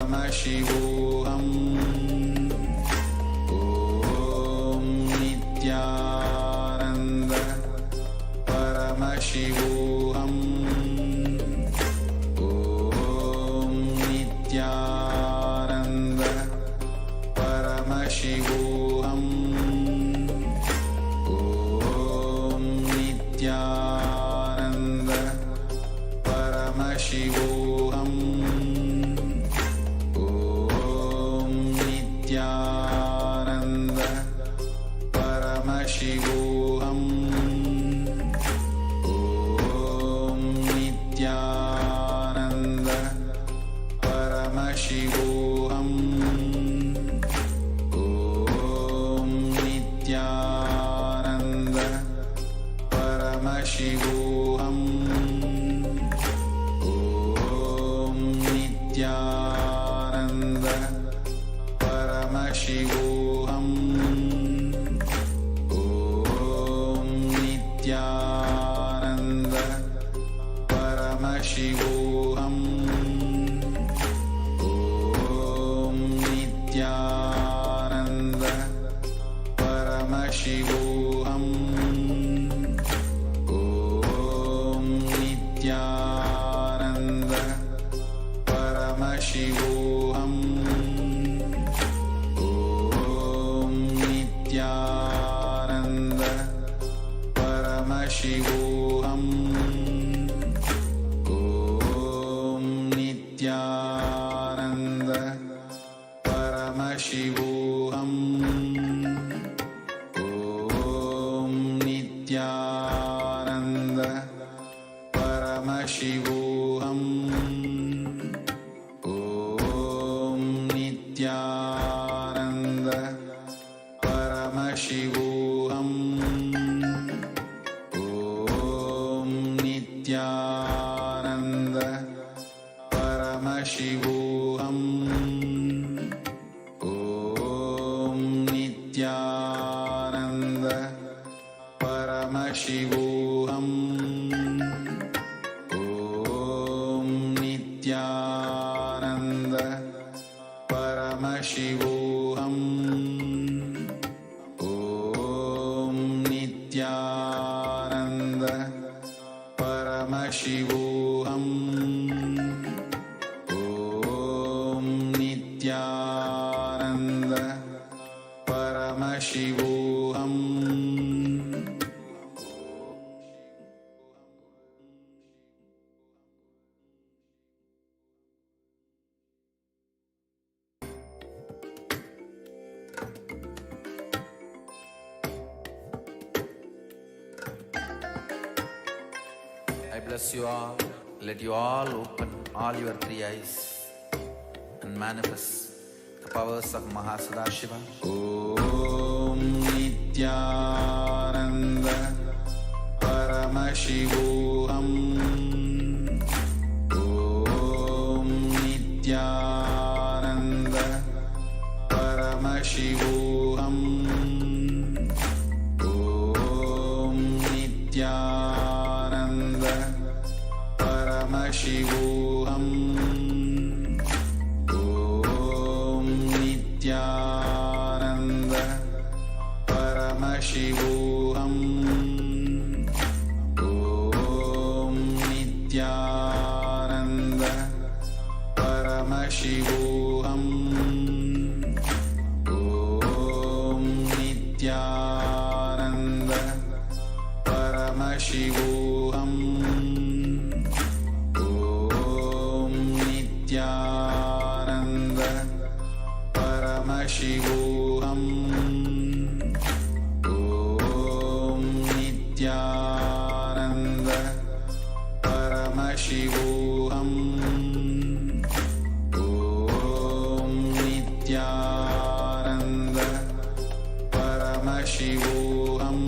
Paramashivoham. Om Nithyananda Paramashivoham. Om Nithyananda Paramashivoham. Om Nithyananda Paramashivoham. Om Nithyananda Paramashivoham. Om Nithyananda Paramashivoham. Om Nithyananda Paramashivoham. Om Nithyananda Paramashivoham. Om Nithyananda Paramashivoham. Om Nithyananda Paramashivoham. Om Nithyananda Paramashivoham. Om Nithyananda Paramashivoham. Om Nithyananda Paramashivoham. Om Nithyananda Paramashivoham. Om Nithyananda Paramashivoham. Om Nithyananda Paramashivoham. Om Nithyananda Paramashivoham. Om Nithyananda Paramashivoham. Om Nithyananda Paramashivoham. Om Nithyananda Paramashivoham. I bless you all. Let you all open all your three eyes and manifest the powers of Sadashiva. Om Nithyananda Paramashivoham. Om Nithyananda Paramashivoham. Om Nithyananda Paramashivoham. Om Nithyananda Paramashivoham. Om Nithyananda Paramashivoham. Om Nithyananda Paramashivoham. Om Nithyananda Paramashivoham. Om Nithyananda Paramashivoham. Om Nithyananda Paramashivoham.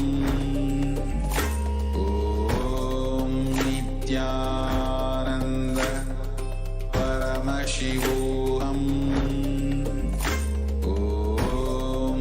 Om Nithyananda Paramashivoham. Om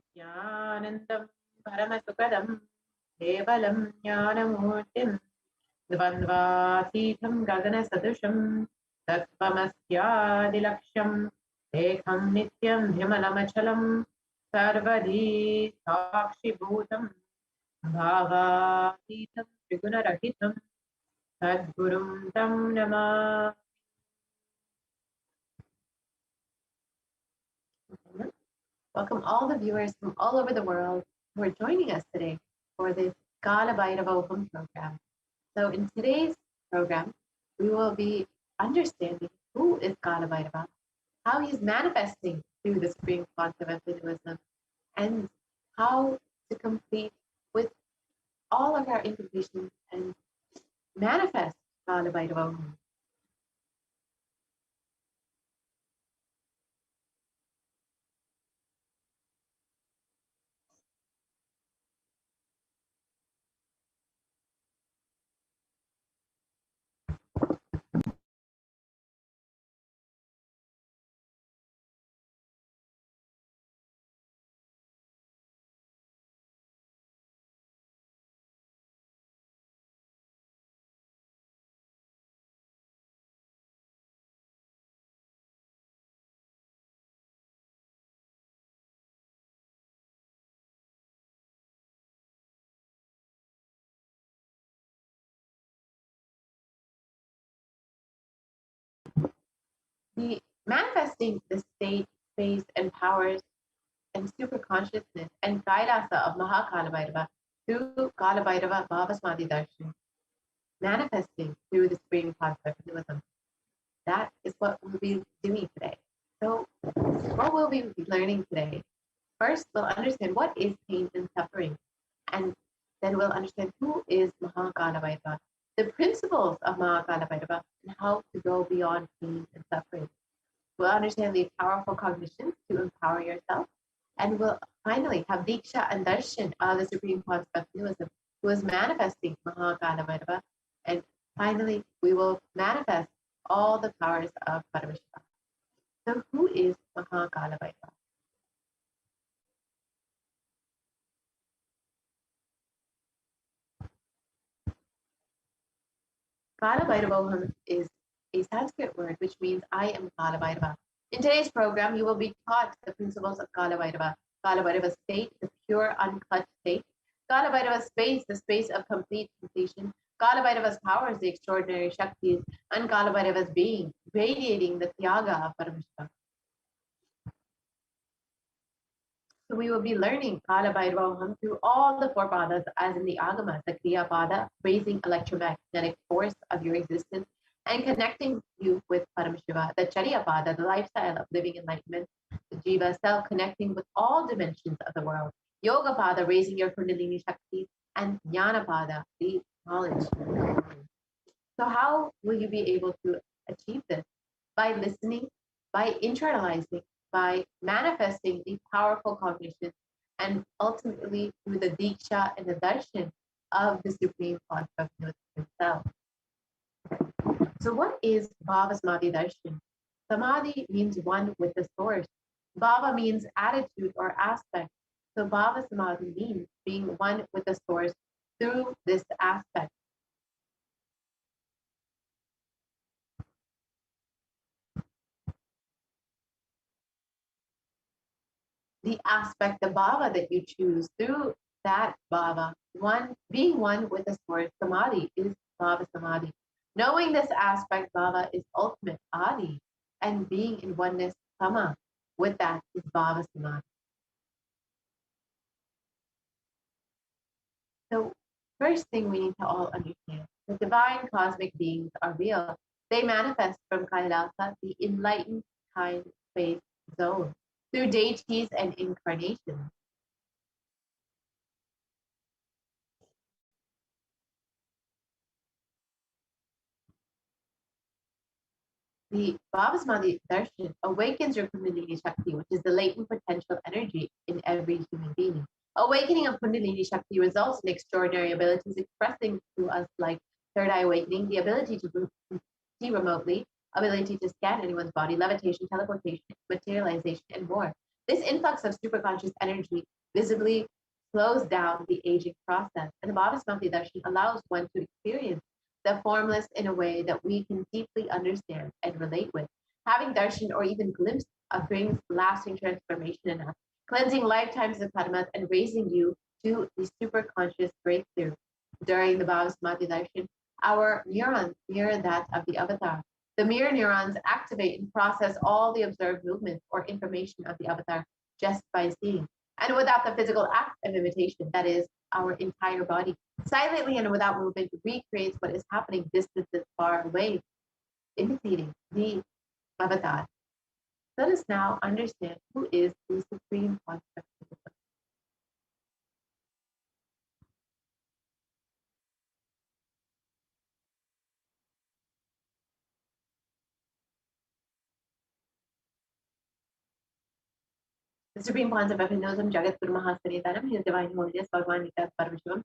Nithyanandam Paramashivam Kevalam Jnanamurtim Dvandvatītam Gagana-sadusham Tattvamasya-dilaksham Ekam Nityam Himalachalam Sarvadhi Sakshibhutam Bhavatītam Triguna-rahitam Sadgurum Tam Namah. Welcome all the viewers from all over the world who are joining us today for this Kalabhairavoham program. So in today's program, we will be understanding who is Kalabhairava, how he is manifesting through the supreme concept of Hinduism, and how to complete with all of our incompletions and manifest Kalabhairavoham. The manifesting the state, space, and powers and super consciousness and Kailasa of Mahakalabhairava through Kalabhairava Bhava-samadhi Darshan, manifesting through the supreme concept of Hinduism. That is what we'll be doing today. So what we'll be learning today, first we'll understand what is pain and suffering, and then we'll understand who is Mahakalabhairava, the principles of Mahakalabhairava, and how to go beyond pain and suffering. We'll understand the powerful cognitions to empower yourself, and we'll finally have Diksha and Darshan of the supreme concept of Hinduism, who is manifesting Mahakalabhairava, and finally we will manifest all the powers of Paramashiva. So who is Mahakalabhairava? Kalabhairavoham is a Sanskrit word which means I am Kalabhairava. In today's program, you will be taught the principles of Kalabhairava. Kalabhairava state, the pure, uncut state. Kalabhairava space, the space of complete completion. Kalabhairava's powers, the extraordinary Shaktis. And Kalabhairava's being, radiating the Tyaga of Paramashiva. So we will be learning Kalabhairavoham through all the four padas as in the Agamas, the Kriya pada, raising electromagnetic force of your existence and connecting you with Paramashiva, the Charya pada, the lifestyle of living enlightenment, the Jiva self connecting with all dimensions of the world, Yoga pada, raising your Kundalini Shakti, and Jnana pada, the knowledge. So how will you be able to achieve this? By listening, by internalizing, by manifesting these powerful cognitions, and ultimately through the Diksha and the Darshan of the Supreme Concept himself. So what is Bhava Samadhi Darshan? Samadhi means one with the source. Bhava means attitude or aspect. So Bhava Samadhi means being one with the source through this aspect. The aspect, the bhava that you choose through that bhava, being one with the source, samadhi is bhava samadhi. Knowing this aspect, bhava is ultimate adi, and being in oneness, sama, with that is bhava samadhi. So first thing we need to all understand, the divine cosmic beings are real. They manifest from Kailasa, the enlightened time space zone, through deities and incarnations. The Bhavasmadhi Darshan awakens your Kundalini Shakti, which is the latent potential energy in every human being. Awakening of Kundalini Shakti results in extraordinary abilities expressing to us like third eye awakening, the ability to see remotely, ability to scan anyone's body, levitation, teleportation, materialization, and more. This influx of superconscious energy visibly slows down the aging process, and the Bhavasmati Darshan allows one to experience the formless in a way that we can deeply understand and relate with. Having darshan or even glimpse of brings lasting transformation in us, cleansing lifetimes of karmas and raising you to the superconscious breakthrough. During the Bhavasmati Darshan, our neurons mirror that of the avatar. The mirror neurons activate and process all the observed movements or information of the avatar just by seeing, and without the physical act of imitation, that is, our entire body, silently and without movement, recreates what is happening distances far away, imitating the avatar. Let us now understand who is the Supreme Concept. The Supreme Concept of Hinduism, Jagat Guru Mahasanitanam, His Divine Holiness, Bhagavan Nithyananda Paramashivam,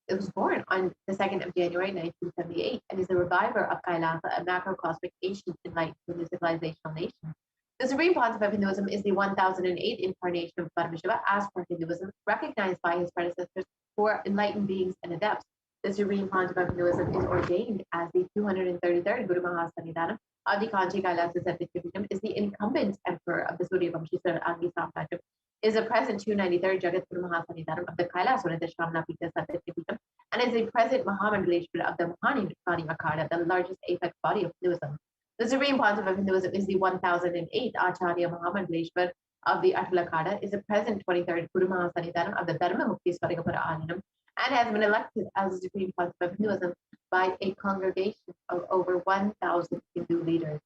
it was born on the 2nd of January 1978 and is the reviver of Kailasa, a macrocosmic ancient enlightened civilizational nation. The Supreme Concept of Hinduism is the 1008 incarnation of Paramashiva as per Hinduism, recognized by his predecessors for enlightened beings and adepts. The Supreme Concept of Hinduism is ordained as the 233rd Guru Mahasanitanam of the Kanchi Kailasa Sept Kingdom, is the incumbent emperor of the Suryavamshi Angi Samrajya, is the present 293rd Jagat Guru Mahasanitanam of the Kailasa Shamna Pita Sept Kingdom, and is the present Mahamandaleshwara of the Mahani Akhada, the largest apex body of Hinduism. The Supreme Concept of Hinduism is the 1008 Acharya Mahamandaleshwar of the Atalakada, is the present 23rd Guru Mahasanitanam of the Dharma Mukti Swarigapura Alinam, and has been elected as the Supreme Concept of Hinduism by a congregation of over 1,000 Hindu leaders.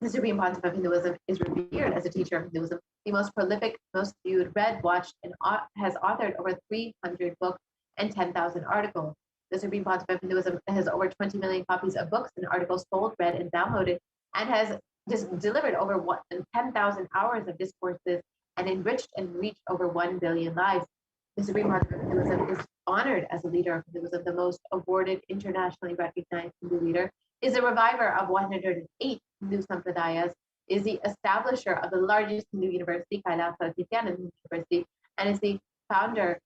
The Supreme Concept of Hinduism is revered as a teacher of Hinduism, the most prolific, most viewed, read, watched, and has authored over 300 books and 10,000 articles. The Supreme Concept of Hinduism has over 20 million copies of books and articles sold, read, and downloaded, and has just delivered over 10,000 hours of discourses and enriched and reached over 1 billion lives. The Supreme Concept of Hinduism is honored as a leader of Hinduism, the most awarded, internationally recognized Hindu leader, is a reviver of 108 Hindu Sampradayas, is the establisher of the largest Hindu university, Kailasa Nithyananda University, and is the founder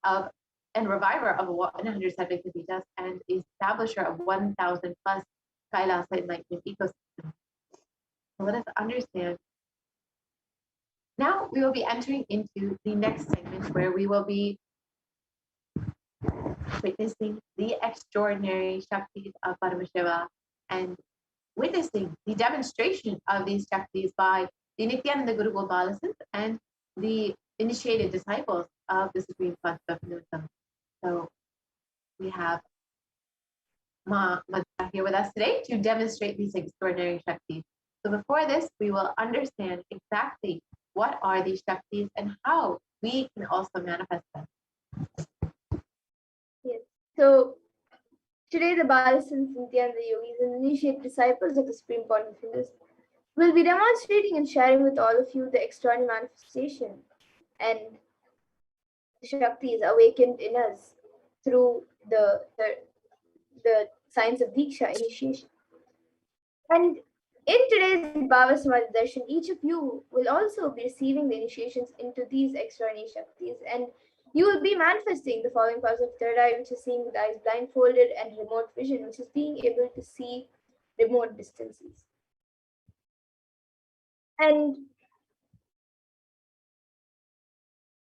of and reviver of 100 subject Vitas and establisher of 1,000 plus Kailasa Enlightenment ecosystem. So let us understand. Now we will be entering into the next segment where we will be witnessing the extraordinary Shaktis of Paramashiva and witnessing the demonstration of these Shaktis by the Nithyananda Guru Gopalasans and the initiated disciples of the Supreme Concept of Hinduism. So we have Ma Madhya here with us today to demonstrate these extraordinary Shaktis. So before this, we will understand exactly what are these Shaktis and how we can also manifest them. Yes. So today the Balasans, Nithyananda Yogis and initiate disciples of the Supreme Concept of Hinduism will be demonstrating and sharing with all of you the extraordinary manifestation and the Shaktis awakened in us through the science of Diksha initiation. And in today's Bhava Samadhi Darshan, each of you will also be receiving the initiations into these extraordinary Shaktis, and you will be manifesting the following powers of third eye, which is seeing with eyes blindfolded, and remote vision, which is being able to see remote distances. And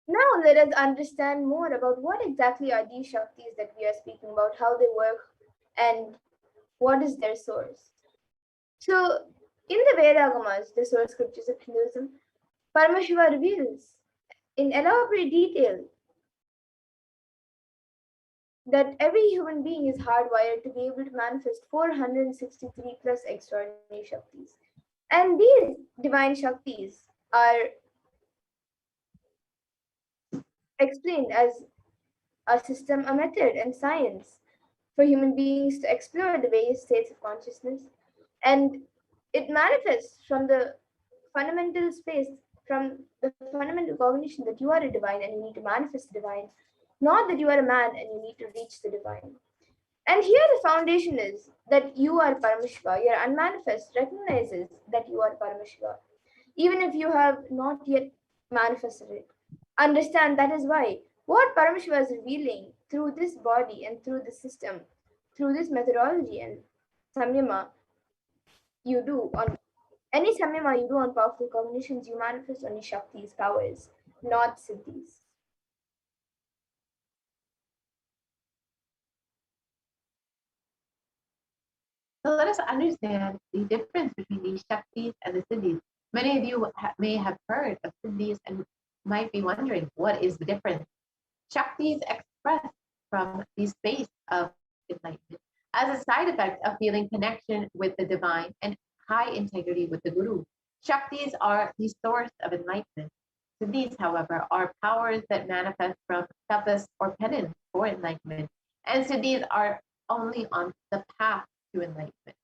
now let us understand more about what exactly are these Shaktis that we are speaking about, how they work, and what is their source. So, in the Vedagamas, the source scriptures of Hinduism, Paramashiva reveals in elaborate detail that every human being is hardwired to be able to manifest 463 plus extraordinary Shaktis. And these divine Shaktis are explained as a system, a method, and science for human beings to explore the various states of consciousness. And it manifests from the fundamental space, from the fundamental cognition that you are a divine and you need to manifest the divine, not that you are a man and you need to reach the divine. And here the foundation is that you are Paramashiva. Your unmanifest recognizes that you are Paramashiva. even if you have not yet manifested it. Understand that is why what Paramashiva is revealing through this body and through this system, through this methodology and samyama you do on any samyama you do on powerful cognitions, you manifest only Shakti's powers, not Siddhis. So let us understand the difference between these Shaktis and the Siddhis. Many of you may have heard of Siddhis and might be wondering what is the difference. Shaktis express from the space of enlightenment as a side effect of feeling connection with the divine and high integrity with the Guru. Shaktis are the source of enlightenment. Siddhis, however, are powers that manifest from tapas or penance for enlightenment, and siddhis are only on the path to enlightenment.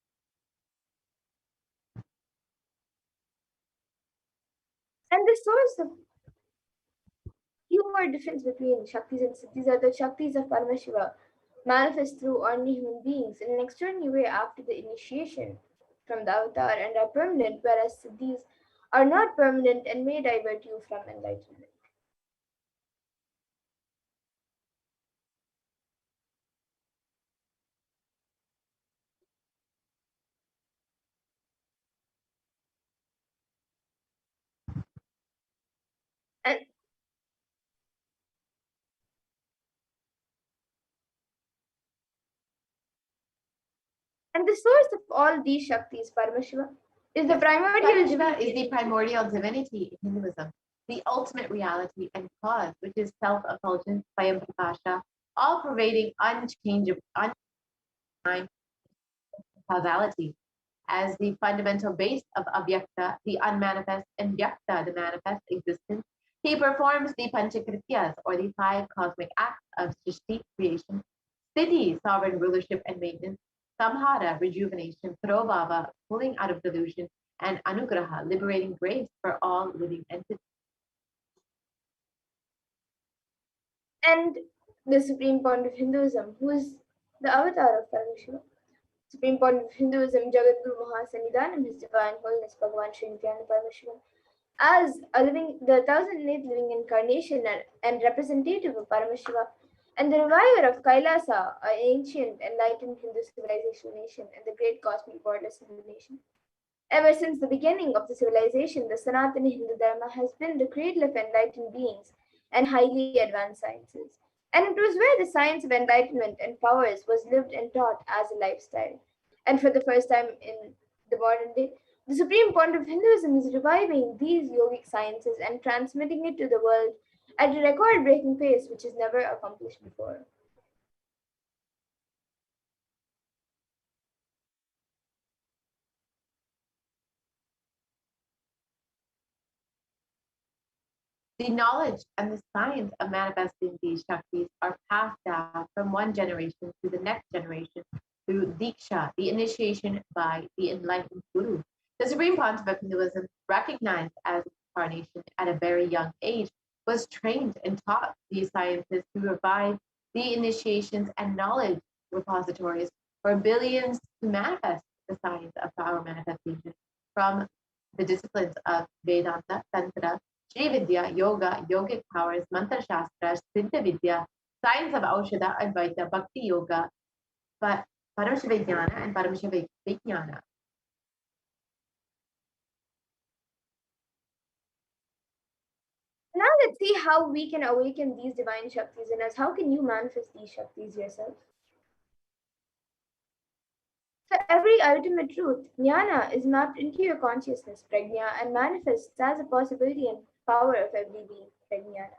And the source of pure difference between Shaktis and Siddhis are the Shaktis of Paramashiva manifest through ordinary human beings in an extraordinary way after the initiation from the avatar and are permanent, whereas Siddhis are not permanent and may divert you from enlightenment. And, and the source of all these Shaktis, Paramashiva, is the primordial Paramashiva is divinity. the primordial divinity in Hinduism, the ultimate reality and cause, which is self-effulgent, Swayam Prakasha, all-pervading, unchangeable, undefined causality. As the fundamental base of Avyakta, the unmanifest, and Vyakta, the manifest existence, he performs the Panchakrityas, or the five cosmic acts of Srishti, creation, Sthiti, sovereign rulership and maintenance, Samhara, rejuvenation, Prabhava, pulling out of delusion, and Anugraha, liberating grace for all living entities. And the supreme point of Hinduism, who is the avatar of Paramashiva. Supreme point of Hinduism, Jagadguru Mahasannidhanam, His Divine Holiness Bhagavan Sri Nithyananda Paramashivam, as a living, the 1008th living incarnation and representative of Paramashiva, and the reviver of Kailasa, an ancient enlightened Hindu civilization nation, and the great cosmic borderless Hindu nation. Ever since the beginning of the civilization, the Sanatana Hindu Dharma has been the cradle of enlightened beings and highly advanced sciences. And it was where the science of enlightenment and powers was lived and taught as a lifestyle. And for the first time in the modern day, the supreme point of Hinduism is reviving these yogic sciences and transmitting it to the world at a record breaking pace which is never accomplished before. The knowledge and the science of manifesting these Shaktis are passed down from one generation to the next generation through Diksha, the initiation by the enlightened Guru. The Supreme Pontiff of Hinduism, recognized as incarnation at a very young age, was trained and taught these sciences to revive the initiations and knowledge repositories for billions to manifest the science of power manifestation from the disciplines of Vedanta, Tantra, Sri Vidya, Yoga, Yogic powers, Mantra Shastra, Siddha Vidya, science of Aushadha, Advaita, Bhakti Yoga, but Paramashiva Jnana and Paramashiva Vijnana. Now let's see how we can awaken these divine Shaktis in us. How can you manifest these Shaktis yourself? For every ultimate truth, jnana is mapped into your consciousness, prajna, and manifests as a possibility and power of every being, prajnana.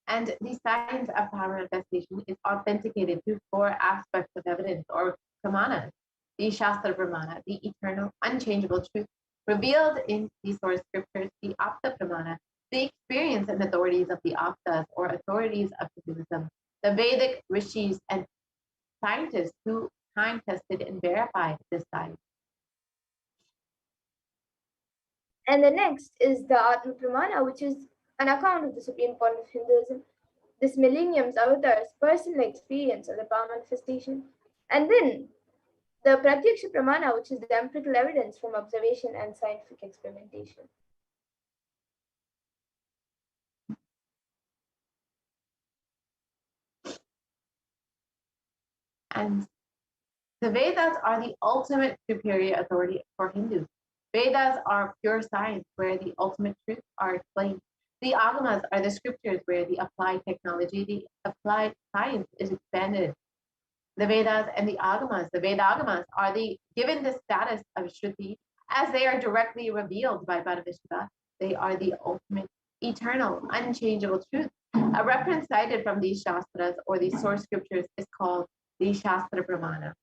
And the science of power manifestation is authenticated through four aspects of evidence or pramanas. The Shastra Pramana, the eternal, unchangeable truth revealed in the source scriptures, the Apta Pramana, the experience and authorities of the Aptas or authorities of Hinduism, the Vedic rishis and scientists who time tested and verified this science. And the next is the Atma Pramana, which is an account of the supreme point of Hinduism, this millennium's avatar's personal experience of the power manifestation. And then the Pratyaksha Pramana, which is the empirical evidence from observation and scientific experimentation. And the Vedas are the ultimate superior authority for Hindus. Vedas are pure science where the ultimate truths are explained. The Agamas are the scriptures where the applied technology, the applied science is expanded. The Vedas and the Vedagamas are given the status of Shruti as they are directly revealed by Paramashiva. They are the ultimate, eternal, unchangeable truth. A reference cited from these Shastras or these source scriptures is called the Shastra Pramana.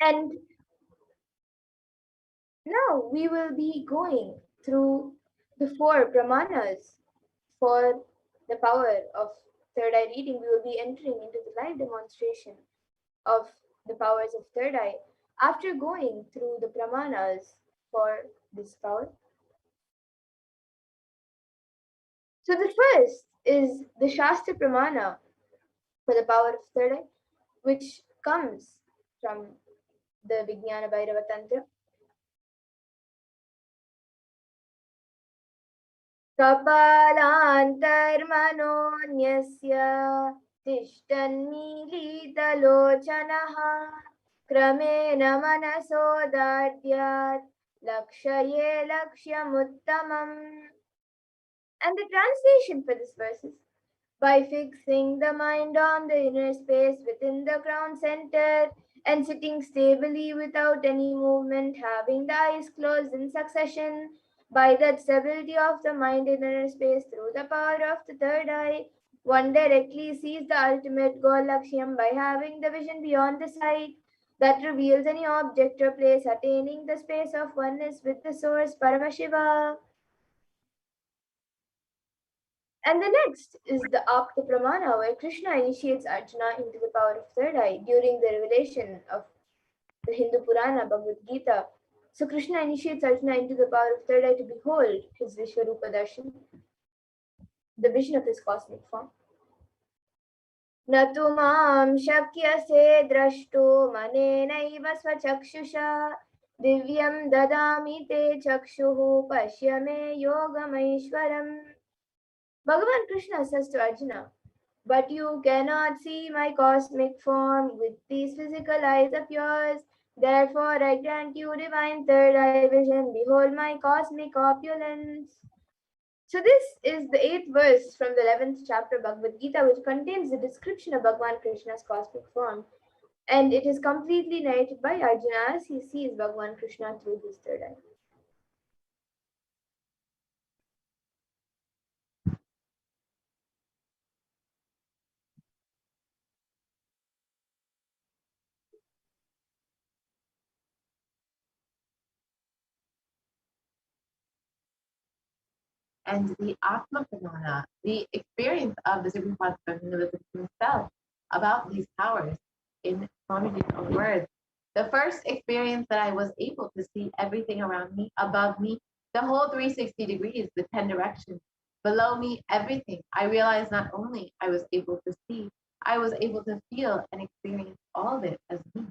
And now we will be going through the 4 Brahmanas for the power of third eye reading. We will be entering into the live demonstration of the powers of third eye after going through the Brahmanas for this power. So the first is the Shastra Pramana for the power of third eye, which comes from the Vijnana Bhairava Tantra. कपालान्तर्मनोऽन्यस्य तिष्ठन्मीलितलोचनः क्रमेण मनसोदार्द्यात् लक्ष्ये लक्ष्यमुत्तमम्. And the translation for this verse is, by fixing the mind on the inner space within the crown center and sitting stably without any movement, having the eyes closed in succession, by that stability of the mind in inner space through the power of the third eye, one directly sees the ultimate goal Lakshyam by having the vision beyond the sight that reveals any object or place, attaining the space of oneness with the source Paramashiva. And the next is the Apta Pramana, where Krishna initiates Arjuna into the power of third eye during the revelation of the Hindu Purana, Bhagavad Gita. So Krishna initiates Arjuna into the power of third eye to behold his Vishwarupa Darshan, the vision of his cosmic form. न तु मां शक्यसे द्रष्टुं मनेनैव स्वचक्षुषा दिव्यं ददामि ते चक्षुः पश्य मे योगमैश्वरम्. Bhagavan Krishna says to Arjuna, but you cannot see my cosmic form with these physical eyes of yours. Therefore, I grant you divine third eye vision. Behold my cosmic opulence. So this is the 8th verse from the 11th chapter of Bhagavad Gita, which contains the description of Bhagavan Krishna's cosmic form. And it is completely narrated by Arjuna as he sees Bhagavan Krishna through his third eye. And the Atma Pramana, the experience of the Supreme Personality himself about these powers in Swamiji's own words. The first experience that I was able to see everything around me, above me, the whole 360 degrees, the 10 directions, below me, everything. I realized not only I was able to see, I was able to feel and experience all of it as me.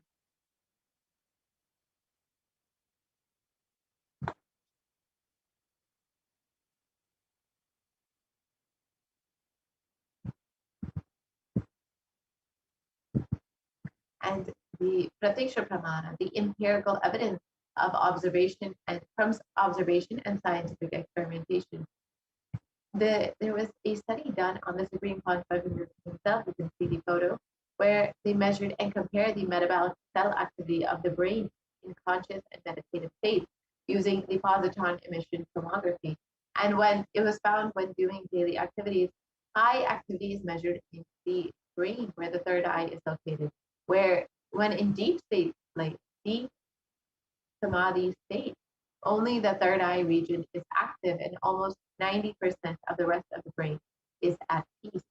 And the Pratyaksha Pramana, the empirical evidence of observation and from observation and scientific experimentation. There was a study done on the Supreme Consciousness himself, you can see the photo, where they measured and compared the metabolic cell activity of the brain in conscious and meditative states using the positron emission tomography. And when it was found when doing daily activities, high activity is measured in the brain where the third eye is located, where when in deep state, like deep Samadhi state, only the third eye region is active and almost 90% of the rest of the brain is at peace.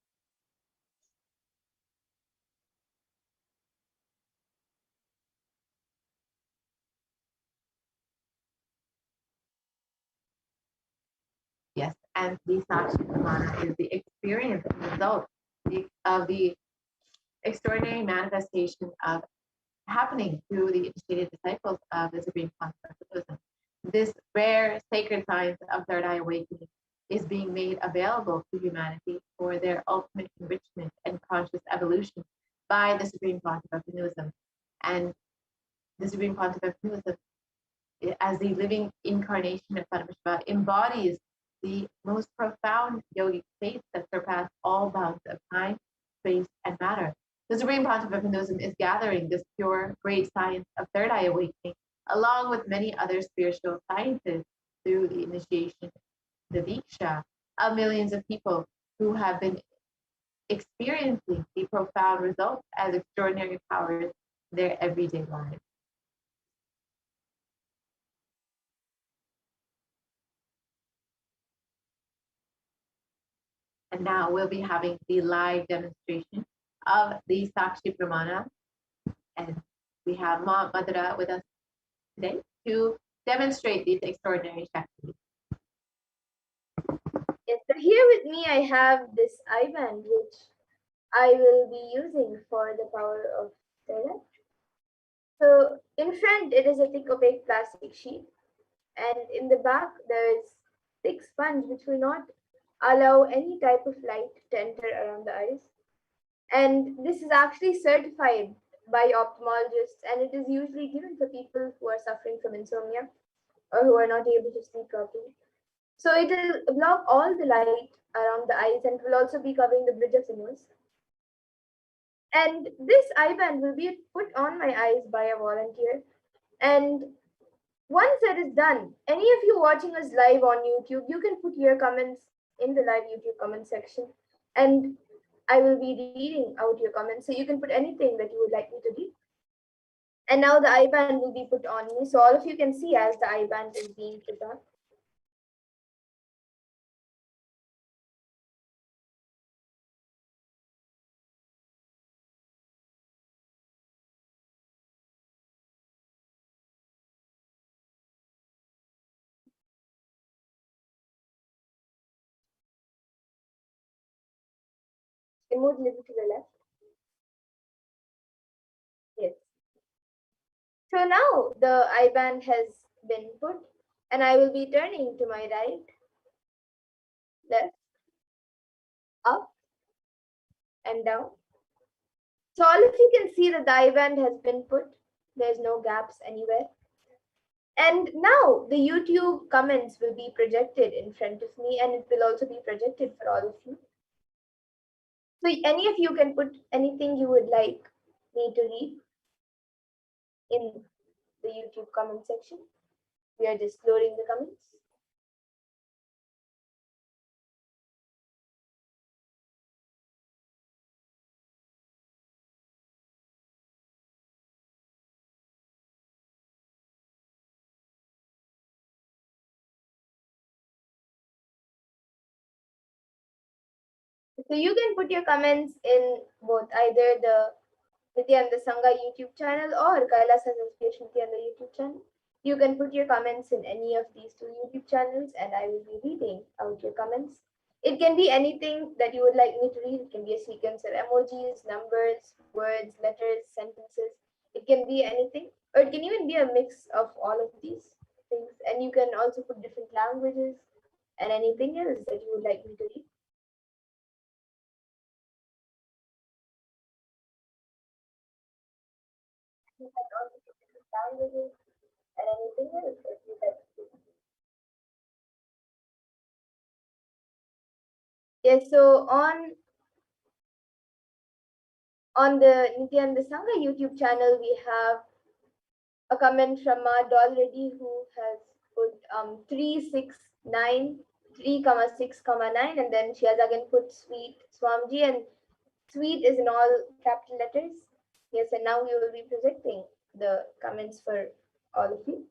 And the Sakshi Pramana is the experience and result of the extraordinary manifestation of happening through the initiated disciples of the Supreme Concept of Buddhism. This rare sacred science of third eye awakening is being made available to humanity for their ultimate enrichment and conscious evolution by the Supreme Pontiff of Hinduism. And the Supreme Pontiff of Hinduism, as the living incarnation of Paramashiva, embodies the most profound yogic states that surpass all bounds of time, space, and matter. The Supreme Pontiff of Hinduism is gathering this pure, great science of third eye awakening, along with many other spiritual sciences, through the initiation, the Diksha, of millions of people who have been experiencing the profound results as extraordinary powers in their everyday lives. And now we'll be having the live demonstration of the Sakshi Pramana. And we have Ma Madhura with us today to demonstrate these extraordinary Shaktis. Yes, so here with me I have this I-band which I will be using for the power of Thailand. So in front it is a thick opaque plastic sheet, and in the back there is thick sponge which will not allow any type of light to enter around the eyes. And this is actually certified by ophthalmologists, and it is usually given for people who are suffering from insomnia or who are not able to sleep properly. So it will block all the light around the eyes and will also be covering the bridge of the nose. And this eye band will be put on my eyes by a volunteer. And once that is done, any of you watching us live on YouTube, you can put your comments in the live YouTube comment section, and I will be reading out your comments. So you can put anything that you would like me to read. And now the eye band will be put on me, so all of you can see as the eye band is being put on. Move a little to the left. Yes. So now the eye band has been put, and I will be turning to my right, left, up, and down. So all of you can see that the eye band has been put. There's no gaps anywhere. And now the YouTube comments will be projected in front of me, and it will also be projected for all of you. So any of you can put anything you would like me to read in the YouTube comment section. We are just loading the comments. So you can put your comments in both either the Nithyananda Sangha YouTube channel or Kailasa Association Nithyananda YouTube channel. You can put your comments in any of these two YouTube channels, and I will be reading out your comments. It can be anything that you would like me to read. It can be a sequence of emojis, numbers, words, letters, sentences. It can be anything, or it can even be a mix of all of these things. And you can also put different languages and anything else that you would like me to read. You can also put different languages and anything else that you like to read. Yes, so on the Nithyananda Sangha YouTube channel, we have a comment from Ma Doll Reddy who has put 369, 3,6,9, and then she has again put Sweet Swamji, and Sweet is in all capital letters. Yes, and now we will be projecting the comments for all of you.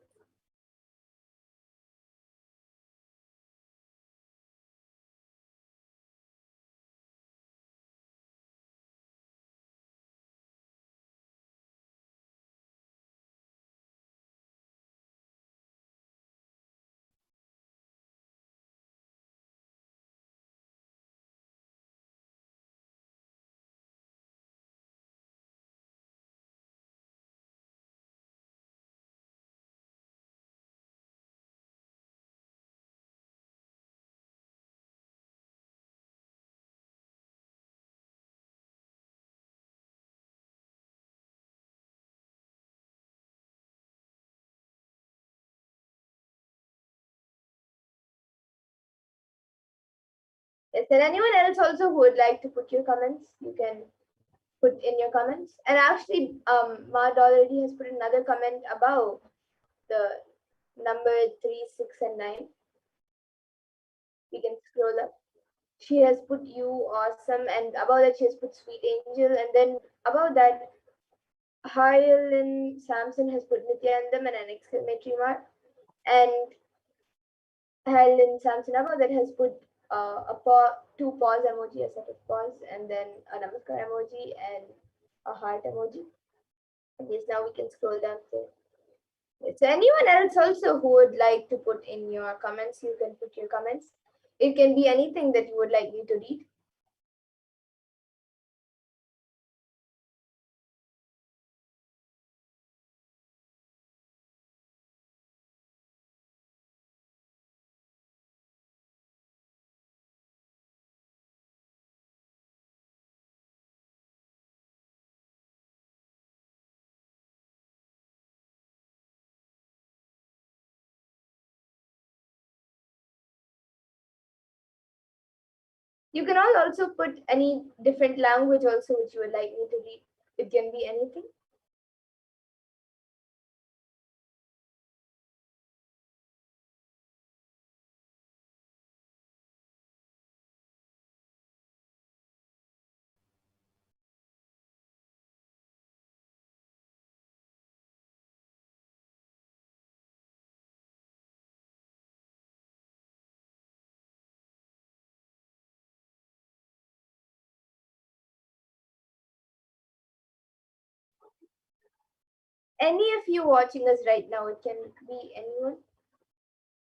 Is there anyone else also who would like to put your comments? You can put in your comments. And actually, Mad already has put another comment above the number 3, 6, and 9. We can scroll up. She has put you awesome, and above that she has put sweet angel, and then above that Harlan Samson has put Nithyanandam and an exclamatory mark, and Harlan Samson above that has put two pause emoji, a set of pause, and then a namaskar emoji and a heart emoji. And yes, now we can scroll down to. So anyone else also who would like to put in your comments, you can put your comments. It can be anything that you would like me to read. You can all also put any different language also which you would like me to read. It can be anything. Any of you watching us right now, it can be anyone.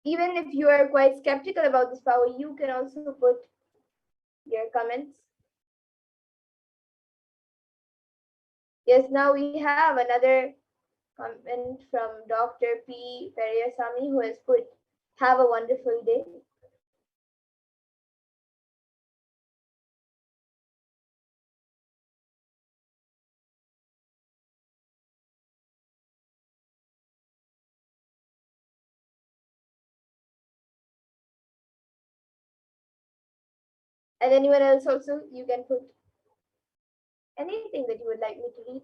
Even if you are quite skeptical about this power, you can also put your comments. Yes, now we have another comment from Dr. P. Periyasamy who has put, have a wonderful day. And anyone else also, you can put anything that you would like me to read.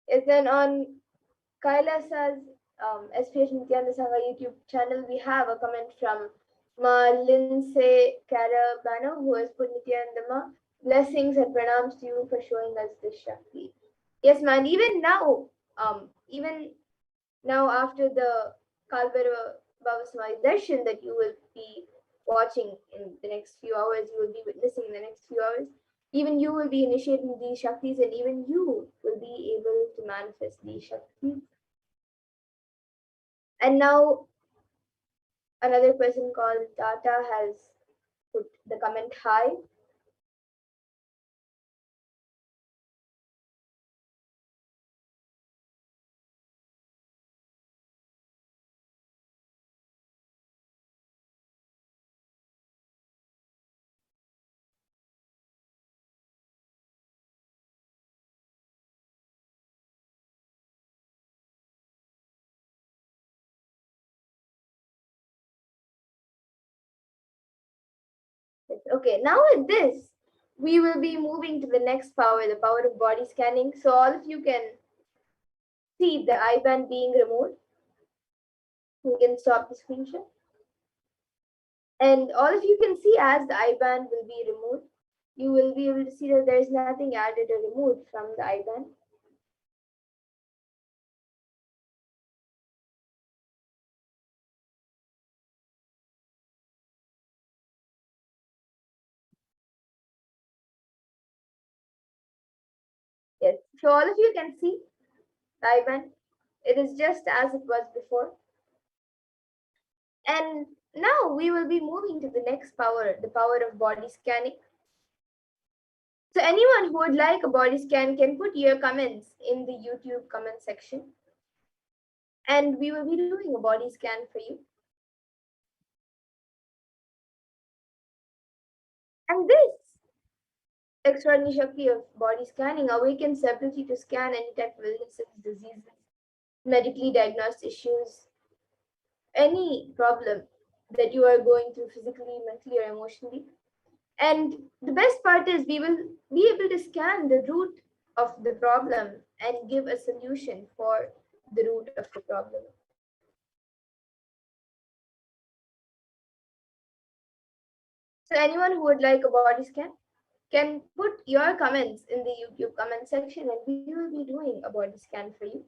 Yes, then on Kailasa's HDH Nithyananda YouTube channel, we have a comment from Ma Lindsay Carabano who has put Nithyanandama, blessings and pranams to you for showing us this Shakti. Yes, man, even now after the Kalbara Baba Samadhi Darshan that you will be watching in the next few hours, you will be witnessing in the next few hours, even you will be initiating these Shaktis and even you will be able to manifest these Shaktis. And now another person called Tata has put the comment hi. Okay, now with this, we will be moving to the next power, the power of body scanning. So all of you can see the IBAN being removed. We can stop the screenshot. And all of you can see as the IBAN will be removed, you will be able to see that there is nothing added or removed from the IBAN. Yes, so all of you can see the IBAN. It is just as it was before. And now we will be moving to the next power, the power of body scanning. So anyone who would like a body scan can put your comments in the YouTube comment section. And we will be doing a body scan for you. And this extraordinary Shakti of body scanning awakens the ability to scan any type of illnesses, diseases, medically diagnosed issues, any problem that you are going through physically, mentally, or emotionally. And the best part is we will be able to scan the root of the problem and give a solution for the root of the problem. So anyone who would like a body scan can put your comments in the YouTube comment section and we will be doing a body scan for you.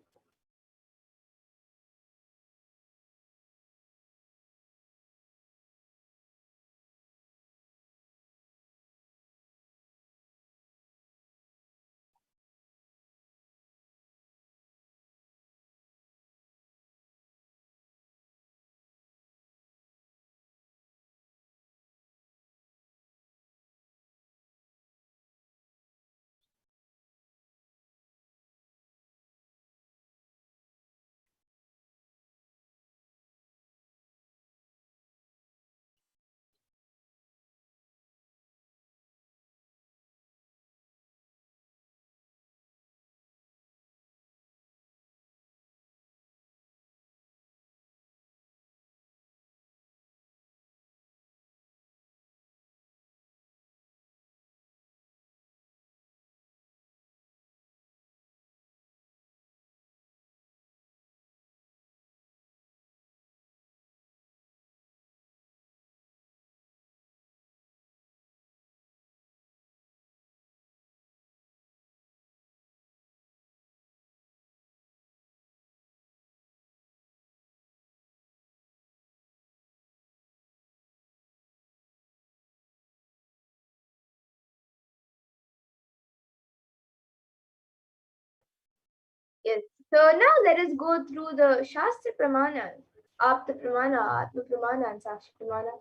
Yes. So now let us go through the Shastra Pramanas, Apta Pramana, Atma Pramana, and Sakshi Pramana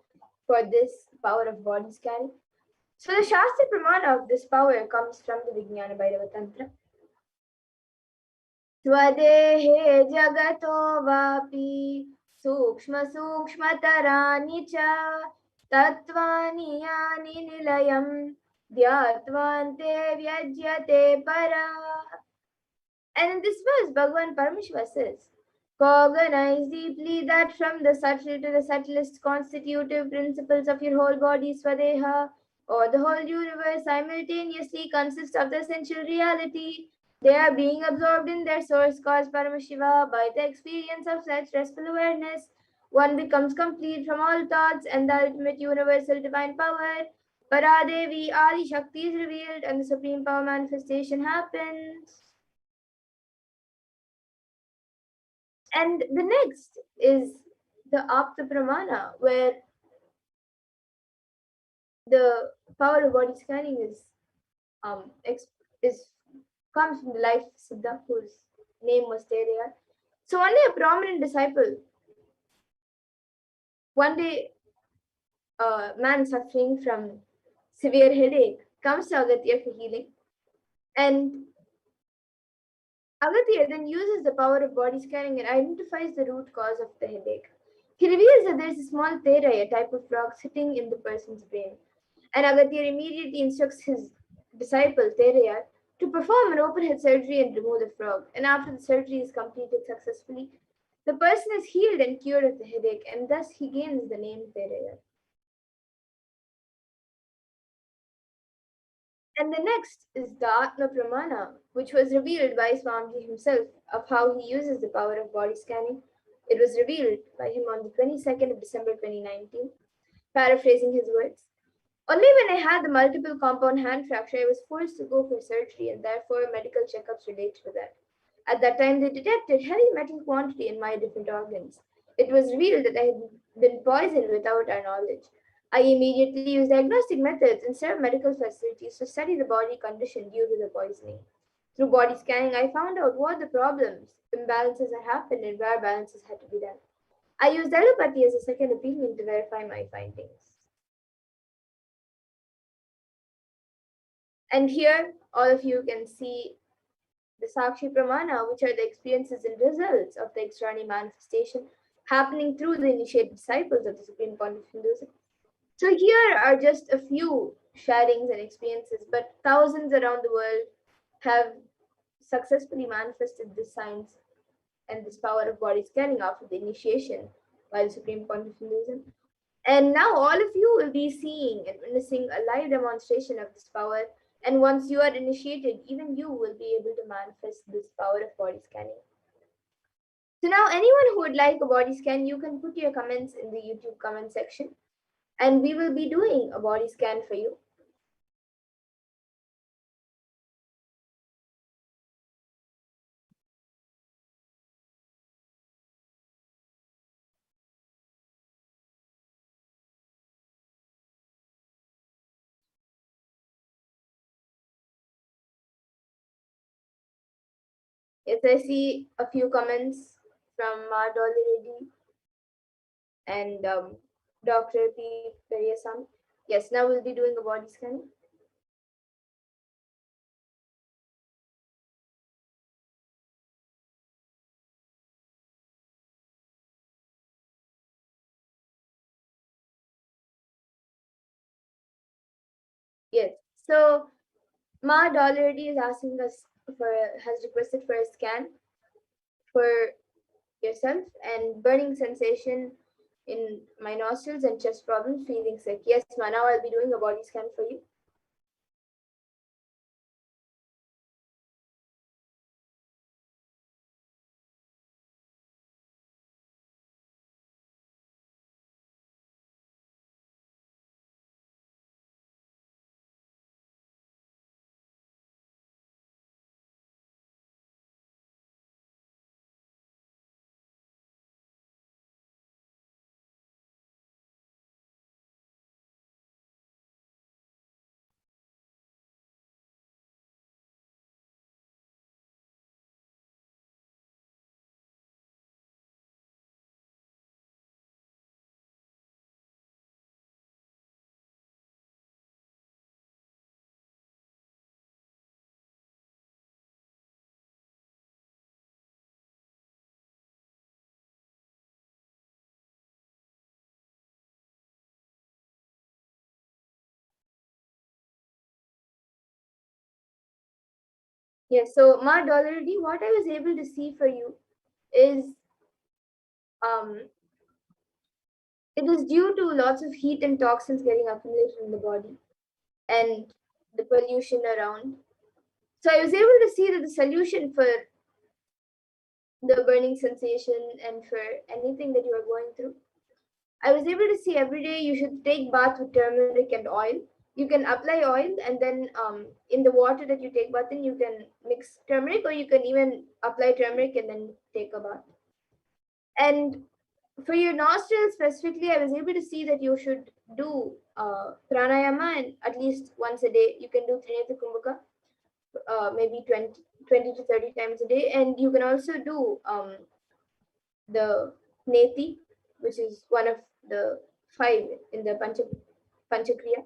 for this power of body scanning. So the Shastra Pramana of this power comes from the Vijnana Bhairava Tantra. Swadehe jagato vapi sukshma sukshmataraani cha tattvani yani nilayam dhyatvante vyajyate para. And in this verse, Bhagavan Paramashiva says, cognize deeply that from the subtle to the subtlest constitutive principles of your whole body, Swadeha, or the whole universe simultaneously consists of the essential reality. They are being absorbed in their source cause Paramashiva by the experience of such restful awareness. One becomes complete from all thoughts and the ultimate universal divine power. Paradevi Adi Shakti is revealed and the supreme power manifestation happens. And the next is the Apta Pramana, where the power of body scanning is comes from the life of Siddha, whose name was Teraya. So one day a prominent disciple, one day a man suffering from severe headache comes to Agatya for healing. And Agatya then uses the power of body scanning and identifies the root cause of the headache. He reveals that there is a small terai, a type of frog, sitting in the person's brain. And Agatya immediately instructs his disciple Teraya to perform an open head surgery and remove the frog. And after the surgery is completed successfully, the person is healed and cured of the headache, and thus he gains the name Teraya. And the next is the Atma Pramana, which was revealed by Swamiji himself of how he uses the power of body scanning. It was revealed by him on the 22nd of December 2019. Paraphrasing his words, only when I had the multiple compound hand fracture, I was forced to go for surgery and therefore medical checkups related to that. At that time, they detected heavy metal quantity in my different organs. It was revealed that I had been poisoned without our knowledge. I immediately used diagnostic methods instead of medical facilities to study the body condition due to the poisoning. Through body scanning, I found out what the problems, imbalances had happened, and where balances had to be done. I used allopathy as a second opinion to verify my findings. And here, all of you can see the Sakshi Pramana, which are the experiences and results of the extraordinary manifestation happening through the initiated disciples of the Supreme Point of Hinduism. So here are just a few sharings and experiences, but thousands around the world have successfully manifested this science and this power of body scanning after the initiation by the Supreme Pontiff Hinduism. And now all of you will be seeing and witnessing a live demonstration of this power. And once you are initiated, even you will be able to manifest this power of body scanning. So now anyone who would like a body scan, you can put your comments in the YouTube comment section and we will be doing a body scan for you. Yes, I see a few comments from Dolly Reddy and Dr. P. Periyasan. Yes, now we'll be doing a body scan. Yes, so Ma Dolly Reddy is asking us has requested for a scan for yourself and burning sensation in my nostrils and chest problems, feeling sick. Yes, Ma, now I'll be doing a body scan for you. Yes, so Ma Dolly Reddy, what I was able to see for you is um, it is due to lots of heat and toxins getting accumulated in the body and the pollution around. So I was able to see that the solution for the burning sensation and for anything that you are going through, I was able to see every day you should take bath with turmeric and oil. You can apply oil and then in the water that you take bath in, you can mix turmeric or you can even apply turmeric and then take a bath. And for your nostrils specifically, I was able to see that you should do pranayama and at least once a day. You can do Trinitha Kumbhaka, maybe 20 to 30 times a day. And you can also do the Neti, which is one of the 5 in the Panchakriya.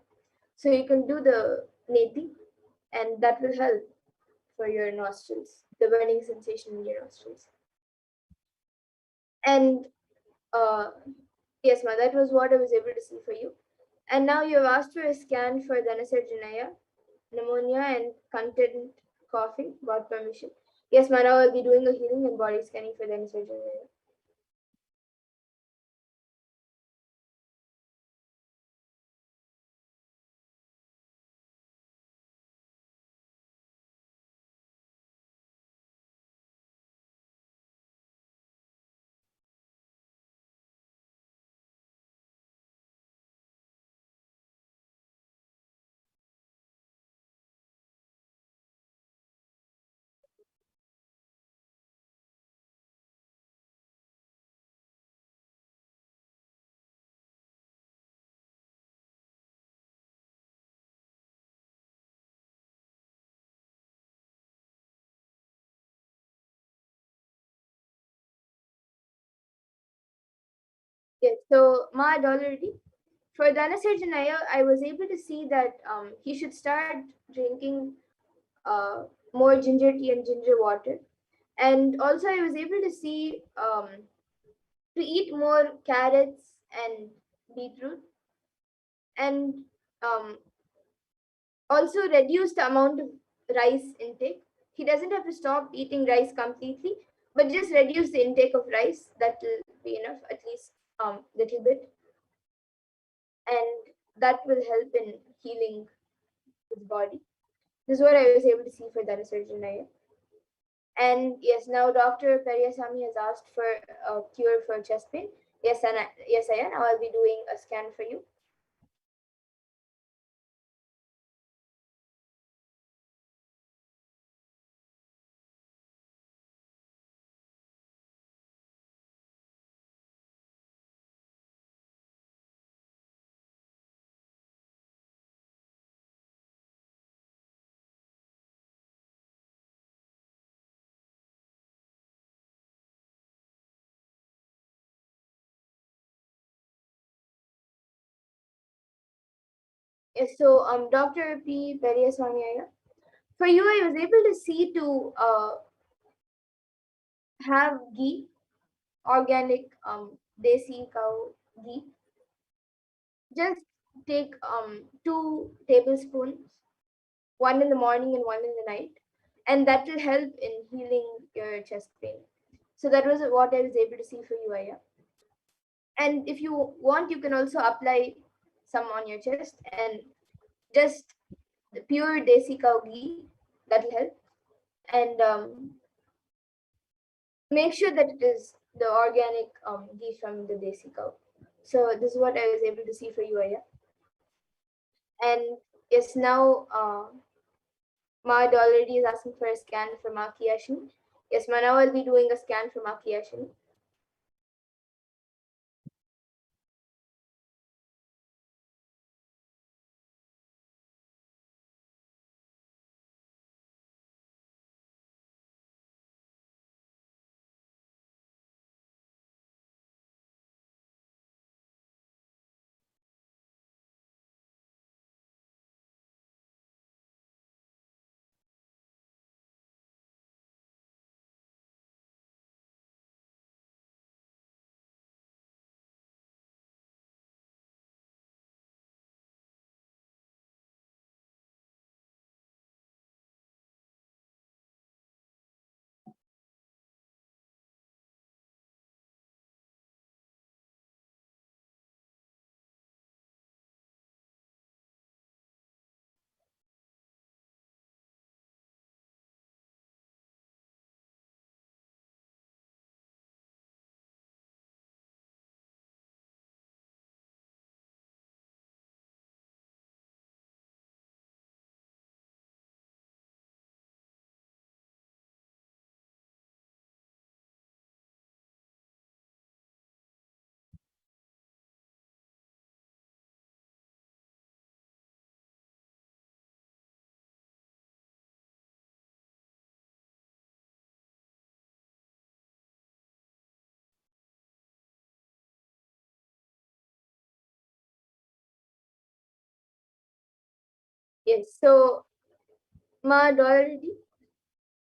So you can do the Neti and that will help for your nostrils, the burning sensation in your nostrils. And yes, Ma, that was what I was able to see for you. And now you have asked for a scan for Dhanasarjanaya, pneumonia, and content coughing. Got permission. Yes, Ma, now I'll be doing a healing and body scanning for Dhanasarjanaya. Yes, so Ma had already. For Dhanasarjanaya, I was able to see that he should start drinking more ginger tea and ginger water. And also, I was able to see to eat more carrots and beetroot. And also reduce the amount of rice intake. He doesn't have to stop eating rice completely, but just reduce the intake of rice. That will be enough, at least little bit, and that will help in healing his body. This is what I was able to see for Dhanasarjanaya. And yes, now Dr. Periasamy has asked for a cure for chest pain. Yes, and yes, I am. Now I'll be doing a scan for you. Yes, so Dr. P. Periasamy, for you, I was able to see to have ghee, organic desi cow ghee. Just take 2 tablespoons, one in the morning and one in the night, and that will help in healing your chest pain. So that was what I was able to see for you, Aya. And if you want, you can also apply some on your chest and just the pure desi cow ghee, that will help. And make sure that it is the organic ghee from the desi cow. So this is what I was able to see for you, Aya. And yes, now Mad already is asking for a scan for Makiyashini. Yes, Ma, now I'll be doing a scan for Makiyashini. Yes, so Mad already,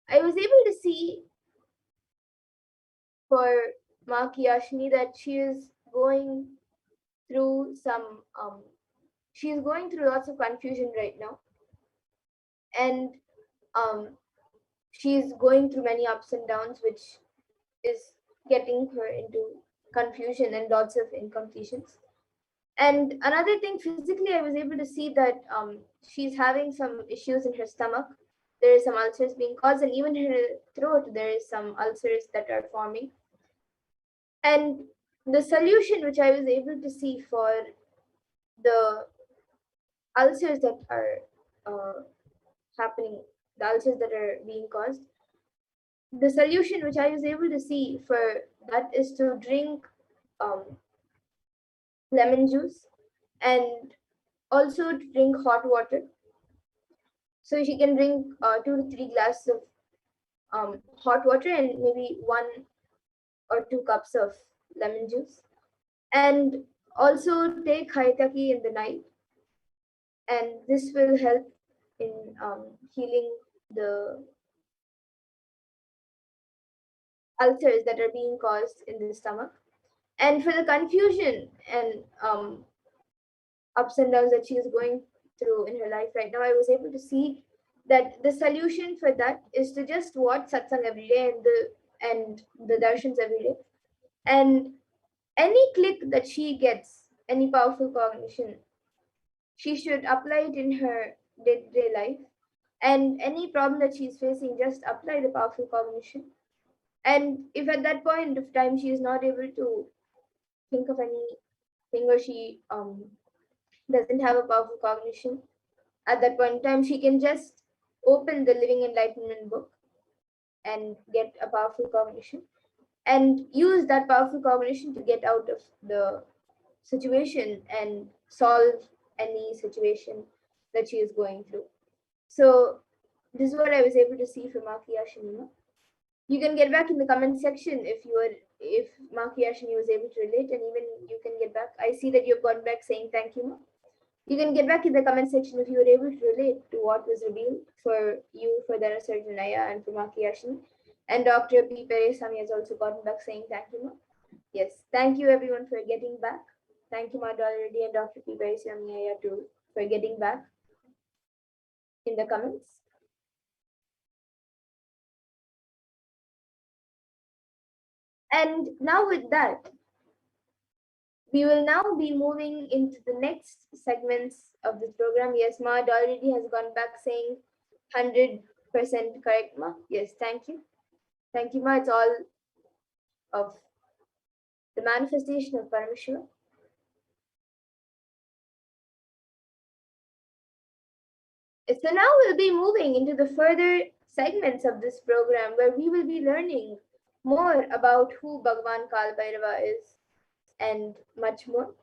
I was able to see for Makiyashini that she is going through some she's going through lots of confusion right now, and um she's going through many ups and downs, which is getting her into confusion and lots of incompletions. And another thing, physically, I was able to see that she's having some issues in her stomach. There is some ulcers being caused, and even her throat, there is some ulcers that are forming. And the solution which I was able to see for the ulcers that are happening, the ulcers that are being caused, the solution which I was able to see for that is to drink um, lemon juice and also to drink hot water. So she can drink 2 to 3 glasses of hot water and maybe 1 or 2 cups of lemon juice. And also take haitaki in the night. And this will help in healing the ulcers that are being caused in the stomach. And for the confusion and ups and downs that she is going through in her life right now, I was able to see that the solution for that is to just watch satsang every day and the darshans every day. And any click that she gets, any powerful cognition, she should apply it in her day-to-day life. And any problem that she's facing, just apply the powerful cognition. And if at that point of time she is not able to think of anything, or she doesn't have a powerful cognition, at that point in time she can just open the Living Enlightenment book and get a powerful cognition and use that powerful cognition to get out of the situation and solve any situation that she is going through. So this is what I was able to see from Makiyashini. You can get back in the comment section if Makiyashini was able to relate, and even you can get back. I see that you've gone back saying thank you, Ma. You can get back in the comment section if you were able to relate to what was revealed for you, for Dharasar Janaya, and for Makiyashini. And Dr. P. Peresami has also gotten back saying thank you, Ma. Yes, thank you everyone for getting back. Thank you, Ma Dollarity and Dr. P. Peresami too for getting back in the comments. And now with that, we will now be moving into the next segments of this program. Yes, Ma already has gone back saying 100% correct, Ma. Yes, thank you. Thank you, Ma. It's all of the manifestation of Paramashiva. So now we'll be moving into the further segments of this program where we will be learning more about who Bhagavan Kalbhairava is and much more.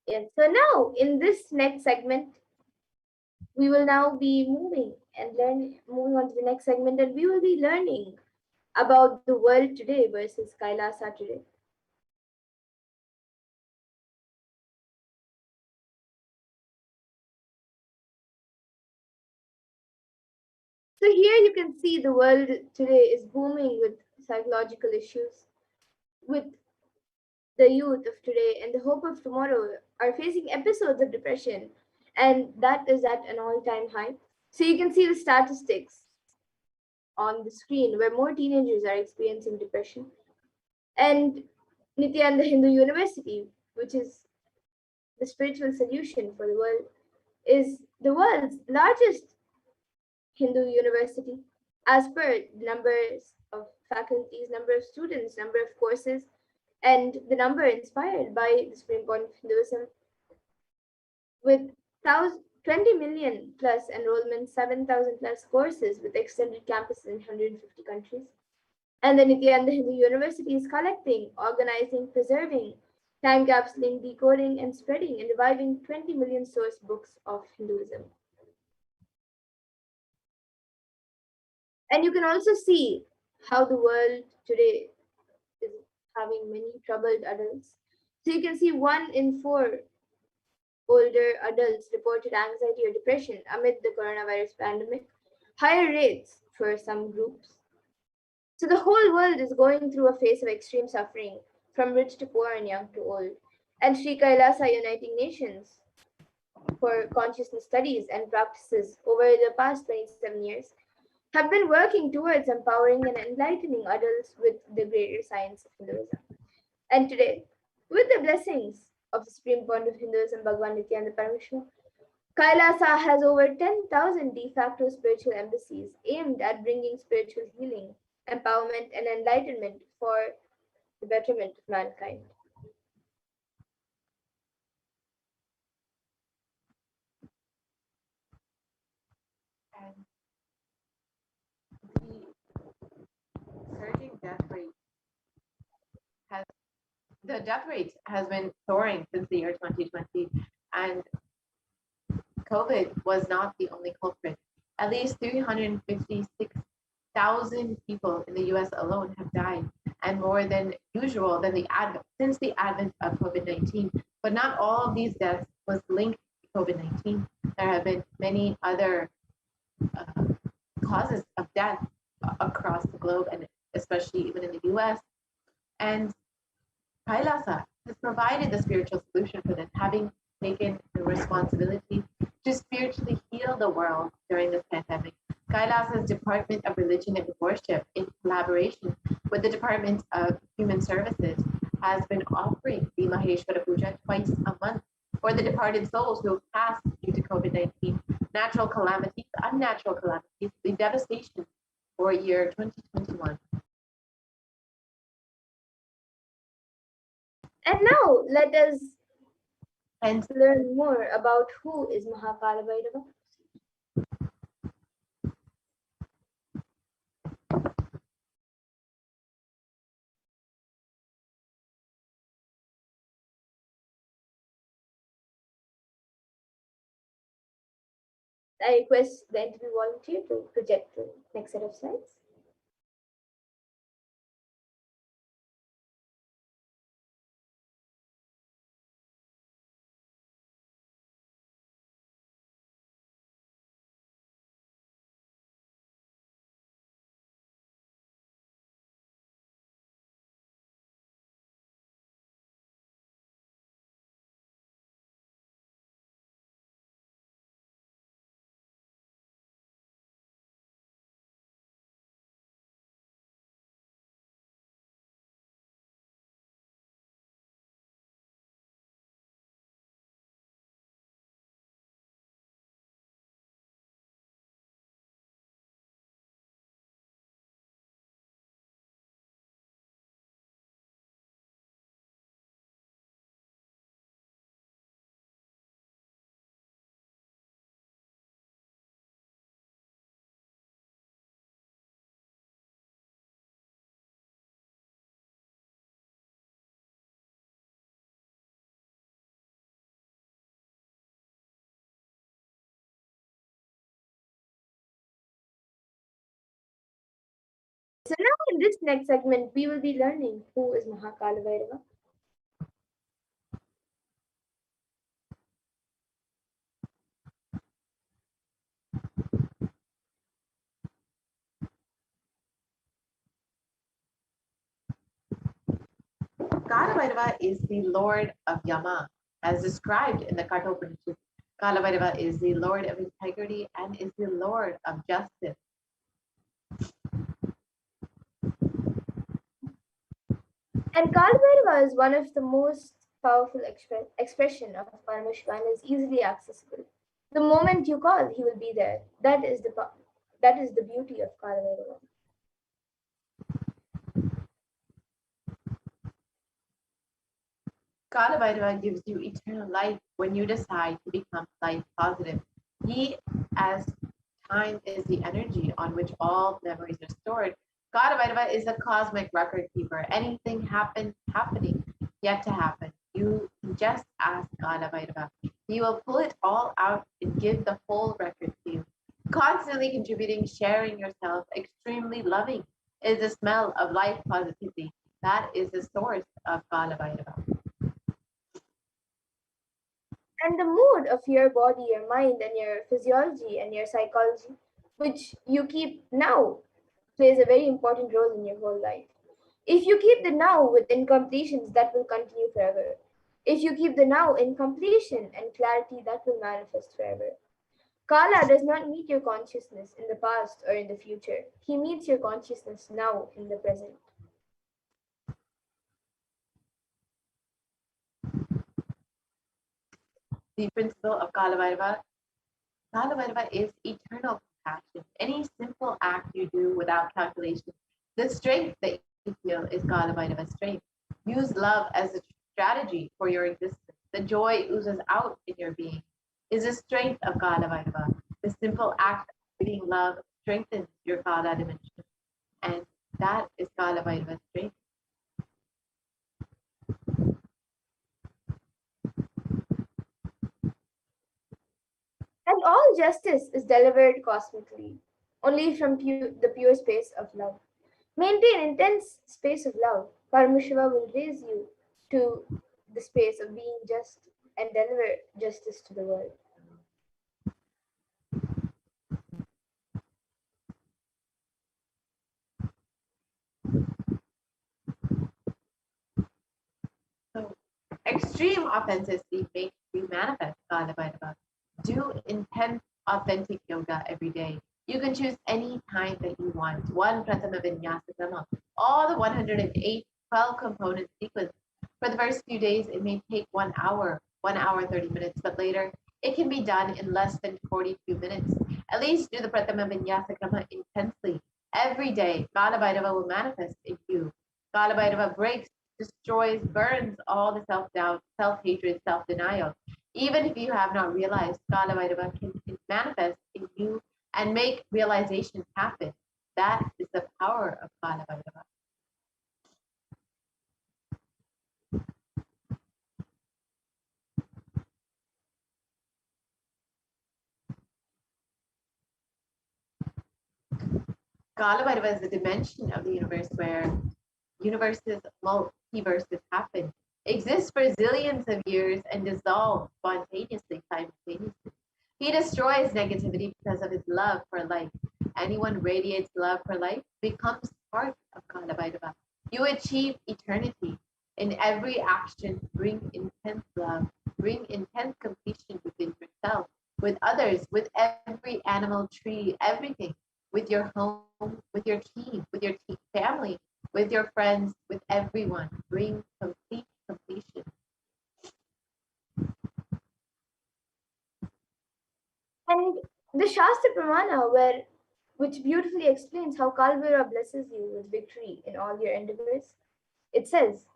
Yes. So now in this next segment, we will now be moving on to the next segment, and we will be learning about the world today versus Kailasa today. So here you can see the world today is booming with psychological issues, with the youth of today and the hope of tomorrow are facing episodes of depression, and that is at an all-time high. So you can see the statistics on the screen where more teenagers are experiencing depression. And Nithyananda Hindu University, which is the spiritual solution for the world, is the world's largest Hindu university as per the numbers of faculties, number of students, number of courses, and the number inspired by the Supreme Court of Hinduism, with 20 million plus enrollment, 7,000 plus courses with extended campuses in 150 countries. And the Nithyananda Hindu University is collecting, organizing, preserving, time capsuling, decoding, and spreading and reviving 20 million source books of Hinduism. And you can also see how the world today is having many troubled adults. So you can see 1 in 4 older adults reported anxiety or depression amid the coronavirus pandemic, higher rates for some groups. So the whole world is going through a phase of extreme suffering, from rich to poor and young to old. And Sri Kailasa Uniting Nations for Consciousness Studies and Practices over the past 27 years have been working towards empowering and enlightening adults with the greater science of Hinduism. And today, with the blessings of the Supreme Point of Hinduism, Bhagavan Nithyananda Paramashivam, Kailasa has over 10,000 de facto spiritual embassies aimed at bringing spiritual healing, empowerment, and enlightenment for the betterment of mankind. And the surging death rate has the death rate has been soaring since the year 2020, and COVID was not the only culprit. At least 356,000 people in the US alone have died, and more than usual than since the advent of COVID-19. But not all of these deaths was linked to COVID-19. There have been many other uh, causes of death across the globe, and especially even in the US. And Kailasa has provided the spiritual solution for this, having taken the responsibility to spiritually heal the world during this pandemic. Kailasa's Department of Religion and Worship, in collaboration with the Department of Human Services, has been offering the Maheshwara Puja twice a month for the departed souls who have passed due to COVID-19, natural calamities, unnatural calamities, the devastation for year 2021. And now let us And learn more about who is Mahakala Bhairava. I request the interview volunteer to project the next set of slides. So now in this next segment, we will be learning who is Mahakala Bhairava. Kalabhairava is the Lord of Yama, as described in the Kathopanishad. Kalabhairava is the Lord of integrity and is the Lord of justice. And Kala Bhairava is one of the most powerful expression of Paramashiva and is easily accessible. The moment you call, he will be there. That is the beauty of Kala Bhairava. Kalabhairava gives you eternal life when you decide to become life positive. He, as time is the energy on which all memories are stored, Kalabhairava is a cosmic record keeper. Anything happening, yet to happen, you can just ask Kalabhairava. He will pull it all out and give the whole record to you. Constantly contributing, sharing yourself, extremely loving is the smell of life positivity. That is the source of Kalabhairava. And the mood of your body, your mind, and your physiology and your psychology, which you keep now plays a very important role in your whole life. If you keep the now with incompletions, that will continue forever. If you keep the now in completion and clarity, that will manifest forever. Kala does not meet your consciousness in the past or in the future. He meets your consciousness now in the present. The principle of Kala is eternal compassion. Any simple act you do without calculation, the strength that you feel is Kala strength. Use love as a strategy for your existence. The joy oozes out in your being is the strength of Kala. The simple act of giving love strengthens your Kala dimension. And that is Kala strength. And all justice is delivered cosmically, only from the pure space of love. Maintain intense space of love. Paramashiva will raise you to the space of being just and deliver justice to the world. So extreme authenticity makes you manifest Kala. Do intense, authentic yoga every day. You can choose any time that you want. One Pratama Vinyasa Krama, all the 108, 12 component sequence. For the first few days, it may take 1 hour, 30 minutes, but later it can be done in less than 42 minutes. At least do the Pratama Vinyasa Krama intensely. Every day, Kala will manifest in you. Kala breaks, destroys, burns all the self-doubt, self-hatred, self-denial. Even if you have not realized, Kala can manifest in you and make realizations happen. That is the power of Kala. Kala is the dimension of the universe where universes, multiverses happen, exist for zillions of years and dissolve spontaneously, simultaneously. He destroys negativity because of his love for life. Anyone radiates love for life becomes part of Kala. You achieve eternity. In every action, bring intense love, bring intense completion within yourself, with others, with every animal, tree, everything, with your home, with your team, with your family, with your friends, with everyone. Bring complete completion. And the Shastra Pramana, which beautifully explains how Kalvira blesses you with victory in all your endeavors, it says,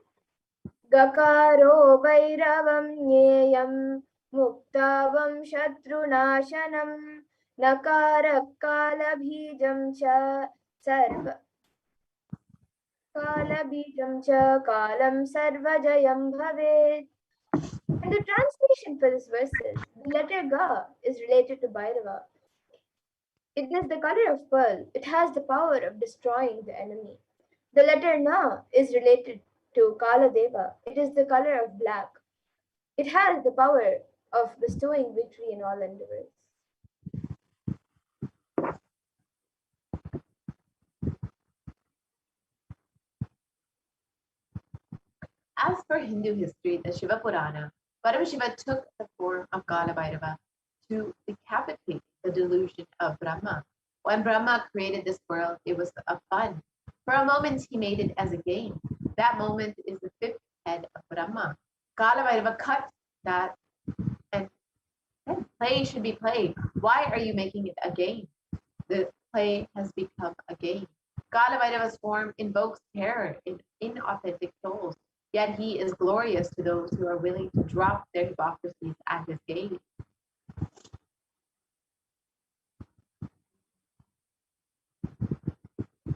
Gakaro Vairavam Nyeyam Muktavam Shatrunashanam Nakara Kalabhijam Cha Sarva Kalabhijam Cha Kalam Sarvajayam Bhavet. And the translation for this verse is, the letter Ga is related to Bhairava. It is the color of pearl. It has the power of destroying the enemy. The letter Na is related to Kala Deva. It is the color of black. It has the power of bestowing victory in all endeavors. As for Hindu history, the Shiva Purana, Paramashiva took the form of Kala to decapitate the delusion of Brahma. When Brahma created this world, it was a fun. For a moment, he made it as a game. That moment is the fifth head of Brahma. Kala cut that and said, play should be played. Why are you making it a game? The play has become a game. Kala form invokes terror in inauthentic souls. Yet he is glorious to those who are willing to drop their hypocrisies at his gaze.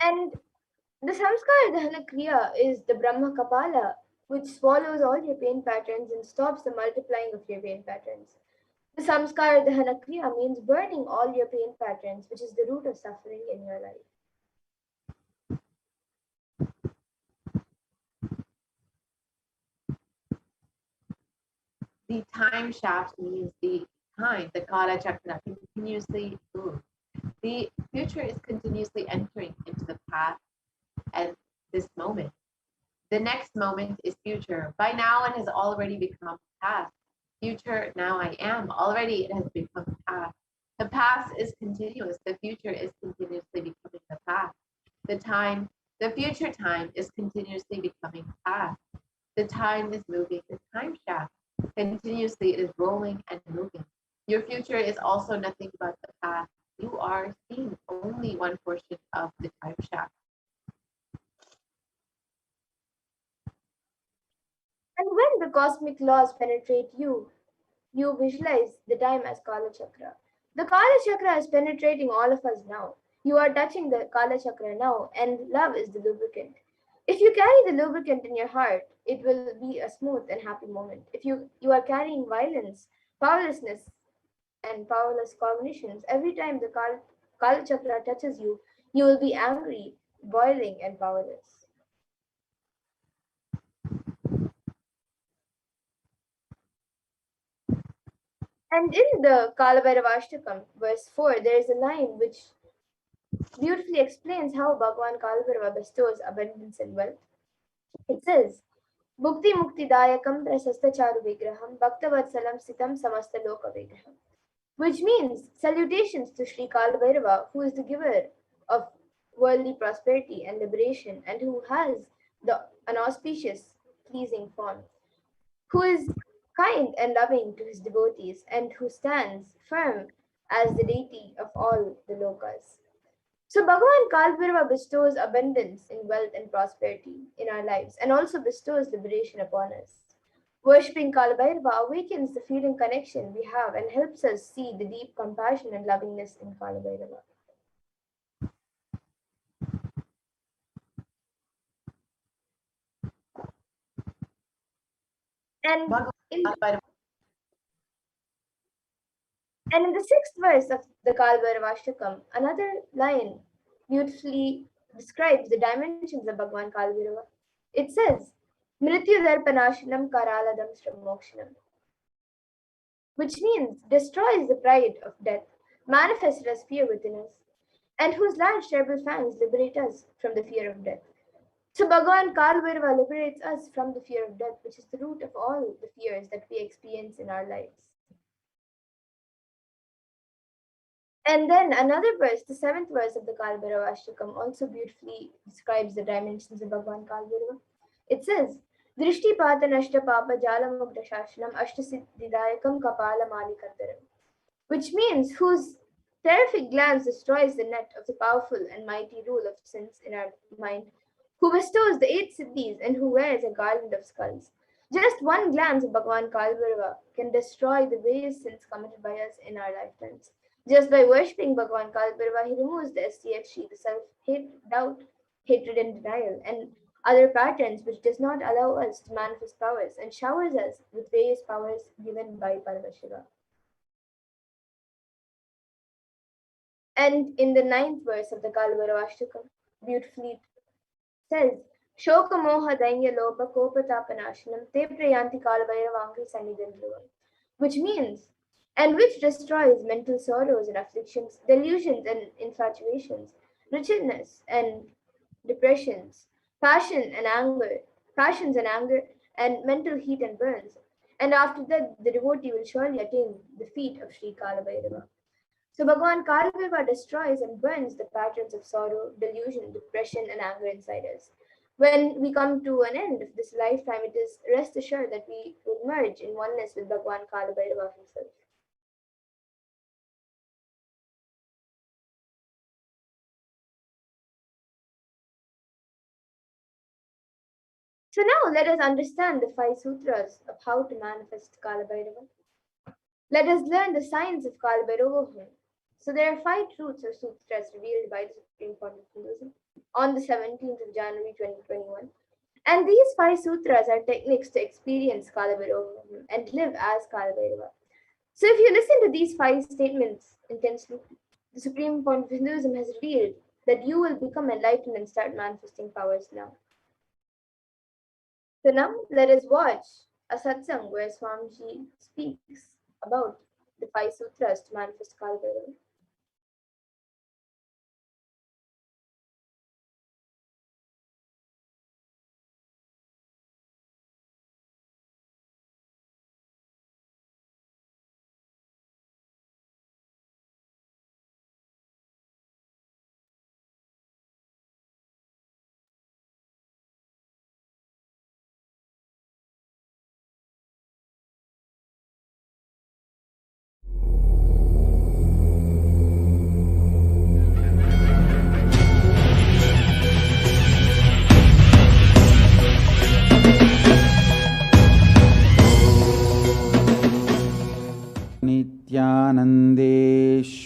And the Samskara Dahana Kriya is the Brahma Kapala, which swallows all your pain patterns and stops the multiplying of your pain patterns. The Samskara Dahana Kriya means burning all your pain patterns, which is the root of suffering in your life. The time shaft means the time the Kala Chakra continuously moves. The future is continuously entering into the past and this moment. The next moment is future. By now it has already become past. Future, now I am. Already it has become past. The past is continuous. The future is continuously becoming the past. The future time is continuously becoming past. The time is moving. The time shaft continuously it is rolling and moving. Your future is also nothing but the past. You are seeing only one portion of the time shaft. And when the cosmic laws penetrate you, you visualize the time as Kala Chakra. The Kala Chakra is penetrating all of us now. You are touching the Kala Chakra now, and love is the lubricant. If you carry the lubricant in your heart, it will be a smooth and happy moment. If you are carrying violence, powerlessness, and powerless cognitions, every time the Kala Chakra touches you, you will be angry, boiling, and powerless. And in the Kalabhairavashtakam, verse 4, there is a line which beautifully explains how Bhagavan Kalabhairava bestows abundance and wealth. It says, Bhukti Mukti Dayakam Prasasta Charu Vigraham Bhaktavatsalam Sitam Samasta Loka Vigraham. Which means salutations to Sri Kalabhairava, who is the giver of worldly prosperity and liberation, and who has an auspicious, pleasing form, who is kind and loving to his devotees, and who stands firm as the deity of all the lokas. So Bhagavan Kalbhairava bestows abundance in wealth and prosperity in our lives and also bestows liberation upon us. Worshipping Kalabhairava awakens the feeling connection we have and helps us see the deep compassion and lovingness in Kalabhairava. And in, and in the sixth verse of the Kalbhairavashtakam, another line beautifully describes the dimensions of Bhagavan Kalbhairava. It says, Mrityu Darpanashanam Karaladam Mokshanam, which means destroys the pride of death, manifested as fear within us, and whose large terrible fangs liberate us from the fear of death. So Bhagavan Kalbhairava liberates us from the fear of death, which is the root of all the fears that we experience in our lives. And then another verse, the seventh verse of the Kalbhairava Ashtakam, also beautifully describes the dimensions of Bhagavan Kalbhairava. It says, Drishti Pata Nashta Papa Jalamugda Shashanam Ashtasiddhidayakam Kapala Malikandaram, which means whose terrific glance destroys the net of the powerful and mighty rule of sins in our mind, who bestows the eight siddhis and who wears a garland of skulls. Just one glance of Bhagavan Kalbhairava can destroy the various sins committed by us in our lifetimes. Just by worshipping Bhagavan Kalbhairava, he removes the STFC, the self-hate, doubt, hatred, and denial, and other patterns which does not allow us to manifest powers and showers us with various powers given by Paramashiva. And in the ninth verse of the Kalbhairavashtakam, beautifully says, Shoka Moha Dainya Lopa Kopatapanashanam Te Prayanti Kalbhairavangi Sannidhandruvam, which means, and which destroys mental sorrows and afflictions, delusions and infatuations, wretchedness and depressions, passions and anger, and mental heat and burns. And after that, the devotee will surely attain the feet of Sri Kalabhairava. So Bhagavan Kalabhairava destroys and burns the patterns of sorrow, delusion, depression, and anger inside us. When we come to an end of this lifetime, it is rest assured that we will merge in oneness with Bhagavan Kalabhairava himself. So now let us understand the 5 sutras of how to manifest Kalabhairava. Let us learn the science of Kalabhairovoham. So there are 5 truths or sutras revealed by the Supreme Court of Hinduism on the 17th of January 2021. And these 5 sutras are techniques to experience Kalabhairovoham and live as Kalabhairava. So if you listen to these 5 statements intensely, the Supreme Point of Hinduism has revealed that you will become enlightened and start manifesting powers now. So now let us watch a satsang where Swamiji speaks about the 5 sutras to manifest Kalabhairava.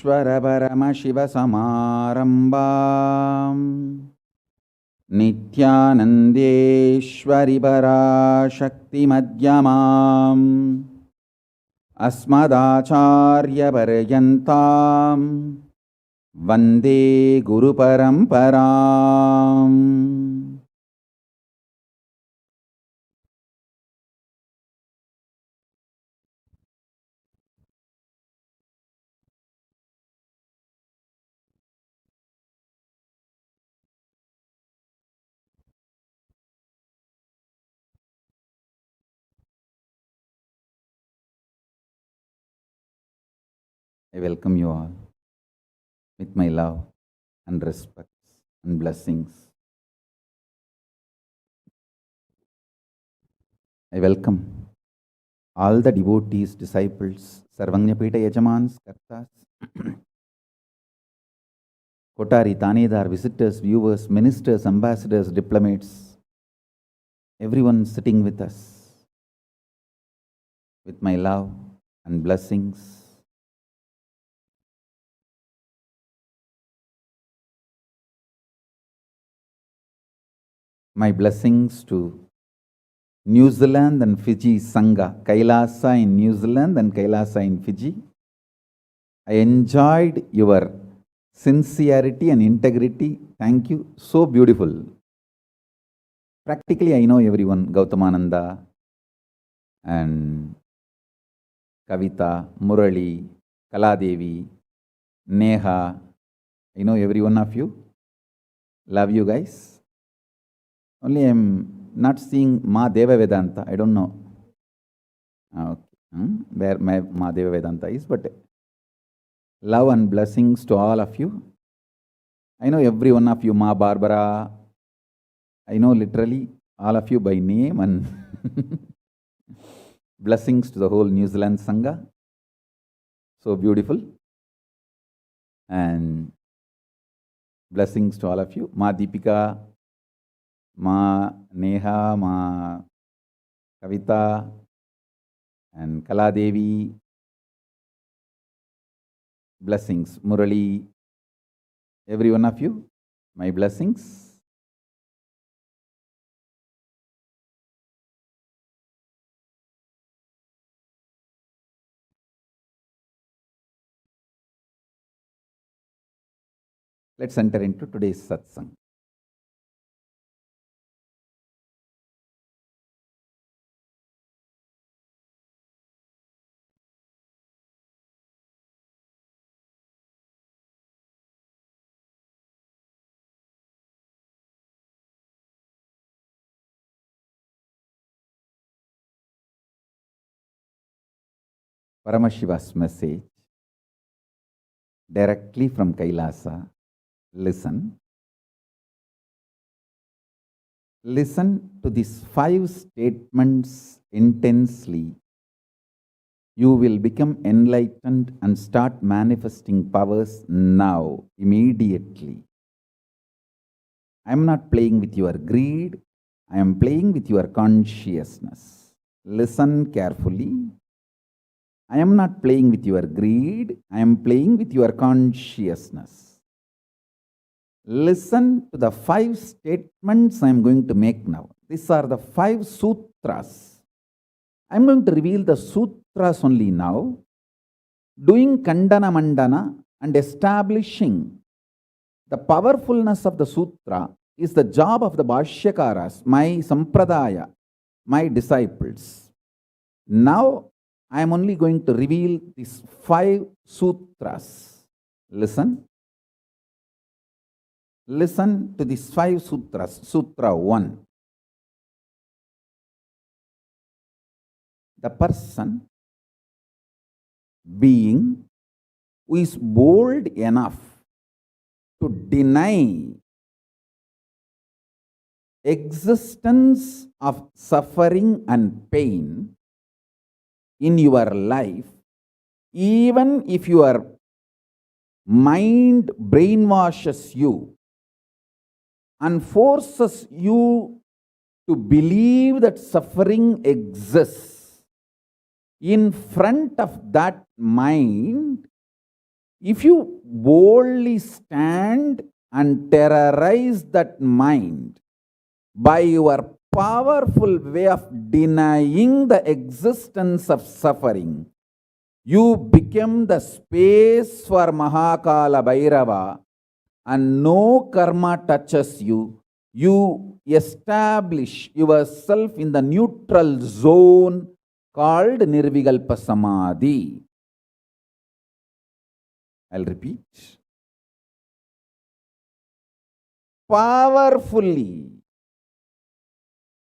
Paramashiva Nithyanandeshwari Parashakti Madhyamam Asmadacharya Paryantam Vande Guru Paramparam. I welcome you all with my love and respect and blessings. I welcome all the devotees, disciples, Sarvanyapita Yajamans, Kartas, Kotari, Tanedar, visitors, viewers, ministers, ambassadors, diplomats, everyone sitting with us with my love and blessings. My blessings to New Zealand and Fiji Sangha, Kailasa in New Zealand and Kailasa in Fiji. I enjoyed your sincerity and integrity. Thank you. So beautiful. Practically, I know everyone, Gautamananda and Kavita, Murali, Kaladevi, Neha. I know every one of you. Love you guys. Only I am not seeing Ma Deva Vedanta. I don't know where Ma Deva Vedanta is, but love and blessings to all of you. I know every one of you, Ma Barbara. I know literally all of you by name, and blessings to the whole New Zealand Sangha. So beautiful. And blessings to all of you. Ma Deepika, Ma Neha, Ma Kavita, and Kaladevi. Blessings. Murali, every one of you, my blessings. Let's enter into today's satsang. Paramashiva's message directly from Kailasa. Listen. Listen to these 5 statements intensely. You will become enlightened and start manifesting powers now, immediately. I am not playing with your greed. I am playing with your consciousness. Listen carefully. I am not playing with your greed. I am playing with your consciousness. Listen to the 5 statements I am going to make now. These are the 5 sutras. I am going to reveal the sutras only now, doing Kandana Mandana and establishing the powerfulness of the sutra is the job of the Bhashyakaras, my Sampradaya, my disciples. Now, I am only going to reveal these 5 sutras. Listen. Listen to these 5 sutras. Sutra 1. The person, being, who is bold enough to deny existence of suffering and pain in your life, even if your mind brainwashes you and forces you to believe that suffering exists, in front of that mind, If you boldly stand and terrorize that mind by your powerful way of denying the existence of suffering, you become the space for Mahakala Bhairava, and no karma touches you. You establish yourself in the neutral zone called Nirvikalpa Samadhi. I'll repeat. Powerfully,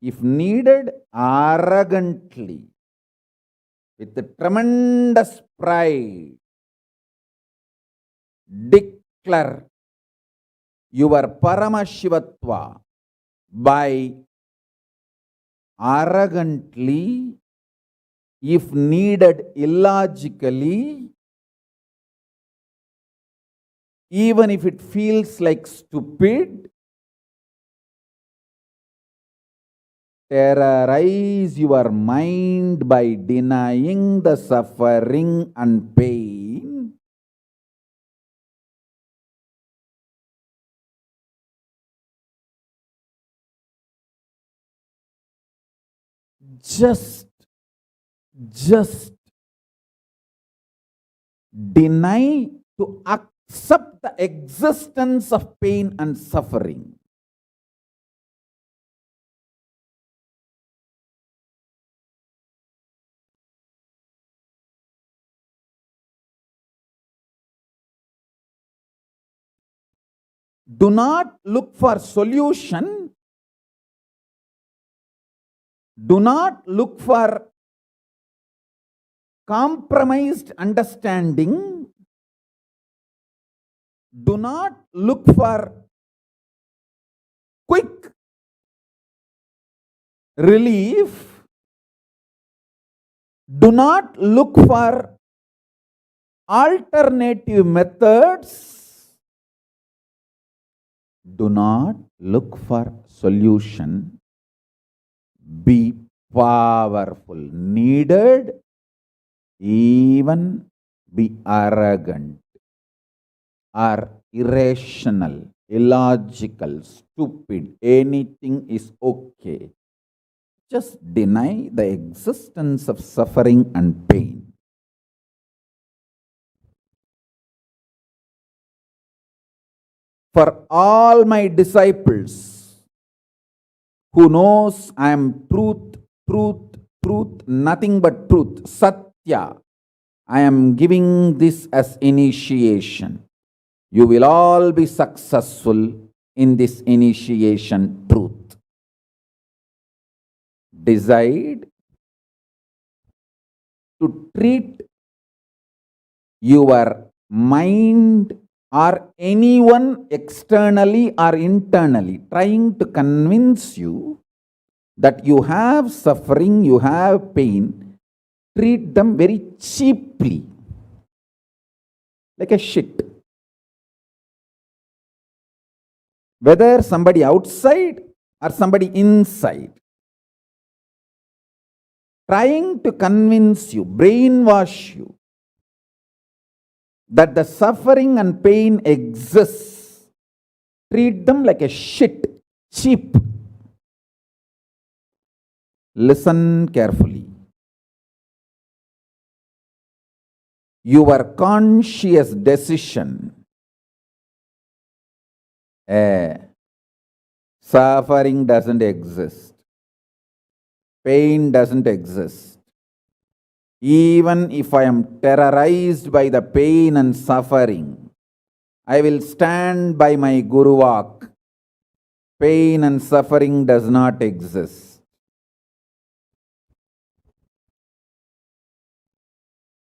if needed, arrogantly, with a tremendous pride, declare your Paramashivatva by arrogantly, if needed, illogically, even if it feels like stupid, terrorize your mind by denying the suffering and pain. Just deny to accept the existence of pain and suffering. Do not look for solution. Do not look for compromised understanding. Do not look for quick relief. Do not look for alternative methods. Do not look for solution. Be powerful. Needed, even be arrogant or irrational, illogical, stupid. Anything is okay. Just deny the existence of suffering and pain. For all my disciples who knows I am truth, nothing but truth, Satya, I am giving this as initiation. You will all be successful in this initiation truth. Decide to treat your mind or anyone externally or internally trying to convince you that you have suffering, you have pain, treat them very cheaply, like a shit. Whether somebody outside or somebody inside, trying to convince you, brainwash you, that the suffering and pain exists, treat them like a shit, cheap. Listen carefully. Your conscious decision, suffering doesn't exist, pain doesn't exist. Even if I am terrorized by the pain and suffering, I will stand by my Guru Vak. Pain and suffering does not exist.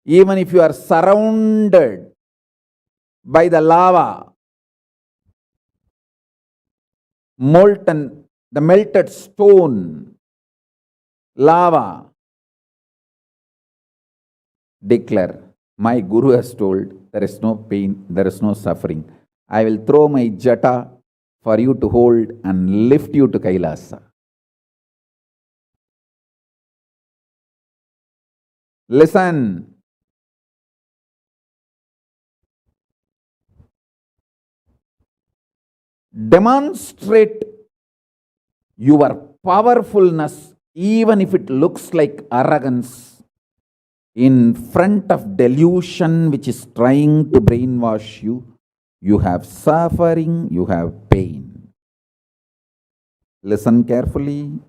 Even if you are surrounded by the lava, molten, the melted stone, lava, declare, my Guru has told there is no pain, there is no suffering. I will throw my jata for you to hold and lift you to Kailasa. Listen. demonstrate your powerfulness, even if it looks like arrogance, in front of delusion which is trying to brainwash you. You have suffering, you have pain. Listen carefully.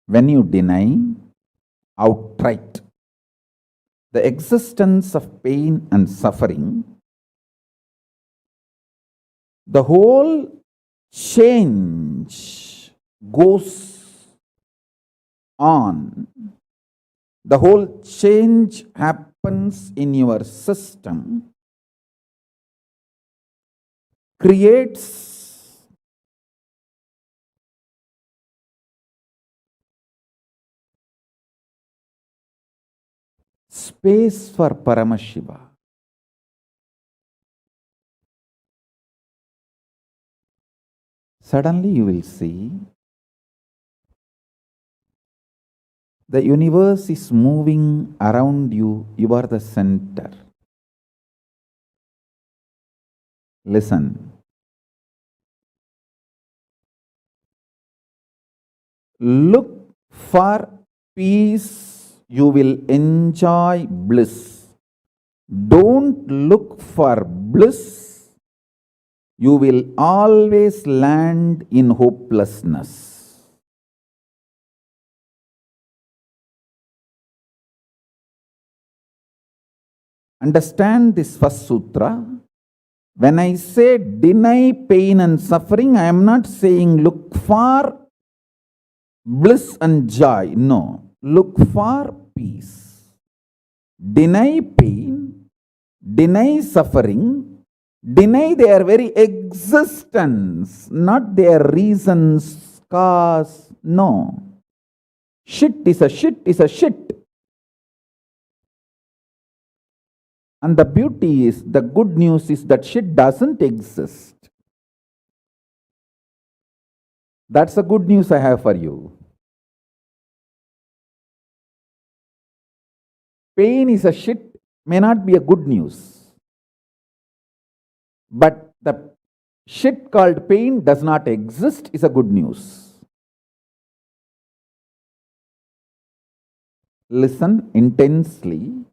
When you deny outright the existence of pain and suffering, the whole change goes on. The whole change happens in your system, creates space for Paramashiva. Suddenly you will see the universe is moving around you. You are the center. Listen. Look for peace, you will enjoy bliss. Don't look for bliss, you will always land in hopelessness. Understand this first sutra. When I say deny pain and suffering, I am not saying look for bliss and joy. No. Look for peace. Deny pain, deny suffering, deny their very existence, not their reasons, cause. No. Shit is a shit is a shit. And the beauty is, the good news is that shit doesn't exist. That's the good news I have for you. Pain is a shit may not be a good news. But the shit called pain does not exist is a good news. Listen intensely.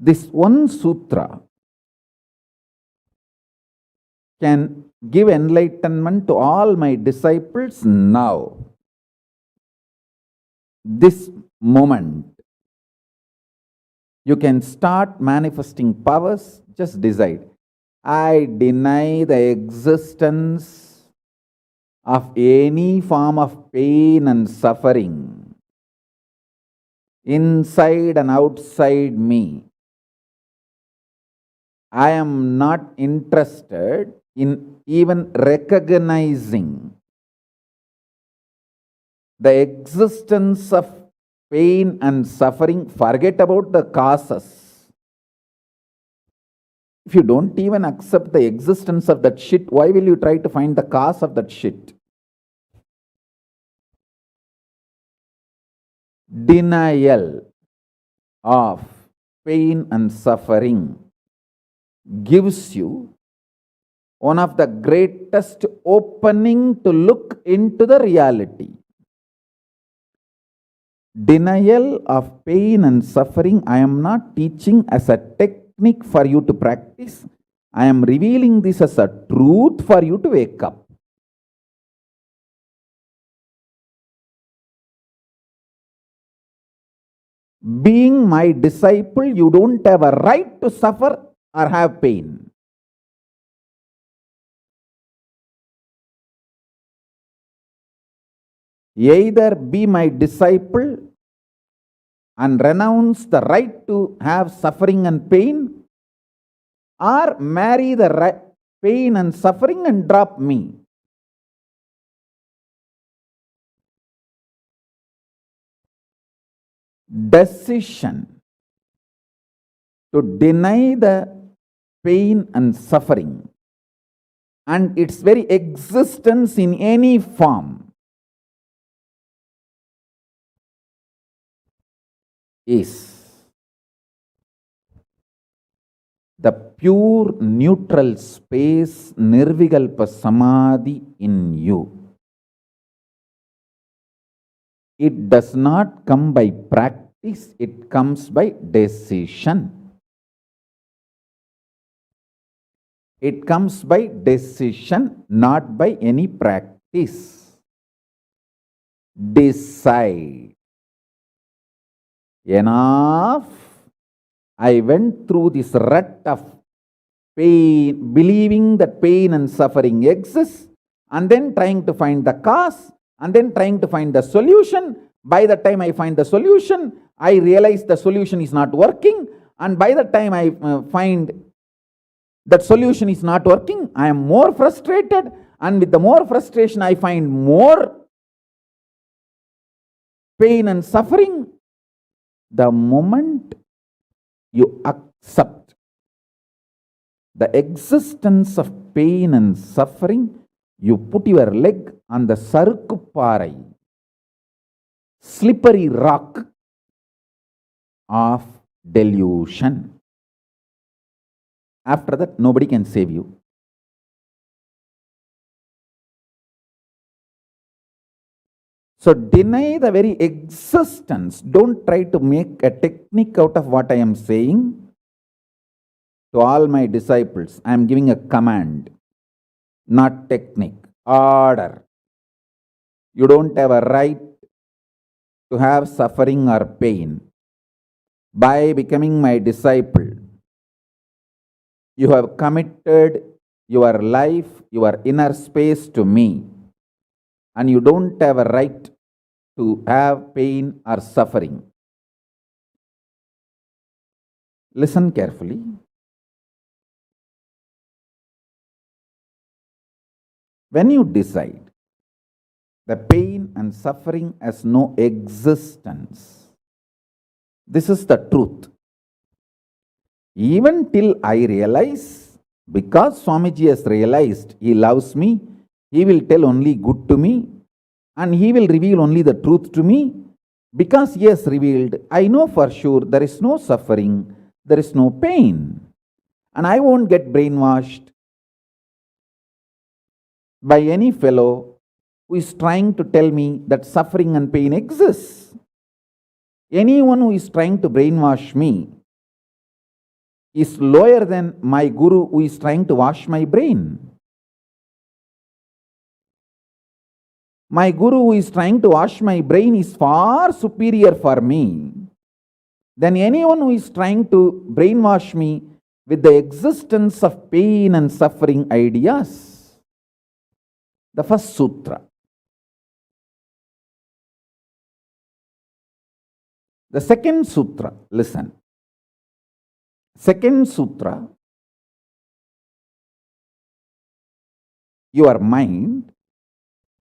This one sutra can give enlightenment to all my disciples now. This moment. You can start manifesting powers. Just decide. I deny the existence of any form of pain and suffering inside and outside me. I am not interested in even recognizing the existence of pain and suffering. Forget about the causes. If you don't even accept the existence of that shit, why will you try to find the cause of that shit? Denial of pain and suffering gives you one of the greatest opening to look into the reality. Denial of pain and suffering, I am not teaching as a technique for you to practice. I am revealing this as a truth for you to wake up. Being my disciple, you don't have a right to suffer or have pain. Either be my disciple and renounce the right to have suffering and pain, or marry the pain and suffering and drop me. Decision to deny the pain and suffering and its very existence in any form is the pure neutral space Nirvikalpa Samadhi in you. It does not come by practice, it comes by decision. It comes by decision, not by any practice. Decide. Enough. I went through this rut of pain, believing that pain and suffering exist, and then trying to find the cause, and then trying to find the solution. By the time I find the solution, I realize the solution is not working, and by the time I find that solution is not working, I am more frustrated, and with the more frustration, I find more pain and suffering. The moment you accept the existence of pain and suffering, you put your leg on the sarukupparai, slippery rock of delusion. After that, nobody can save you. So deny the very existence. Don't try to make a technique out of what I am saying. To all my disciples, I am giving a command, not technique, order. You don't have a right to have suffering or pain. By becoming my disciple, you have committed your life, your inner space to me, and you don't have a right to have pain or suffering. Listen carefully. When you decide the pain and suffering has no existence, this is the truth. Even till I realize, because Swamiji has realized he loves me, he will tell only good to me, and he will reveal only the truth to me. Because he has revealed, I know for sure there is no suffering, there is no pain, and I won't get brainwashed by any fellow who is trying to tell me that suffering and pain exists. Anyone who is trying to brainwash me is lower than my guru who is trying to wash my brain. My guru who is trying to wash my brain is far superior for me than anyone who is trying to brainwash me with the existence of pain and suffering ideas. The first sutra. The second sutra, listen. Second sutra, your mind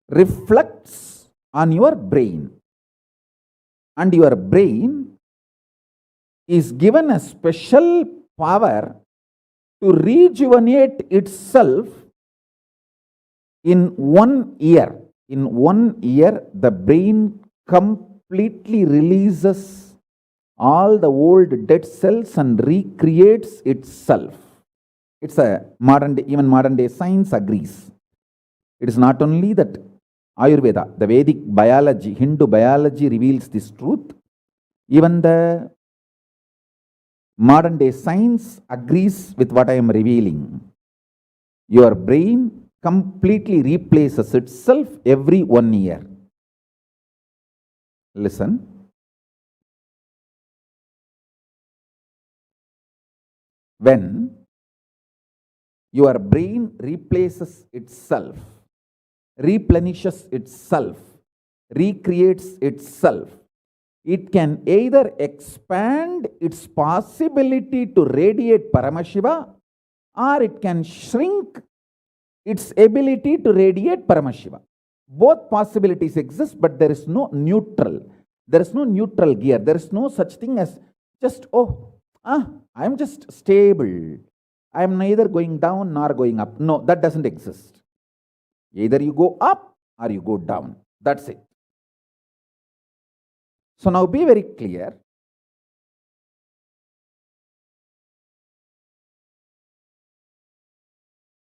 reflects on your brain, and your brain is given a special power to rejuvenate itself in 1 year. In 1 year, the brain completely releases all the old dead cells and recreates itself. It's a modern day, even modern day science agrees. It is not only that Ayurveda, the Vedic biology, Hindu biology reveals this truth. Even the modern day science agrees with what I am revealing. Your brain completely replaces itself every 1 year. Listen. When your brain replaces itself, replenishes itself, recreates itself, it can either expand its possibility to radiate Paramashiva, or it can shrink its ability to radiate Paramashiva. Both possibilities exist, but there is no neutral. There is no neutral gear. There is no such thing as just, I am just stable. I am neither going down nor going up. No, that doesn't exist. Either you go up or you go down. That's it. So now be very clear.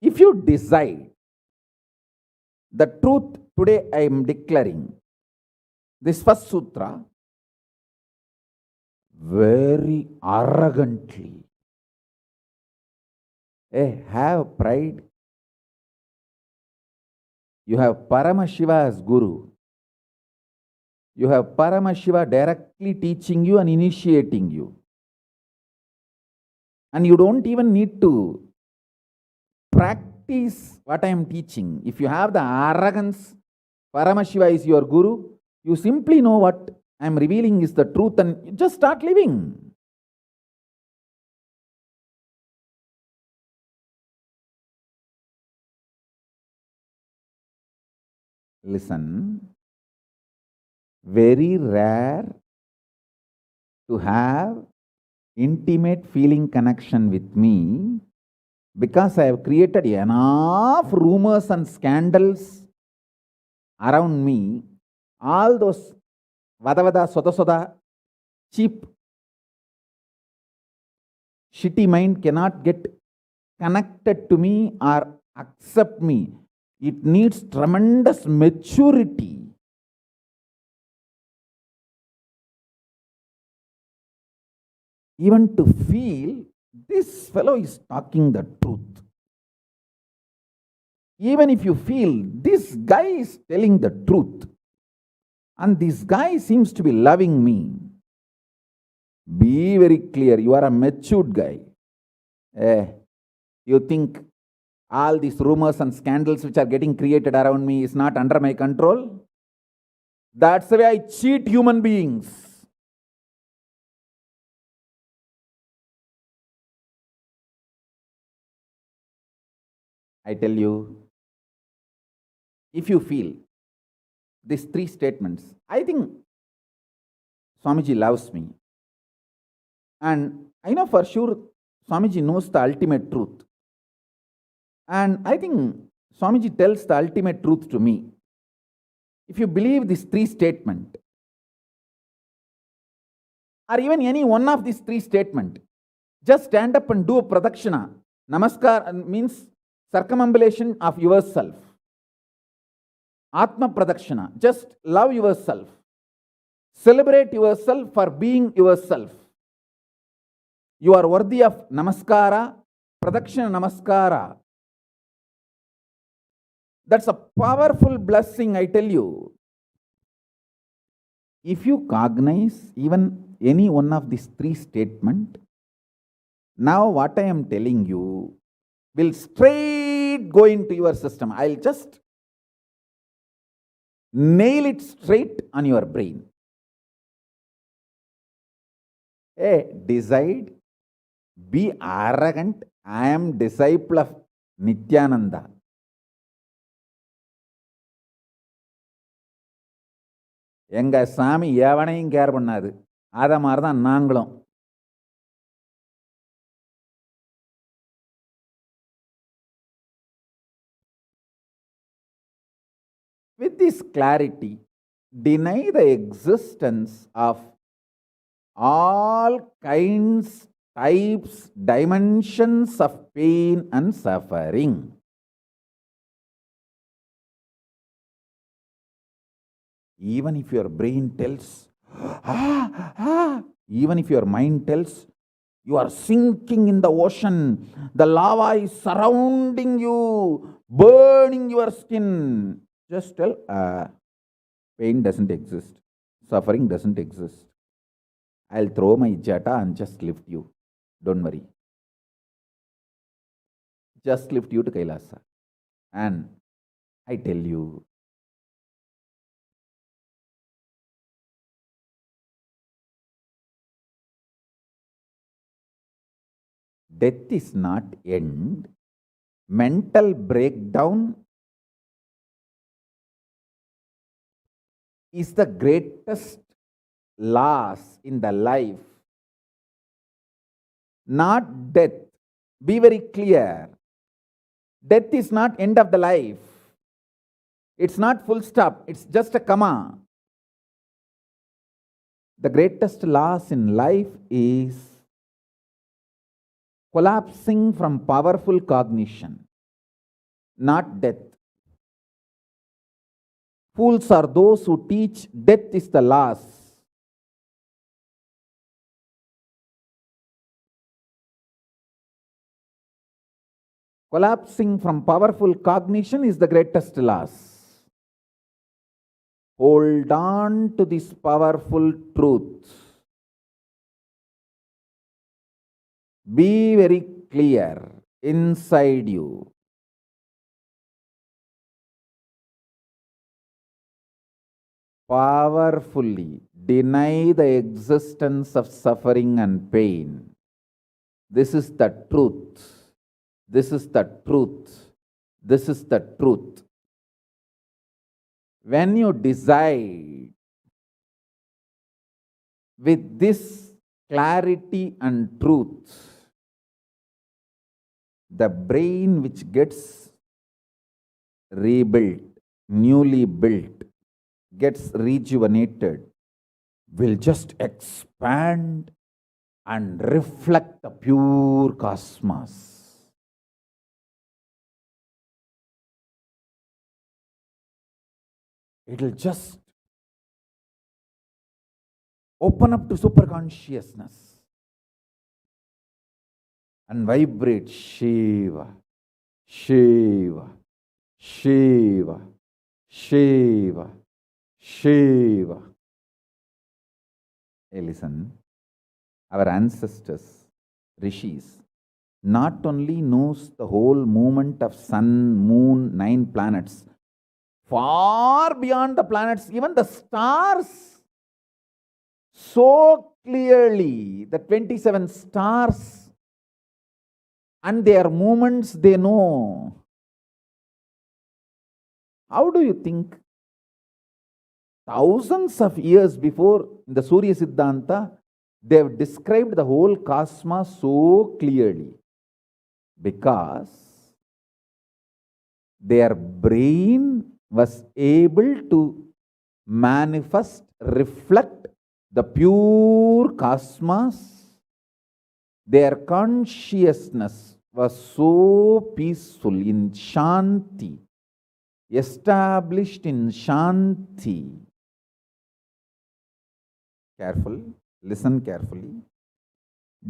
If you decide the truth today, I am declaring this first sutra very arrogantly. Have pride. You have Paramashiva as Guru. You have Paramashiva directly teaching you and initiating you. And you don't even need to practice what I am teaching. If you have the arrogance, Paramashiva is your Guru, you simply know what I am revealing is the truth and you just start living. Listen, very rare to have intimate feeling connection with me because I have created enough rumors and scandals around me. All those vada soda soda, cheap, shitty mind cannot get connected to me or accept me. It needs tremendous maturity. Even to feel this fellow is talking the truth. Even if you feel this guy is telling the truth and this guy seems to be loving me, be very clear, you are a matured guy. You think all these rumors and scandals which are getting created around me is not under my control? That's the way I cheat human beings. I tell you, if you feel these three statements, I think Swamiji loves me. And I know for sure Swamiji knows the ultimate truth. And I think Swamiji tells the ultimate truth to me. If you believe these three statements, or even any one of these three statements, just stand up and do a pradakshina. Namaskar means circumambulation of yourself. Atma pradakshina, just love yourself. Celebrate yourself for being yourself. You are worthy of namaskara, pradakshina namaskara. That's a powerful blessing, I tell you. If you cognize even any one of these three statements, now what I am telling you will straight go into your system. I'll just nail it straight on your brain. Decide, be arrogant. I am disciple of Nithyananda. எங்க சாமி எவனையும் care பண்ணாது. அத மாதிரி தான் நாங்களும். With this clarity, deny the existence of all kinds, types, dimensions of pain and suffering. Even if your brain tells, even if your mind tells, you are sinking in the ocean, the lava is surrounding you, burning your skin. Just tell, pain doesn't exist, suffering doesn't exist. I'll throw my jata and just lift you. Don't worry. Just lift you to Kailasa. And I tell you, death is not end. Mental breakdown is the greatest loss in the life. not death. Be very clear. Death is not end of the life. It's not full stop. It's just a comma. The greatest loss in life is collapsing from powerful cognition, not death. Fools are those who teach death is the loss. Collapsing from powerful cognition is the greatest loss. Hold on to this powerful truth. Be very clear inside you. Powerfully deny the existence of suffering and pain. This is the truth. This is the truth. This is the truth. When you decide with this clarity and truth, the brain which gets rebuilt, newly built, gets rejuvenated, will just expand and reflect the pure cosmos. It will just open up to superconsciousness and vibrate Shiva, Shiva, Shiva, Shiva, Shiva. Hey, listen, our ancestors, rishis, not only knows the whole movement of sun, moon, 9 planets, far beyond the planets, even the stars, so clearly, the 27 stars and their movements they know. How do you think? Thousands of years before the Surya Siddhanta, they have described the whole cosmos so clearly because their brain was able to manifest, reflect the pure cosmos. Their consciousness was so peaceful in Shanti, established in Shanti. Careful, listen carefully.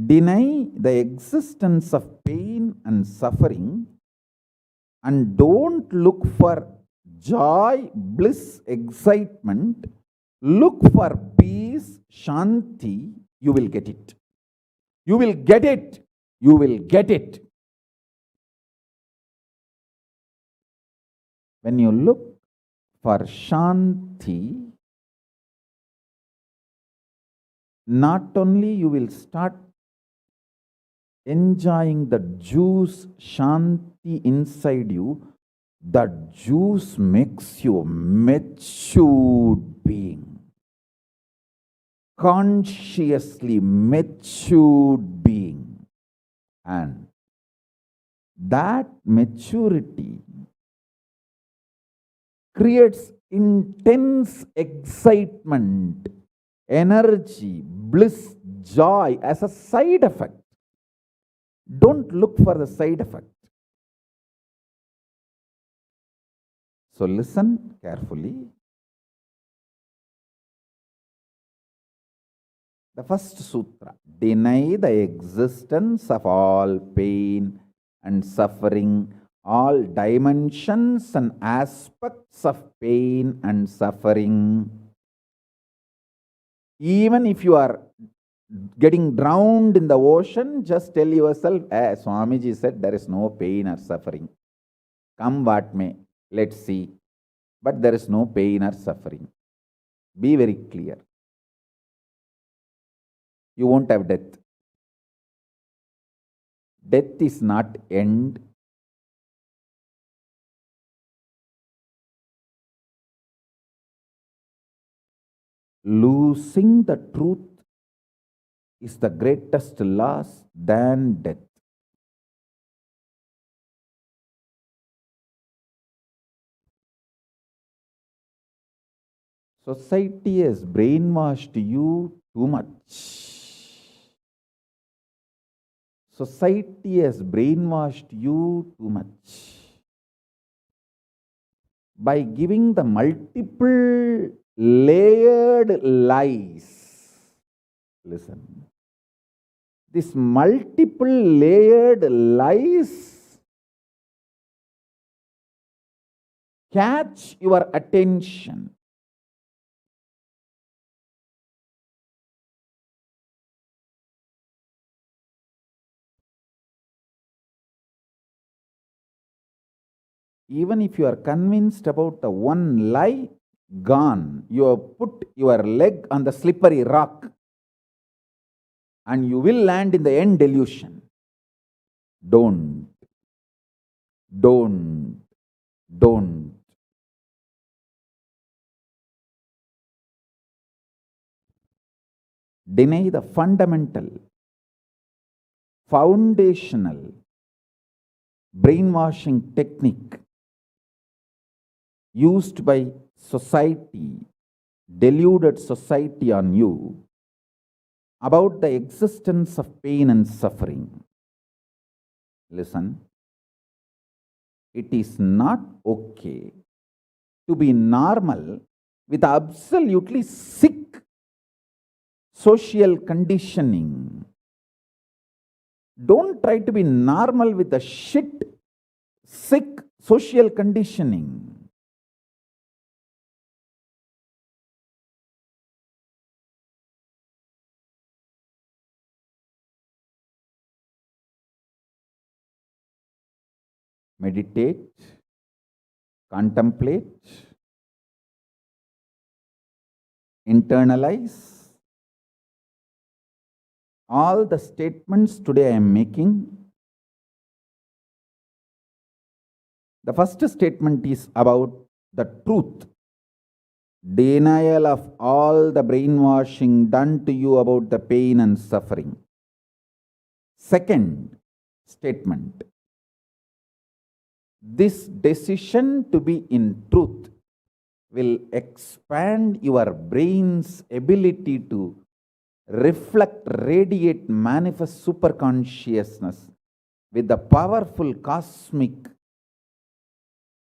Deny the existence of pain and suffering and don't look for joy, bliss, excitement. Look for peace, Shanti. You will get it. You will get it. You will get it. When you look for Shanti, not only you will start enjoying the juice Shanti inside you, that juice makes you a matured being, consciously matured being, and that maturity creates intense excitement, energy, bliss, joy as a side effect. Don't look for the side effect. So listen carefully. The first sutra, deny the existence of all pain and suffering, all dimensions and aspects of pain and suffering. Even if you are getting drowned in the ocean, just tell yourself, Swamiji said there is no pain or suffering. Come what may, let's see. But there is no pain or suffering. Be very clear. You won't have death. Death is not end. Losing the truth is the greatest loss than death. Society has brainwashed you too much. Society has brainwashed you too much by giving the multiple layered lies. Listen. This multiple layered lies catch your attention. Even if you are convinced about the one lie, gone. You have put your leg on the slippery rock and you will land in the end delusion. Don't. Deny the fundamental, foundational brainwashing technique used by society, deluded society on you about the existence of pain and suffering. Listen, it is not okay to be normal with absolutely sick social conditioning. Don't try to be normal with the sick social conditioning. Meditate, contemplate, internalize all the statements today I am making. The first statement is about the truth, denial of all the brainwashing done to you about the pain and suffering. Second statement, this decision to be in truth will expand your brain's ability to reflect, radiate, manifest superconsciousness with the powerful cosmic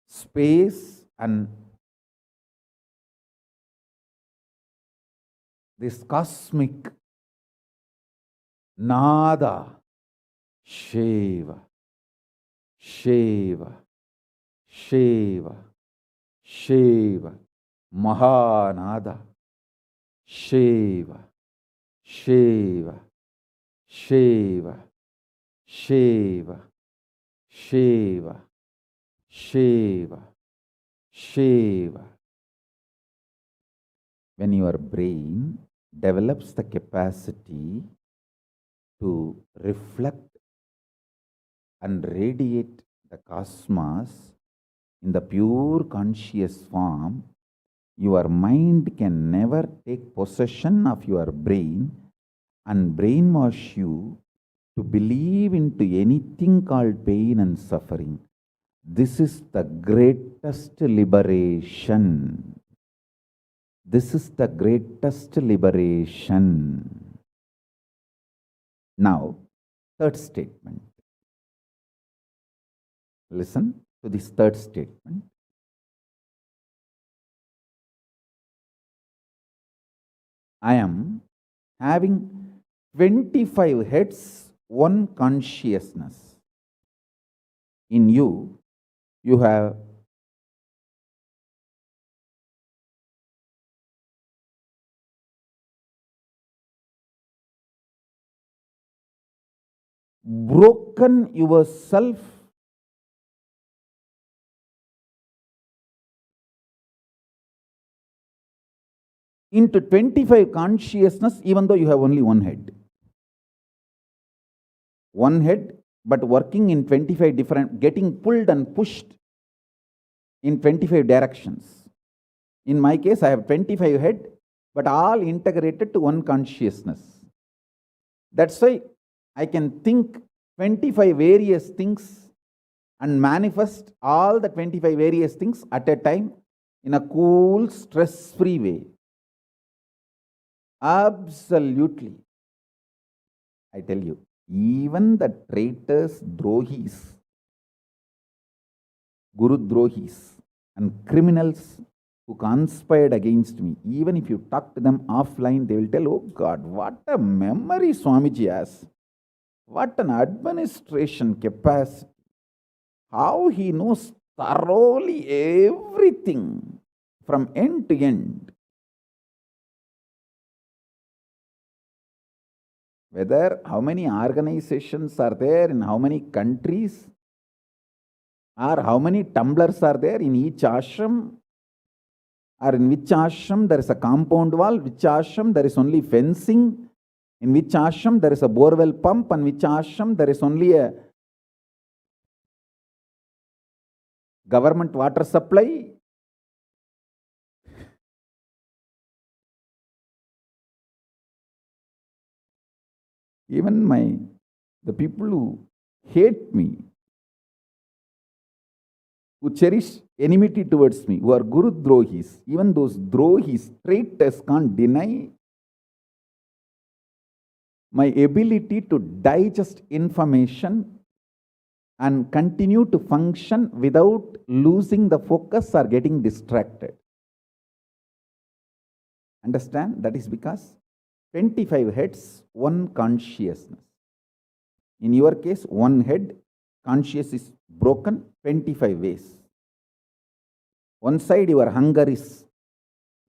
space and this cosmic nada, Shiva, Shiva, Shiva, Shiva, Mahanada, Shiva, Shiva, Shiva, Shiva, Shiva, Shiva, Shiva. When your brain develops the capacity to reflect and radiate the cosmos in the pure conscious form, your mind can never take possession of your brain and brainwash you to believe into anything called pain and suffering. This is the greatest liberation. This is the greatest liberation. Now, third statement. Listen to this third statement. I am having 25 heads, one consciousness. In you, you have broken yourself into 25 consciousness, even though you have only one head. One head, but working in 25 different, getting pulled and pushed in 25 directions. In my case, I have 25 head, but all integrated to one consciousness. That's why I can think 25 various things and manifest all the 25 various things at a time in a cool, stress-free way. Absolutely. I tell you, even the traitors, drohis, guru drohis, and criminals who conspired against me, even if you talk to them offline, they will tell, oh God, what a memory Swamiji has. What an administration capacity. How he knows thoroughly everything from end to end. Whether how many organizations are there in how many countries, or how many tumblers are there in each ashram, or in which ashram there is a compound wall, which ashram there is only fencing, in which ashram there is a borewell pump, and which ashram there is only a government water supply. Even the people who hate me, who cherish enmity towards me, who are Guru Drohis, even those Drohis, traitors, can't deny my ability to digest information and continue to function without losing the focus or getting distracted. Understand? That is because 25 heads, one consciousness. In your case, one head, conscious is broken 25 ways. One side, your hunger is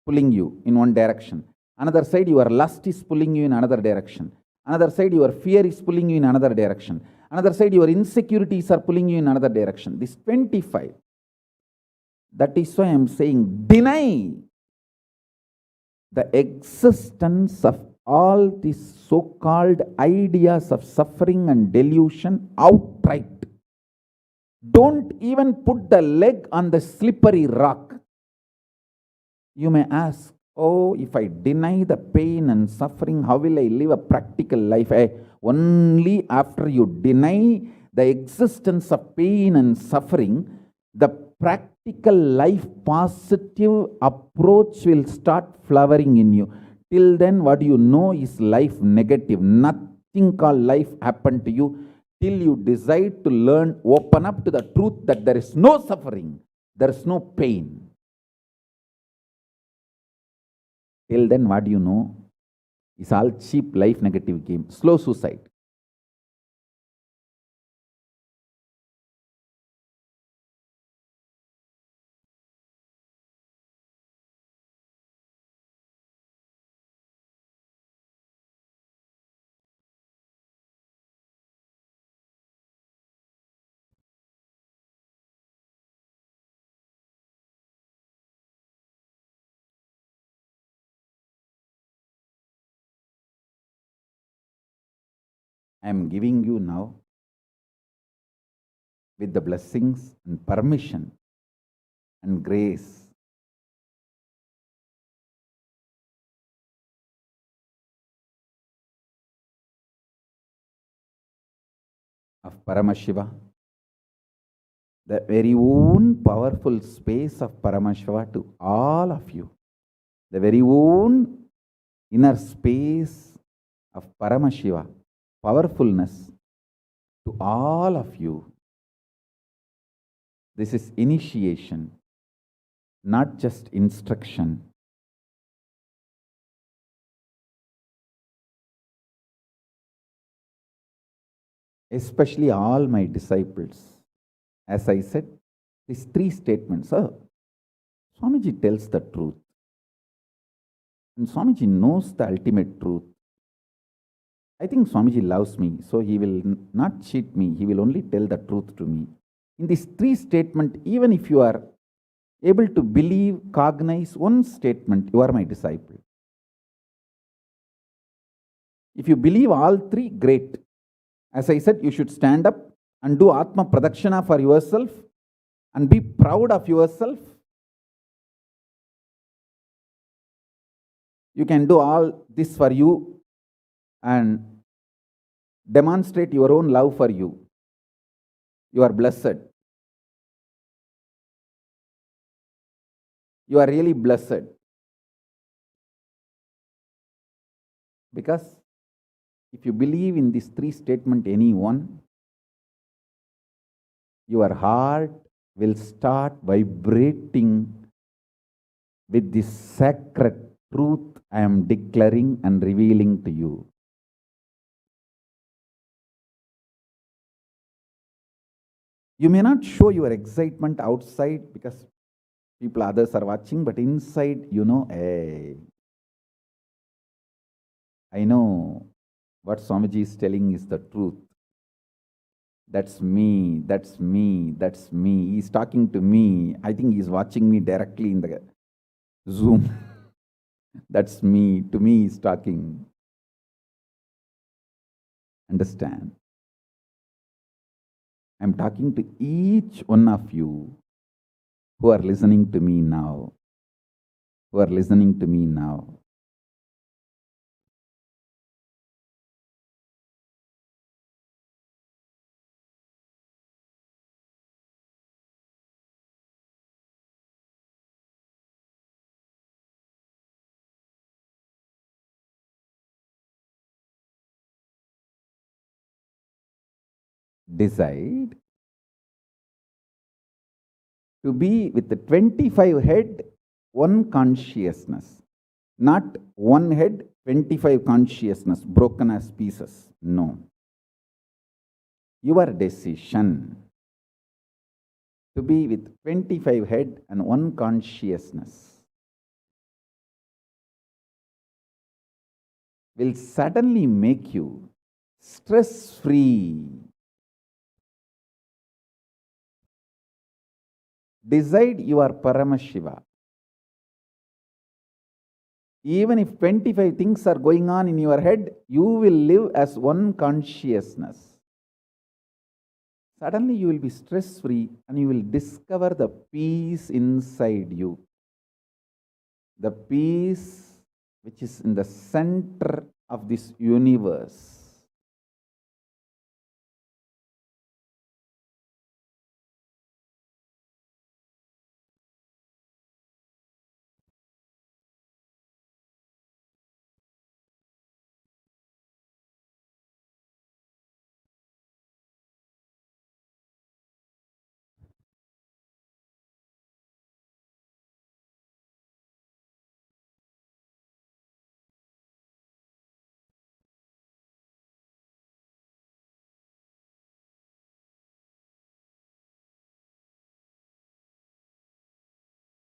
pulling you in one direction. Another side, your lust is pulling you in another direction. Another side, your fear is pulling you in another direction. Another side, your insecurities are pulling you in another direction. This 25. That is why I am saying, deny the existence of all these so-called ideas of suffering and delusion outright. Don't even put the leg on the slippery rock. You may ask, oh, if I deny the pain and suffering, how will I live a practical life? Only after you deny the existence of pain and suffering, the practical life positive approach will start flowering in you. Till then, what you know is life negative. Nothing called life happened to you till you decide to learn, open up to the truth that there is no suffering, there is no pain. Till then, what you know is all cheap life negative game, slow suicide. I am giving you now, with the blessings and permission and grace of Paramashiva, the very own powerful space of Paramashiva to all of you, the very own inner space of Paramashiva, powerfulness to all of you. This is initiation, not just instruction. Especially all my disciples. As I said, these three statements. Swamiji tells the truth. And Swamiji knows the ultimate truth. I think Swamiji loves me, so he will not cheat me. He will only tell the truth to me. In these three statements, even if you are able to believe, cognize one statement, you are my disciple. If you believe all three, great. As I said, you should stand up and do Atma Pradakshana for yourself and be proud of yourself. You can do all this for you and demonstrate your own love for you. You are blessed. You are really blessed. Because if you believe in these three statements, any one, your heart will start vibrating with this sacred truth I am declaring and revealing to you. You may not show your excitement outside because others are watching, but inside, hey, I know what Swamiji is telling is the truth. That's me, that's me, that's me. He's talking to me. I think he's watching me directly in the Zoom. That's me. To me, he's talking. Understand? I'm talking to each one of you who are listening to me now. Who are listening to me now. Decide to be with the 25 head, one consciousness. Not one head, 25 consciousness, broken as pieces. No. Your decision to be with 25 head and one consciousness will suddenly make you stress-free. Decide you are Paramashiva. Even if 25 things are going on in your head, you will live as one consciousness. Suddenly you will be stress-free and you will discover the peace inside you. The peace which is in the center of this universe.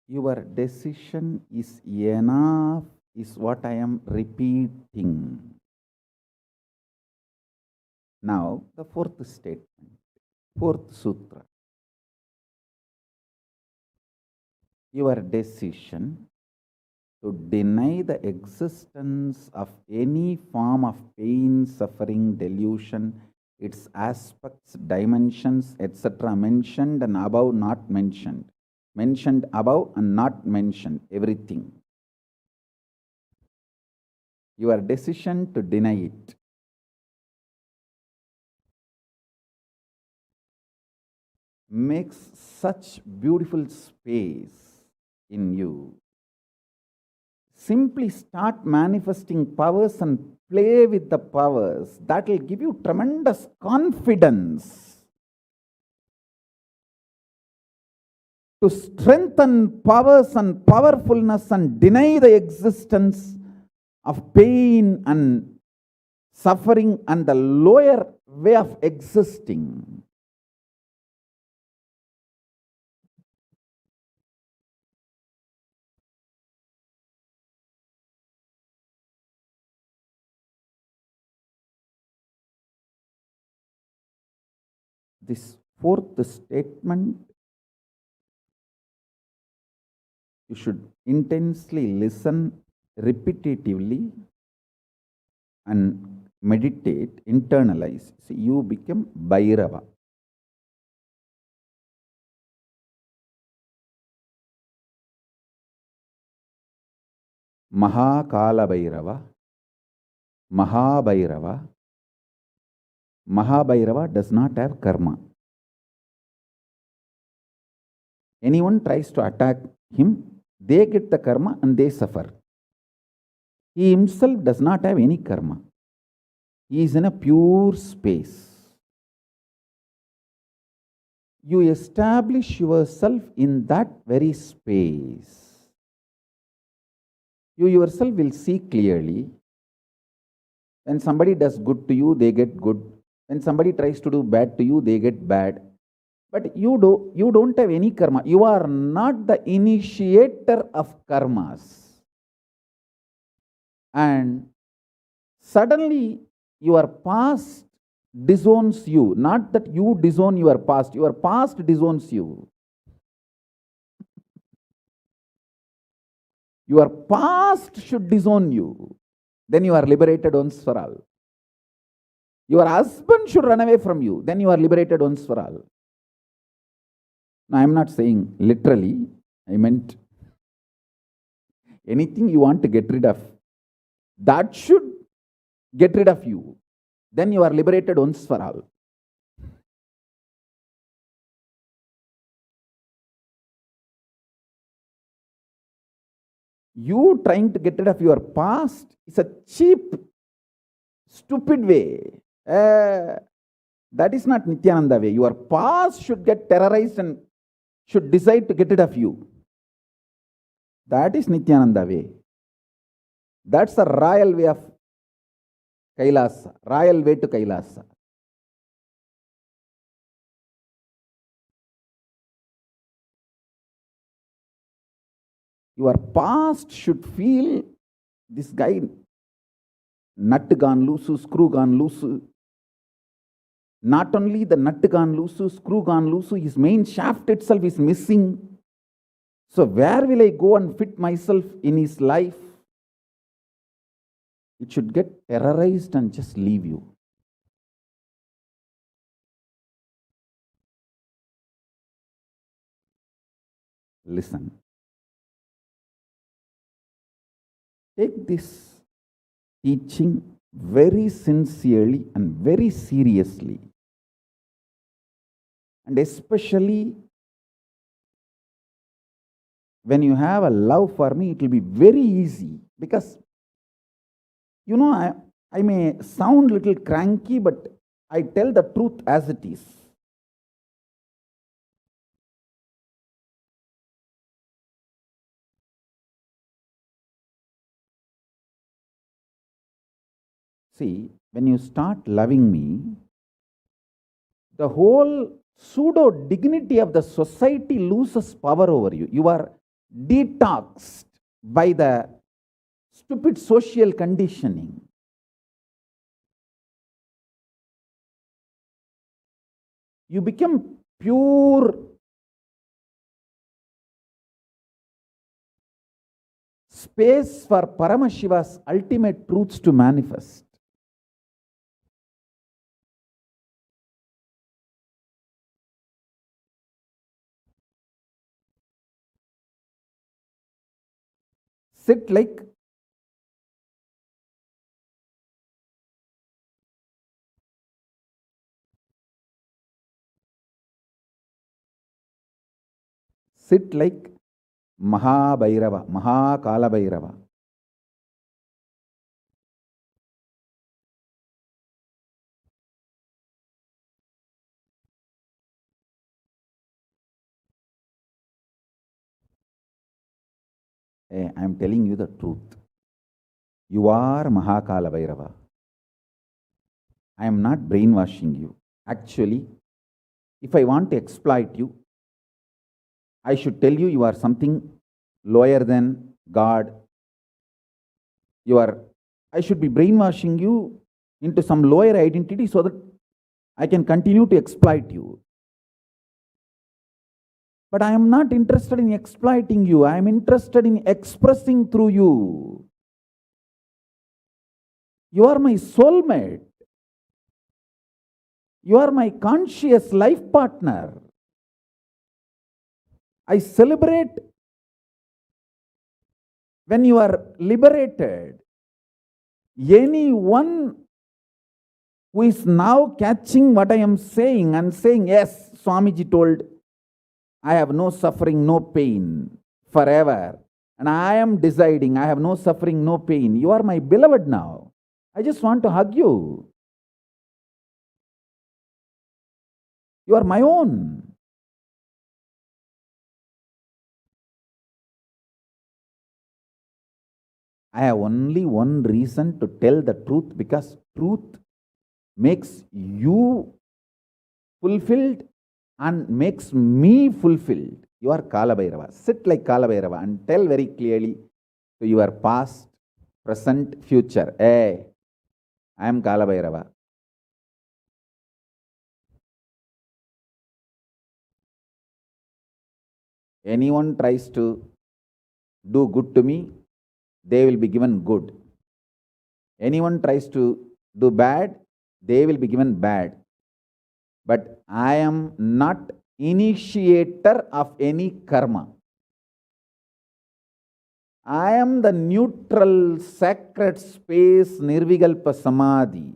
Your decision is enough, is what I am repeating. Now, the fourth statement, fourth sutra. Your decision to deny the existence of any form of pain, suffering, delusion, its aspects, dimensions, etc., mentioned and above, not mentioned. Mentioned above and not mentioned, everything. Your decision to deny it. Makes such beautiful space in you. Simply start manifesting powers and play with the powers. That will give you tremendous confidence to strengthen powers and powerfulness and deny the existence of pain and suffering and the lower way of existing. This fourth statement, you should intensely listen repetitively and meditate, internalize. See, you become Bhairava. Mahakala Bhairava, Mahabhairava, Mahabhairava does not have karma. Anyone tries to attack him, they get the karma and they suffer. He himself does not have any karma. He is in a pure space. You establish yourself in that very space. You yourself will see clearly. When somebody does good to you, they get good. When somebody tries to do bad to you, they get bad. But you don't have any karma. You are not the initiator of karmas. And suddenly your past disowns you. Not that you disown your past disowns you. Your past should disown you. Then you are liberated once for all. Your husband should run away from you. Then you are liberated once for all. Now, I am not saying literally. I meant anything you want to get rid of, that should get rid of you. Then you are liberated once for all. You trying to get rid of your past is a cheap, stupid way. That is not Nithyananda way. Your past should get terrorized and should decide to get rid of you. That is Nithyananda way. That's the royal way of Kailasa, royal way to Kailasa. Your past should feel this guy, nut gone loose, screw gone loose. Not only the nut gone loose, screw gone loose, his main shaft itself is missing. So where will I go and fit myself in his life? It should get terrorized and just leave you. Listen. Take this teaching very sincerely and very seriously. And especially when you have a love for me, it will be very easy. Because, you know, I may sound a little cranky, but I tell the truth as it is. See, when you start loving me, the whole pseudo dignity of the society loses power over you. You are detoxed by the stupid social conditioning. You become pure space for Paramashiva's ultimate truths to manifest. Sit like Mahabhairava, Mahakala Bhairava. I am telling you the truth. You are Mahakala Bhairava. I am not brainwashing you. Actually, if I want to exploit you, I should tell you you are something lower than God. I should be brainwashing you into some lower identity so that I can continue to exploit you. But I am not interested in exploiting you. I am interested in expressing through you. You are my soulmate. You are my conscious life partner. I celebrate when you are liberated. Anyone who is now catching what I am saying and saying, yes, Swamiji told, I have no suffering, no pain forever. And I am deciding, I have no suffering, no pain. You are my beloved now. I just want to hug you. You are my own. I have only one reason to tell the truth, because truth makes you fulfilled and makes me fulfilled. You are Kalabhairava. Sit like Kalabhairava and tell very clearly to your past, present, future. Hey, I am Kalabhairava. Anyone tries to do good to me, they will be given good. Anyone tries to do bad, they will be given bad. But I am not initiator of any karma. I am the neutral, sacred space, Nirvikalpa Samadhi.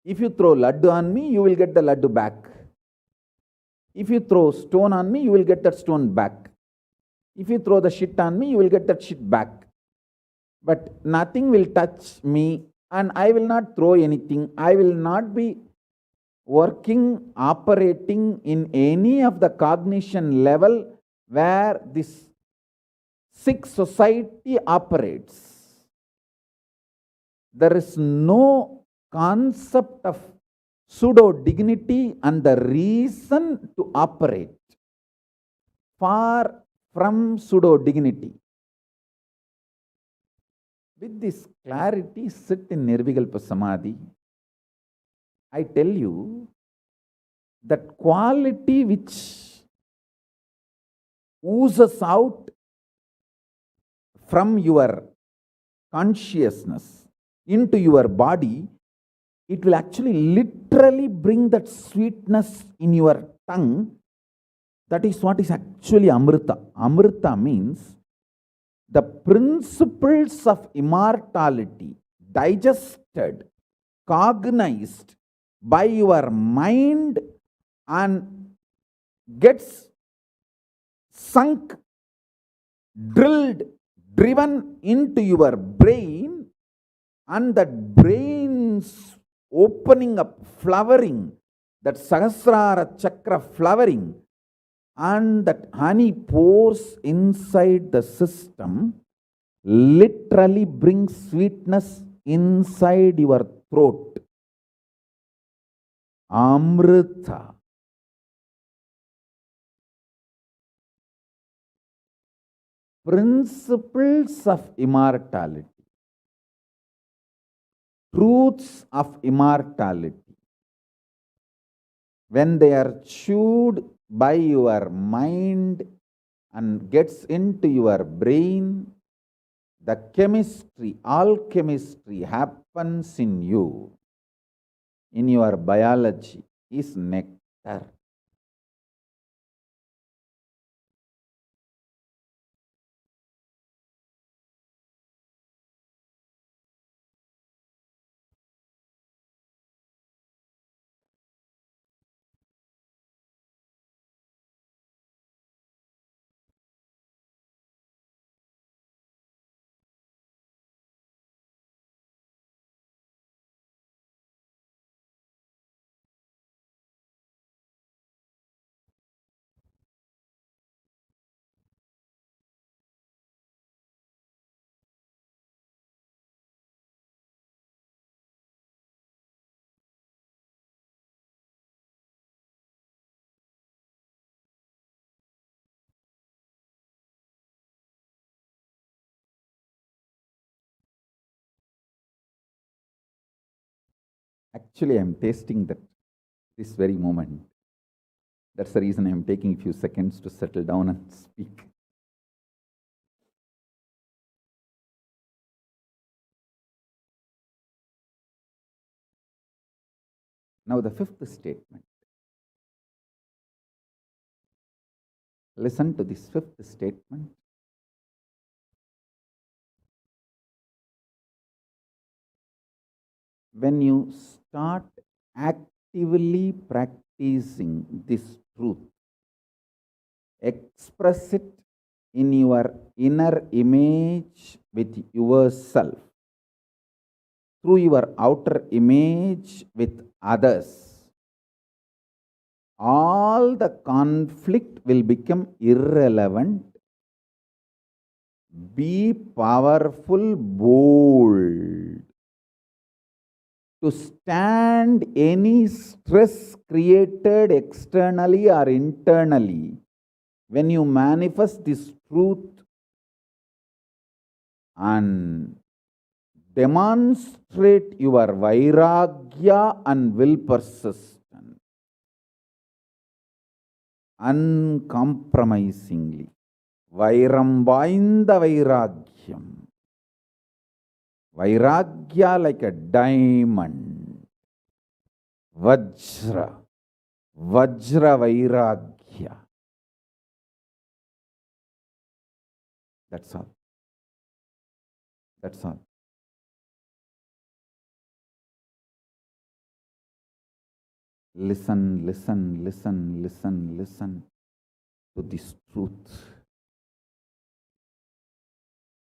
If you throw laddu on me, you will get the laddu back. If you throw stone on me, you will get that stone back. If you throw the shit on me, you will get that shit back. But nothing will touch me, and I will not throw anything. I will not be working, operating in any of the cognition level where this sick society operates. There is no concept of pseudo dignity and the reason to operate. Far from pseudo dignity. With this clarity, sit in Nirvikalpa Samadhi. I tell you that quality which oozes out from your consciousness into your body, it will actually literally bring that sweetness in your tongue. That is what is actually Amrita. Amrita means the principles of immortality digested, cognized by your mind and gets sunk, drilled, driven into your brain, and that brain's opening up, flowering, that Sahasrara Chakra flowering, and that honey pours inside the system, literally brings sweetness inside your throat. Amrita. Principles of immortality. Truths of immortality. When they are chewed by your mind and gets into your brain, the chemistry, alchemistry happens in you, in your biology, is nectar. Actually, I am tasting that this very moment. That's the reason I am taking a few seconds to settle down and speak. Now, the fifth statement. Listen to this fifth statement. when you start actively practicing this truth, express it in your inner image with yourself, through your outer image with others, all the conflict will become irrelevant. Be powerful, bold, to stand any stress created externally or internally. When you manifest this truth and demonstrate your vairagya and will persistent, uncompromisingly, vairam vainda vairagyam, vairagya like a diamond, vajra, vajra vairagya. That's all. That's all. Listen, listen, listen, listen, listen to this truth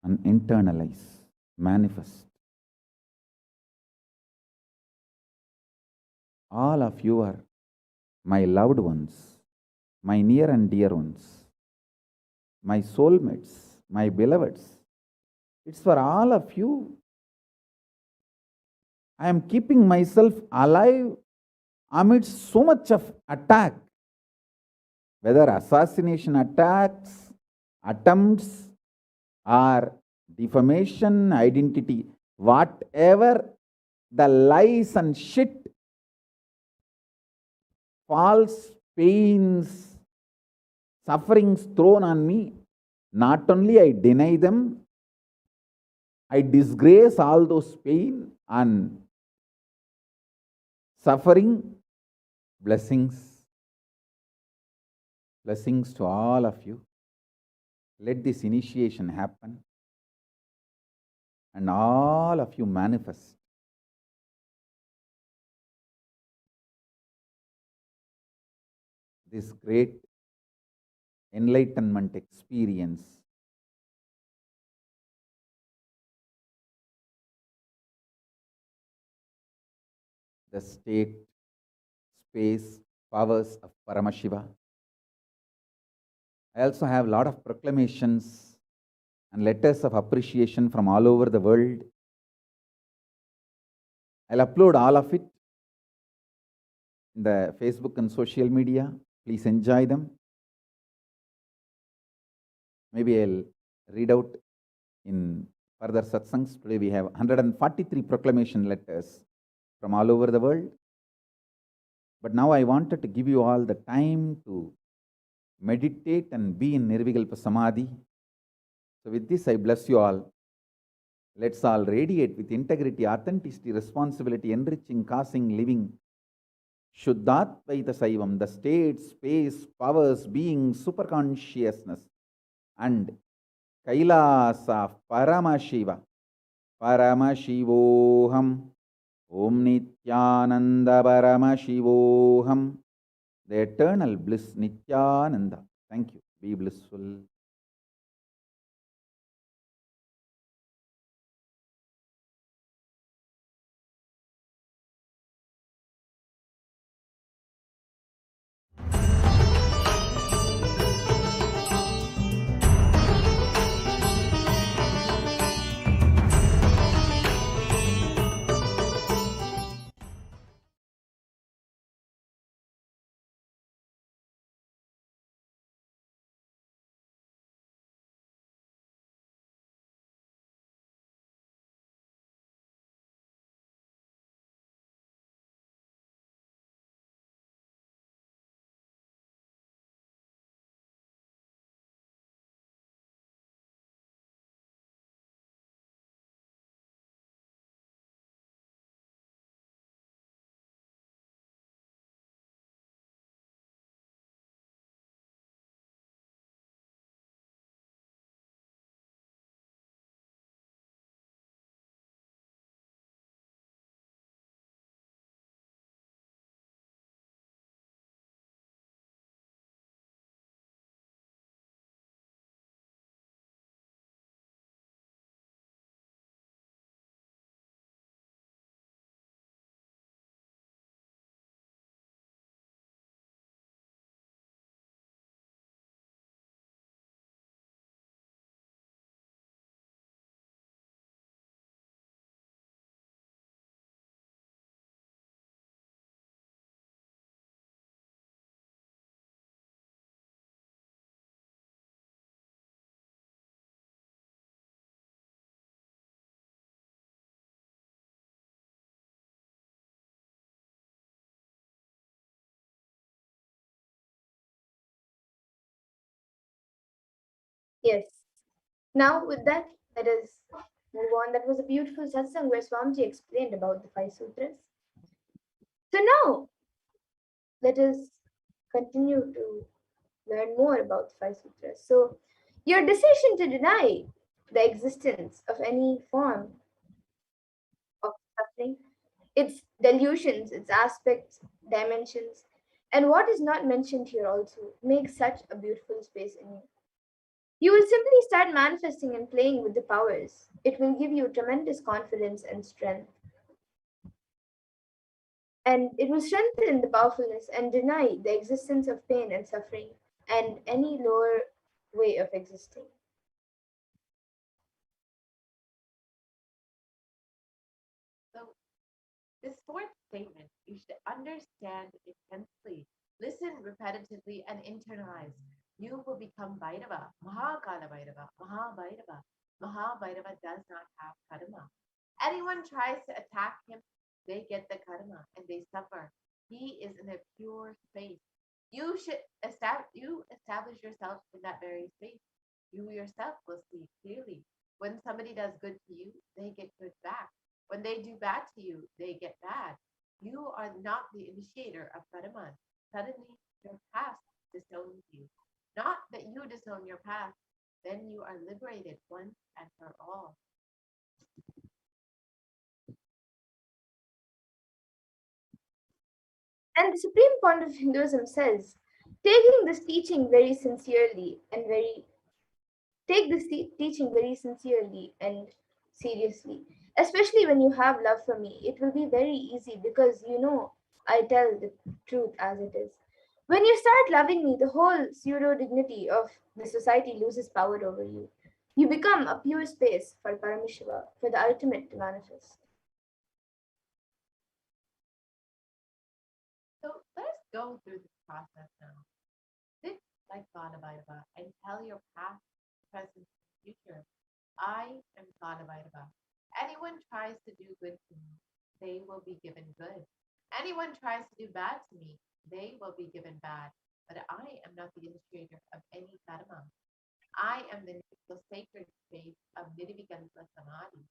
and internalize, manifest. All of you are my loved ones, my near and dear ones, my soulmates, my beloveds. It's for all of you. I am keeping myself alive amidst so much of attack, whether assassination attacks, attempts, or defamation, identity, whatever the lies and shit, false pains, sufferings thrown on me, not only I deny them, I disgrace all those pain and suffering. Blessings. Blessings to all of you. Let this initiation happen and all of you manifest this great enlightenment experience. The state, space, powers of Paramashiva. I also have a lot of proclamations and letters of appreciation from all over the world. I'll upload all of it in the Facebook and social media. Please enjoy them. Maybe I'll read out in further satsangs. Today we have 143 proclamation letters from all over the world. But now I wanted to give you all the time to meditate and be in Nirvikalpa Samadhi. So with this, I bless you all. Let's all radiate with integrity, authenticity, responsibility, enriching, causing, living. Shuddhatvaita Saivam, the state, space, powers, being, superconsciousness, and Kailasa, Paramashiva, Paramashivoham, Om Nithyananda Paramashivoham, the eternal bliss Nithyananda. Thank you. Be blissful. Yes. Now, with that, let us move on. That was a beautiful satsang where Swamiji explained about the five sutras. So now, let us continue to learn more about the five sutras. So, your decision to deny the existence of any form of suffering, its delusions, its aspects, dimensions, and what is not mentioned here also makes such a beautiful space in you. You will simply start manifesting and playing with the powers. It will give you tremendous confidence and strength. And it will strengthen the powerfulness and deny the existence of pain and suffering and any lower way of existing. So, this fourth statement you should understand intensely, listen repetitively, and internalize. You will become Bhairava, Mahakala Bhairava, Mahabhairava. Mahabhairava does not have karma. Anyone tries to attack him, they get the karma and they suffer. He is in a pure space. You establish yourself in that very space. You yourself will see clearly. When somebody does good to you, they get good back. When they do bad to you, they get bad. You are not the initiator of karma. Suddenly, your past disowns you. Not that you disown your past, then you are liberated once and for all. And the supreme point of Hinduism says, taking this teaching very sincerely and very take this teaching very sincerely and seriously. Especially when you have love for me, it will be very easy because you know I tell the truth as it is. When you start loving me, the whole pseudo dignity of the society loses power over you. You become a pure space for Paramashiva, for the ultimate to manifest. So let's go through this process now. Sit like Ganabhairava and tell your past, present, and future. I am Ganabhairava. Anyone tries to do good to me, they will be given good. Anyone tries to do bad to me, they will be given bad. But I am not the initiator of any karma. I am the sacred space of Nirvikalpa Samadhi.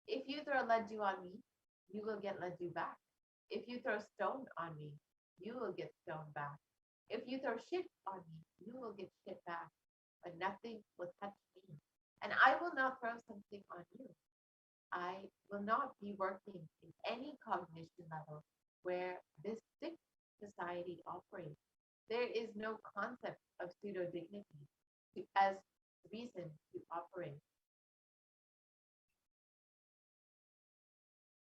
If you throw laddu on me, you will get laddu back. If you throw stone on me, you will get stone back. If you throw shit on me, you will get shit back. But nothing will touch me. And I will not throw something on you. I will not be working in any cognition level where this sick society operates. There is no concept of pseudo dignity as reason to operate.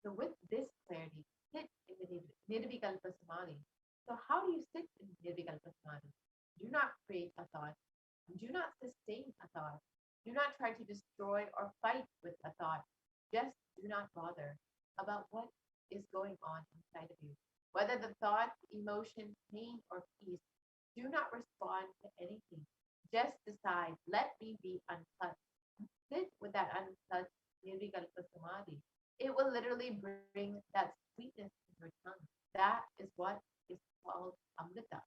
So, with this clarity, sit in the Nirvikalpa Samadhi. So, how do you sit in Nirvikalpa Samadhi? Do not create a thought. Do not sustain a thought. Do not try to destroy or fight with a thought. Just do not bother about what is going on inside of you. Whether the thought, emotion, pain, or peace, do not respond to anything. Just decide, let me be untouched. Sit with that untouched Nirvikalpa Samadhi. It will literally bring that sweetness in your tongue. That is what is called Amrita.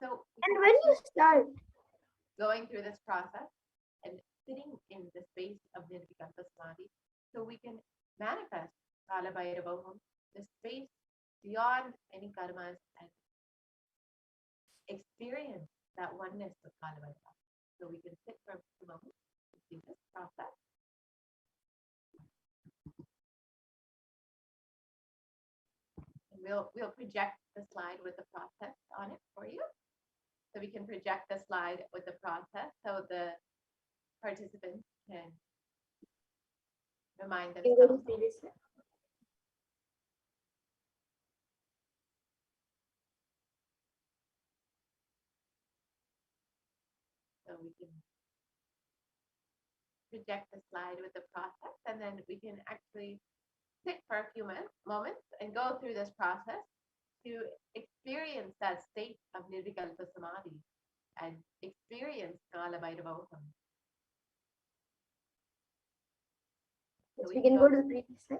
So we And can when you actually start, going through this process and sitting in the space of Nirvikalpa Samadhi so we can manifest Kala Bhairavoham, the space beyond any karmas and experience that oneness with Kala Bhairava. So we can sit for a few moments to see this process. And we'll project the slide with the process on it for you. So we can project the slide with the process so the participants can remind you go to themselves. previous slide. So we can project the slide with the process and then we can actually sit for a few moments and go through this process to experience that state of Nirvikalpa Samadhi and experience Kala Bhairavoham. Yes, So we we can can go go to the previous slide.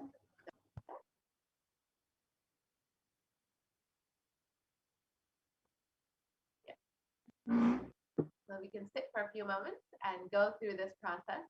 So we can sit for a few moments and go through this process.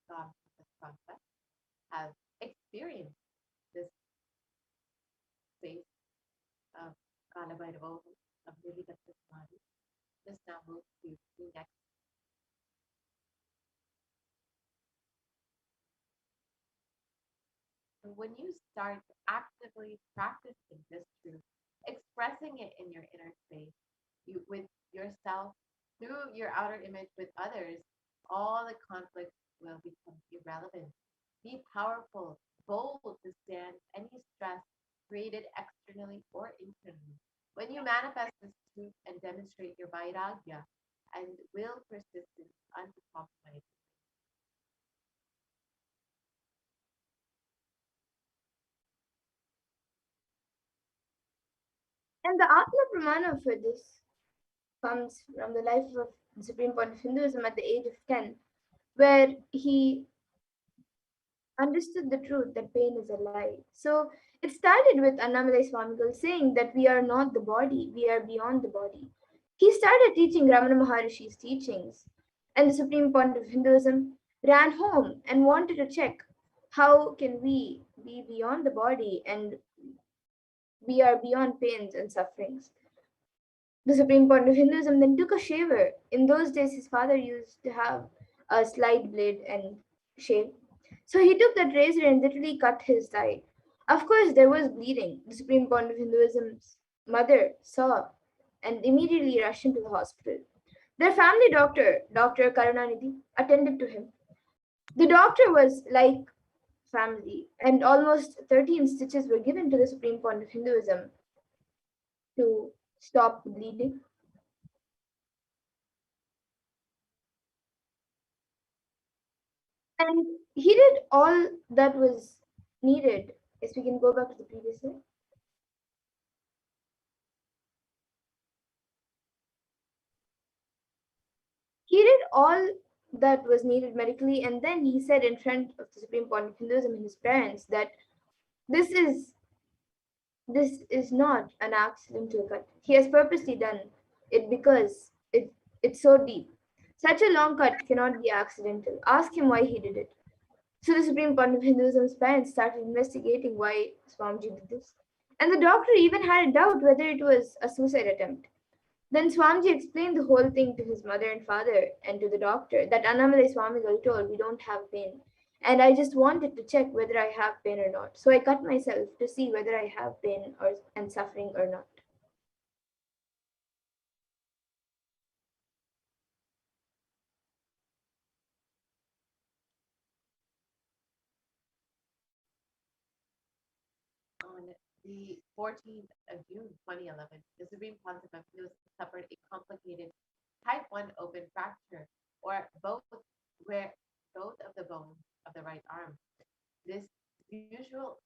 gone through this process, have experienced this space of Kalabhairavoham, of Nirvikalpa Samadhi. Let's now move to the next. When you start actively practicing this truth, expressing it in your inner space, with yourself, through your outer image with others, all the conflicts will become irrelevant. Be powerful, bold to stand any stress created externally or internally. When you manifest this truth and demonstrate your vairagya and will persistence uncompromised. And the Atma Pramana for this comes from the life of the Supreme Point of Hinduism at the age of 10, where he understood the truth that pain is a lie. So it started with Annamalai Swamigal saying that we are not the body, we are beyond the body. He started teaching Ramana Maharishi's teachings, and the Supreme Point of Hinduism ran home and wanted to check how can we be beyond the body and we are beyond pains and sufferings. The Supreme Point of Hinduism then took a shaver. In those days, his father used to have a slide blade and shave. So he took that razor and literally cut his thigh. Of course, there was bleeding. The Supreme Point of Hinduism's mother saw and immediately rushed him to the hospital. Their family doctor, Dr. Karunanidhi, attended to him. The doctor was like family, and almost 13 stitches were given to the Supreme Point of Hinduism to stop the bleeding. And he did all that was needed. Yes, we can go back to the previous slide. He did all that was needed medically, and then he said in front of the Supreme Point of Hinduism and his parents that this is this is not an accidental cut. He has purposely done it because it's so deep. Such a long cut cannot be accidental. Ask him why he did it. So the Supreme Court of Hinduism's parents started investigating why Swamiji did this. And the doctor even had a doubt whether it was a suicide attempt. Then Swamiji explained the whole thing to his mother and father and to the doctor that Annamalai Swamigal told we don't have pain. And I just wanted to check whether I have pain or not. So I cut myself to see whether I have pain or and suffering or not. On the 14th of June 2011, the Supreme Pontiff of Hinduism suffered a complicated type 1 open fracture, or where both of the bones of the right arm. This usual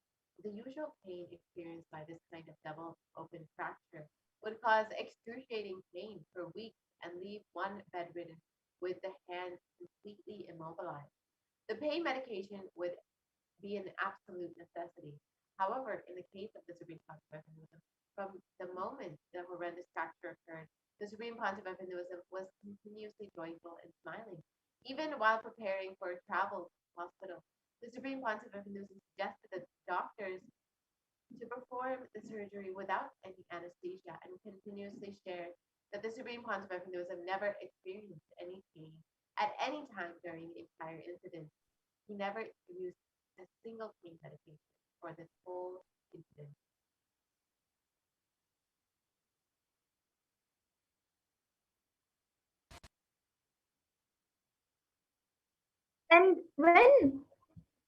the usual pain experienced by this kind of double open fracture would cause excruciating pain for weeks and leave one bedridden with the hand completely immobilized. The pain medication would be an absolute necessity. However, in the case of the Supreme Pontiff of Hinduism, from the moment the horrendous fracture occurred, the Supreme Pontiff of Hinduism was continuously joyful and smiling. Even while preparing for travel to the hospital, the Supreme Pontiff of Hinduism suggested that doctors to perform the surgery without any anesthesia and continuously shared that the Supreme Pontiff of Hinduism never experienced any pain at any time during the entire incident. He never used a single pain medication for this whole incident. And when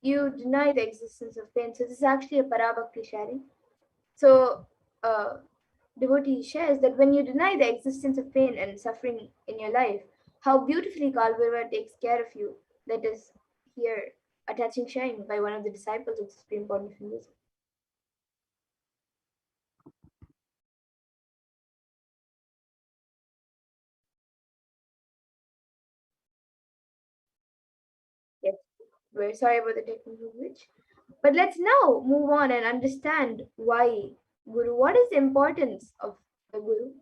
you deny the existence of pain, so this is actually a parabhakti sharing. So devotee shares that when you deny the existence of pain and suffering in your life, how beautifully Kalvarva takes care of you. That is here a touching sharing by one of the disciples of the Supreme Point of Hinduism. Yes, we're sorry about the technical glitch. But let's now move on and understand why Guru. What is the importance of the Guru?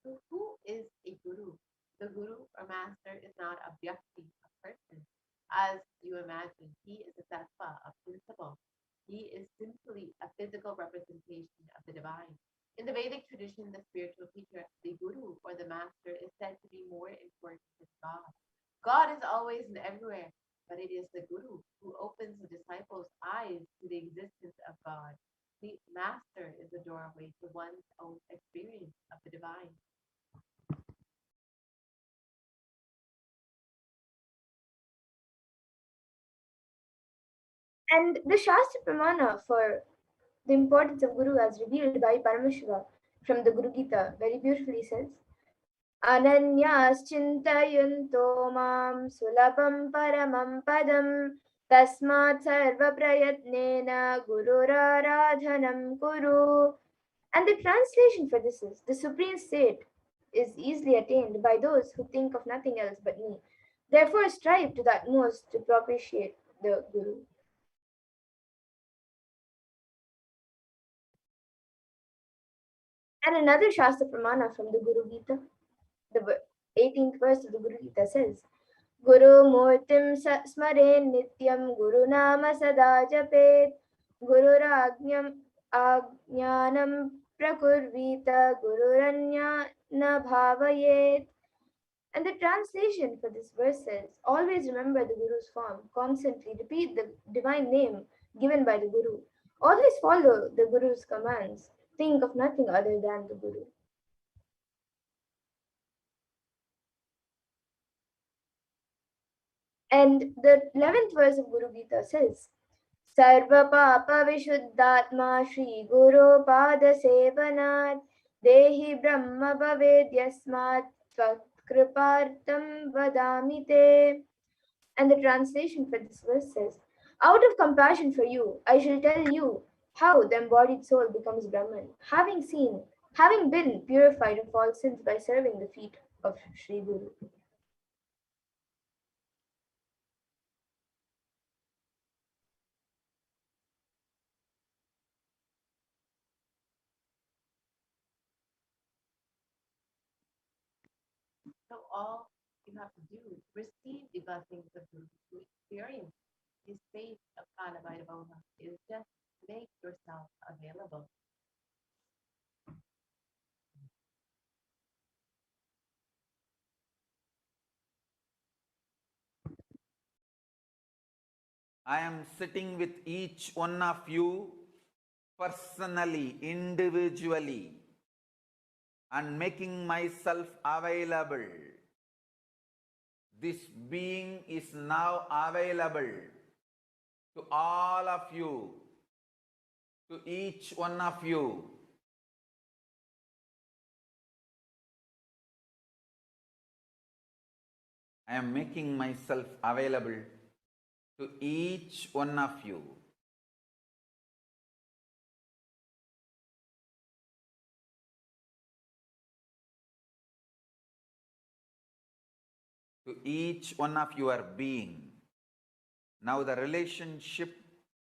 So who is a guru? The guru or master is not a vyakti, a person, as you imagine. He is a tattva, a principle. He is simply a physical representation of the divine. In the Vedic tradition, the spiritual teacher, the guru or the master, is said to be more important than God. God is always and everywhere, but it is the guru who opens the disciples' eyes to the existence of God. The master is the doorway to one's own experience of the divine. And the Shastra Pramana for the importance of Guru as revealed by Paramashiva from the Guru Gita very beautifully says, Ananyas mam sulabam paramam padam tasmat sarva prayatnena gururaradhanam kuru. And the translation for this is, the supreme state is easily attained by those who think of nothing else but me. Therefore strive to the utmost to propitiate the Guru. And another Shastra Pramana from the Guru Gita, the 18th verse of the Guru Gita says, Guru Murtim Smare Nityam Guru Nama Sada Japet Guru Ajnanam Prakurvita Gururanya Bhavayet. And the translation for this verse says, always remember the Guru's form, constantly repeat the divine name given by the Guru, always follow the Guru's commands, think of nothing other than the Guru. And the 11th verse of Guru Gita says, Sarva Papa Vishuddhatma Shri Guru Pada Sevanat Dehi Brahma Bhaved Yasmat Tvat Kripartam Vadamite. And the translation for this verse says, out of compassion for you, I shall tell you how the embodied soul becomes Brahman, having been purified of all sins by serving the feet of Sri Guru. So all you have to do is receive the blessings of Guru to experience the state of Kalabaidabhava is just make yourself available. I am sitting with each one of you personally, individually, and making myself available. This being is now available to all of you, to each one of you. I am making myself available to each one of you. To each one of your being. Now the relationship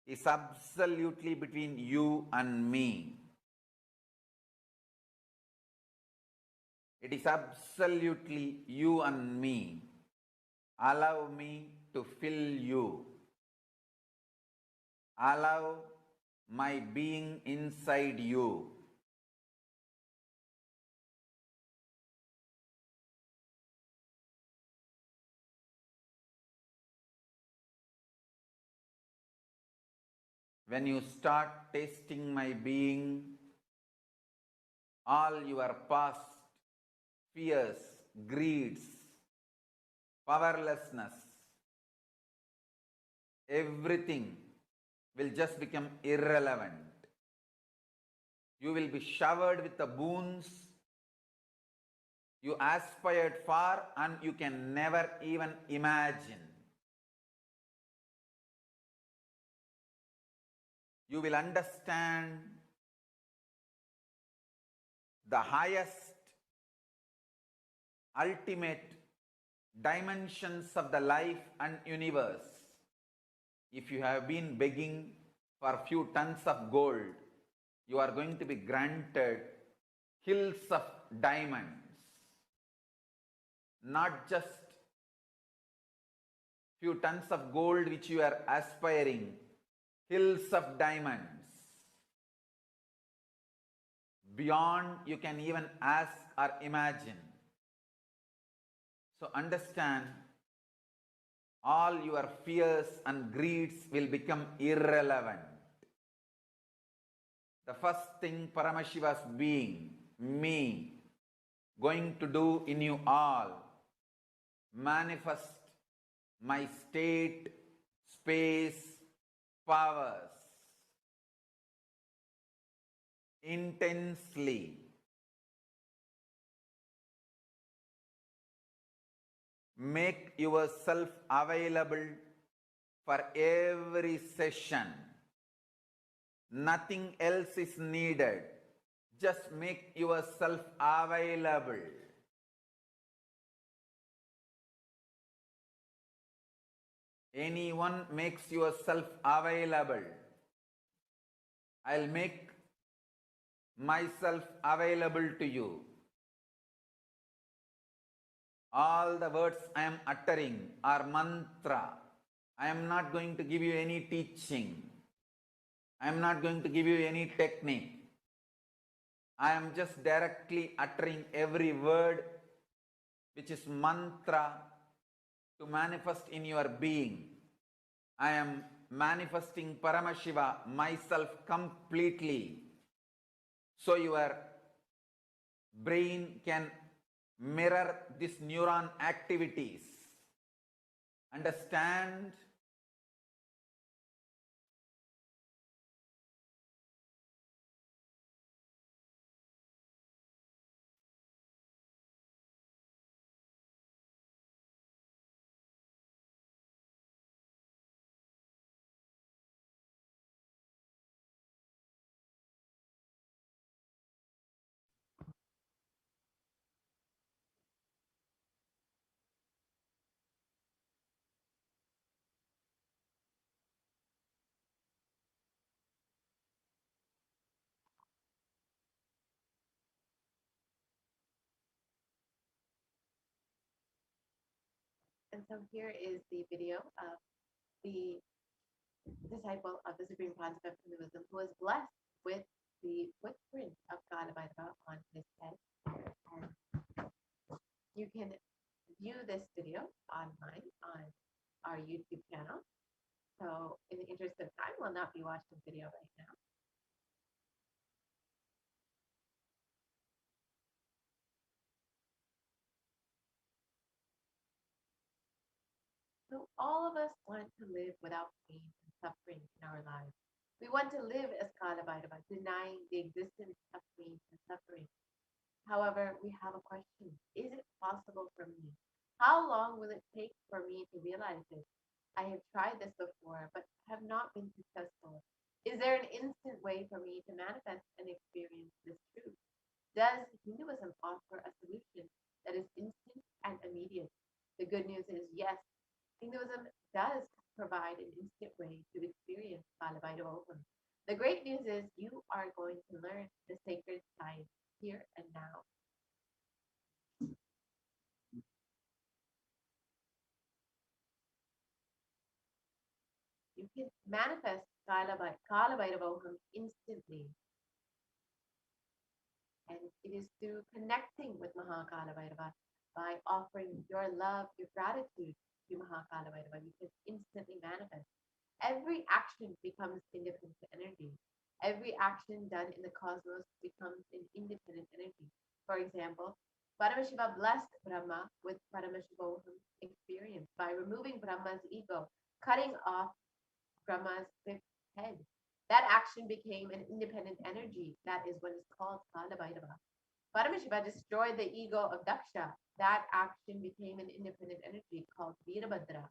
is absolutely between you and me. It is absolutely you and me. Allow me to fill you. Allow my being inside you. When you start tasting my being, all your past fears, greeds, powerlessness, everything will just become irrelevant. You will be showered with the boons you aspired for and you can never even imagine. You will understand the highest, ultimate dimensions of the life and universe. If you have been begging for a few tons of gold, you are going to be granted hills of diamonds, not just few tons of gold which you are aspiring, hills of diamonds. Beyond you can even ask or imagine. So understand, all your fears and greeds will become irrelevant. The first thing Paramashiva's being, me, going to do in you all, manifest my state, space, powers intensely. Make yourself available for every session. Nothing else is needed. Just make yourself available. Anyone makes yourself available, I'll make myself available to you. All the words I am uttering are mantra. I am not going to give you any teaching. I am not going to give you any technique. I am just directly uttering every word which is mantra to manifest in your being. I am manifesting Paramashiva, myself completely, so your brain can mirror these neuron activities. Understand? And so here is the video of the disciple of the Supreme Concept of Hinduism who was blessed with the footprint of Kalabhairava on his head. And you can view this video online on our YouTube channel. So in the interest of time, we'll not be watching the video right now. So all of us want to live without pain and suffering in our lives. We want to live as Kalabhairava, denying the existence of pain and suffering. However, we have a question. Is it possible for me? How long will it take for me to realize this? I have tried this before, but have not been successful. Is there an instant way for me to manifest and experience this truth? Does Hinduism offer a solution that is instant and immediate? The good news is yes, Hinduism does provide an instant way to experience Paramashivoham. The great news is you are going to learn the sacred science here and now. You can manifest Kalabhairavoham instantly. And it is through connecting with Mahakalabhairava by offering your love, your gratitude to Mahakalabhairava, you can instantly manifest. Every action becomes independent energy. Every action done in the cosmos becomes an independent energy. For example, Paramashiva blessed Brahma with Paramashivoham experience by removing Brahma's ego, cutting off Brahma's fifth head. That action became an independent energy. That is what is called Kalabhairava. Paramashiva destroyed the ego of Daksha. That action became an independent energy called Virabhadra.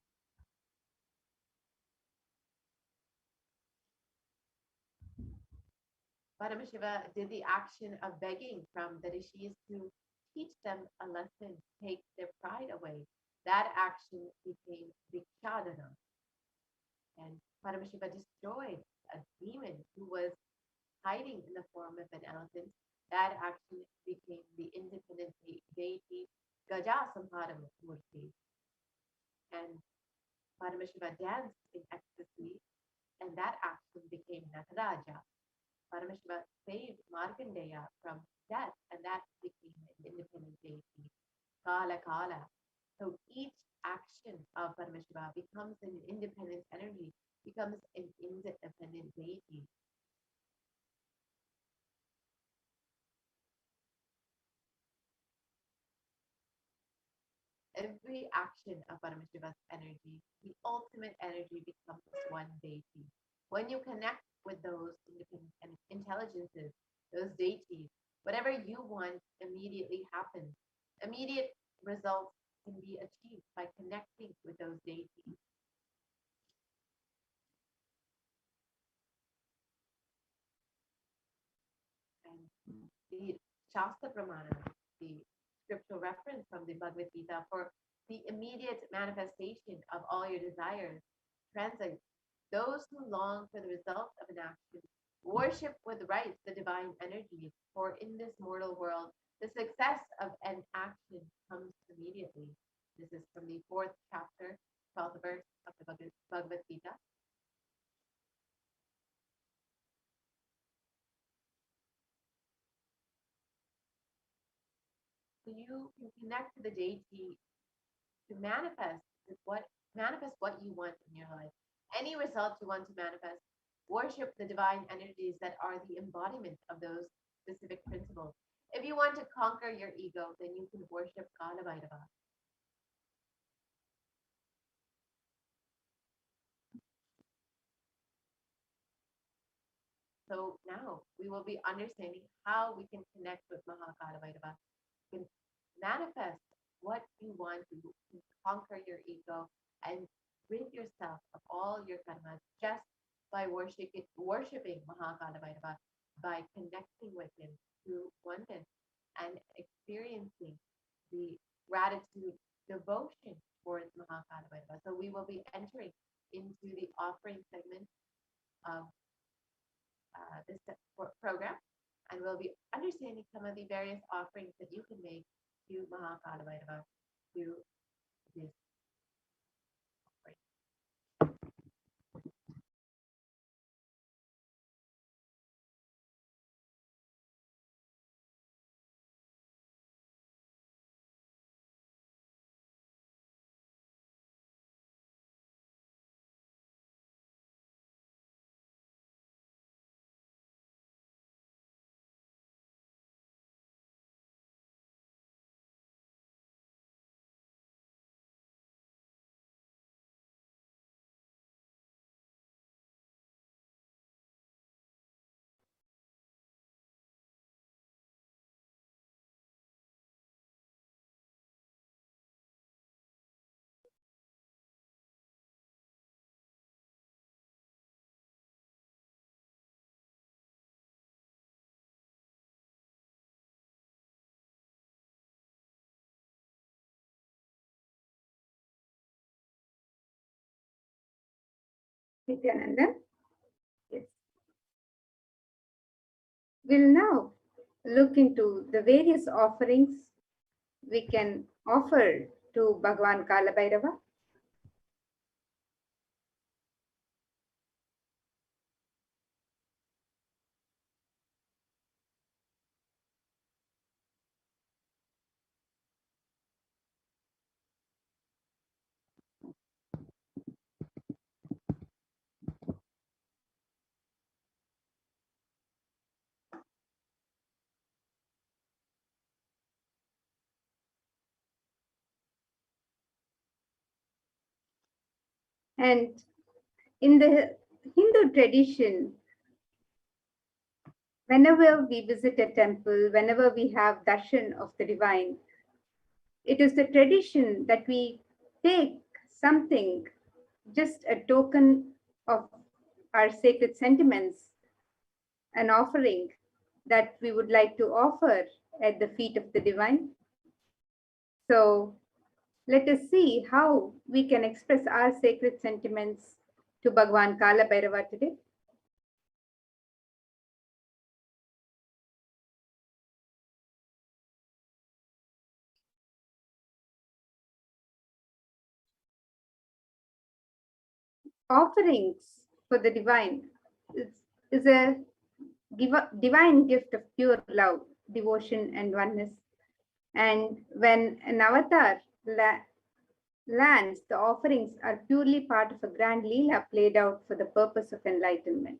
Paramashiva did the action of begging from the rishis to teach them a lesson, take their pride away. That action became Vikshadana. And Paramashiva destroyed a demon who was hiding in the form of an elephant that action became the independent deity Gaja Murti. And Paramashiva danced in ecstasy, and that action became Nataraja. Paramashiva saved Markandeya from death, and that became an independent deity, Kala Kala. So each action of Paramashiva becomes an independent energy, becomes an independent deity. Every action of Paramashiva's energy, the ultimate energy becomes one deity. When you connect with those independent intelligences, those deities, whatever you want immediately happens. Immediate results can be achieved by connecting with those deities. And the Shastra Pramana, the scriptural reference from the Bhagavad Gita for the immediate manifestation of all your desires, translates those who long for the result of an action worship with rites the divine energies, for in this mortal world the success of an action comes immediately. This is from the 4th chapter, 12th verse of the Bhagavad Gita. So you can connect to the deity to manifest what you want in your life. Any result you want to manifest, worship the divine energies that are the embodiment of those specific principles. If you want to conquer your ego, then you can worship Kala Bhairava. So now we will be understanding how we can connect with Mahakala Bhairava. You can manifest what you want to conquer your ego and rid yourself of all your karmas just by worshiping Mahakala Bhairava, by connecting with him through oneness and experiencing the gratitude, devotion towards Mahakala Bhairava. So we will be entering into the offering segment of this program, and we'll be understanding some of the various offerings that you can make to Mahakala Bhairava through this offering. Nithyananda. Yes. We'll now look into the various offerings we can offer to Bhagavan Kala Bhairava. And in the Hindu tradition, whenever we visit a temple, whenever we have darshan of the divine, it is the tradition that we take something, just a token of our sacred sentiments, an offering that we would like to offer at the feet of the divine. So let us see how we can express our sacred sentiments to Bhagavan Kala Bhairava today. offerings for the divine is a divine gift of pure love, devotion, and oneness. And when an avatar lands, the offerings are purely part of a grand Leela played out for the purpose of enlightenment.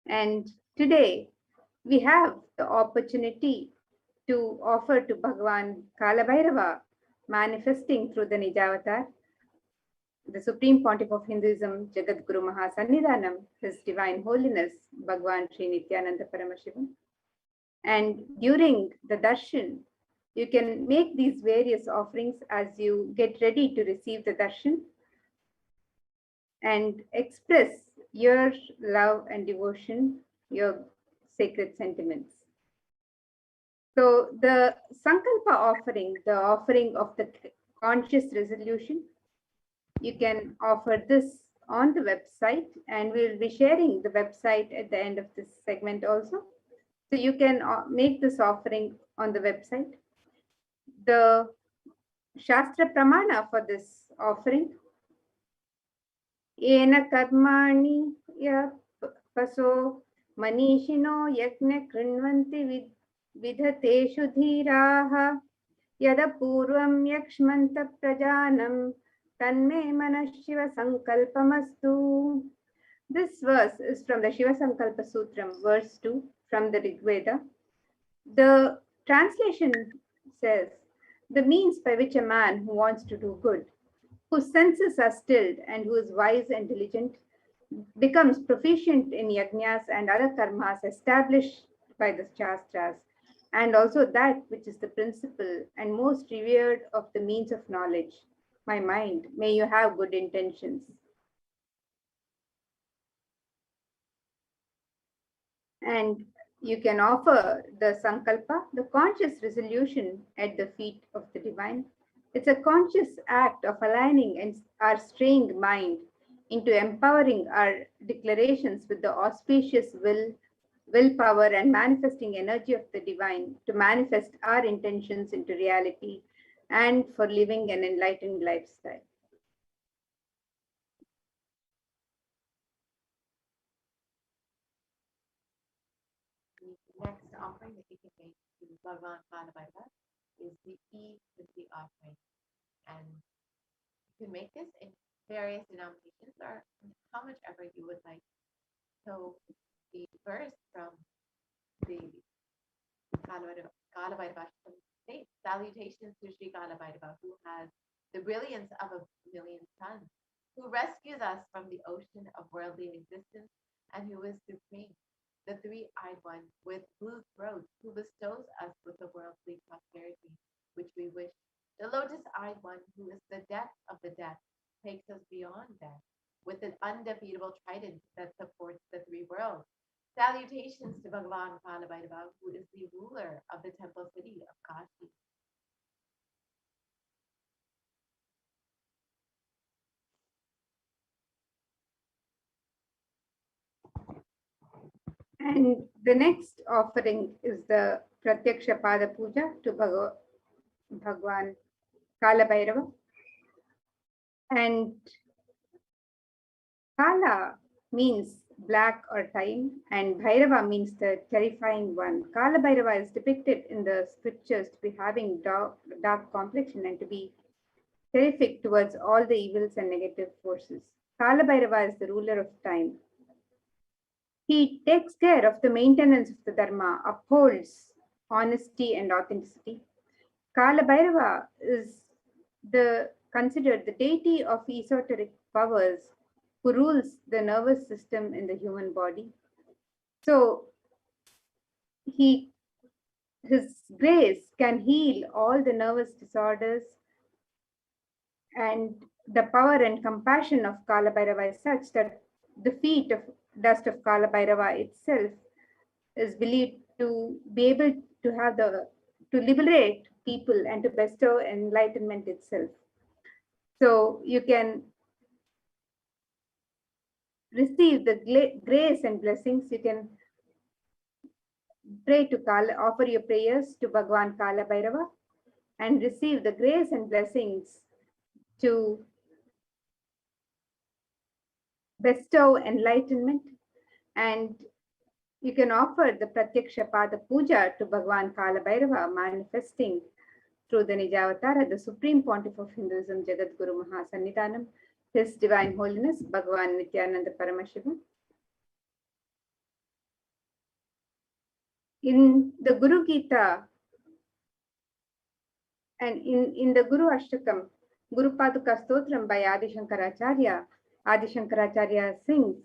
And today, we have the opportunity to offer to Bhagavan Kalabhairava, manifesting through the Nijavatar, the Supreme Pontiff of Hinduism, Jagadguru Mahasannidhanam, His Divine Holiness, Bhagavan Sri Nithyananda Paramashivam. And during the Darshan, you can make these various offerings as you get ready to receive the Darshan and express your love and devotion, your sacred sentiments. So the Sankalpa offering, the offering of the conscious resolution, you can offer this on the website, and we'll be sharing the website at the end of this segment also. So you can make this offering on the website. The Shastra Pramana for this offering, Ena Karmani ya Paso Manishino Yakna Krinvanti Vidhateshu Dhiraha Yada Purvam Yakshmanta Prajanam Tanme Manashiva Sankalpamastu. This verse is from the Shiva Sankalpa Sutram, verse 2 from the Rig Veda. The translation says, the means by which a man who wants to do good, whose senses are stilled and who is wise and diligent, becomes proficient in yajnas and other karmas established by the Shastras, and also that which is the principal and most revered of the means of knowledge. My mind, may you have good intentions. And you can offer the Sankalpa, the conscious resolution at the feet of the divine. It's a conscious act of aligning our strained mind into empowering our declarations with the auspicious willpower and manifesting energy of the divine to manifest our intentions into reality and for living an enlightened lifestyle. The next offering that you can make to Bhagavan Kalabhairava is the E50 offering. And you can make this in various denominations or how much ever you would like. So the verse from the Kalabhairava states, salutations to Sri Kalabhairava, who has the brilliance of a million suns, who rescues us from the ocean of worldly existence, and who is supreme, the three-eyed one with blue throat, who bestows us with the worldly prosperity which we wish. The lotus-eyed one, who is the depth of the depth, takes us beyond death with an undefeatable trident that supports the three worlds. Salutations to Bhagavan Kalabhairava, who is the ruler of the temple city of Kashi. And the next offering is the Pratyaksha Pada Puja to Bhagavan Kalabhairava. And Kala means black or time, and Bhairava means the terrifying one. Kalabhairava is depicted in the scriptures to be having dark complexion and to be terrific towards all the evils and negative forces. Kalabhairava is the ruler of time. He takes care of the maintenance of the Dharma, upholds honesty and authenticity. Kalabhairava is considered the deity of esoteric powers who rules the nervous system in the human body. So his grace can heal all the nervous disorders, and the power and compassion of Kalabhairava is such that the feet of dust of Kalabhairava itself is believed to be able to have to liberate people and to bestow enlightenment itself. So you can receive the grace and blessings. You can pray to offer your prayers to Bhagavan Kalabhairava and receive the grace and blessings to bestow enlightenment, and you can offer the Pratyaksha Pada Puja to Bhagwan Kala Bhairava, manifesting through the Nijavatara, the Supreme Pontiff of Hinduism, Jagadguru Mahasannidhanam, His Divine Holiness, Bhagwan Nithyananda Paramashivam. In the Guru Gita and in the Guru Ashtakam, Guru Paduka Stotram by Adi Shankaracharya sings,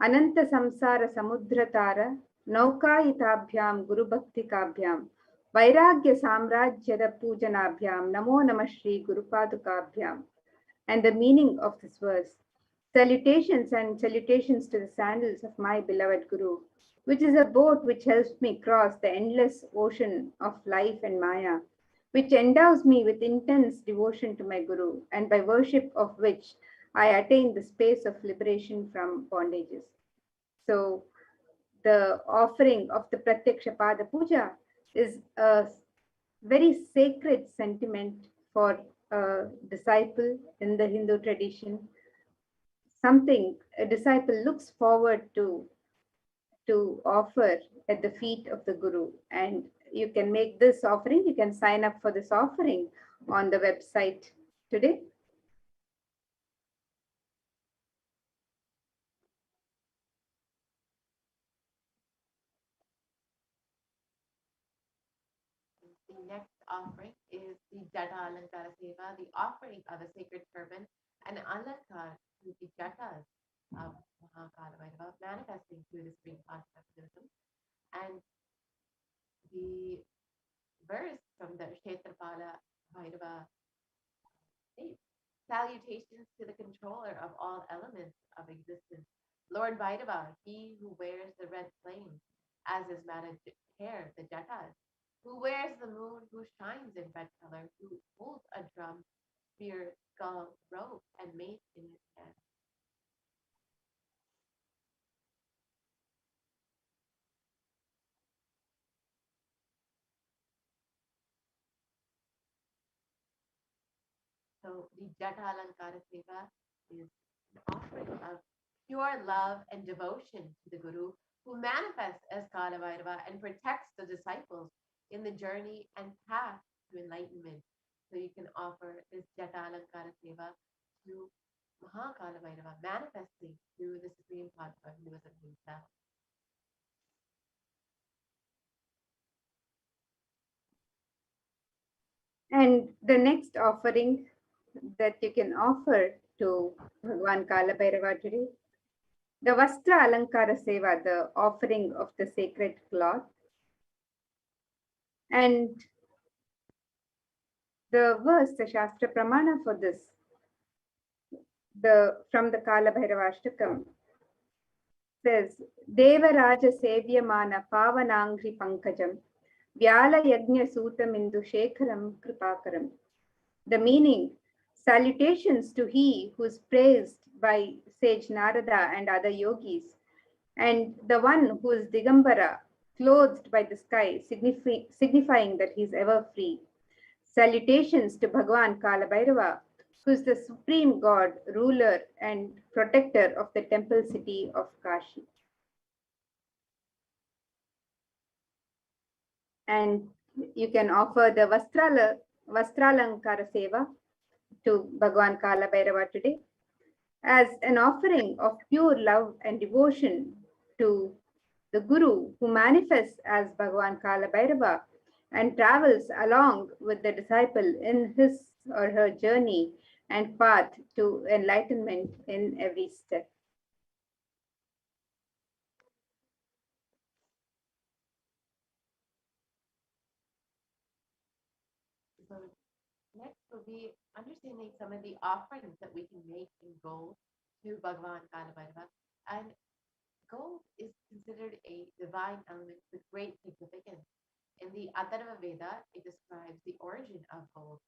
Ananta Samsara Samudratara, Naukayitabhyam Guru Bhakti Kabhyam, Vairagya Samrajyada Pujanabhyam, Namo Namah Shri Guru Padukabhyam. And the meaning of this verse, salutations and salutations to the sandals of my beloved Guru, which is a boat which helps me cross the endless ocean of life and Maya, which endows me with intense devotion to my Guru, and by worship of which I attain the space of liberation from bondages. So, the offering of the Pratyaksha Pada Puja is a very sacred sentiment for a disciple in the Hindu tradition, something a disciple looks forward to offer at the feet of the Guru. And you can make this offering, you can sign up for this offering on the website today. The next offering is the Jata Alankara Seva, the offering of a sacred turban and alankar to the jatas of Mahakala Bhairava, manifesting through the Supreme Conceptism. And the verse from the Kshetrapala Bhairava states, salutations to the controller of all elements of existence, Lord Bhairava, he who wears the red flame, as is matted hair, the jatas, who wears the moon, who shines in red color, who holds a drum, spear, skull, rope, and mace in his hand. So the Jata Alankara Seva is an offering of pure love and devotion to the Guru, who manifests as Kala Bhairava and protects the disciples in the journey and path to enlightenment. So you can offer this Jata Alankara Seva to Mahakala Bhairava, manifesting through the Supreme Pontiff of Hinduism himself. And the next offering that you can offer to Bhagwan Kala Bhairava today, the Vastra Alankara Seva, the offering of the sacred cloth. And the verse, the Shastra Pramana for this, from the Kala Bhairavashtakam, says, Devaraja Sevyamana Pavanangri Pankajam, Vyala Yajna Sutam Indu Shekharam Kripakaram. The meaning, salutations to he who is praised by sage Narada and other yogis, and the one who is Digambara, clothed by the sky, signifying that he is ever free. Salutations to Bhagwan Kala Bhairava, who is the supreme god, ruler, and protector of the temple city of Kashi. And you can offer the Vastralankara Seva to Bhagwan Kala Bhairava today as an offering of pure love and devotion to the Guru, who manifests as Bhagwan Kala Bhairava and travels along with the disciple in his or her journey and path to enlightenment in every step. So next will be understanding some of the offerings that we can make in gold to Bhagwan Kala Bhairava. And gold is considered a divine element with great significance. In the Atharva Veda, it describes the origin of gold.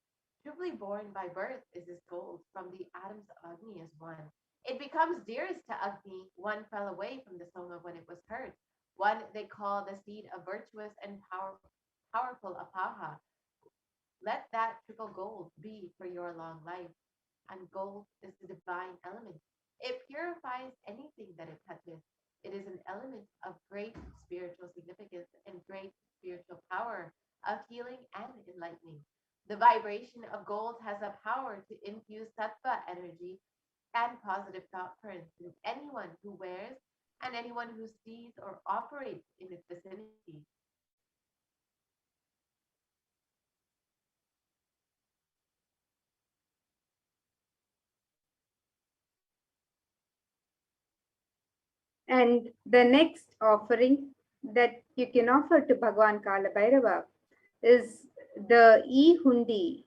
Triply born by birth is this gold from the atoms of Agni as one. It becomes dearest to Agni. One fell away from the soma when it was heard. One they call the seed of virtuous and powerful Apaha. Let that triple gold be for your long life. And gold is the divine element. It purifies anything that it touches. It is an element of great spiritual significance and great spiritual power of healing and enlightening. The vibration of gold has a power to infuse sattva energy and positive thought currents in anyone who wears and anyone who sees or operates in its vicinity. And the next offering that you can offer to Bhagwan Kala Bhairava is the e-hundi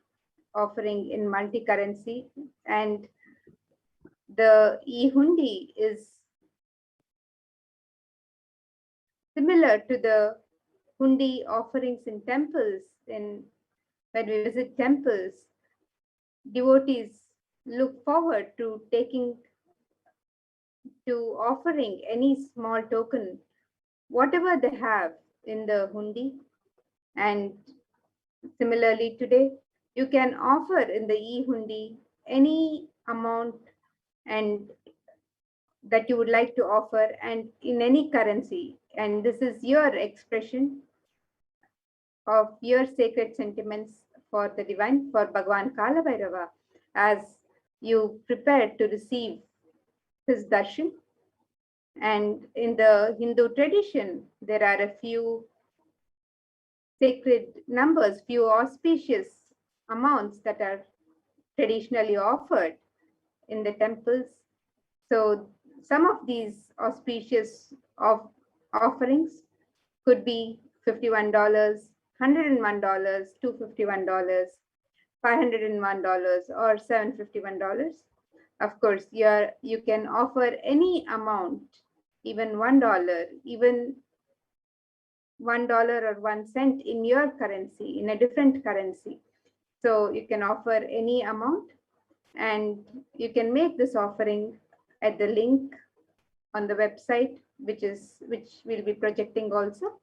offering in multi-currency. And the e-hundi is similar to the hundi offerings in temples. When we visit temples, devotees look forward to offering any small token, whatever they have in the hundi. And similarly, today, you can offer in the e-hundi any amount and that you would like to offer and in any currency. And this is your expression of your sacred sentiments for the divine, for Bhagwan Kala Bhairava, as you prepare to receive his darshan. And in the Hindu tradition, there are a few sacred numbers, few auspicious amounts that are traditionally offered in the temples. So some of these auspicious offerings could be $51, $101, $251, $501, or $751. Of course, you can offer any amount, even $1, even $1 or 1 cent in your currency, in a different currency. So you can offer any amount, and you can make this offering at the link on the website, which we'll be projecting also.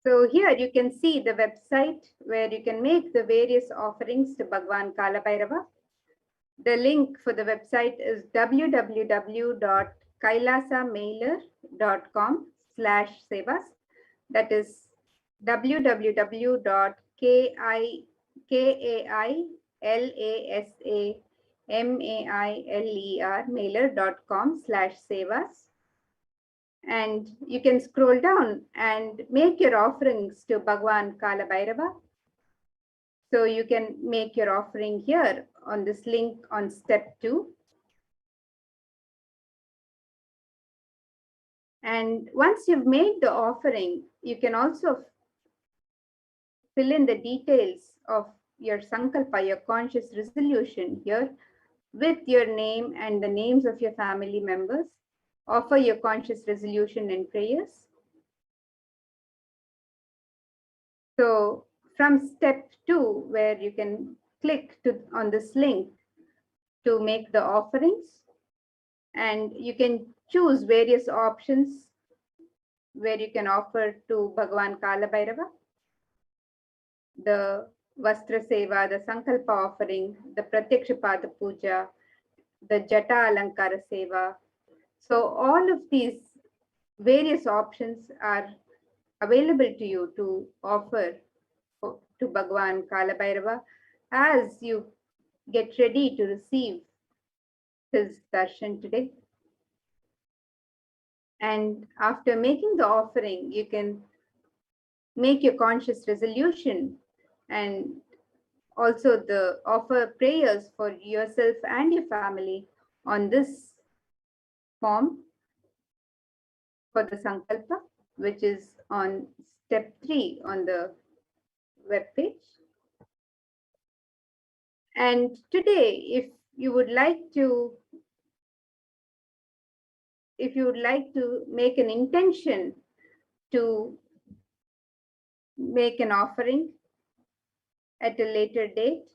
So here you can see the website where you can make the various offerings to Bhagwan Kala Bhairava. The link for the website is www.kailasamailer.com/sevas. That is www.kailasamailer.com/sevas. And you can scroll down and make your offerings to Bhagwan Kala Bhairava. So you can make your offering here on this link on step 2. And once you've made the offering, you can also fill in the details of your sankalpa, your conscious resolution here with your name and the names of your family members. Offer your conscious resolution and prayers. So from step 2, where you can click on this link to make the offerings, and you can choose various options where you can offer to Bhagwan Kala Bhairava, the Vastra Seva, the Sankalpa offering, the Pratyakshapada Puja, the Jata Alankara Seva. So all of these various options are available to you to offer to Bhagwan Kala Bhairava as you get ready to receive his darshan today. And after making the offering, you can make your conscious resolution, and also offer prayers for yourself and your family on this form for the Sankalpa, which is on step 3 on the web page. And today, if you would like to make an intention to make an offering at a later date,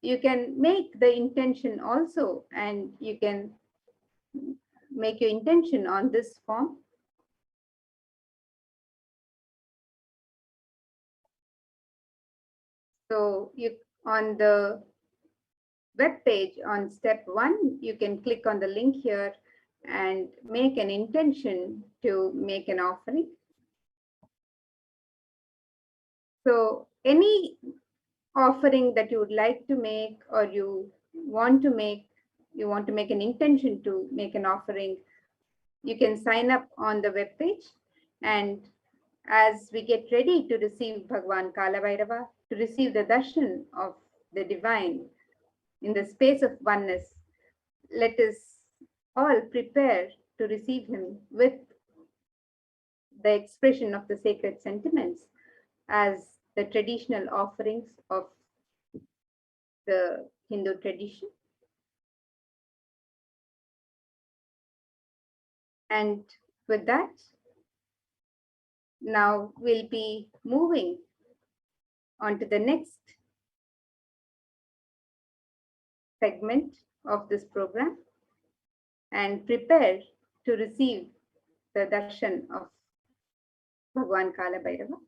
you can make the intention also, and you can make your intention on this form. So on the web page on step 1, you can click on the link here and make an intention to make an offering. So any offering that you would like to make, or you want to make an intention to make an offering, you can sign up on the web page. And as we get ready to receive Bhagwan Kalabhairava, to receive the darshan of the divine in the space of oneness, let us all prepare to receive him with the expression of the sacred sentiments as the traditional offerings of the Hindu tradition. And with that, now we'll be moving on to the next segment of this program and prepare to receive the darshan of Bhagwan Kalabhairava.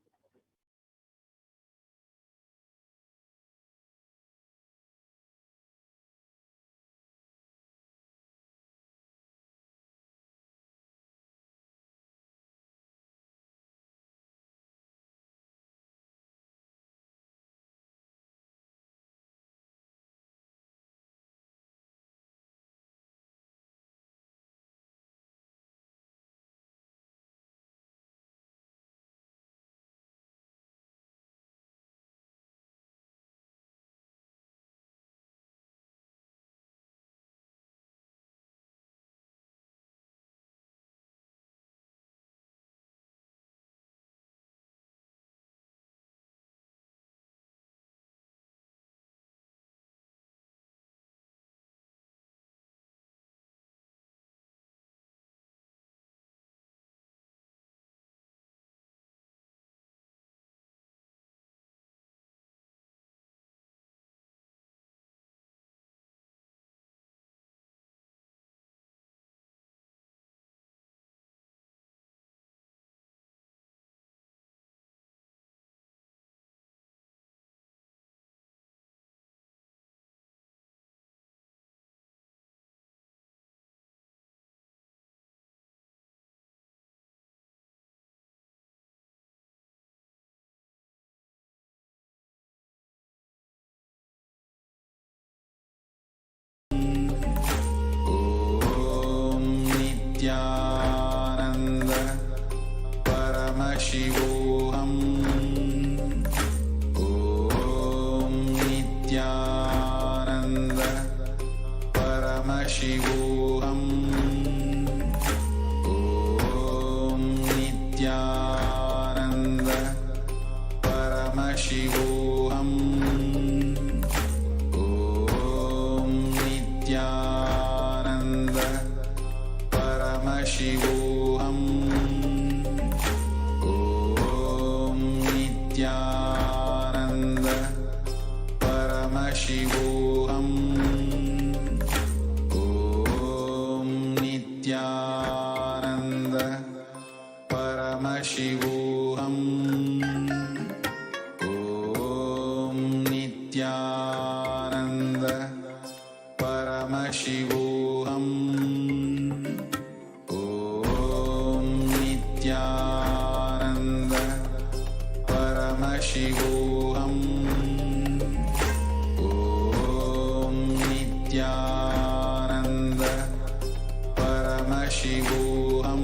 ॐ नित्यानन्द परमशिवोऽहम् ॐ नित्यानन्द परमशिवोऽहम् ॐ नित्यानन्द परमशिवोऽहम् Paramashivoham. Om Nithyananda Paramashivoham. Om Nithyananda Paramashivoham. Om Nithyananda Paramashivoham. Paramashivoham. Om Nithyananda Paramashivoham.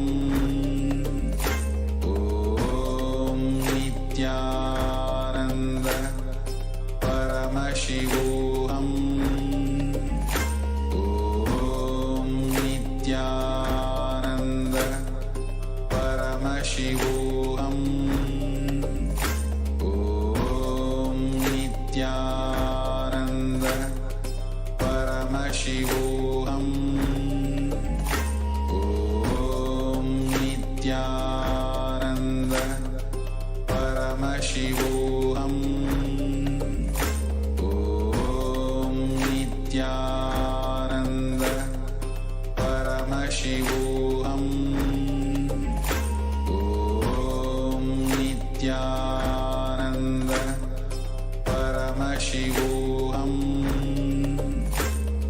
Om Nithyananda Om Nithyananda Paramashivoham. Om Nithyananda Paramashivoham. Om Nithyananda Paramashivoham.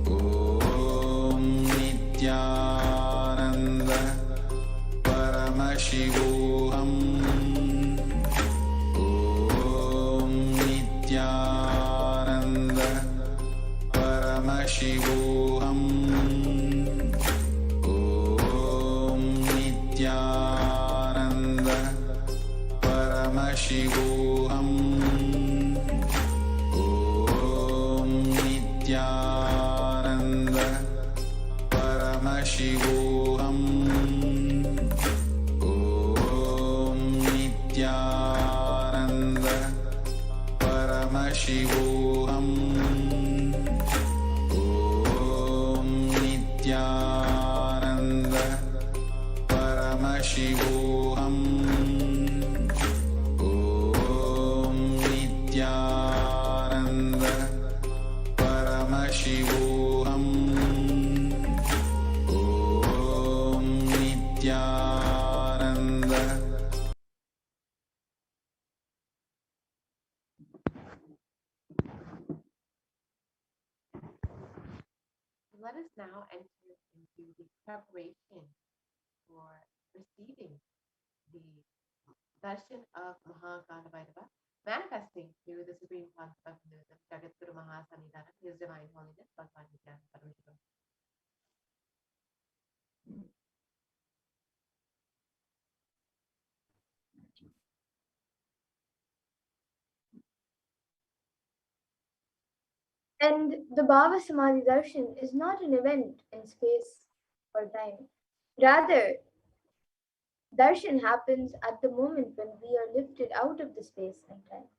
Om Nithyananda Paramashivoham. Om Nithyananda Paramashivoham. Om Nithyananda Paramashivoham. Om Nithyananda Paramashivoham. Om Nithyananda Paramashivoham. Om Nithyananda Paramashivoham. Om Nithyananda Paramashivoham. Om Nithyananda. Let us now enter into the preparation for receiving the Darshan of Mahakala Bhairava, manifesting through the Supreme Concept of Hinduism, Jagat Guru Mahasanidana, His Divine Holiness, Bhagavan Nithyananda Paramashivam. And the Bhava Samadhi Darshan is not an event in space or time. Rather, darshan happens at the moment when we are lifted out of the space and time.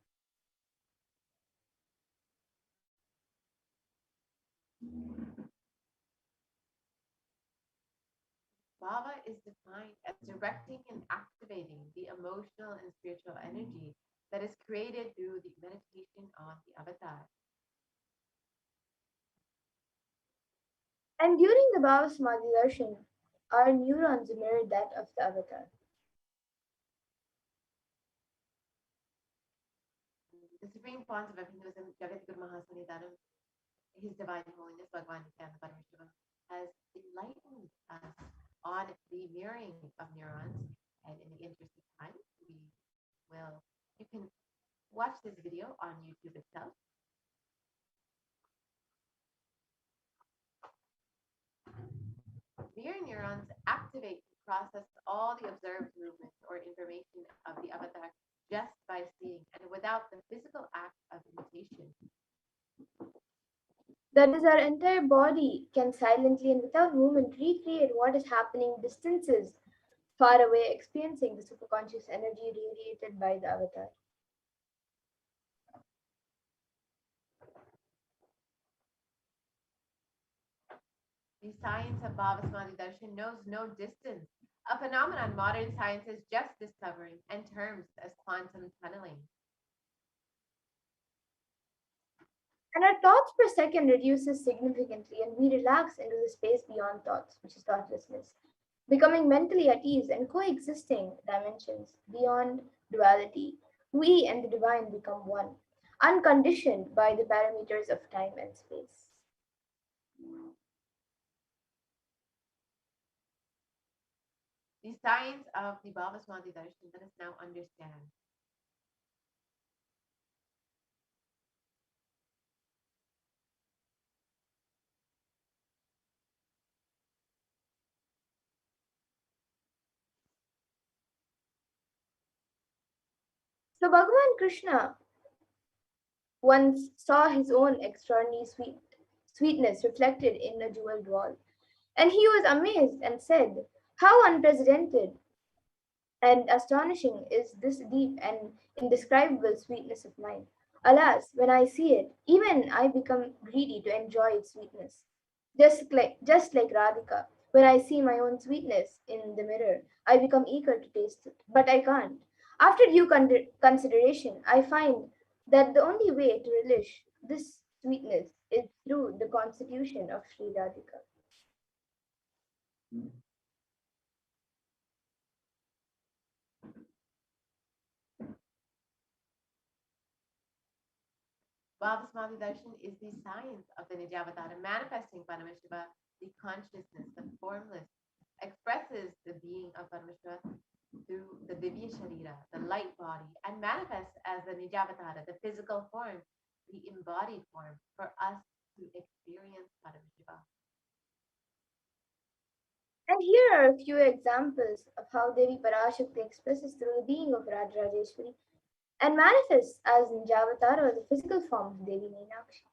Bhava is defined as directing and activating the emotional and spiritual energy that is created through the meditation on the avatar. And during the Bhava Samadhi Darshan, our neurons mirror that of the avatar. The Supreme Concept of Hinduism, Jagat Guru Mahasanidana, His Divine Holiness, Bhagavan Nithyananda Paramashivam, has enlightened us on the mirroring of neurons. And in the interest of time, you can watch this video on YouTube itself. Mirror neurons activate and process all the observed movements or information of the avatar just by seeing and without the physical act of imitation. That is, our entire body can silently and without movement recreate what is happening distances far away, experiencing the superconscious energy radiated by the avatar. The science of Bhava Darshan knows no distance, a phenomenon modern science is just discovering and terms as quantum tunneling. And our thoughts per second reduces significantly, and we relax into the space beyond thoughts, which is thoughtlessness, becoming mentally at ease and coexisting dimensions beyond duality. We and the divine become one, unconditioned by the parameters of time and space. The science of the Bhava Darshan, let us now understand. So Bhagavan Krishna once saw his own extraordinary sweetness reflected in a jeweled wall. And he was amazed and said, "How unprecedented and astonishing is this deep and indescribable sweetness of mine! Alas, when I see it, even I become greedy to enjoy its sweetness." Just like Radhika, when I see my own sweetness in the mirror, I become eager to taste it, but I can't. After due consideration, I find that the only way to relish this sweetness is through the constitution of Sri Radhika. Bhavasmadhi Darshan is the science of the Nijavatara manifesting Paramashiva, the consciousness, the formless, expresses the being of Paramashiva through the Divya Sharira, the light body, and manifests as the Nijavatara, the physical form, the embodied form, for us to experience Paramashiva. And here are a few examples of how Devi Parashakti expresses through the being of Rajarajeshwari and manifests as Nijavatara, the physical form of Devi Meenakshi.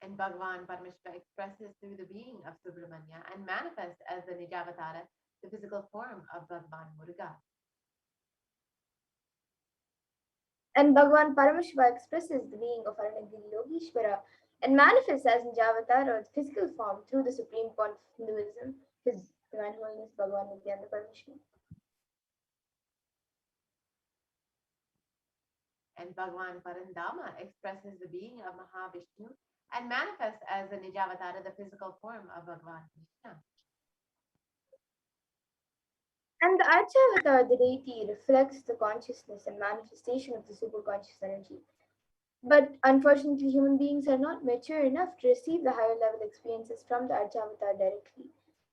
And Bhagavan Paramashiva expresses through the being of Subramanya and manifests as the Nijavatara, the physical form of Bhagavan Muruga. And Bhagavan Paramashiva expresses the being of Aranagiri Yogeshwara and manifests as Nijavatara, the physical form, through the supreme point of Hinduism, His Divine Holiness Bhagavan Nithyananda Paramashivam. And Bhagavan Parandama expresses the being of Mahavishnu and manifests as the Nijavatara, the physical form of Bhagavan Krishna. And the Archavatar, the deity, reflects the consciousness and manifestation of the superconscious energy. But unfortunately, human beings are not mature enough to receive the higher level experiences from the Archavatar directly.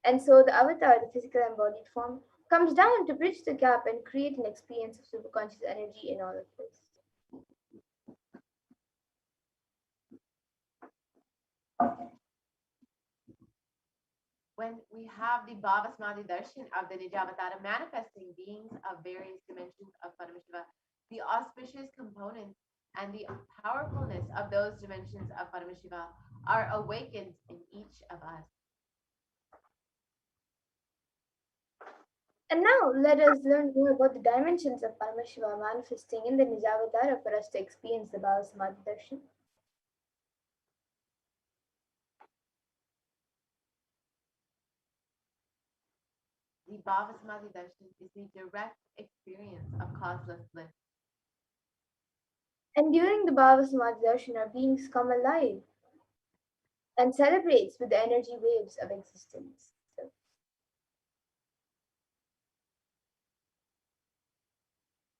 And so the avatar, the physical embodied form, comes down to bridge the gap and create an experience of superconscious energy in all of this. When we have the Bhavasmadhi Darshan of the Nijavatara manifesting beings of various dimensions of Paramashiva, the auspicious components and the powerfulness of those dimensions of Paramashiva are awakened in each of us. And now let us learn more about the dimensions of Paramashiva manifesting in the Nijavatara for us to experience the Bhavasamadhi Darshan. The Bhavasamadhi Darshan is the direct experience of causeless bliss. And during the Bhavasamadhi Darshan, our beings come alive and celebrates with the energy waves of existence.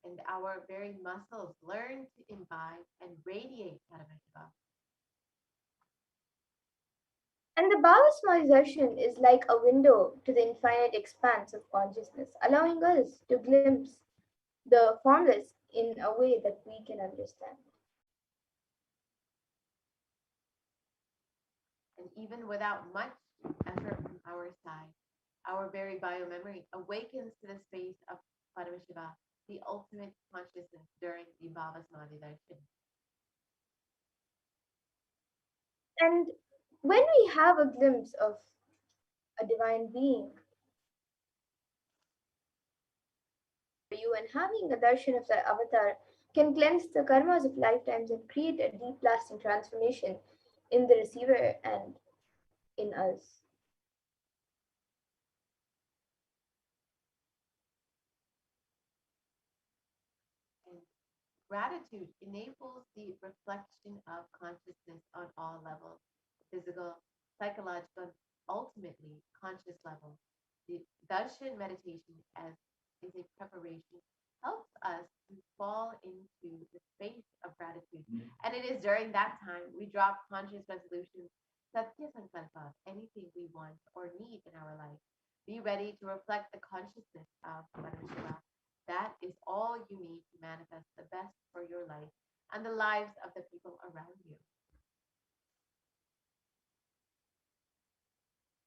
And our very muscles learn to imbibe and radiate Paramashiva. And the Bhavasamadhi Darshan is like a window to the infinite expanse of consciousness, allowing us to glimpse the formless in a way that we can understand. And even without much effort from our side, our very biomemory awakens to the space of Paramashiva, the ultimate consciousness during the Bhavasamadhi Darshan. And when we have a glimpse of a divine being, you and having a darshan of the avatar can cleanse the karmas of lifetimes and create a deep lasting transformation in the receiver and in us. And gratitude enables the reflection of consciousness on all levels, physical, psychological, and ultimately conscious level. The darshan meditation as is a preparation helps us to fall into the space of gratitude. And it is during that time we drop conscious resolutions, satya sankalpa, anything we want or need in our life. Be ready to reflect the consciousness of Paramashiva. That is all you need to manifest the best for your life and the lives of the people around you.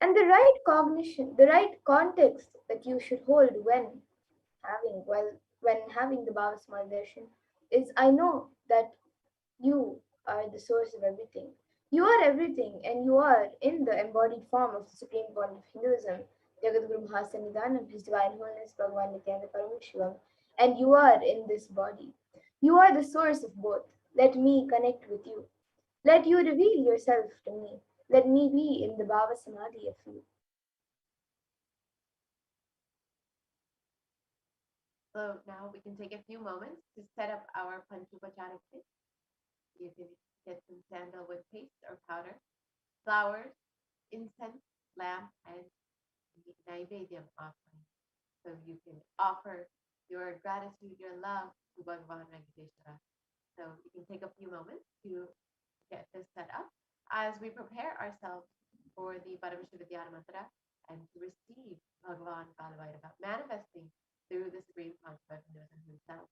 And the right cognition, the right context that you should hold when having the Bhavasmal darshan is I know that you are the source of everything. You are everything, and you are in the embodied form of the supreme point of Hinduism, Jagadguru Mahasannidhanam, His Divine Holiness Bhagavan Nithyananda Paramashivam, and you are in this body. You are the source of both. Let me connect with you. Let you reveal yourself to me. Let me be in the Bhava Samadhi of you. So now we can take a few moments to set up our Panchupachara kit. You can get some sandalwood paste or powder, flowers, incense, lamp, and the Naivedyam offering. So you can offer your gratitude, your love to Bhagavan Venkateshwara. So you can take a few moments to get this set up as we prepare ourselves for the Paramashiva Dhyana Mantra and to receive Bhagavan Kalavairava, manifesting through the Supreme Consciousness himself.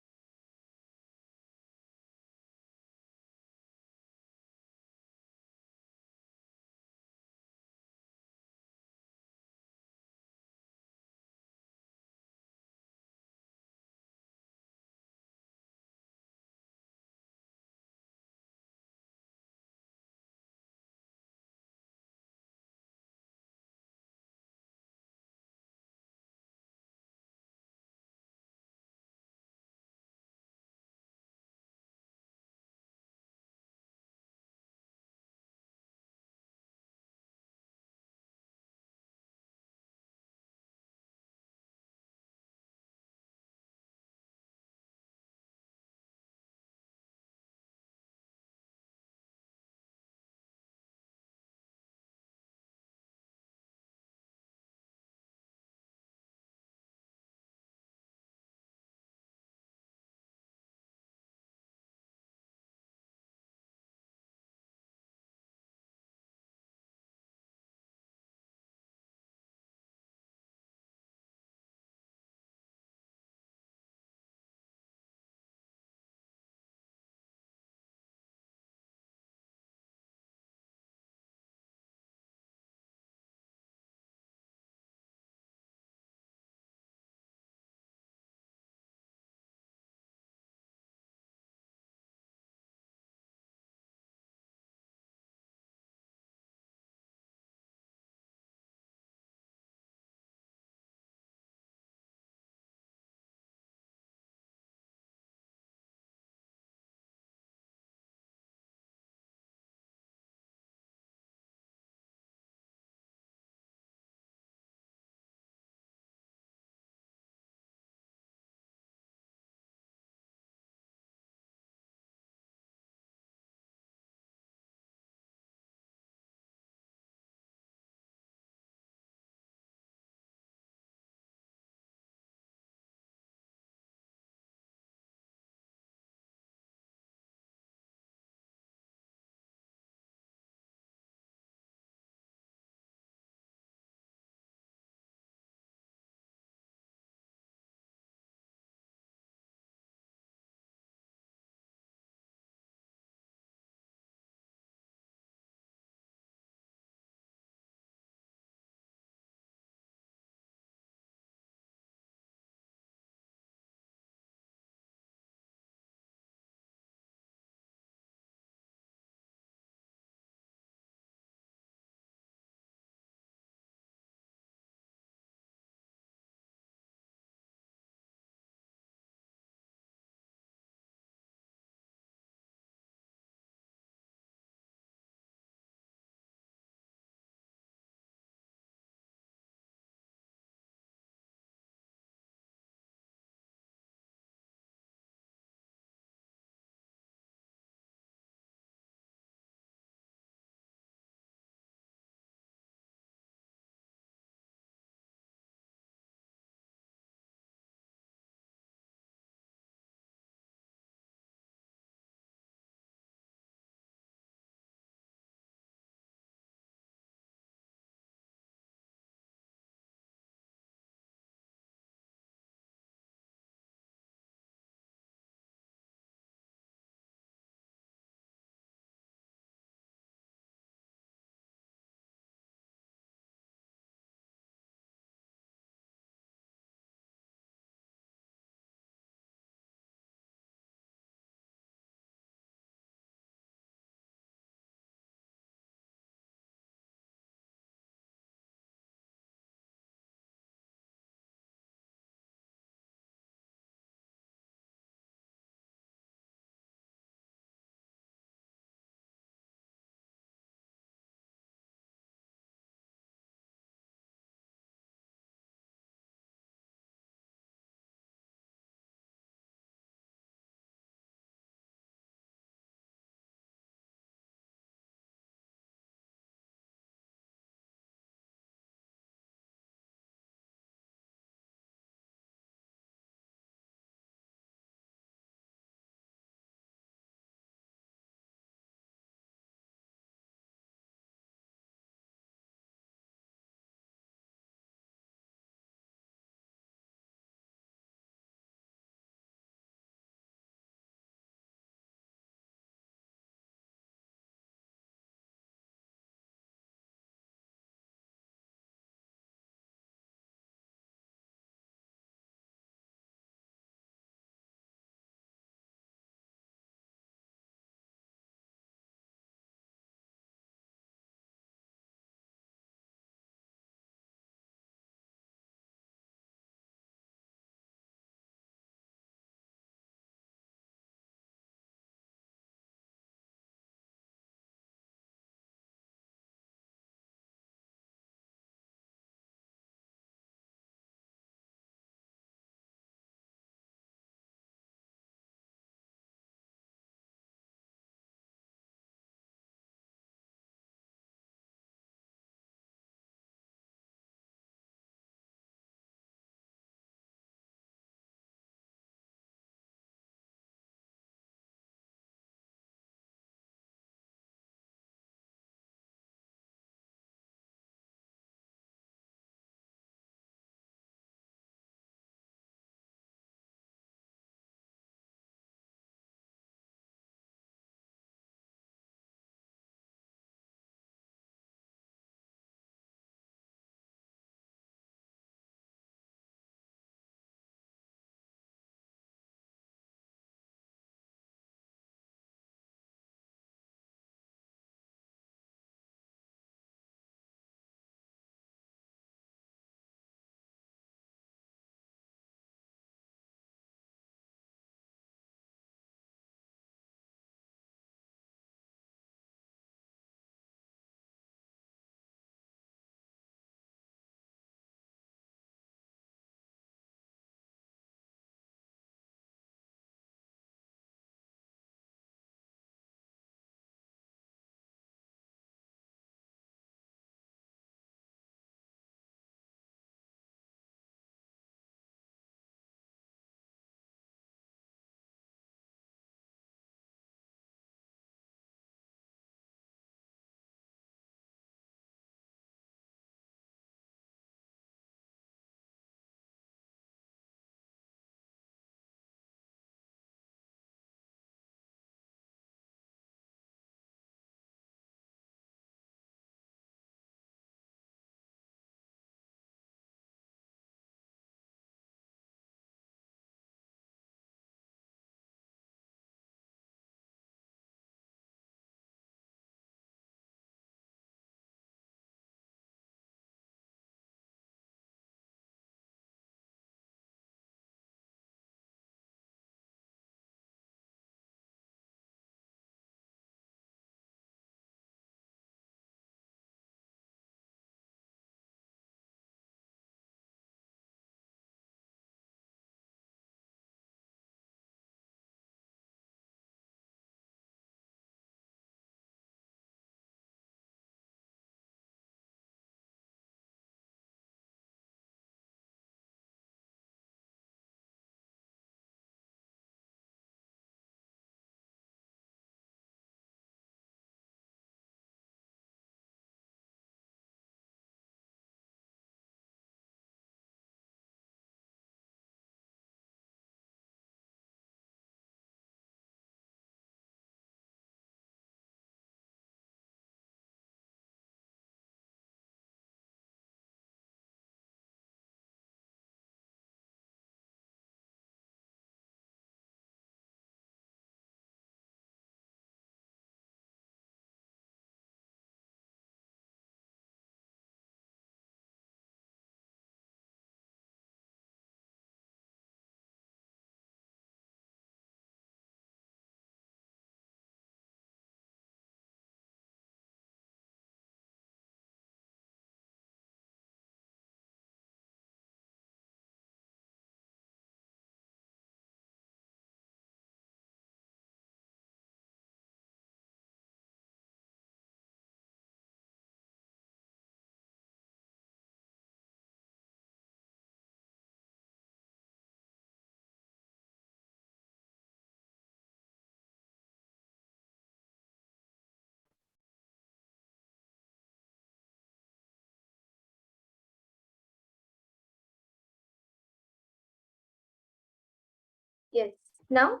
Yes. Now,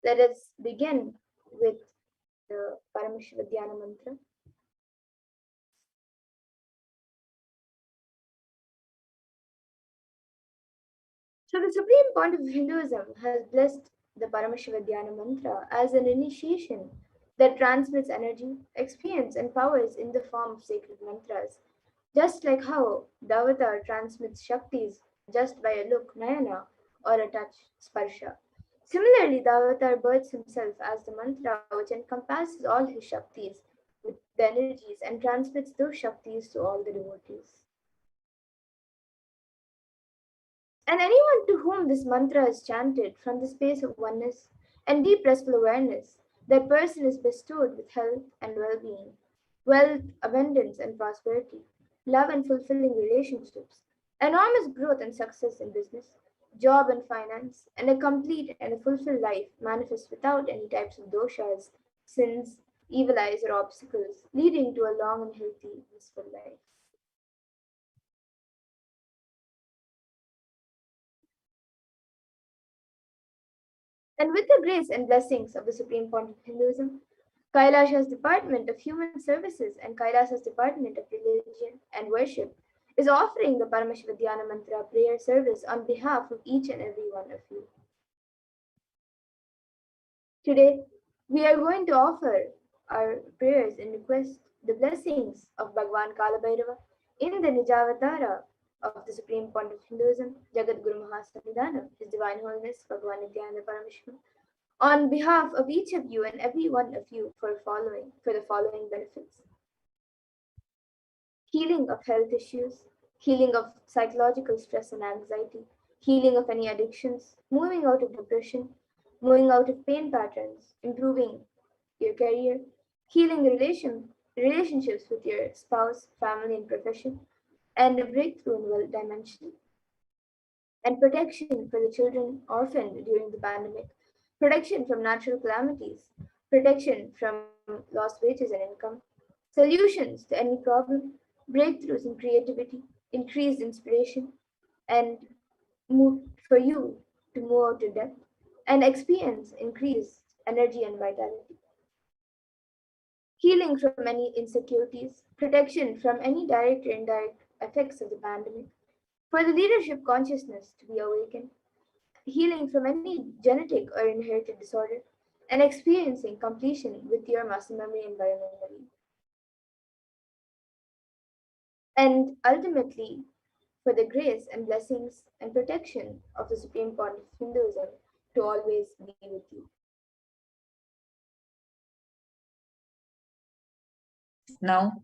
let us begin with the Paramashiva Dhyana mantra. So, the Supreme Pontiff of Hinduism has blessed the Paramashiva Dhyana mantra as an initiation that transmits energy, experience, and powers in the form of sacred mantras. Just like how the avatar transmits Shaktis just by a look, Nayana, or a touch, Sparsha. Similarly, the avatar births himself as the mantra which encompasses all his Shaktis with the energies and transmits those Shaktis to all the devotees. And anyone to whom this mantra is chanted from the space of oneness and deep restful awareness, that person is bestowed with health and well being, wealth, abundance, and prosperity, love and fulfilling relationships, enormous growth and success in business, job and finance, and a complete and a fulfilled life manifest without any types of doshas, sins, evil eyes, or obstacles, leading to a long and healthy, blissful life. And with the grace and blessings of the Supreme Pontiff of Hinduism, Kailasha's Department of Human Services and Kailasa's Department of Religion and Worship is offering the Paramashiva Dhyana Mantra prayer service on behalf of each and every one of you. Today, we are going to offer our prayers and request the blessings of Bhagwan Kalabhairava in the Nijavatara of the Supreme Pontiff of Hinduism, Jagat Guru Mahasamidana, His Divine Holiness Bhagwan Nithyananda Paramashivam, on behalf of each of you and every one of you for the following benefits: healing of health issues, healing of psychological stress and anxiety, healing of any addictions, moving out of depression, moving out of pain patterns, improving your career, healing relationships with your spouse, family, and profession, and a breakthrough in wealth dimension, and protection for the children orphaned during the pandemic, protection from natural calamities, protection from lost wages and income, solutions to any problem, breakthroughs in creativity, increased inspiration, and move for you to move out to depth and experience increased energy and vitality. Healing from any insecurities, protection from any direct or indirect effects of the pandemic, for the leadership consciousness to be awakened, healing from any genetic or inherited disorder, and experiencing completion with your muscle memory environmentally. And ultimately, for the grace and blessings and protection of the Supreme Pontiff of Hinduism to always be with you. Now,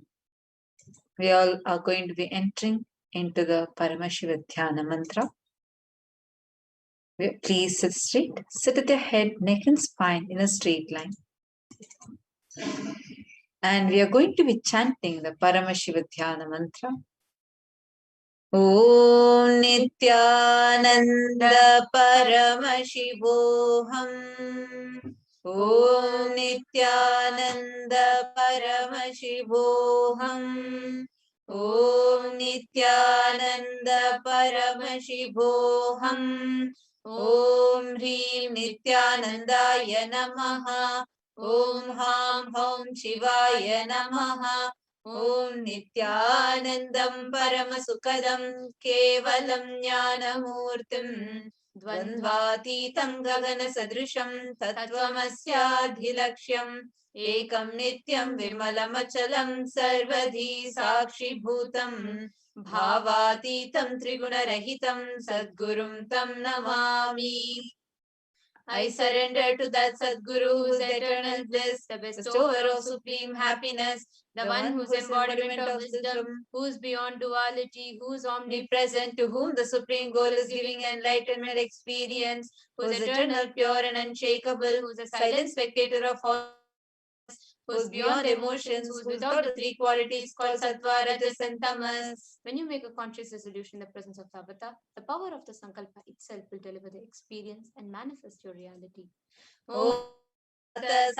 we all are going to be entering into the Paramashiva Dhyana mantra. Please sit straight. Sit with your head, neck, and spine in a straight line. And we are going to be chanting the Paramashiva Dhyana mantra. Om Nithyananda Paramashivoham. Om Nithyananda Paramashivoham. Om Nithyananda Paramashivoham. Om Hrim Nithyanandaya Namaha. Om Ham Hom Shivaya Namaha. Om Nithyanandam Paramasukadam Kevalam Jnanamurtim Dvandvatitam Gagana Sadrisham Tattvamasyaadhilaksham Ekam Nityam Vimalamachalam Sarvadhi Sakshi Bhutam Bhavatitam Trigunarahitam Sadgurum Tam Namami. I surrender to that Sadguru whose eternal bliss, the bestower of supreme happiness, the one whose embodiment of wisdom, who's beyond duality, who's omnipresent, to whom the supreme goal is giving enlightenment experience, who's eternal, pure, and unshakable, who's a silent spectator of all things, who's beyond emotions, who's without the three qualities called Sattva, Rajas, and Tamas. When you make a conscious resolution in the presence of the Avatar, the power of the Sankalpa itself will deliver the experience and manifest your reality. Om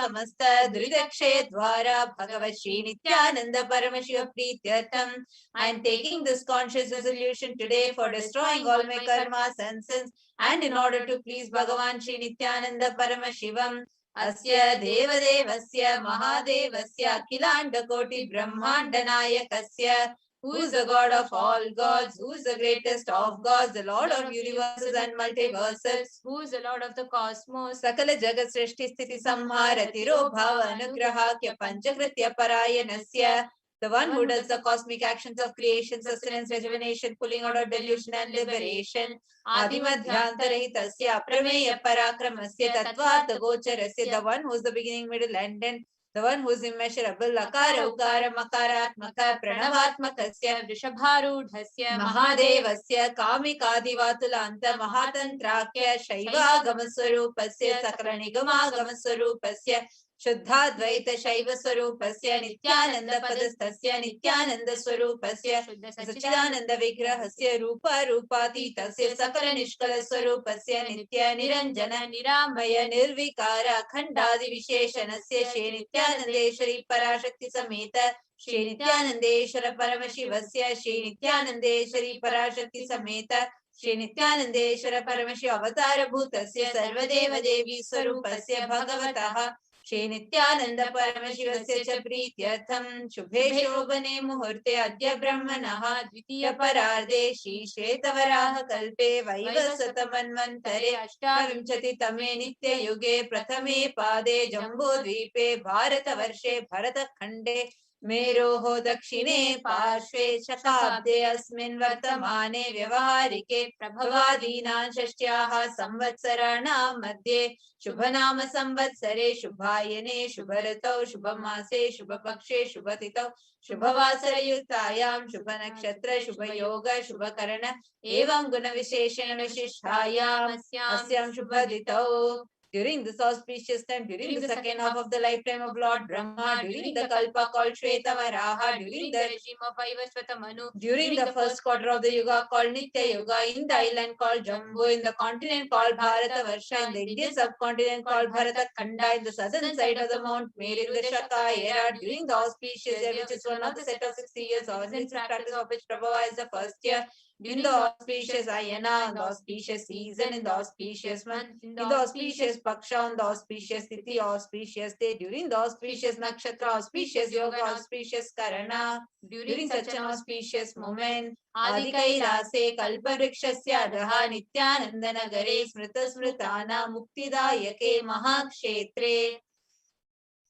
समस्त दुरिदक्षय द्वारा Bhagavat Shri Nithyananda Paramashiva Prityartham. I am taking this conscious resolution today for destroying all my karmas and sins and in order to please Bhagavan Shri Nithyananda Paramashivam. Asya Devadevasya Mahadevasya Akhilanda Koti Brahmanda Nayakasya, who is the God of all gods, who is the greatest of gods, the Lord of universes and multiverses, who is the Lord of the cosmos, Sakala Jagat Srishti Sthiti Samhara Tiro Bhava Anugrahakya Panchakritya Parayanasya, the one who does the cosmic actions of creation, sustenance, rejuvenation, pulling out of delusion and liberation. Adimadhyantarhitasya Aprameya Parakramasya Tattvata Gocharasya, the one who is the beginning, middle and end, the one who is immeasurable. Akara Ukara Makaratmaka Pranavatmakasya Vrishabharudhasya Mahadevasya Kamikadivatulanta Mahatantrakya Shaiva Gamaswarupasya Sakranigama Gamaswarupasya Shuddhadvaita Shaiva Swarupasya Nityananda Padastasya Nityananda Swarupasya Sachidananda Vigrahasya Rupa Rupatitasya Sakala Nishkala Swarupasya Nitya Niranjana Niramaya Nirvikara Khandadi Visheshanasya Shri Nityanandeshwari Parashakti Sameta Shri Nithyanandeshwara Paramashivasya Shri Nithyanandeshwari Parashakti Sameta Shri Nithyanandeshwara Paramashiva Avatara Bhutasya Sarvadeva Devi Swarupasya Bhagavataha Shri Nithyananda Paramashivasya cha Prityartham Shubhe Shobhane Muhurte Adya Brahmanaha Dvitiya Pararde Shri Shvetavaraha Kalpe Vaivasata Manvantare Ashtavimchati Tame Nitya Yuge Prathame Pade Jambu Dvipe Bharata Varshe Bharata Khande Meroho Dakshine Parshve Shakabde Asmin Vartamane Vyavaharike Prabhavadina Shashtyaha Samvatsarana Madhye Shubhanama Samvatsare Shubhayane Shubharatau Shubhamase Shubhapakshe Shubhatitau Shubhavasara Yutayam Shubhanakshatra Shubhayoga Shubhakarana Evam Guna Visheshana Vishishtayam Asyam Shubhaditau. During this auspicious time, during the second half of the lifetime of Lord Brahma, during the Kalpa called Shvetavaraha, during the regime of Vaivasvata Manu, during the first quarter of the Yuga called Nitya Yuga, in the island called Jambu, in the continent called Bharata Varsha, in the Indian subcontinent called Bharata Khanda, in the southern side of the Mount Meru, in the Shaka era, during the auspicious year, which is one of the set of 60 years, ordinary practice of which Prabhava is the first year, in the auspicious Ayana, in the auspicious season, in the auspicious month, in the auspicious Paksha, in the auspicious Tithi, auspicious day, during the auspicious Nakshatra, auspicious Yoga, auspicious Karana, during such an auspicious moment, Adi Kailase, Kalpavrikshasya Daha, Nityanandanagare, Smrita Smritana, Muktidayake, Mahakshetre.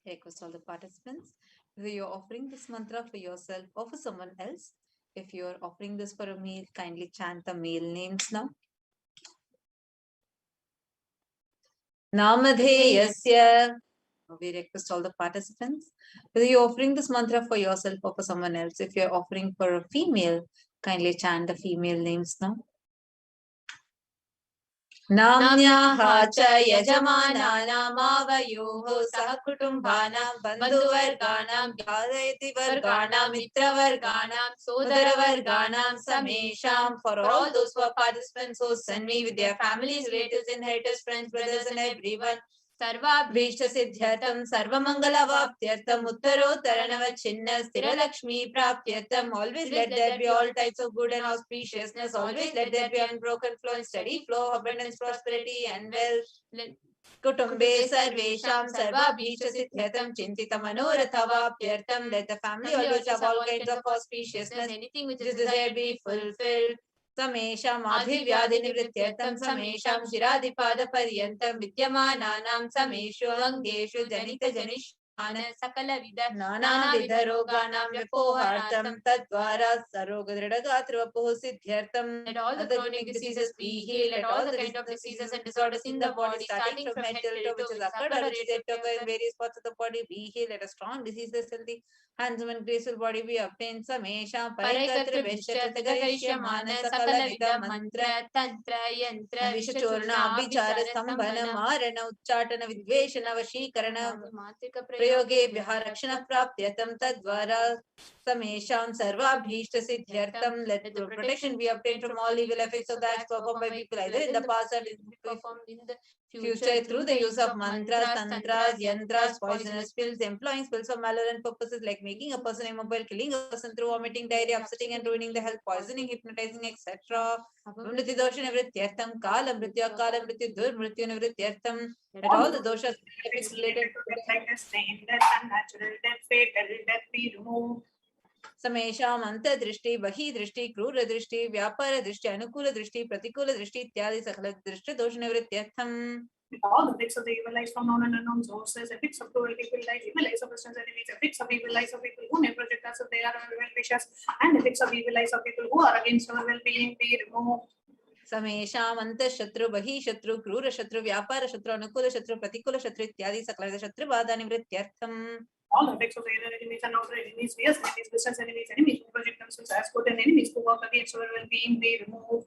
Request all the participants, whether you're offering this mantra for yourself or for someone else. If you are offering this for a meal, kindly chant the meal names now. Namadheyasya. We request all the participants, whether you're offering this mantra for yourself or for someone else. If you're offering for a female, kindly chant the female names now. Namnyaha cha yajamananam avayoho sahakutumbhanam bandhuvarganam gyadayati varganam mitravarganam sodaravarganam samesham. For all those who are participants who send me with their families, relatives, inheritors, friends, brothers and everyone, Sarvabhishta Siddhyartham Sarvamangala Vaptyartham Uttarottaranava Chinna Sthira Lakshmi Praptyartham. Always let there be all types of good and auspiciousness. Always let there be unbroken flow and steady flow, abundance, prosperity and wealth. Kutumbe Sarvesham Sarvabhishta Siddhyatam Chintita Manoratha Vaptyartham. Let the family always have all kinds of auspiciousness. Anything which is desired be fulfilled. Samesham Adhivyadinivrityartham Samesham Shiradipadaparyantam Vidyamananam Sameshu Angeshu Janita Janishana Sakala Vida Nana Vida Roganam Vyapohartam Tadvara Sarogadridagatrapu Siddhyartham. Let all the chronic diseases be healed. Let all the kind of diseases and disorders in the body, starting from head till toe, which is occurred or which is yet to occur in various parts of the body, be healed. Let a strong diseases healthy handsome and graceful body be obtained. Samesha Paraikatra Vishyatargarishyamana Sakala Vida Mantra Tantra Yantra Vishachurna Abhichara Sambhana Marana Uchatana Vidveshana Vashikarana Prayoge Viharakshana Praptyatam Tadvara Samesham Sarvabhishta Siddhyartham. Let the protection be obtained from all evil effects of the acts performed by people either in the past or performed in the future through the use of mantras, tantras, yantras, poisonous pills, employing spells for malevolent purposes like making a person immobile, killing a person through vomiting, diarrhea, upsetting and ruining the health, poisoning, hypnotizing, etc. Apamriti dosha nivrityartham, kala mrityu durmrityu nivrityartham. Let all the doshas effects related to death, like death, death, unnatural death, fatal death be removed. समेषाम् अंतर्दृष्टि, बहिर्दृष्टि, क्रूरदृष्टि, व्यापारदृष्टि, अनुकूलदृष्टि, प्रतिकूलदृष्टि इत्यादि सकल दृष्टि दोष निवृत्त्यर्थम. All the effects of the evil eyes from known and unknown sources, effects of cruel evil eyes of distance enemies, effects of evil eyes of people who may project us if they are our well-wishers, and effects of evil eyes of people who are against our well-being be removed. समेषाम् अंतःशत्रु, बहिःशत्रु, क्रूरशत्रु, व्यापारशत्रु, अनुकूलशत्रु, प्रतिकूलशत्रु इत्यादि सकल शत्रु बाधा निवृत्त्यर्थम. All the effects of the inner enemies and outer enemies, fierce enemies, distance enemies, enemies who project themselves as good, and enemies who work against our well-being be removed.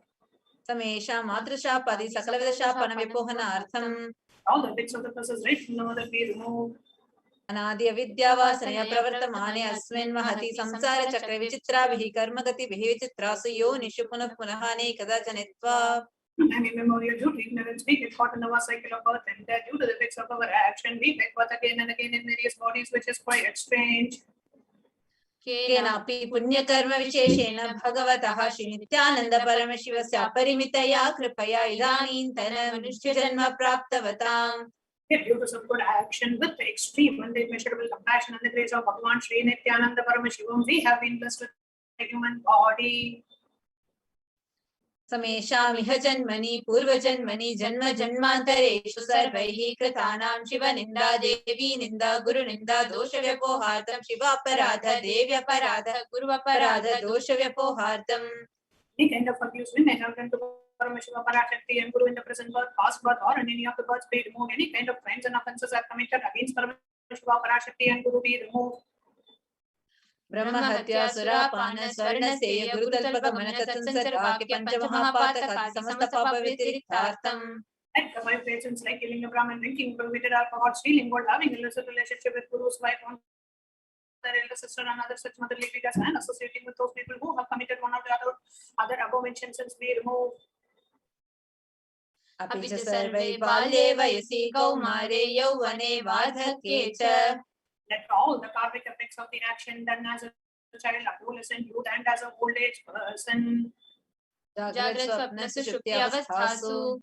समेषाम् मातृशापादि सकलविध शापानां विपोहनार्थम. All the effects of the curses right from the mother be removed. अनादि अविद्यावासनया प्रवर्तमाने अस्मिन् महति संसार चक्रे विचित्राभिः कर्मगतिभिः विचित्रासु योनिषु पुनः पुनः अनेकदा जनित्वा. And in memorial due to ignorance, we get caught in our cycle of birth and death due to the effects of our action. We get birth again and again in various bodies, which is quite strange. केनापि पुण्यकर्म विशेषेण भगवतः श्री नित्यानंद परमशिवस्य अपरिमितया कृपया इदानीन्तन मनुष्यजन्म प्राप्तवताम्. Yet due to some good action with the extreme and the immeasurable compassion and the grace of Bhagavan Sri Nithyananda Paramashivam, we have been blessed with a human body. समेषामिह जन्मनि पूर्वजन्मनि जन्म जन्मान्तरेषु सर्वैः कृतानां शिवनिन्दा देवी निन्दा गुरुनिन्दा दोषव्यपोहार्थं शिवापराध देव्यपराध गुरुवपराध दोषव्यपोहार्थम्. Any kind of abuse we may have done to Paramashiva, Parashakti and Guru in the present birth, past birth, or in any of the births be removed. Any kind of crimes and offences are committed against Paramashiva, Parashakti and Guru be removed. ब्रह्म हत्या सुरापान स्वर्ण सेय गुरुतल्प गमन तत्संसर्ग वाक्य पंचमहापातकादि समस्त पाप व्यतिरिक्तार्थम. Like the five patients like killing a Brahmin, drinking prohibited alcohol, stealing gold, having illicit relationship with Guru's wife, their elder sister and other such motherly figures, and associating with those people who have committed one or the other above mentioned sins be removed. अपि च सर्वे बाल्ये वयसि कौमारे यौवने वार्धक्ये च. Let all the karmic effects of the action done as a child, adolescent, youth, and as an old age person. जागृत स्वप्न सुषुप्ति अवस्थासु.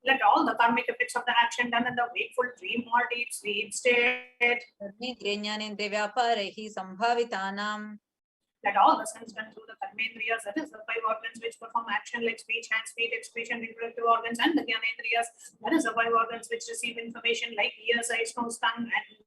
Let all the karmic effects of the action done in the wakeful dream or deep sleep state. ज्ञानेन्द्रिय व्यापारैः संभावितानां. Let all the sins done through the karmendriyas, that is the five organs which perform action like speech, hands, feet, excretion, reproductive organs, and the jnanendriyas, that is the five organs which receive information like ears, eyes, nose, tongue, and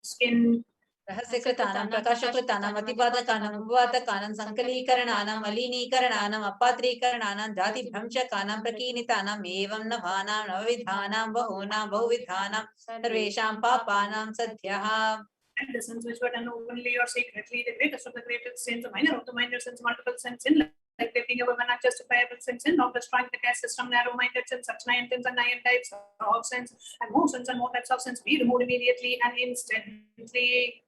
skin. रहस्यकृतानां प्रकाशकृतानां अतिपादकानां उपपादकानां संकलीकरणानां मलिनीकरणानां अपात्रीकरणानां जातिभ्रंशकानां प्रकीर्णितानां एवं नवानां नवविधानां बहूनां बहुविधानां सर्वेषां पापानां सद्यः. And the sins which were done openly or secretly, the greatest of the greatest sins, the minor of the minor sins, multiple sins, in like raping a woman, unjustifiable sins, in of destroying the caste system, narrow-minded sins, such 9 sins and 9 types of sins, and more sins and more types of sins be removed immediately and instantly.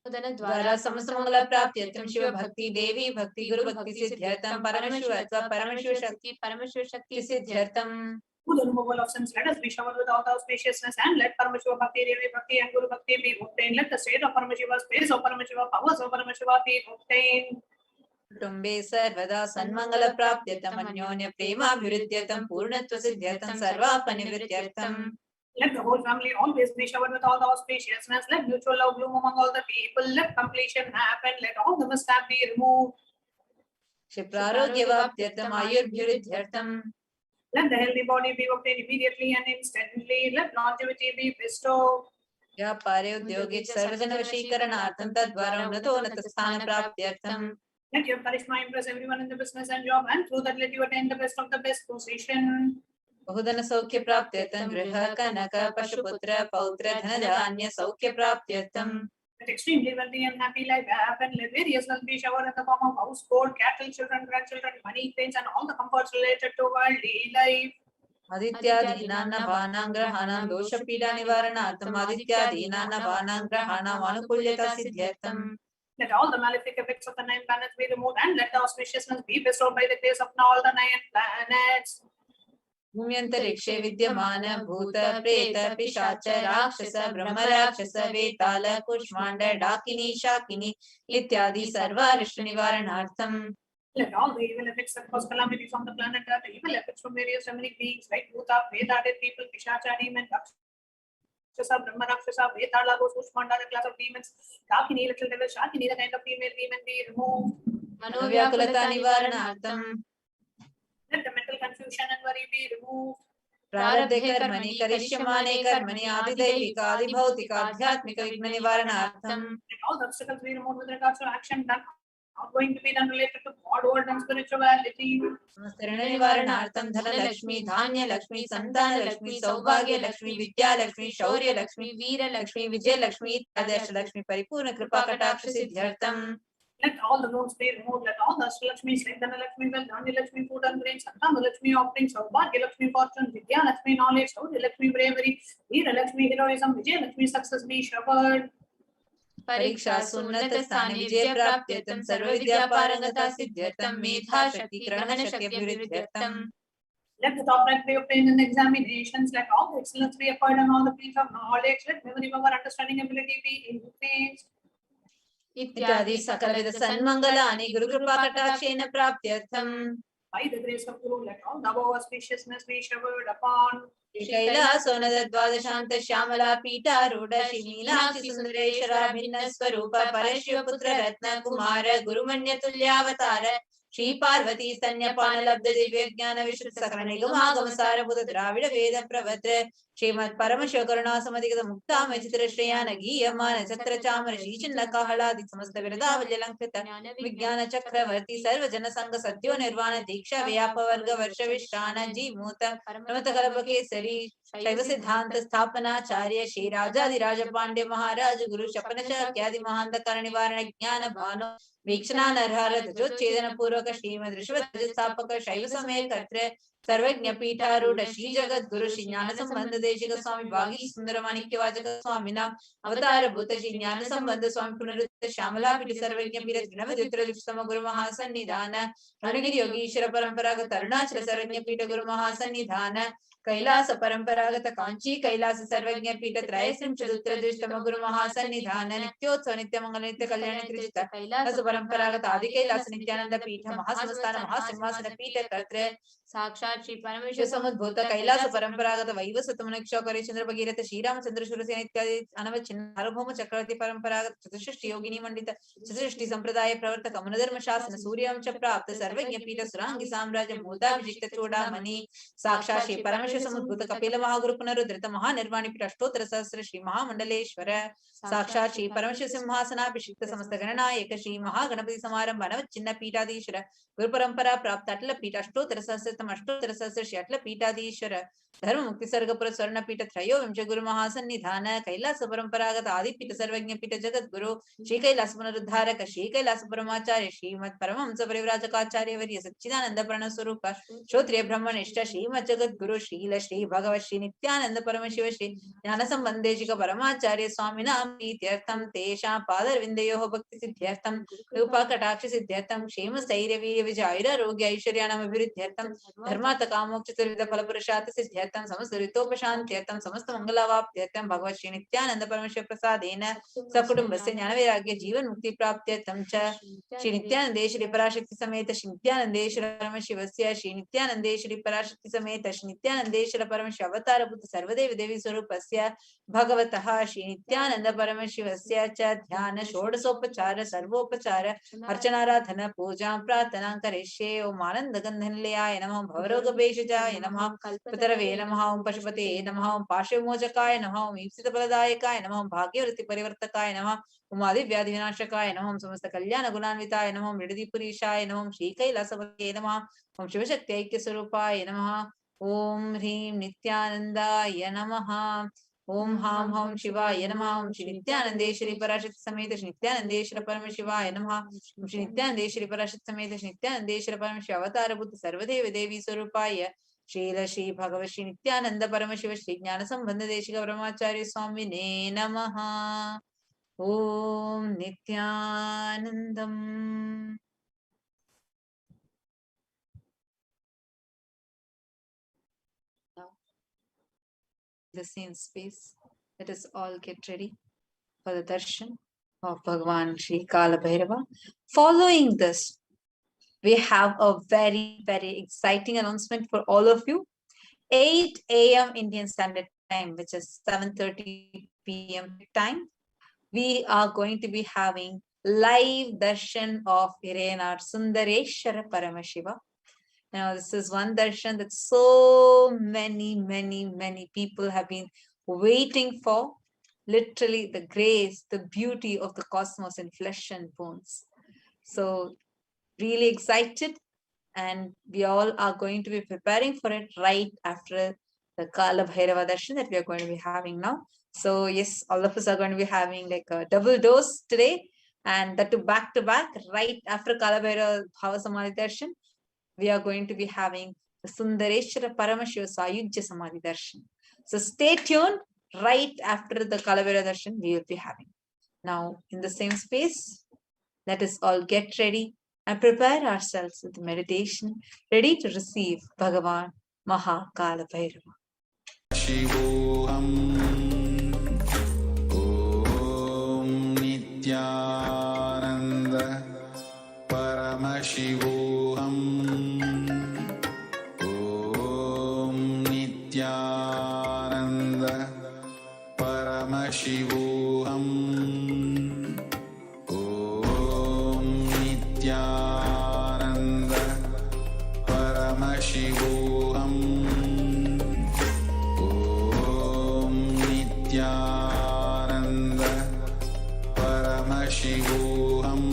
द्वारा समस्त मंगल प्राप्त्यर्थं शिव भक्ति देवी भक्ति गुरु भक्ति सिद्ध्यर्थं परमेश्वर शक्ति सिद्ध्यर्थं. Who the removal of sins, let us be showered with all the auspiciousness, and let Paramashiva Bhakti, Devi Bhakti, and Guru Bhakti be obtained. Let the state of Paramashiva, space of Paramashiva, powers of Paramashiva be obtained. कुटुम्बे सर्वदा सन्मंगल प्राप्त्यर्थं अन्योन्य प्रेमाभिवृद्ध्यर्थं पूर्णत्व सिद्ध्यर्थं सर्वापनिवृत्त्यर्थं. Let the whole family always be showered with all the auspiciousness. Let mutual love bloom among all the people. Let completion happen. Let all the mishap be removed. क्षिप्रारोग्यवाप्त्यर्थं आयुर्भिवृद्ध्यर्थं. Let the healthy body be obtained immediately and instantly. Let longevity be bestowed. व्यापारे उद्योगे सर्वजनवशीकरणार्थं तद्वारा उन्नतोन्नतस्थानप्राप्त्यर्थं. Let your charisma impress everyone in the business and job, and through that let you attain the best of the best position. बहुधनसौख्यप्राप्त्यर्थं गृह कनक पशुपुत्र पौत्र धनधान्य सौख्यप्राप्त्यर्थं. Let extremely wealthy and happy life happen. Let various wealth be showered in the form of house, gold, cattle, children, grandchildren, money, things, and all the comforts related to worldly life. आदित्यादीनां नवानां ग्रहाणां दोषपीडा निवारणार्थं आदित्यादीनां नवानां ग्रहाणां आनुकूल्यता सिद्ध्यर्थं. Let all the malefic effects of the 9 planets be removed, and let the auspiciousness be bestowed by the grace of all the 9 planets. भूम्यन्तरिक्षे विद्यमान भूत प्रेत पिशाच राक्षस ब्रह्म राक्षस वेताल कुष्मांड डाकिनी शाकिनी इत्यादि सर्वारिष्ट निवारणार्थम. Let all the evil effects that cause calamities on the planet Earth, the evil effects from various demonic beings like Bhuta, Preta, dead people, Pishacha, demon, Rakshasa, Brahma, Rakshasa, Vetala, those Kushmanda, the class of demons, Dakini, little devil, Shakini, the kind of female demon, be removed. मनोव्याकुलता निवारणार्थम. Let the mental confusion and worry be removed. प्रारब्धे कर्मणि करिष्यमाणे कर्मणि आदिदैविक आदिभौतिक आध्यात्मिक विघ्न निवारणार्थम. Let all the obstacles be removed with regards to action done, not going to be done related to God, world, and spirituality. समस्त ऋण निवारणार्थम धनलक्ष्मी धान्य लक्ष्मी संतान लक्ष्मी सौभाग्य लक्ष्मी विद्या लक्ष्मी शौर्य लक्ष्मी वीर लक्ष्मी विजय लक्ष्मी इत्यादि अष्टलक्ष्मी परिपूर्ण कृपा कटाक्ष सिद्ध्यर्थम. Let all the wounds be removed. Let all the Lakshmi, like Dhanalakshmi, well, Lakshmi, food and grains, Lakshmi, offerings, Saubhagya Lakshmi, fortune, Vidya Lakshmi, knowledge, Lakshmi, bravery, Veera Lakshmi, heroism, Vijay Lakshmi, success be showered. परीक्षा सुन्नत स्थान विजय प्राप्त्यर्थम सर्व विद्या पारंगता सिद्ध्यर्थम मेधा शक्ति ग्रहण शक्ति अभिवृद्ध्यर्थम. Let the top rank be obtained in the examinations. Let all the excellence be acquired in all the fields of knowledge. Let memory, power, understanding, ability be increased. इत्यादि सकलविध सन्मंगलानि Gurukripa कटाक्षेन प्राप्त्यर्थम. By the grace of Guru, let all the above auspiciousness be showered upon. कैलासोनद द्वादशांत Shyamala पीठारूढ़ Shri Meenakshi सुंदरेश्वरा भिन्न स्वरूप परशिव पुत्र रत्न कुमार गुरुमन्य तुल्यावतार श्री पार्वती स्तन्यपान लब्ध दिव्य ज्ञान विशुद्ध सकल निगमागम सारभूत द्राविड़ वेद प्रवत्र श्रीमद परमशिव करुणा समधिगत मुक्तामय चित्र श्रेयान गीयमान छत्र चामर शीचिन्न कहलादि समस्त विरदावल्य लंकृत विज्ञान चक्रवर्ती सर्व जन संग सत्यो निर्वाण दीक्षा व्याप वर्ग वर्ष विश्रान जी मूत प्रमत कल्प केसरी शैव सिद्धांत स्थापनाचार्य श्री राजाधिराज पांड्य महाराज गुरु शपन शक्यादि महांधकार निवारण ज्ञान भानु वीक्षणानर्हर ध्वजोच्छेदन पूर्वक श्रीमद ऋषभ स्थापक शैव समय कर्त्र सर्वज्ञ पीठारूढ़ श्री जगत गुरु श्री ज्ञान संबंध देशिक स्वामी भागी सुंदर माणिक्य वाचक स्वामी नाम अवतार भूत श्री ज्ञान संबंध स्वामी पुनरुत्थ श्यामला पीठ सर्वज्ञ पीठ द्विनवद्युतम गुरु महासन्निधान अरुणगिरि योगीश्वर परंपरागत अरुणाचल सर्वज्ञ पीठ गुरु महासन्निधान कैलास परंपरागत कांची कैलास सर्वज्ञ पीठ त्रयस्त्रिंशदुत्तरदुष्टम गुरु महासन्निधान नित्योत्सव नित्य मंगल नित्य कल्याण त्रिजित कैलास परंपरागत आदि कैलास नित्यानंद पीठ महासंस्थान महासिंहासन पीठ कर्त्र साक्षात श्री परमेश्वर समुद्भूत कैलास परंपरागत वैवस्वत मुनिक्षोकरे चंद्र भगीरथ श्रीराम चंद्रशूरसेन इत्यादि अनवच्छिन्न सार्वभौम चक्रवर्ती परंपरागत चतुष्षष्टि योगिनी मंडित चतुष्षष्टि संप्रदाय प्रवर्तक मनोधर्म शासन सूर्यवंश प्राप्त सर्वज्ञ पीठ सुरांगी साम्राज्य भूताभिषिक्त चूड़ामणि साक्षात श्री परमेश्वर समुद्भूत कपिल महागुरु पुनरुद्धृत महानिर्वाणी पीठ अष्टोत्तर सहस्र श्री महामंडलेश्वर साक्षात श्री परमेश्वर सिंहासनाभिषिक्त समस्त गणनायक श्री महागणपति समारंभ अनवच्छिन्न पीठाधीश्वर गुरु परंपरा प्राप्त अटल पीठ अष्टोत्तर सहस्रतम अष्टोत्तर सहस्र श्री अटल पीठाधीश्वर धर्म मुक्ति सर्गपुर स्वर्ण पीठ त्रयोविंश गुरु महासन्निधान कैलास परंपरागत आदिपीठ सर्वज्ञ पीठ जगत गुरु श्री कैलास पुनरुद्धारक श्री कैलास परमाचार्य श्रीमद परमहंस परिव्राजकाचार्य वर्य सच्चिदानंद प्रणव स्वरूप श्रोत्रिय ब्रह्मनिष्ठ श्रीमद जगत गुरु श्रील श्री भगवत श्री नित्यानंद परमशिव श्री ज्ञान संबंधेशिक परमाचार्य स्वामी नाम प्रीत्यर्थम तेषां पादरविन्दयोः भक्ति सिद्ध्यर्थम कृपा कटाक्ष सिद्ध्यर्थम क्षेम स्थैर्य वीर्य विजय आयुरारोग्य ऐश्वर्याणाम अभिवृद्ध्यर्थम धर्मार्थ कामोक्ष चतुर्विध फल पुरुषार्थ सिद्ध्यर्थम समस्त ऋतोपशान्त्यर्थम समस्त मंगलावाप्त्यर्थम भगवत श्री नित्यानंद परमशिव प्रसादेन सकुटुम्बस्य ज्ञान वैराग्य जीवन मुक्ति प्राप्त्यर्थम च श्री नित्यानंदे श्री पराशक्ति समेत श्री नित्यानंदेश्वर परमशिवस्य श्री नित्यानंदेश्वरी पराशक्ति समेत श्री नित्यानंदेश्वर परमशिव अवतार भूत सर्वदेव देवी स्वरूपस्य भगवतः श्री नित्यानंद परमशिवस्य च ध्यान षोडशोपचार सर्वोपचार अर्चनाराधन पूजा प्रार्थना करिष्ये ओम आनंद गंधनिलयाय नमः भवरोग भेषजाय नमः कल्पतरवे नमः ओम पशुपते नमः ओम पाशविमोचकाय नमः ओम ईप्सित फलदायकाय नमः ओम भाग्यवृत्ति परिवर्तकाय नमः ओम आदि व्याधि विनाशकाय नमः ओम समस्त कल्याण गुणान्विताय नमः ओम मृदिपुरीशाय नमः ओम श्री कैलासपतये नमः ओम शिवशक्ति ऐक्य स्वरूपाय नमः ओम ह्रीं नित्यानंदाय नमः ओम हां हौं शिवाय नमः ओम श्री नित्यानंदेश्वरी पराशक्ति समेत श्री नित्यानंदेश्वर परमशिवाय नमः ओम श्री नित्यानंदेश्वरी पराशक्ति समेत श्री नित्यानंदेश्वर परमशिव अवतार भूत सर्वदेव देवी स्वरूपाय श्रील श्री भगवत श्री नित्यानंद परमशिव श्री ज्ञान संबंध देशिक ब्रह्माचार्य स्वामिने नमः Om Nithyanandam. The same space. Let us all get ready for the darshan of Bhagavan Sri Kala Bhairava. Following this, we have a very, very exciting announcement for all of you. 8 a.m. Indian Standard Time, which is 7:30 p.m. time, we are going to be having live darshan of Irenar Sundareshwara Paramashiva. Now, this is one darshan that so many people have been waiting for. Literally, the grace, the beauty of the cosmos in flesh and bones. So, really excited, and we all are going to be preparing for it right after the Kala Bhairava darshan that we are going to be having now. So, yes, all of us are going to be having like a double dose today, and that to back, right after Kala Bhairava Bhava Samadhi darshan, we are going to be having the Sundareshwara Paramashiva Sayujya Samadhi darshan. So stay tuned. Right after the Kala Bhairava darshan, we will be having. Now, in the same space, let us all get ready and prepare ourselves with the meditation, ready to receive Bhagavan Maha Kala Bhairava. Shivoham. Om Nithyananda Paramashivoham. Om Nithyananda Paramashivoham. Om Nithyananda Paramashivoham. Om Nithyananda Paramashivoham.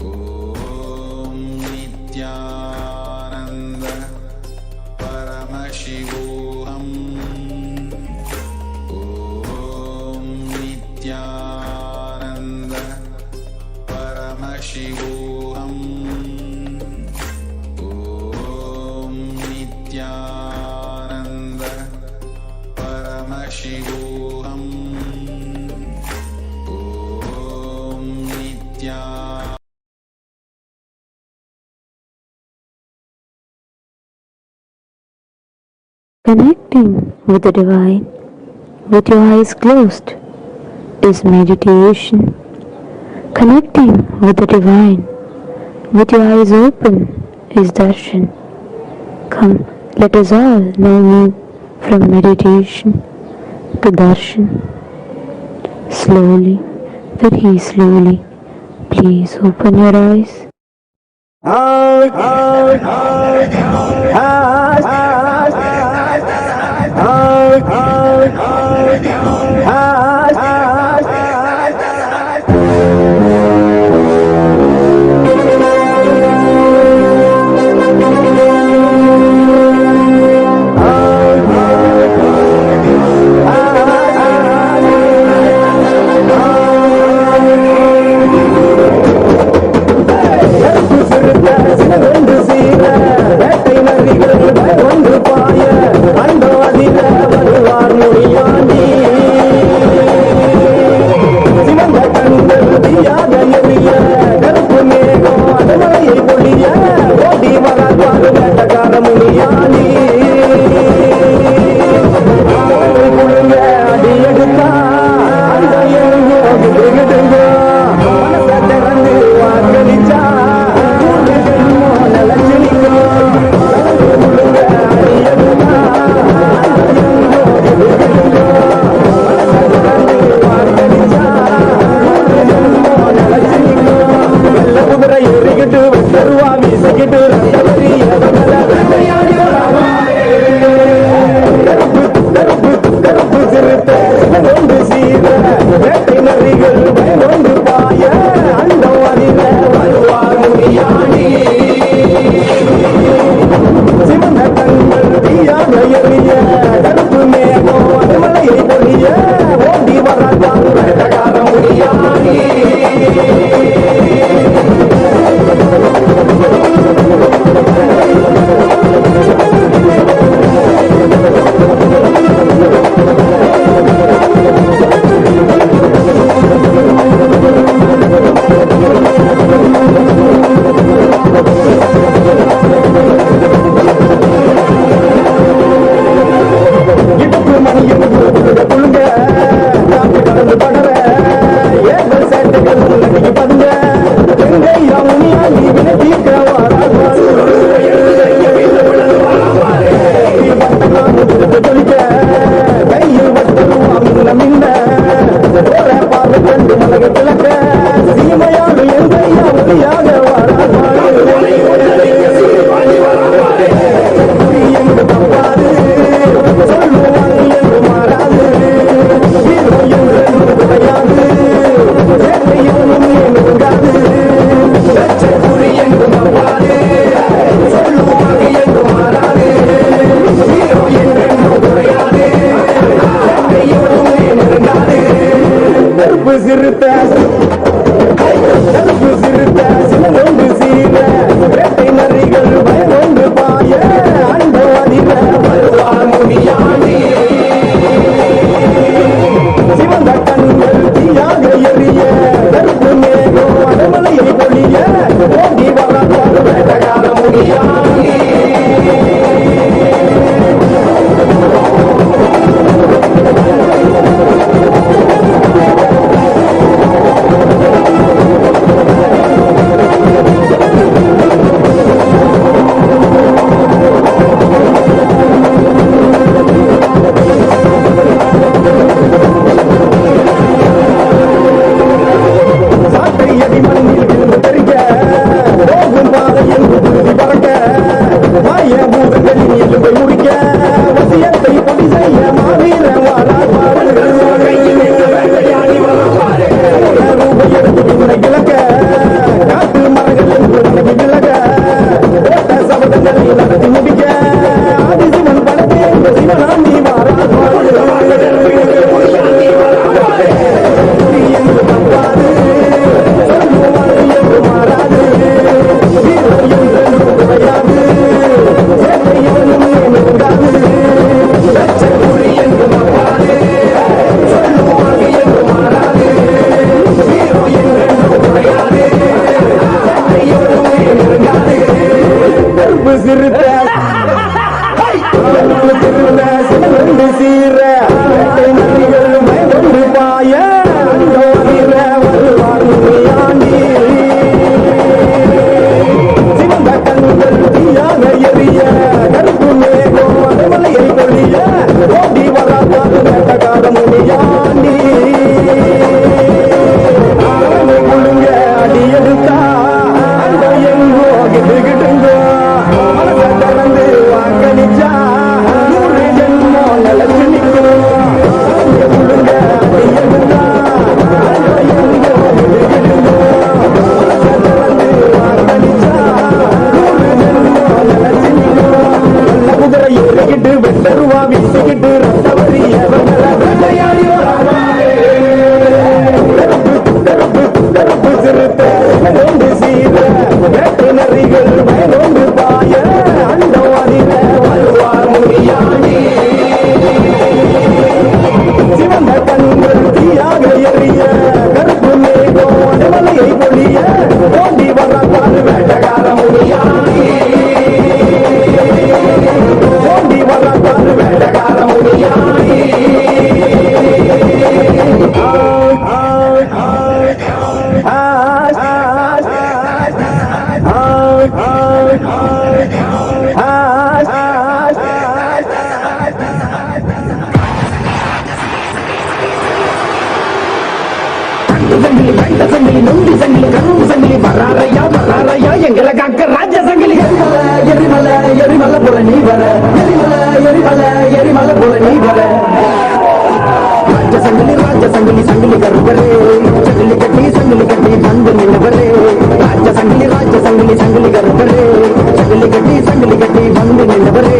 Om Nithyananda Paramashivoham. Om Nithyananda Paramashivoham. Om Nithyananda Paramashivoham. Om Nithyananda. Connecting with the divine with your eyes closed is meditation. Connecting with the divine with your eyes open is darshan. Come, let us all now move from meditation to darshan. Slowly, very slowly, please open your eyes. Going to see that. வேலைகளை நடத்தி முடிக்க ஆதிசிவன் படத்தே சிவனாமி எங்களை காக்க ராஜ சங்கிலி எரிமலை எரிமலை போல நீ வர எரிமலை எரிமலை எரிமலை போல நீ வர ராஜ சங்கிலி சங்கிலி கருப்பரே சங்கிலி கட்டி வந்து நின்றவரே ராஜ சங்கிலி சங்கிலி கருப்பரே சங்கிலி கட்டி வந்து நின்றவரே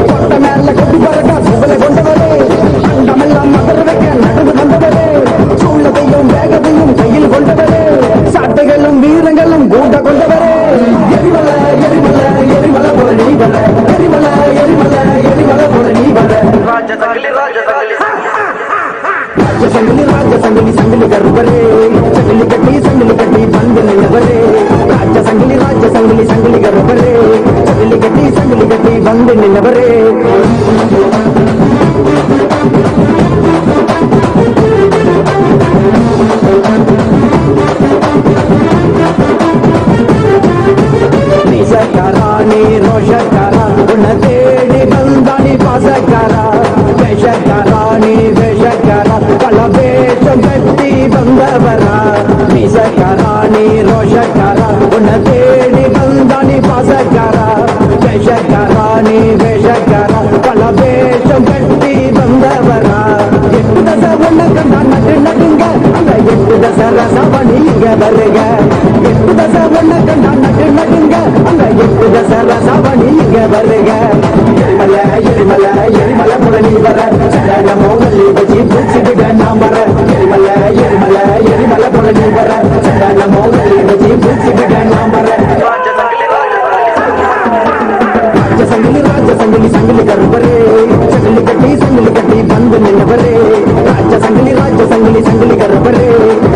கொட்ட மேல கொட்டி பறக்க சுவலை கொண்டவரே அண்டமெல்லாம் மகர வைக்க நடந்து வந்தவரே சூழத்தையும் வேகத்தையும் கையில் கொண்டவரே சாட்டைகளும் வீரங்களும் கூட்ட கொண்டவரே எரிமலை எரிமலை எரிமலை போல நீ வர எரிமலை எரிமலை எரிமலை போல நீ வர ராஜ சங்கிலி சங்கிலி கருப்பரே சங்கிலி கட்டி வந்து நின்றவரே ராஜ சங்கிலி சங்கிலி கருப்பரே சங்கிலி கட்டி வந்து நின்றவரே நிசக்காராணி ரோஷக்காரா உன்னை தேடி வந்தானி பாசக்காரா வேஷக்காராணி வேஷக்காரா பல வேஷம் கட்டி வந்தவரா நிசக்காராணி ரோஷக்காரா உன்னை தேடி வந்தானி பாசக்காரா வேஷக்காராணி வேஷக்காரா பல வேஷம் கட்டி வந்தவரா எட்டு தசை ஒண்ணு கண்டா நட்டு நடுங்க அந்த எட்டு தசை ரசவணி இங்க வருக எட்டு தசை ஒண்ணு கண்டா நட்டு நடுங்க அந்த எட்டு தசை ரசவணி இங்க வருக எரிமலை எரிமலை எரிமலை போல நீ வர சடல மோகலி வச்சு பூச்சிடுக நாம் வர எரிமலை எரிமலை எரிமலை போல நீ வர சடல மோகலி வச்சு பூச்சிடுக நாம் வர ராஜ சங்கிலி கருப்பரே சங்கிலி கட்டி வந்து நின்றவரே ராஜ சங்கிலி கருப்பரே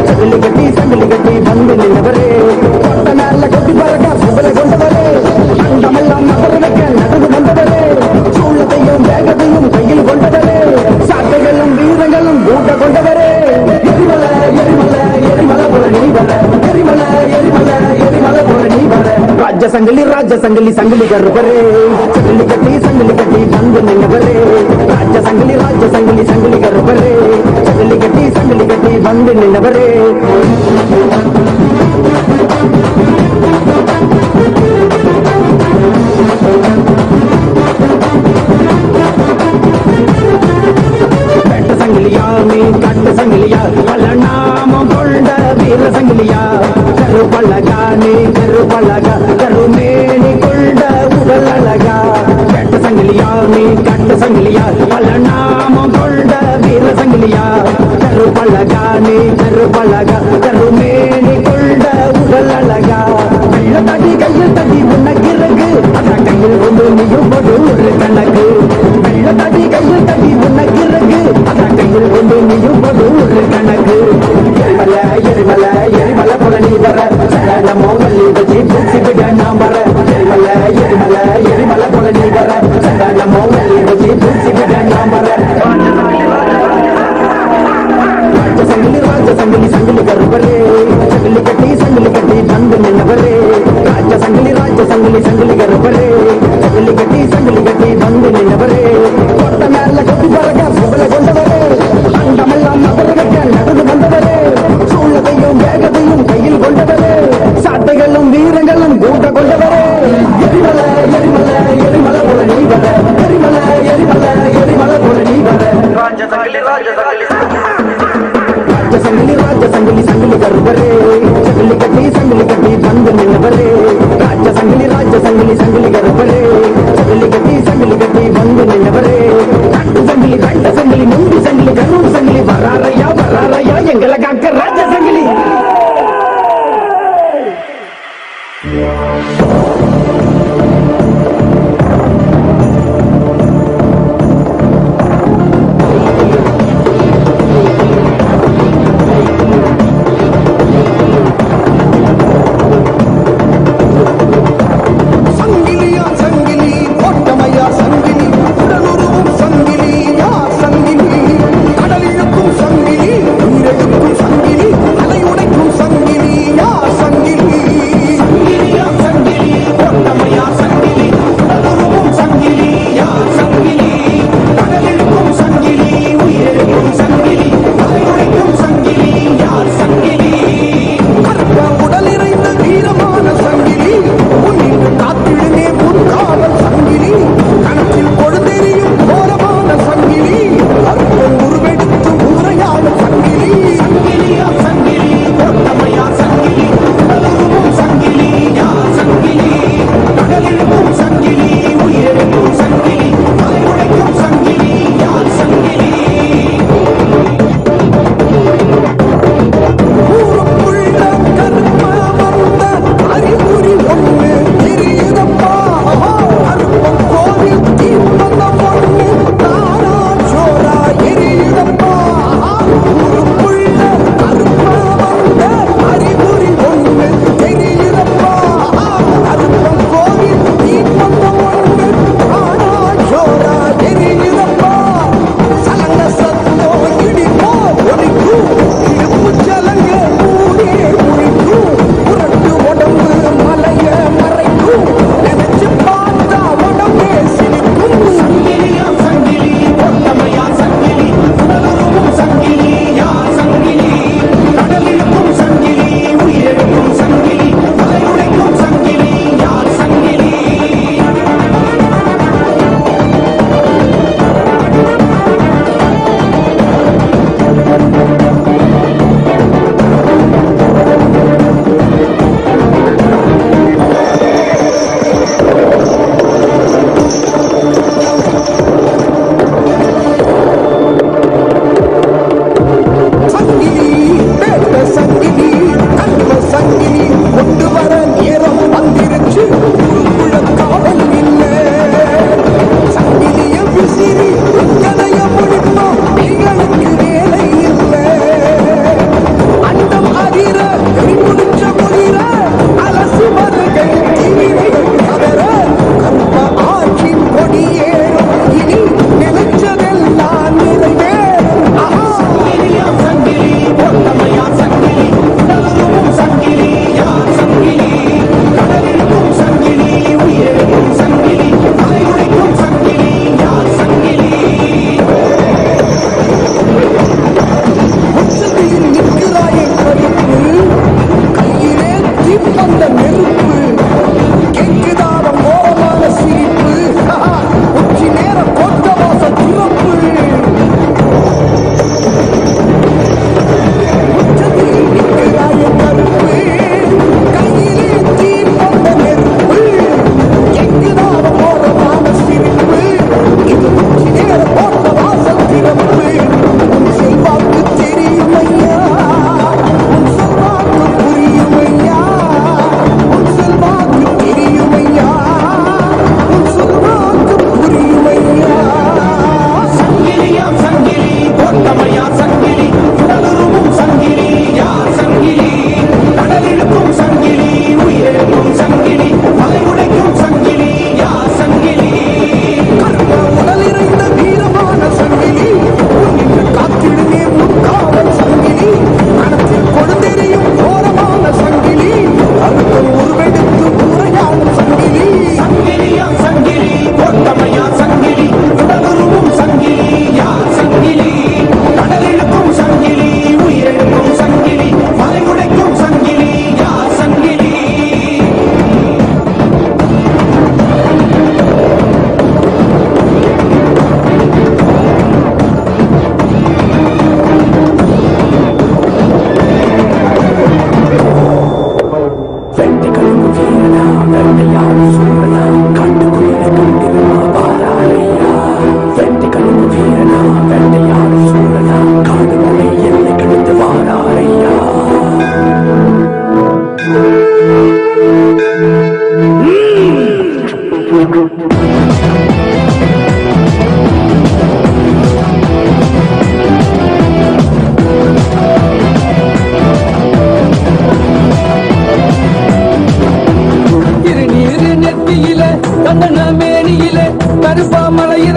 சங்கிலி கட்டி வந்து நின்றவரே கொட்ட மேல கொட்டி பறக்க சுவலை கொண்டவரே அண்டமெல்லாம் மகர வைக்க நடந்து வந்தவரே சூழத்தையும் வேகத்தையும் கையில் கொண்டவரே சாட்டைகளும் வீரங்களும் கூட்ட கொண்டவரே எரிமலை எரிமலை எரிமலை போல நீ வர எரிமலை எரிமலை எரிமலை போல நீ வர ராஜ சங்கிலி சங்கிலி கருப்பரே சங்கிலி கட்டி வந்து நின்றவரே ராஜ சங்கிலி சங்கிலி கருப்பரே சங்கிலி கட்டி வந்து நின்றவரே வெட்ட சங்கிலியா நீ கட்ட சங்கிலியா பல நாமம் கொண்ட வீர சங்கிலியா கருப்பழகா நீ கருப்பழகா கருமேனி கொண்ட உடல் நீயும் போடு ஒரு கணக்கு வெள்ள தடி கையில் தடி உனக்கு இருக்கு அதான் கையில் கொண்டு நீயும் போடு ஒரு கணக்கு எரிமலை எரிமலை எரிமலை போல நீ வர சகலமோ வள்ளி வச்சு பூசி விட நான் வர எரிமலை எரிமலை எரிமலை போல நீ வர சகலமோ வள்ளி வச்சு பூசி விட நான் வர ராஜசங்கிலி சங்கிலி கருப்பரே சங்கிலி கட்டி வந்து நின்னவரே ராஜசங்கிலி சங்கிலி கருப்பரே சங்கிலி கட்டி வந்து நின்னவரே கொட்ட மேல கொட்டி பறக்க சுகல கொண்டவரே அண்டமெல்லாம் நபர்களுக்கு நடந்து வந்தவரே சூழத்தையும் வேகத்தையும் கையில் கொண்டவரே சாட்டைகளும் வீரங்களும் கூட்ட கொண்டவரே எரிமலை எரிமலை எரிமலை போல நீ வர எரிமலை எரிமலை எரிமலை போல நீ வர ராஜசங்கிலி சங்கிலி கருப்பரே சங்கிலி கட்டி வந்து நின்னவரே ராஜசங்கிலி சங்கிலி கருப்பரே சங்கிலி கட்டி வந்து நின்னவரே கண்டு சங்கிலி முந்தி சங்கிலி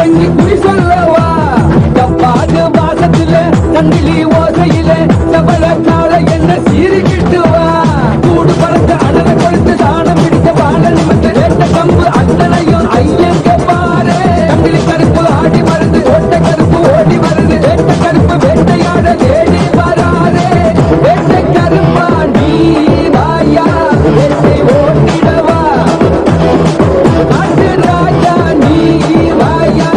இறங்கி குறி சொல்லவா தப்பாது வாசத்துல தங்கிலி ஓசையில சபல கால என்ன சீரிக்கிட்டு வா கூடு பறக்க அடலை கொடுத்து தானம் பிடித்த வாழ நிமித்த வேட்ட கம்பு அத்தனையும் ஐயங்க பாரு தங்கிலி கருப்பு ஆடி வருது ஓட்ட கருப்பு ஓடி வருது வேட்ட கருப்பு வேட்டையாட தேடி வராது வேட்ட கருப்பா நீ வாயா வேட்டை ஓட்டிடவா நாட்டு ராஜா நீ வாயா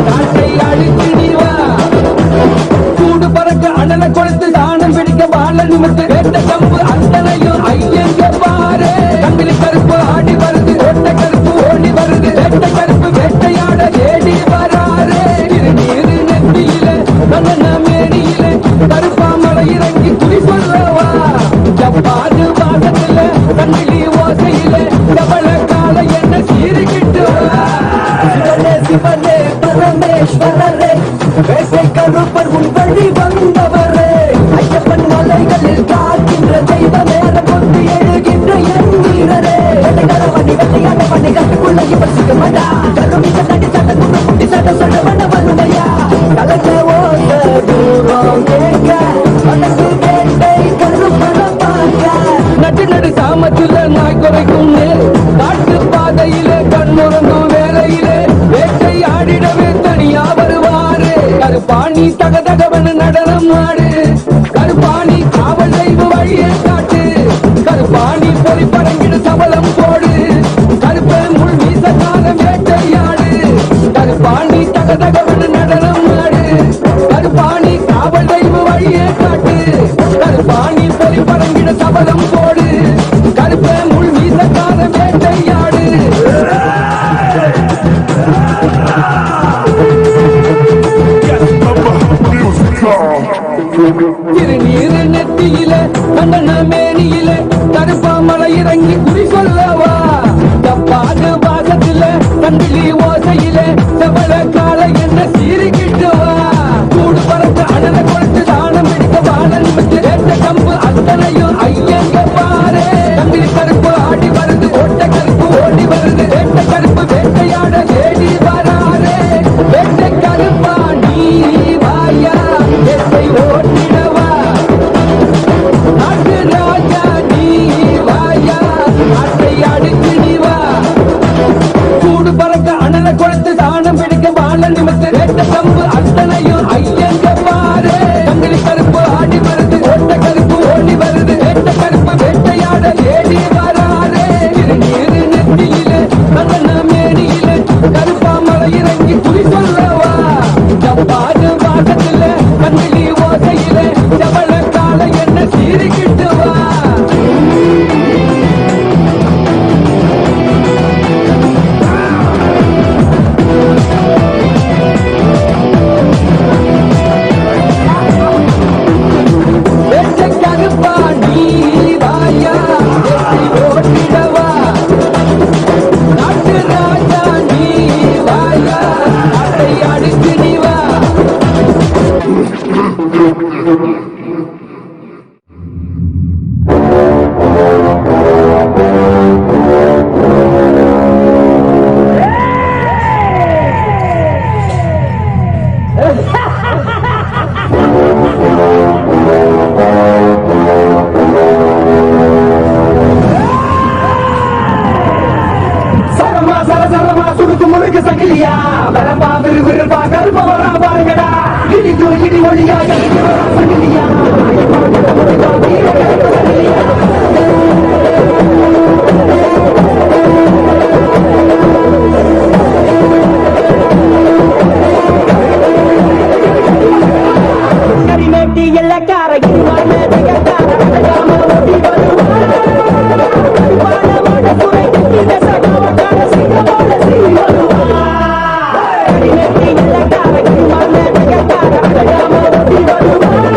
நாட்டை அழிச்சிடிவா கூடு பறக்க அடலை கொடுத்து தானம் பிடிக்க வாழ நிமித்து வேட்ட கம்பு அத்தனையும் ஐயங்க பாரு கண்ணில் கருப்பு ஆடி வருது ஓட்ட கருப்பு ஓடி வருது வேட்ட கருப்பு வேட்டையாட தேடி வராரு திருநீரு நெத்தியில கண்ணன மேனியில கருப்பாமலை இறங்கி குறி சொல்லவா ஜப்பாது பாகத்துல கண்ணிலி ஓசையில கபல கால என்ன சீரிக்கிட்டு சிவனே சிவனே பரமேஸ்வரரே வேட்டை கருப்பர் உன் வழி வந்தவரே ஐயப்பன் மலைகளில் காக்கின்ற தெய்வ நேரம் கொண்டு எழுகின்ற என் வீரரே வேட்டைக்காரவணி வெள்ளையாட பண்ணி கட்டுக்குள்ள இவர் சிக்கமடா கருமிக நடி சட்ட குண்டு குட்டி சட்ட சொல்ல வண்ண வருமையா கலக்க ஓட்ட தூரம் கேட்க மனசு வேட்டை கருப்பர பார்க்க நட்டு நடு சாமத்துல நாய் குறைக்கும் நேர் காட்டு பாதையில கண்முறங்கும் வேலையிலே வேட்டை ஆடிடவே தனியா வருவாரு கருப்பாணி தகதகவன நடனம் ஆடு கருப்பாணி காவல் தெய்வ வழியை காட்டு கருப்பாணி பொறி பறங்கிடு சபலம் போடு கருப்ப முள் வீசக்கால வேட்டையாடு கருப்பாணி தகதகவன நடனம் ஆடு கருப்பாணி காவல் தெய்வ வழியை காட்டு கருப்பாணி பொறி பறங்கிடு சபலம் போடு கருப்ப முள் வீசக்கால வேட்டையாடு திருநீரு நெத்தியில கண்ணன மேனியில கருப்பாமலை இறங்கி குறி சொல்லவா தப்பாது பாசத்துல கண்ணிலி ஓசையில சபல கால என்ன சீரிக்கிட்டு வா கூடு பறக்க அடலை கொடுத்து தானம் பிடிக்க வாழ நிமித்து வேட்ட கம்பு அத்தனையும் ஐயங்க பாரு கண்ணிலி கருப்பு ஆடி வருது ஓட்ட கருப்பு ஓடி வருது வேட்ட கருப்பு வேட்டையாட தேடி வராரு வேட்ட கருப்பா நீ வாயா வேட்டை ஓட்டிடவா நாட்டு ராஜா நீ வாயா நாட்டை அடிச்சிடிவா கூடு பறக்க அடலை கொடுத்து தானம் பிடிக்க வாழ நிமித்து வேட்ட கம்பு அத்தனையும் ஐயங்க பாரு கண்ணிலி கருப்பு ஆடி வருது ஓட்ட கருப்பு ஓடி வருது வேட்ட கருப்பு வேட்டையாட தேடி வராரு திருநீரு நெத்தியில கண்ணன மேனியில கருப்பாமலை இறங்கி குறி சொல்லவா ஜப்பாது பாகத்துல கண்ணிலி ஓசையில ஜபல கால என்ன சீரிக்கிட்டு வா வேட்ட கருப்பா நீ வாயா வேட்டை ஓட்டிடவா நாட்டு ராஜா நீ வாயா நாட்டை அடிச்சிடிவா சரமா சரசரமா சுடுக்கு முழுக்கு சங்கிலியா வரப்பா விறுவிறுப்பா கருப்ப வரா பாருங்கடா இடிக்கு இடி ஒளியா சங்கிலியா கரிமேட்டி எல்லக்கார இருவான தகத்தார அழகாம ஓடி வருவான குறை இந்த சகாவட்டான சிங்கமோட சீறி வருவா கரிமேட்டி எல்லக்கார இருவான தகத்தார அழகாம ஓடி வருவான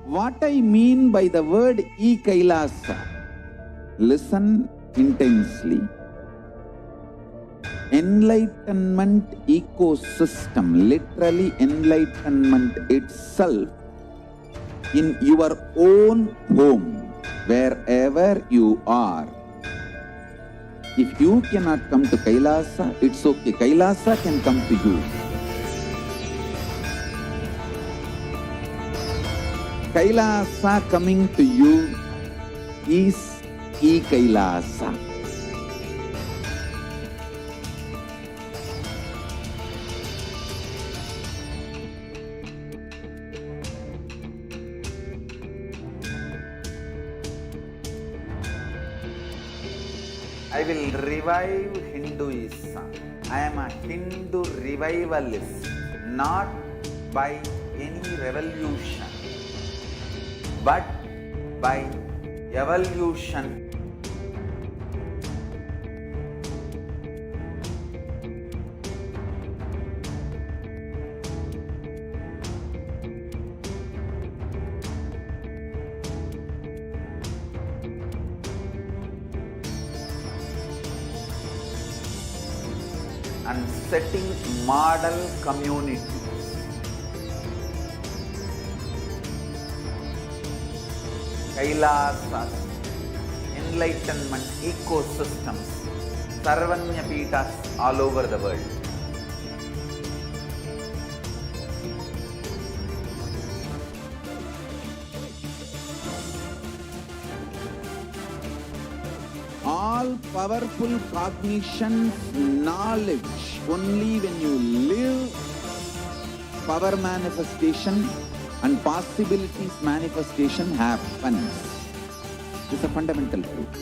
What I mean by the word Kailasa, listen intensely. Enlightenment ecosystem, literally enlightenment itself, in your own home, wherever you are. If you cannot come to Kailasa, it's okay. Kailasa can come to you. Kailasa coming to you is Kailasa. I will revive Hinduism. I am a Hindu revivalist, not by any revolution, but by evolution. And setting model communities. Kailasas, enlightenment ecosystems, Sarvanya Pitas all over the world. All powerful cognition, knowledge, only when you live, power manifestation and possibilities manifestation happens. It's a fundamental truth.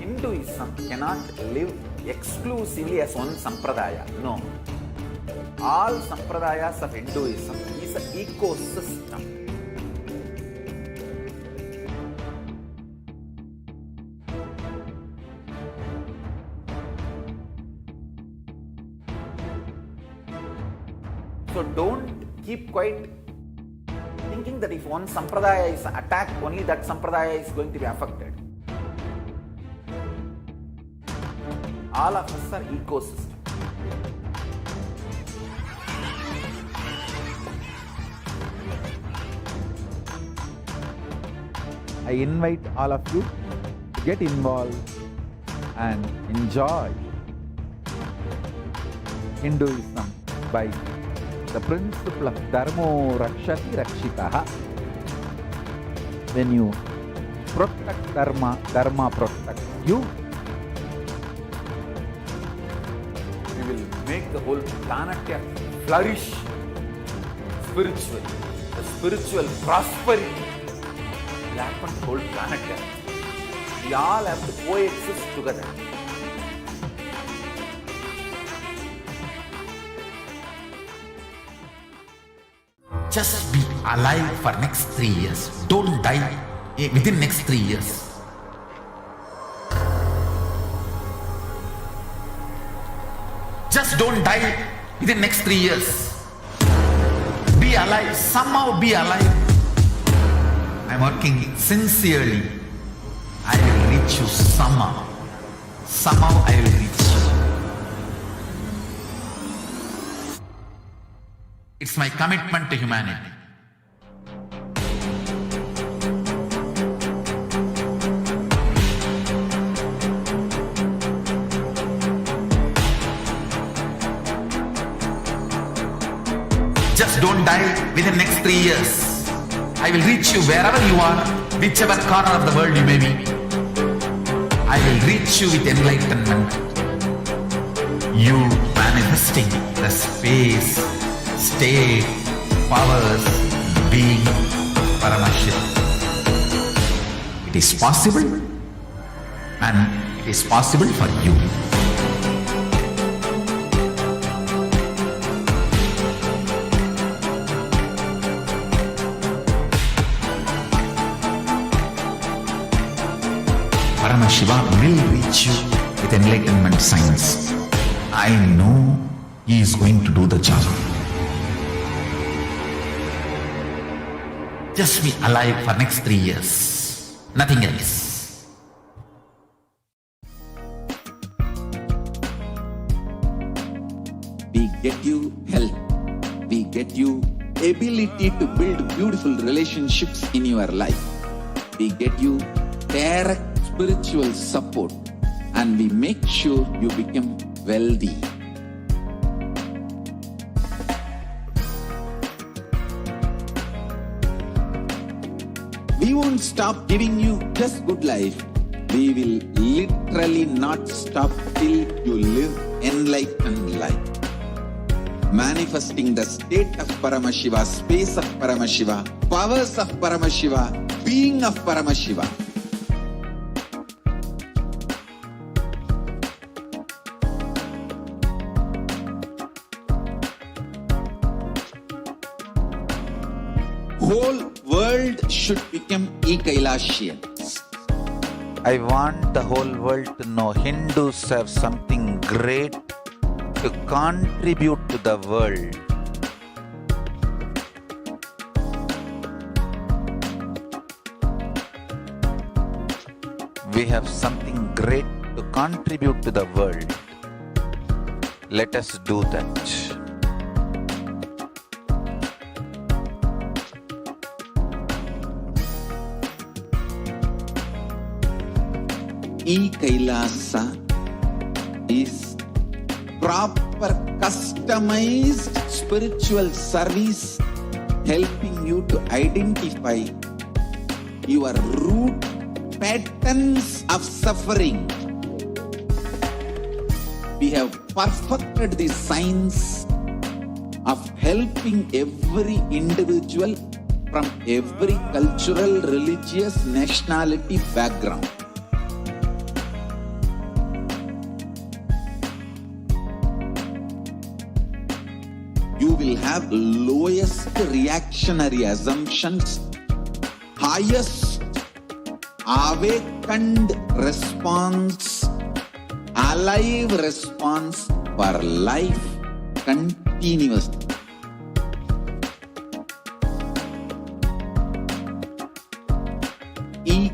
Hinduism cannot live exclusively as one sampradaya. No. All sampradayas of Hinduism is an ecosystem. So don't keep quiet thinking that if one sampradaya is attacked, only that sampradaya is going to be affected. All of us are ecosystem. I invite all of you to get involved and enjoy Hinduism by the principle of Dharmo Rakshati Rakshitaha. When you protect Dharma, Dharma protects you. We will make the whole planet flourish spiritually. The spiritual prosperity will happen to the whole planet. We all have to coexist together. Just be alive for next 3 years. Don't die within next 3 years. Just don't die within next 3 years. Be alive. Somehow be alive. I'm working sincerely. I will reach you somehow. Somehow I will reach you. It's my commitment to humanity. Just don't die within the next 3 years. I will reach you wherever you are, whichever corner of the world you may be. I will reach you with enlightenment. You manifesting the space, state, powers, being Paramashiva. It is possible, and it is possible for you. Paramashiva will reach you with enlightenment science. I know he is going to do the job. Just be alive for next 3 years. Nothing else. We get you health. We get you ability to build beautiful relationships in your life. We get you direct spiritual support, and we make sure you become wealthy. We won't stop giving you just good life. We will literally not stop till you live enlightened life. Manifesting the state of Paramashiva, space of Paramashiva, powers of Paramashiva, being of Paramashiva. Whole world should become Kailasians. I want the whole world to know Hindus have something great to contribute to the world. We have something great to contribute to the world. Let us do that. Kailasa is proper customized spiritual service helping you to identify your root patterns of suffering. We have perfected the science of helping every individual from every cultural, religious, nationality background. You will have lowest reactionary assumptions, highest awakened response, alive response for life continuously.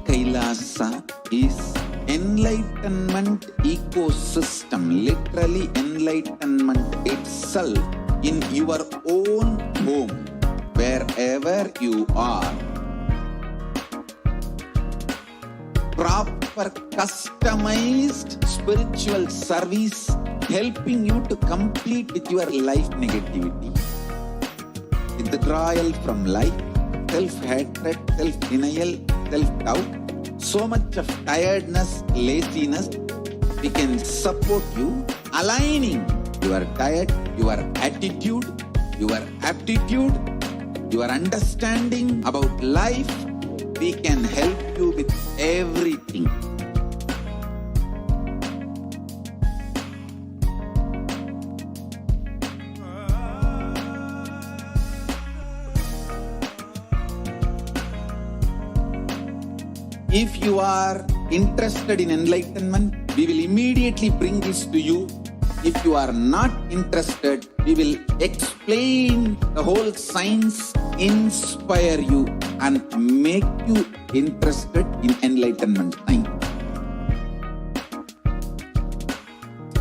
Kailasa is enlightenment ecosystem, literally enlightenment itself in your own home, wherever you are. Proper customized spiritual service helping you to complete with your life negativity. Withdrawal from life, self-hatred, self-denial, self-doubt, so much of tiredness, laziness. We can support you aligning your diet, your attitude, your aptitude, your understanding about life. We can help you with everything. If you are interested in enlightenment, we will immediately bring this to you. If you are not interested, we will explain the whole science, inspire you, and make you interested in enlightenment time.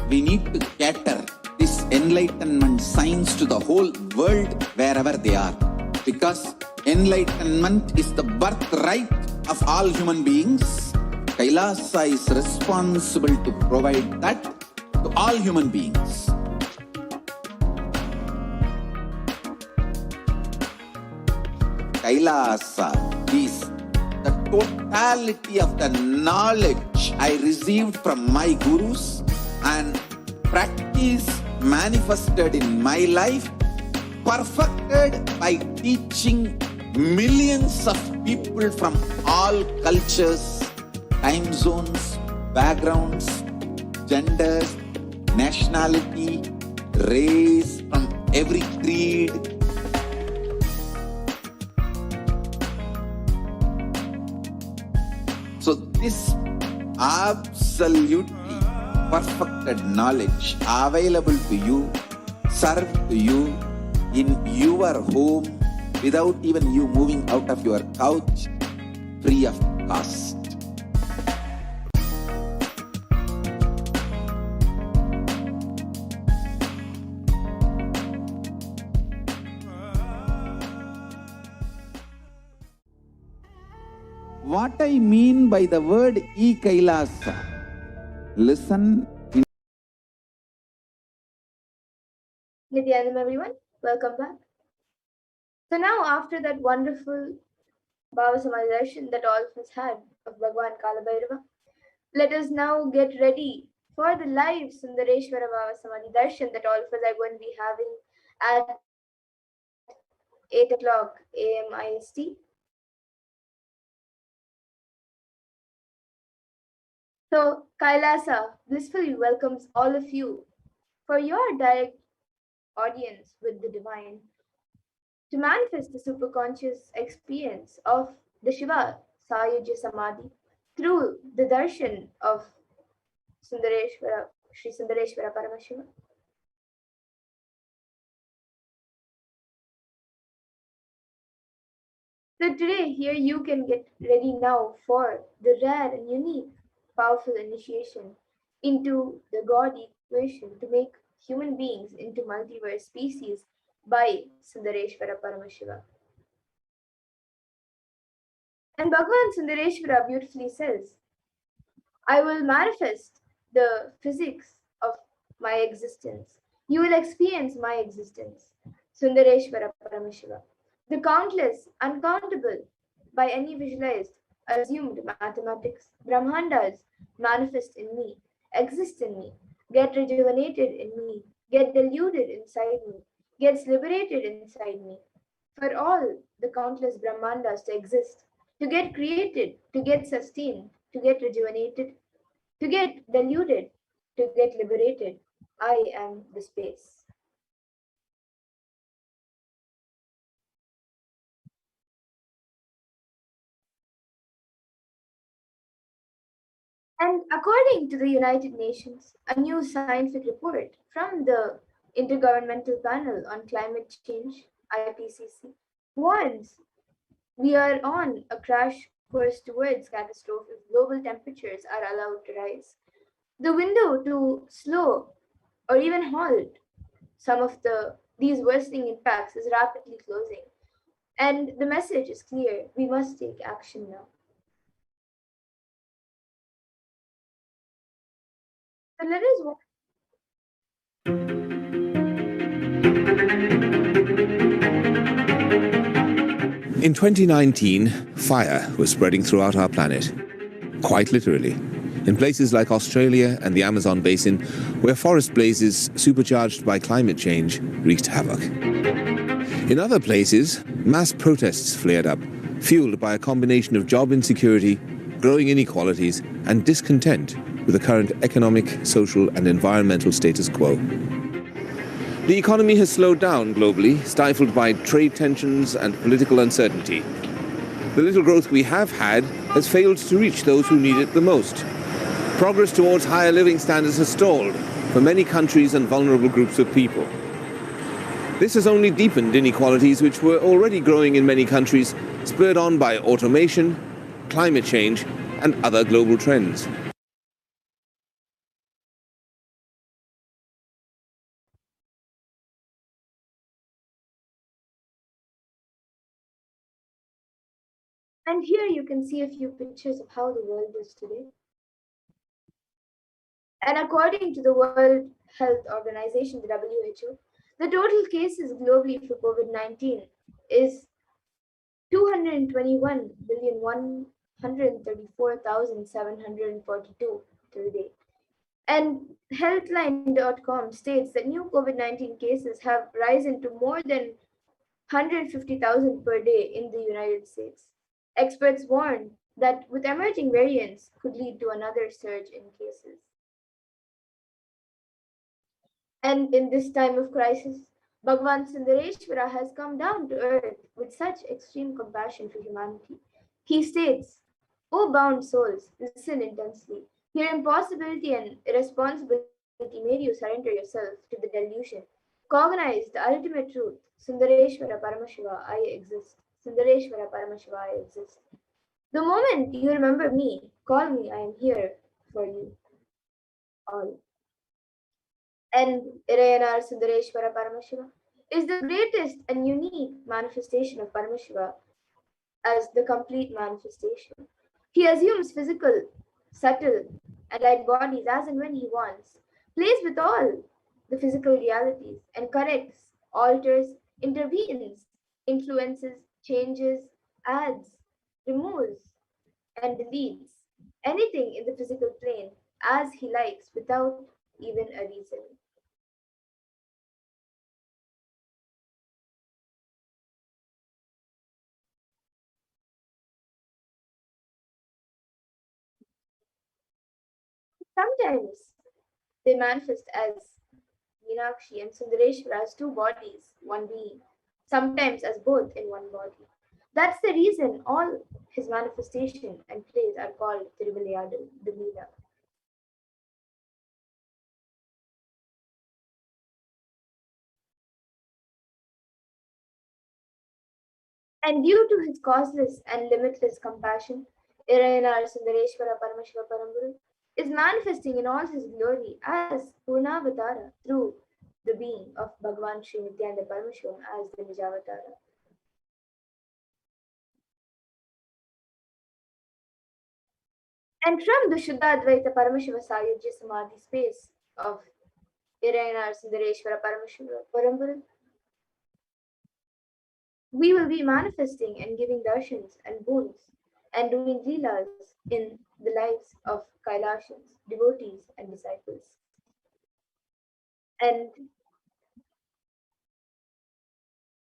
We need to cater this enlightenment science to the whole world wherever they are, because enlightenment is the birthright of all human beings. Kailasa is responsible to provide that to all human beings. Kailasa is the totality of the knowledge I received from my gurus and practice manifested in my life, perfected by teaching millions of people from all cultures, time zones, backgrounds, genders, nationality, race, from every creed. So this absolutely perfected knowledge available to you, served to you in your home without even you moving out of your couch, free of cost. What I mean by the word Kailasa, listen. Nithyananda, everyone, welcome back. So now, after that wonderful Bhava Samadhi darshan that all of us had of Bhagwan Kalabhairava, let us now get ready for the live Sundareshwara Bhava Samadhi darshan that all of us are going to be having at 8 o'clock AM IST. So Kailasa blissfully welcomes all of you for your direct audience with the divine to manifest the superconscious experience of the Shiva Sayujya Samadhi through the darshan of Sundareshwara, Sri Sundareshwara Paramashiva. So today here you can get ready now for the rare and unique powerful initiation into the God equation to make human beings into multiverse species by Sundareshwara Paramashiva. And Bhagavan Sundareshwara beautifully says, I will manifest the physics of my existence. You will experience my existence. Sundareshwara Paramashiva. The countless, uncountable, by any visualized, assumed mathematics, Brahmandas manifest in me, exist in me, get rejuvenated in me, get diluted inside me, gets liberated inside me. For all the countless Brahmandas to exist, to get created, to get sustained, to get rejuvenated, to get diluted, to get liberated, I am the space. And according to the United Nations, a new scientific report from the Intergovernmental Panel on Climate Change, IPCC, warns we are on a crash course towards catastrophe if global temperatures are allowed to rise. The window to slow or even halt some of these worsening impacts is rapidly closing. And the message is clear, we must take action now. So let us In 2019, fire was spreading throughout our planet, quite literally, in places like Australia and the Amazon basin, where forest blazes supercharged by climate change wreaked havoc. In other places, mass protests flared up, fueled by a combination of job insecurity, growing inequalities, and discontent with the current economic, social, and environmental status quo. The economy has slowed down globally, stifled by trade tensions and political uncertainty. The little growth we have had has failed to reach those who need it the most. Progress towards higher living standards has stalled for many countries and vulnerable groups of people. This has only deepened inequalities which were already growing in many countries, spurred on by automation, climate change, and other global trends. And here you can see a few pictures of how the world is today. And according to the World Health Organization, the WHO, the total cases globally for COVID-19 is 221,134,742 till date. And Healthline.com states that new COVID-19 cases have risen to more than 150,000 per day in the United States. Experts warn that with emerging variants could lead to another surge in cases. And in this time of crisis, Bhagavan Sundareshwara has come down to earth with such extreme compassion for humanity. He states, O bound souls, listen intensely. Your impossibility and irresponsibility made you surrender yourself to the delusion. Cognize the ultimate truth. Sundareshwara Paramashiva, I exist. Sundareshwara Paramashiva, I exist. The moment you remember me, call me, I am here for you all. And Irayanar Sundareshwara Paramashiva is the greatest and unique manifestation of Paramashiva as the complete manifestation. He assumes physical, subtle, and light bodies as and when he wants, plays with all the physical realities, and corrects, alters, intervenes, influences, changes, adds, removes, and deletes anything in the physical plane as he likes without even a reason. Sometimes they manifest as Meenakshi and Sundareshwara as two bodies, one being, sometimes as both in one body. That's the reason all his manifestation and plays are called Tiruvilayadal, the Leela. And due to his causeless and limitless compassion, Irayanar Sundareshwara Paramashiva Paramburu is manifesting in all his glory as Purnavatara through the being of Bhagavan Sri Nithyananda Paramashivam as the Nijavatara. And from the Shuddha Advaita Paramashiva Sayujya Samadhi space of Irayanar Sundareshwara Paramashiva Paramburu, we will be manifesting and giving darshans and boons and doing leelas in the lives of Kailashans, devotees, and disciples. And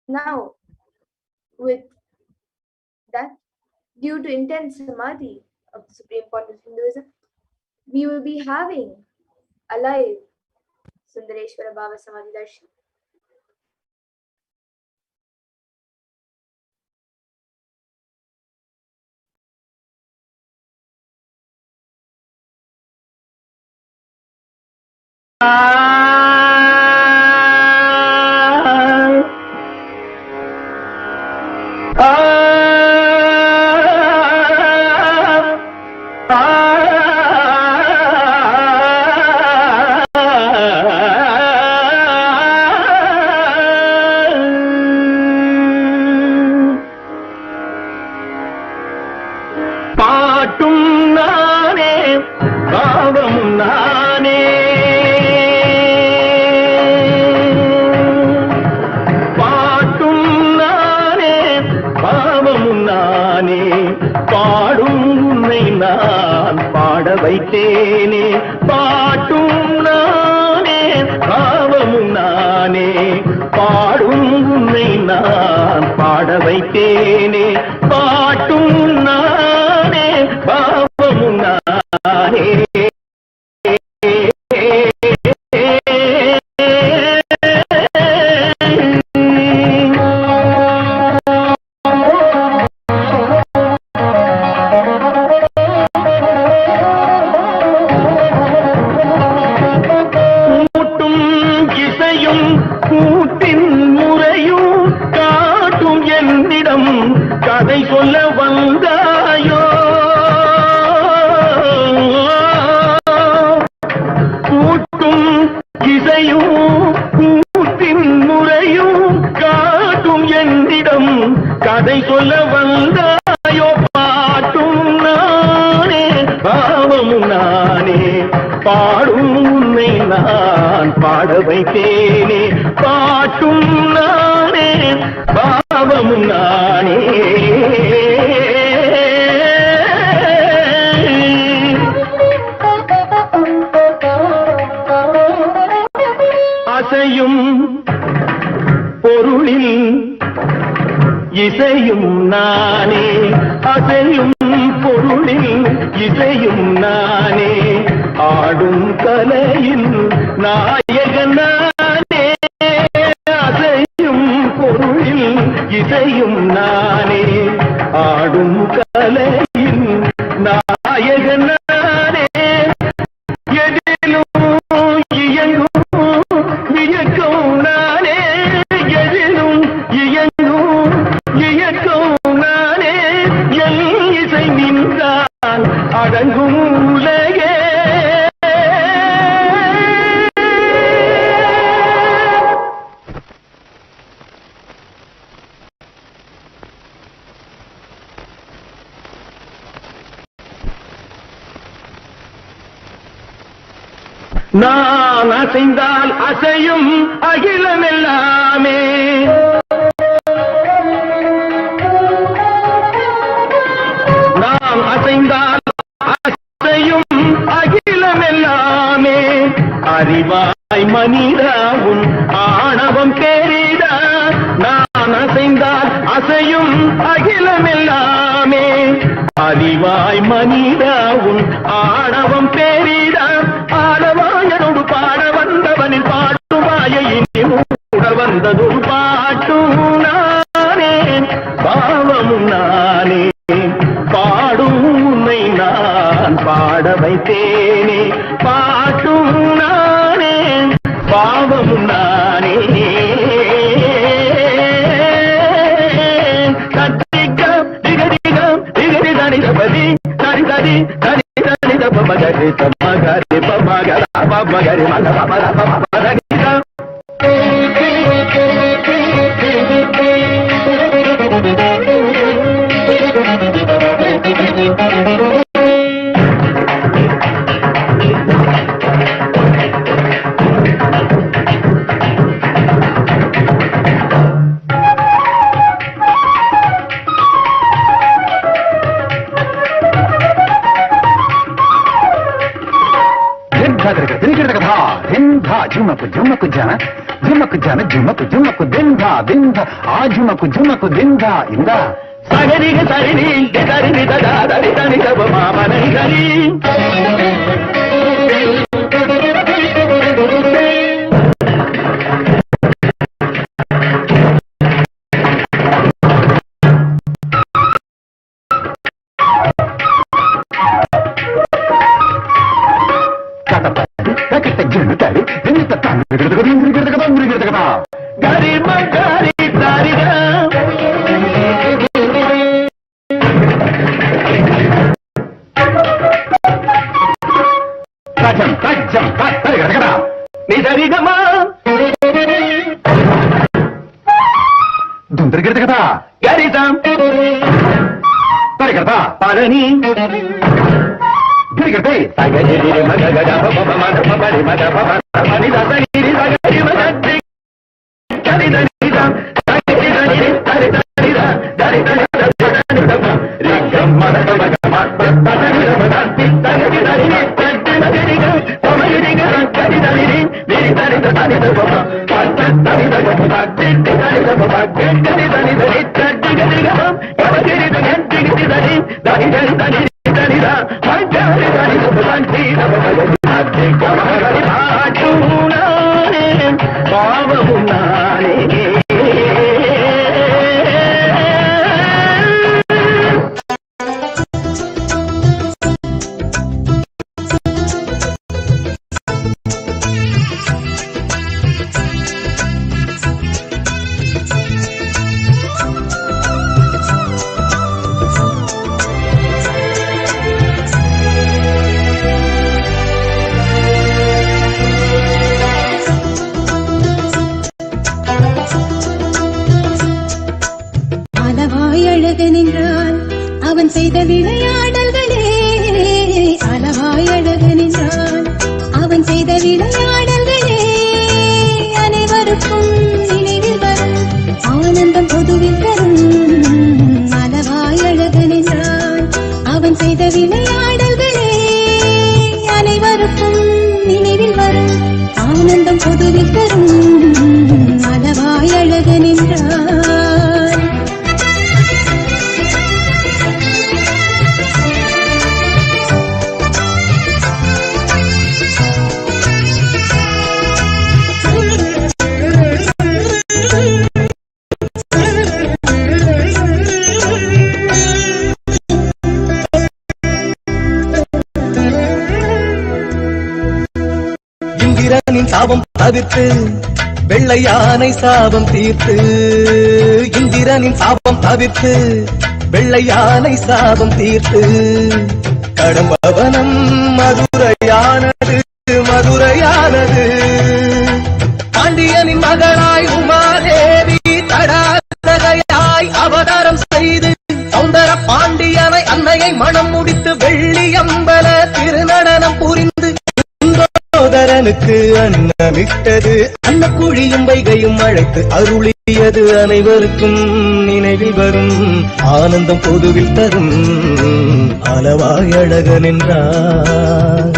now, with that, due to intense samadhi of the Supreme Point of Hinduism, we will be having a live Sundareshwara Bhava Samadhi Darshan. வைத்தேனே பாட்டும் நானே பாவமும் நானே பாடும் உன்னை நான் பாட வைத்தேனே பாட்டும் நானே பாவமும் நானே வைத்தேனே பாட்டும் நானே பாவமும் நானே அசையும் பொருளில் இசையும் நானே அசையும் பொருளில் இசையும் நானே ஆடும் கலையில் நாயகன் நானே அசையும் பொருளில் இசையும் நானே ஆடும் கலையில் நாயகன் நானே நான் அசைந்தால் அசையும் அகிலம் எல்லாமே. நான் அசைந்தால் அசையும் அகிலம் எல்லாமே. அறிவாய் மனிதா உன் ஆணவம் பெரிதா. நான் அசைந்தால் அசையும் அகிலம் எல்லாமே. அறிவாய் மனிதா உன் ஆணவம் பெரிதா. ஆடவாயனோடு பாட வந்தவனின் பாட்டுவாயை இனி மூட வந்ததொரு பாட்டும் நானே, பாவமும் நானே. பாடும் உன்னை நான் பாட வைத்தேனே. பாட்டும் நானே, பாவமும் நானே. கத்திகம் திகதிகம் திகதி தனிதபதி தனி தனி தனி தனி தப மகரி மகரி மகர மகரி மத மத மகரிதம். झुमक झुमक जाना झुमक जाना झुमक झुमक दिंधा दिंधा आ झुमक झुमक दिंधा इंदा सगरी सरिनी सरिनी ददा दरि दनि सब मामनै गरी. சாபம் தவிர்த்து வெள்ளை யானை சாபம் தீர்த்து. இந்திரனின் சாபம் தவிர்த்து வெள்ளை யானை சாபம் தீர்த்து. கடம்பவனம் மதுரையானது மதுரையானது. பாண்டியனின் மகளாய் உமாதேவி தடாதகையாய் அவதாரம் செய்து சௌந்தர பாண்டியனை அன்னையை மணம் முடித்து வெள்ளி அம்பல திருநடனம் புரிந்து வைத்து அன்னமிட்டது, அன்னக்குழியும் வைகையும் அழைத்து அருளியது, அனைவருக்கும் நினைவில் வரும் ஆனந்தம் பொதுவில் தரும் அளவாய் அழகன் என்றார்.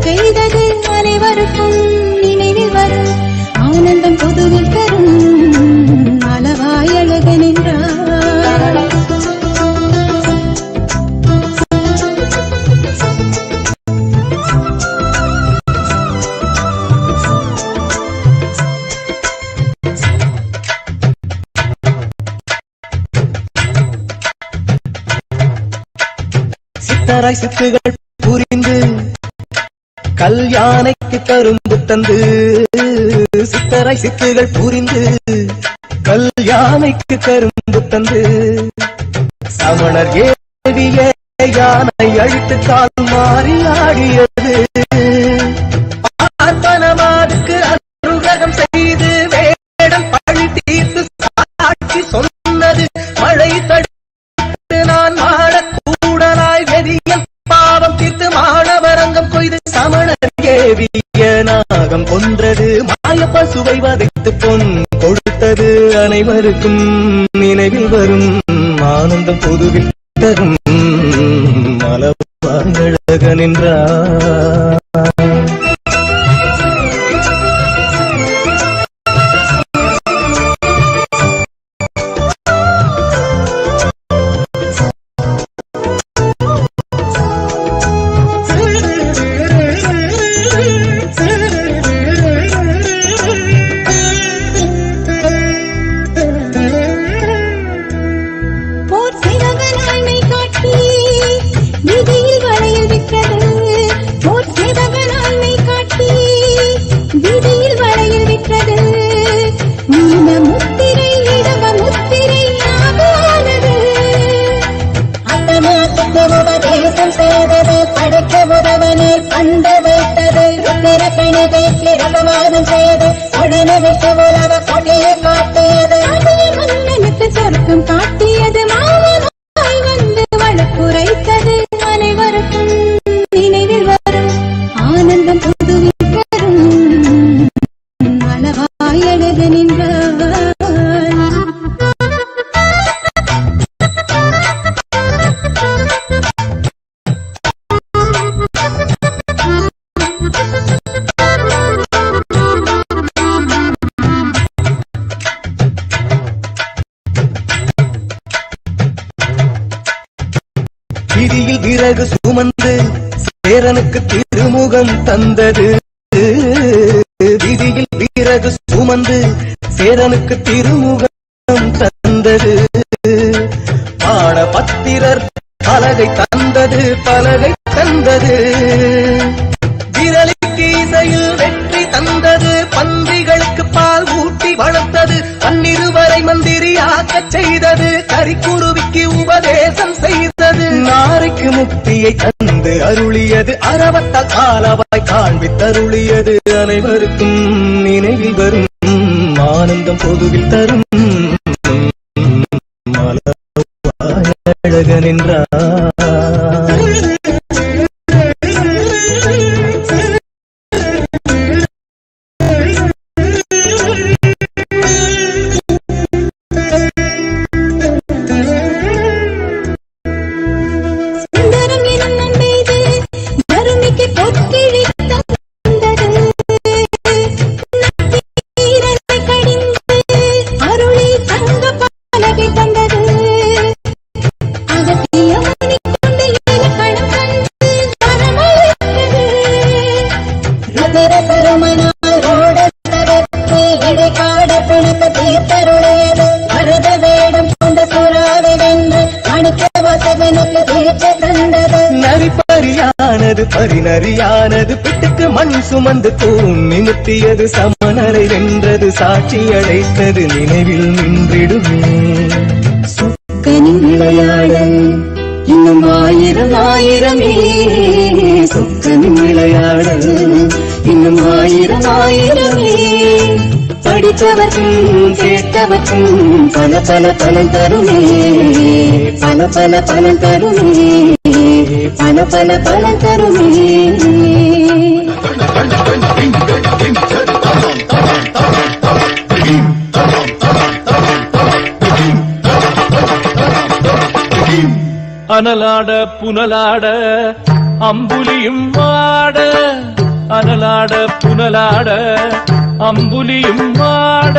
செய்தது அனைவருக்கும் நினைவில் வரும் ஆனந்தம் பொதுவில் தரும் அளவாய் அழகன் என்றார். சித்தராய் சித்துகள் புரிந்து கல்யாணைக்கு கரும்பு தந்து, சித்தராய் சித்துகள் புரிந்து கல்யாணைக்கு கரும்பு தந்து, சமணர் ஏவிய யானை அழித்து கால் மாறி ஆடியது, பார்ப்பனமாதுக்கு அனுகிரகம் செய்து வேடம் பழி தீர்த்து சாட்சி சொன்னது, மழை தடுத்து நான் மாடக்கூடலாய் வெறியல் பாவம் தீர்த்து மாணவரங்கம் கொய்து சமணர் ஏவிய நாகம் கொன்றது, மாய பசுவை வதைத்து பொன் கொடுத்தது, அனைவருக்கும் நினைவில் வரும் ஆனந்தம் பொதுவில் தரும் அளவாய் அழகன் என்றார். சொர்க்கம் காட்டியது, மாவனாய் வந்து வழக்குரைத்தது, அனைவருக்கும் நினைவில் வரும் ஆனந்தம் பொதுவில் வரும் அளவாய் அழகன் என்றார். விதியில் விறகு சுமந்து சேரனுக்கு திருமுகம் தந்தது, விதியில் விறகு சுமந்து சேரனுக்கு திருமுகம் தந்தது, பாட பத்திரர் பலகை தந்தது, பலகை தந்தது, விரலுக்கு இசையில் வெற்றி தந்தது, பன்றிகளுக்கு பால் ஊட்டி வளர்த்தது, பன்னிருவரை மந்திரியாக்கச் செய்தது, கரிக்குருவிக்கு உபதேசம் செய்தது, நாரைக்கு முக்தியை தந்து அருளியது, அரவத்தால் காலவாய் காண்பித்தருளியது, அனைவருக்கும் நினைவில் வரும் ஆனந்தம் பொதுவில் தரும் அளவாய் அழகன் என்றார். அகத்தியம் அம்மனால் ரோட தகர்த்து இடைக்காட பிணக்க தீர்த்தருடையது மருத வேடம் கொண்ட சுறாவை வென்று அணிக்க வாசகனுக்கு தீர்ச்ச தந்தது. நரிப்பறியானது பரிநறியானது பிட்டுக்கு மண் சுமந்து தூண் நிமித்தியது சமணரை வென்றது சாட்சி அழைத்தது நினைவில் நின்றிடுமே. சுக்கனின் விளையாடல் இன்னும் ஆயிரம் ஆயிரமே, சுக்கனின் விளையாடல் இன்னும் ஆயிரம் ஆயிரமே. படித்தவர்க்கும் கேட்டவர்க்கும் பல பல பலன் தருமே, பல பல பலன் தருமே, பல பல பலன் தருமே. அனலாட புனலாட அம்புலியும் ஆட, அனலாட புனலாட அம்புலியும் ஆட,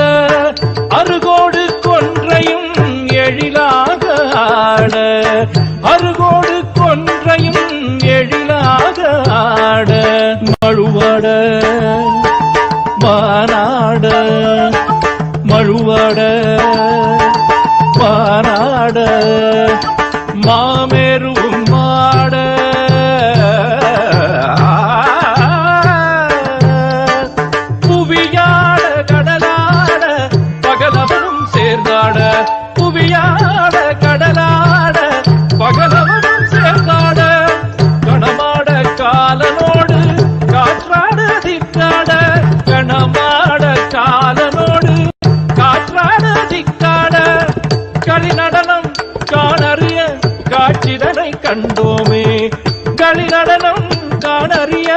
அருகோடு கொன்றையும் எழிலாக ஆட, அருகோடு கொன்றையும் எழிலாக ஆட. மழுவாட மானாட, மழுவாட மானாட, மாமேருவும் மாட, புவியாட கடலாட பகலவனும் சேர்ந்தாட, புவியாட கடலாட பகலவனும் சேர்ந்தாட. கணமாட காலனோடு காற்றாட திக்காட, கணமாட காலனோடு காற்றாட திக்காட. களி நடனம் காணறிய காட்சிதனை கண்டோமே, களி நடனம் காணறிய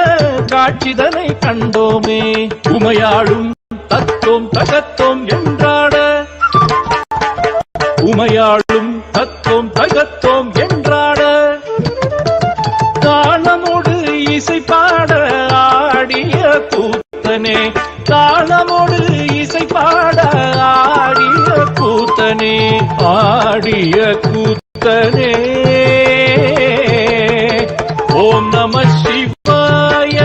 காட்சிதனை கண்டோமே. உமையாளும் தத்தோம் தகத்தோம் என்றாட, உமையாளும் தத்தோம் தகத்தோம் என்றாட. தாளமோடு இசை பாட ஆடிய கூத்தனே, தாளமோடு இசை பாட ஆடிய கூத்தனே, ஆடிய கூத்தனே. ஓம் நம சிவாய,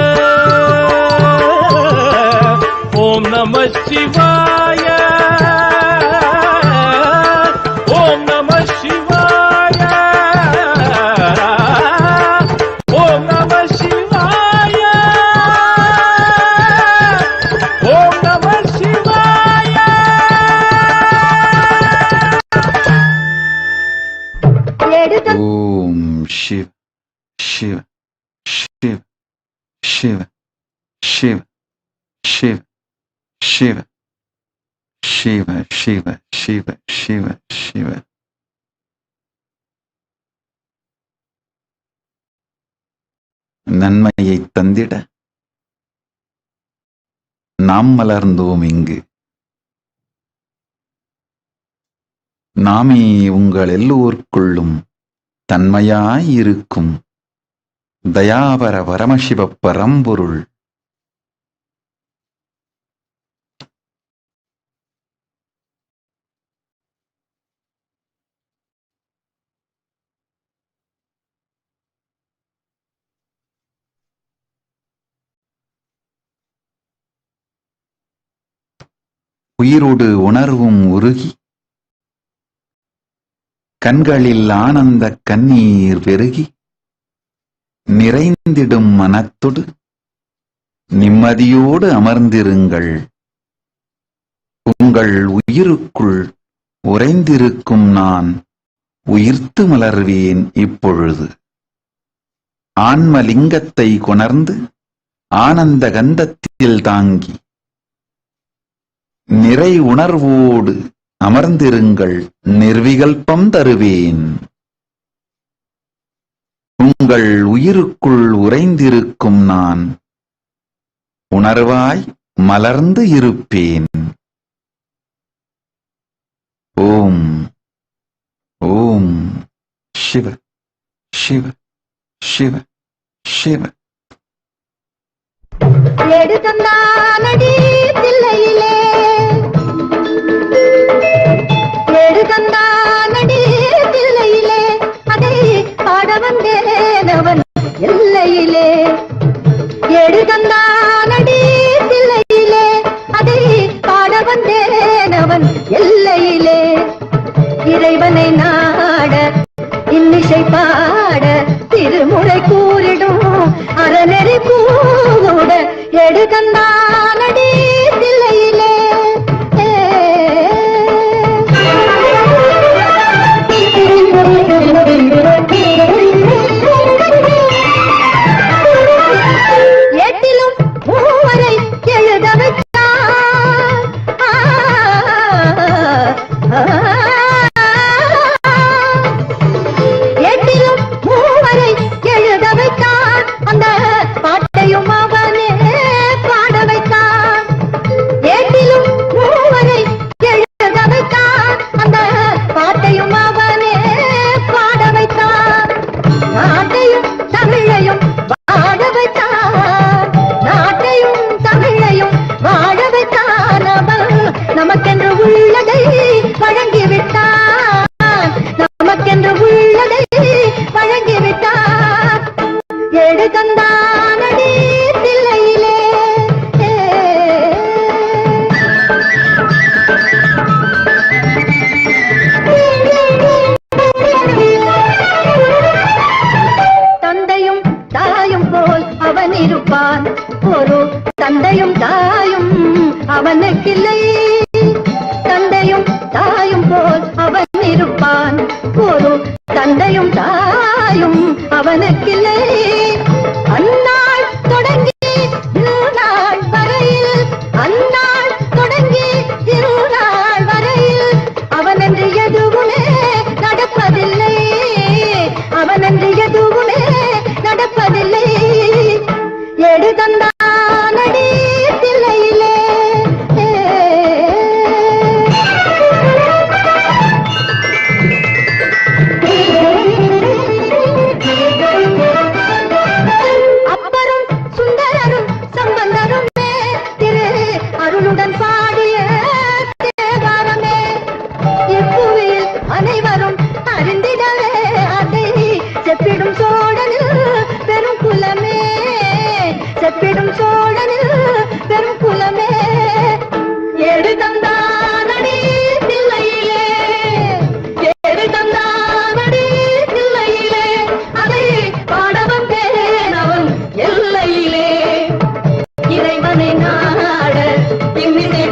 ஓம் நம சிவாய, ஓம் நம சிவாய, ஓம் நம சிவாய, ஓம் நம சிவாய. ஓம் சிவ சிவ சிவ சிவ சிவ சிவ சிவ சிவ சிவ சிவ சிவ சிவ. நன்மையை தந்திட நாம் மலர்ந்தோம் இங்கு. நாமே உங்கள் எல்லோருக்குள்ளும் தன்மையாயிருக்கும் தயாபர பரமசிவ பரம்பொருள். உயிரோடு உணர்வும் உருகி கண்களில் ஆனந்த கண்ணீர் பெருகி நிறைந்திடும் மனத்தொடு நிம்மதியோடு அமர்ந்திருங்கள். உங்கள் உயிருக்குள் உறைந்திருக்கும் நான் உயிர்த்து மலர்வேன் இப்பொழுது. ஆன்மலிங்கத்தை கொணர்ந்து ஆனந்த கந்தத்தில் தாங்கி நிறை உணர்வோடு அமர்ந்திருங்கள். நிர்விகல்பம் தருவேன். உங்கள் உயிருக்குள் உறைந்திருக்கும் நான் உணர்வாய் மலர்ந்து இருப்பேன். ஓம் ஓம் சிவ சிவ சிவ சிவ. எடுகந்தானடி தில்லையிலே, எடுகந்தானடி தில்லையிலே, அதை பாட வந்தேன் அவன் எல்லையிலே. எடுகந்தானடி தில்லையிலே, தந்தானடி தில்லையிலே எட்டிலும் மூவரை எழுத வைத்தார் எட்டிலும் மூவரை எழுத வைத்தார் அந்த பாட்டையும் அவனே பாட வைத்தார் ஏட்டிலும் மூவரை எழுத வைத்தார் அந்த பாட்டையும் அவனே பாட வைத்தார் நாட்டையும் தமிழையும் வாழ வைத்தார் நாட்டையும் தமிழையும் வாழ வைத்தார் அவன் நமக்கென்று உள்ளதை வழங்கிவிட்டார் நமக்கென்று உள்ளதை வழங்கிவிட்டார் ஏடு தந்தானடி தில்லையிலே தந்தையும் தாயும் போல் அவன் இருப்பான் ஒரு தந்தையும் தாயும் அவனுக்கில்லை தந்தையும் தாயும் போல் அவன் இருப்பான் ஒரு தந்தையும் தாயும் அவனுக்கில்லை அந்நாள் தொடங்கி இருநாள் வரையில் அந்நாள் தொடங்கி இருநாள் வரையில் அவனென்று எதுவுமே நடப்பதில்லை அவனென்று எதுவுமே நடப்பதில்லை எடு தந்தானடி தில்லையிலே அப்பரும் சுந்தரரும் சம்பந்தருமே திரு அருளுடன் பாடிய தேவாரமே இப்புவியில் அனைவரும் அறிந்திடவே அதை செப்பிடும் சோழனில் பெரும் குலமே செப்பிடும் சோழனில் பெரும் குலமே ஏடு தந்தானடி தில்லையிலே ஏடு தந்தானடி தில்லையிலே அதை பாட வந்தேன் அவன் எல்லையிலே இறைவனை நாட இன்னிசை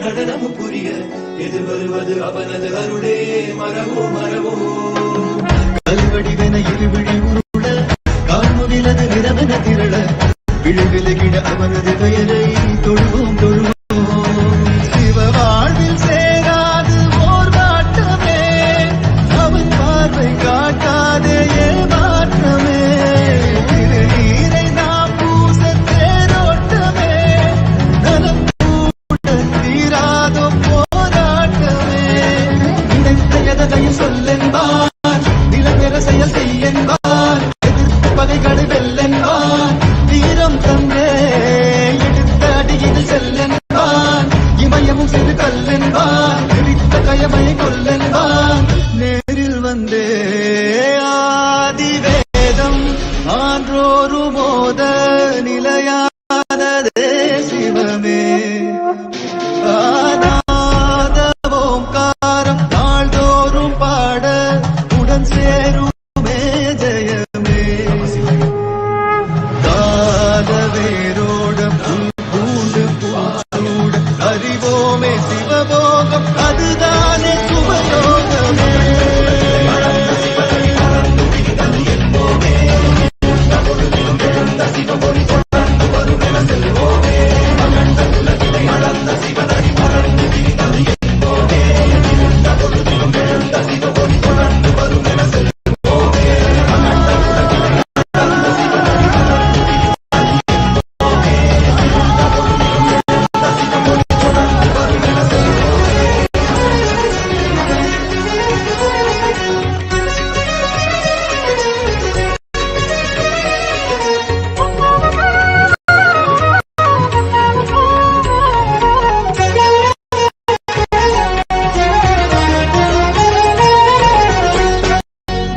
நடனமும் புரிய எதிர்வருவது அவனது அருளே மரவோ மரவோ கல்வடிவென இருவிழி உருள காண்முகிலது நிறமென திரள விழுவிலகிட அவனது பெயரை தொழுவோம் தொழுவோம் சிவ வாழ்வில் சேராது ஓர் மாற்றமே அவன் பார்வை காட்டாதே மாற்றமே திருநீரை நாம் பூச தேரோட்டமே நலம் கூட தீராதோ போராட்டமே நினைத்த எதையும் சொல்லென்பார் நிலநிற செயல் செய்யென்பார் எதிர்த்து பகைகளை வெல்லென்பார் தீரம் தந்தே எடுத்த அடியில் செல்லென்பார் இமயமும் சிறு கல்லென்பார் பிடித்த கயமையை கொல்லென்பார் நேரில் வந்தே ஆதிவேதம் ஆன்றோரு மோத நிலையானதே சிவமே ஆனாத ஓம்காரம் நாள்தோறும் பாட உடன் சேருமே ஜெயமே கால வேரோட பூண்டு பூச்சூட அறிவோமே சிவபோகம் அதுதானே சுபயோகமே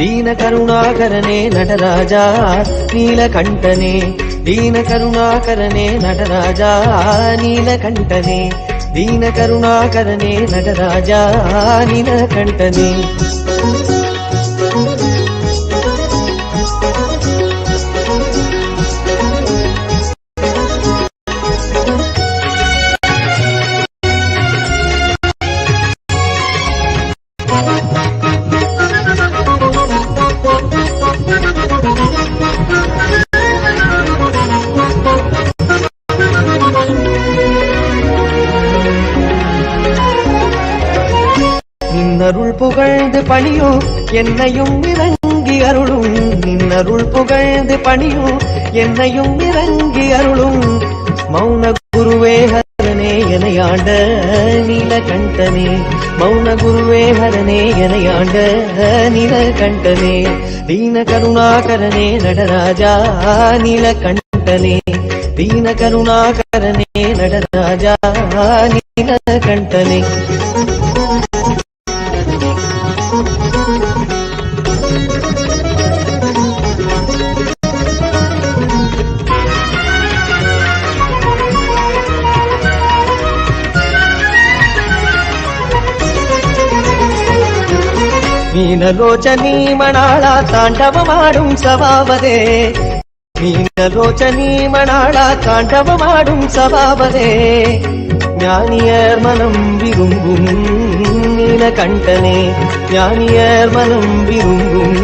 दीन करुणाकरणे नटराजा नीलकण्ठने दीन करुणाकरणे नटराजा नीलकण्ठने दीन करुणाकरणे नटराजा नीलकण्ठने நின்னருள் புகழ்ந்து பணியும் என்னையும் இறங்கி அருளும் நின்னருள் புகழ்ந்து பணியும் என்னையும் இறங்கி அருளும் மௌன குருவே ஹரனே எனையாண்ட நீலகண்டனே மௌன குருவே ஹரனே எனையாண்ட நீலகண்டனே தீன கருணாகரனே நடராஜா நீலகண்டனே दीन करुणाकरणे नटराजा नीलकण्ठने मीनलोचनी मणाळ ताण्डवमाडुं सभावदे मीनलोचनी मणाळ ताण्डवमाडुं सभावदे ஞானியர் மனம் விரும்பும் நீலகண்டனே ஞானியர் மனம் விரும்பும்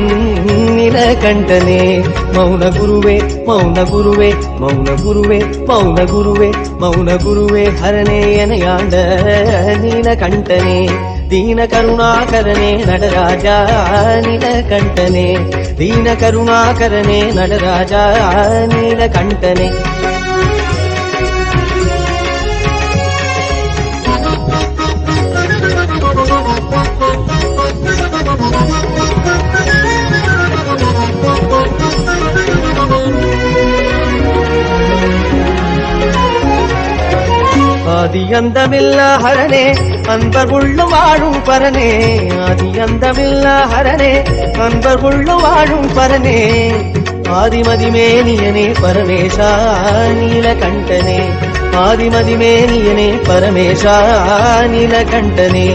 நீலகண்டனே மௌன குருவே மௌன குருவே மௌன குருவே மௌன குருவே மௌன குருவே ஹரனே எனையாண்ட நீலகண்டனே दीन करुणाकरणे नटराजा नीलकण्ठने दीन करुणाकरणे नटराजा नीलकण्ठने ஆதி அந்தமில்ல ஹரனே அன்பர் உள்ளும் வாழும் பரனே ஆதி அந்தமில்ல ஹரனே அன்பர் உள்ளும் வாழும் பரனே ஆதிமதிமேனியனே பரமேஷா நீலகண்டனே ஆதிமதிமேனியனே பரமேஷா நீலகண்டனே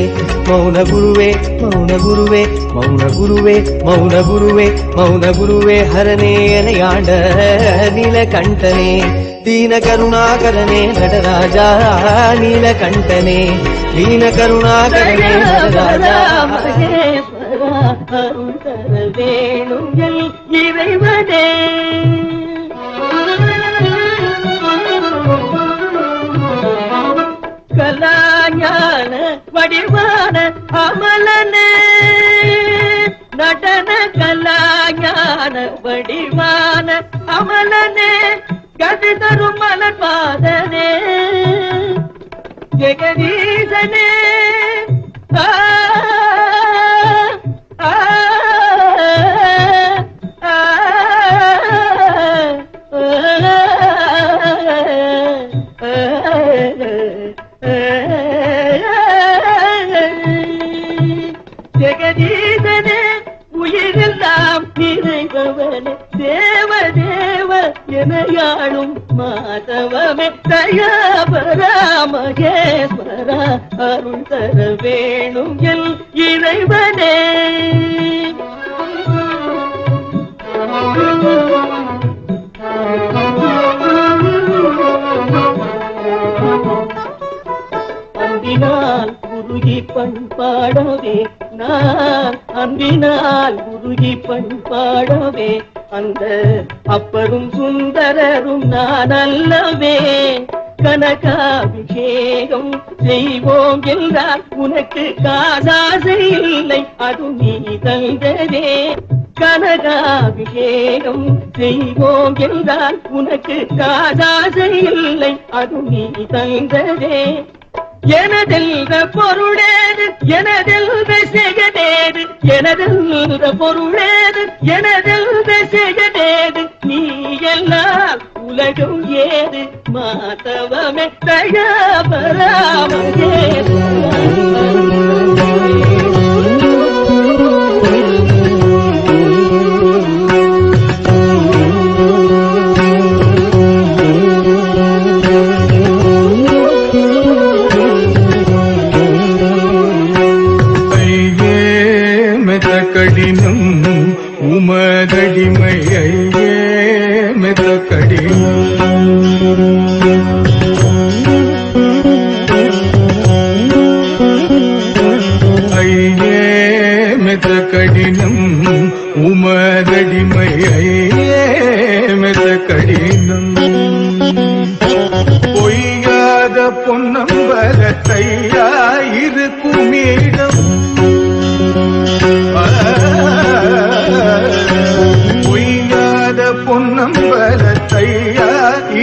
மௌன குருவே மௌன குருவே மௌன குருவே மௌன குருவே மௌன குருவே ஹரனே எனையாண்ட நீலகண்டனே दीन करुणाकरणे नटराजा नीलकण्ठने दीन करुणाकरणे नटराजा வேணுங்கள் இறைவனே கலாஞான வடிவான அமலனே நடன கலாஞான வடிவான அமலனே கதி தரும் மலர்பாதனே ஜெகதீசனே ஜெகதீசனே உயிரெல்லாம் நிறைபவனே தேவ தேவ எனையாளும் மாதவமே தயாபரா மகேஸ்வரா அருள் தர வேணும் எல் இறைவனே அன்பினால் குருகி பண்பாடவே நான் அன்பினால் குருகி பண்பாடவே அந்த அப்பரும் சுந்தரரும் நான் அல்லவே கனகாபிஷேகம் செய்வோம் என்றால் உனக்கு காசாசை இல்லை அது நீ தந்ததே கனகாபிஷேகம் செய்வோம் என்றால் உனக்கு காசாசை இல்லை அது நீ தந்ததே எனதெல்ல பொருளேது எனதெல்ல செய்யதேது எனதெல்ல பொருளேது எனதெல்ல செய்யதேது நீ எல்லாம் உலகம் ஏது மாதவமே தயாபராமகே கடினம் உமதடிமையே மெத கடினம் ஐயே மெத கடினம் உமதடிமையே மெத கடினம் பொய்யாத பொன்னம்பலத்தையாயிருக்கும் இடம் பொய்யாத பொன்னம்பலத்தையா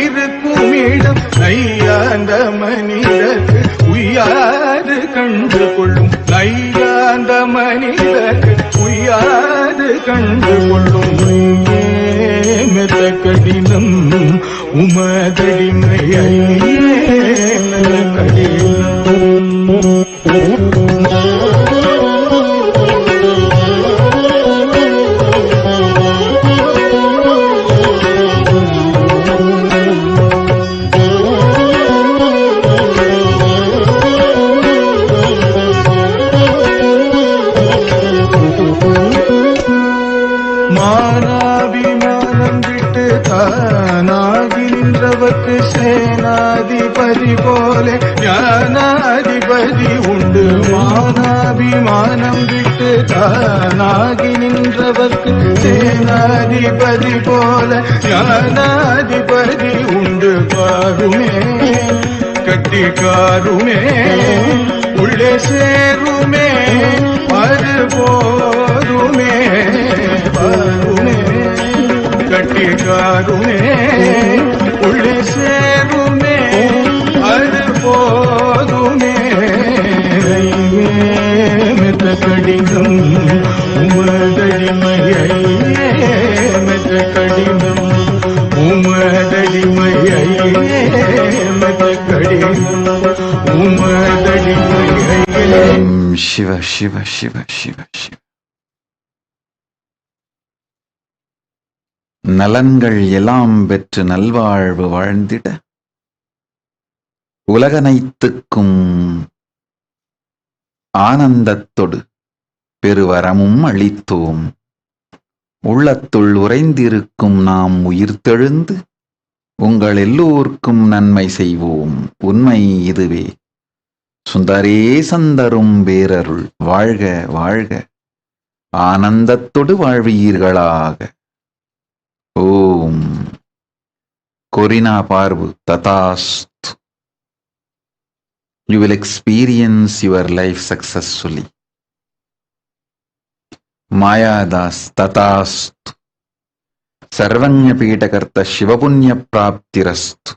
இருக்கும் இடம் நையாந்த மனிதர்க்கு உய்யாது கண்டு கொள்ளும் நையாந்த மனிதர்க்கு உய்யாது கண்டு கொள்ளும் மெத கடினம் உமதடிமையே கடினம் மானாபிமானம் விட்டு தானாகி நின்றவர்க்கு சேனாதிபதி போல ஞானாதிபதி உண்டு மானாபிமானம் விட்டு தானாகி நின்றவர்க்கு சேனாதிபதி போல ஞானாதிபதி உண்டு பாருமே கட்டிக்காருமே உள்ளே சேருமே அது போருமே பாருமே கட்டிக்காருமே உள்ளே சேருமே அது போதுமே மெத்த கடினம் உமதடிமையே மெத்த கடினம் உமதடிமையே மெத்த கடினம் உமதடிமையே சிவ சிவ சிவ சிவ சிவ. நலன்கள் எல்லாம் பெற்று நல்வாழ்வு வாழ்ந்திட உலகனைத்துக்கும் ஆனந்தத்தொடு பெருவரமும் அளித்தோம். உள்ளத்துள் உறைந்திருக்கும் நாம் உயிர்த்தெழுந்து உங்கள் எல்லோருக்கும் நன்மை செய்வோம். உண்மை இதுவே. சுந்தரேசன் தரும் பேரருள் வாழ்க வாழ்க. ஆனந்தத்தொடு வாழ்வீர்களாக. ஓம். கொரினா பார்வு ததாஸ்து. You will experience your life successfully. Mayadas tatastu. Sarvanya Pitakarta Shivapunya Praptirastu.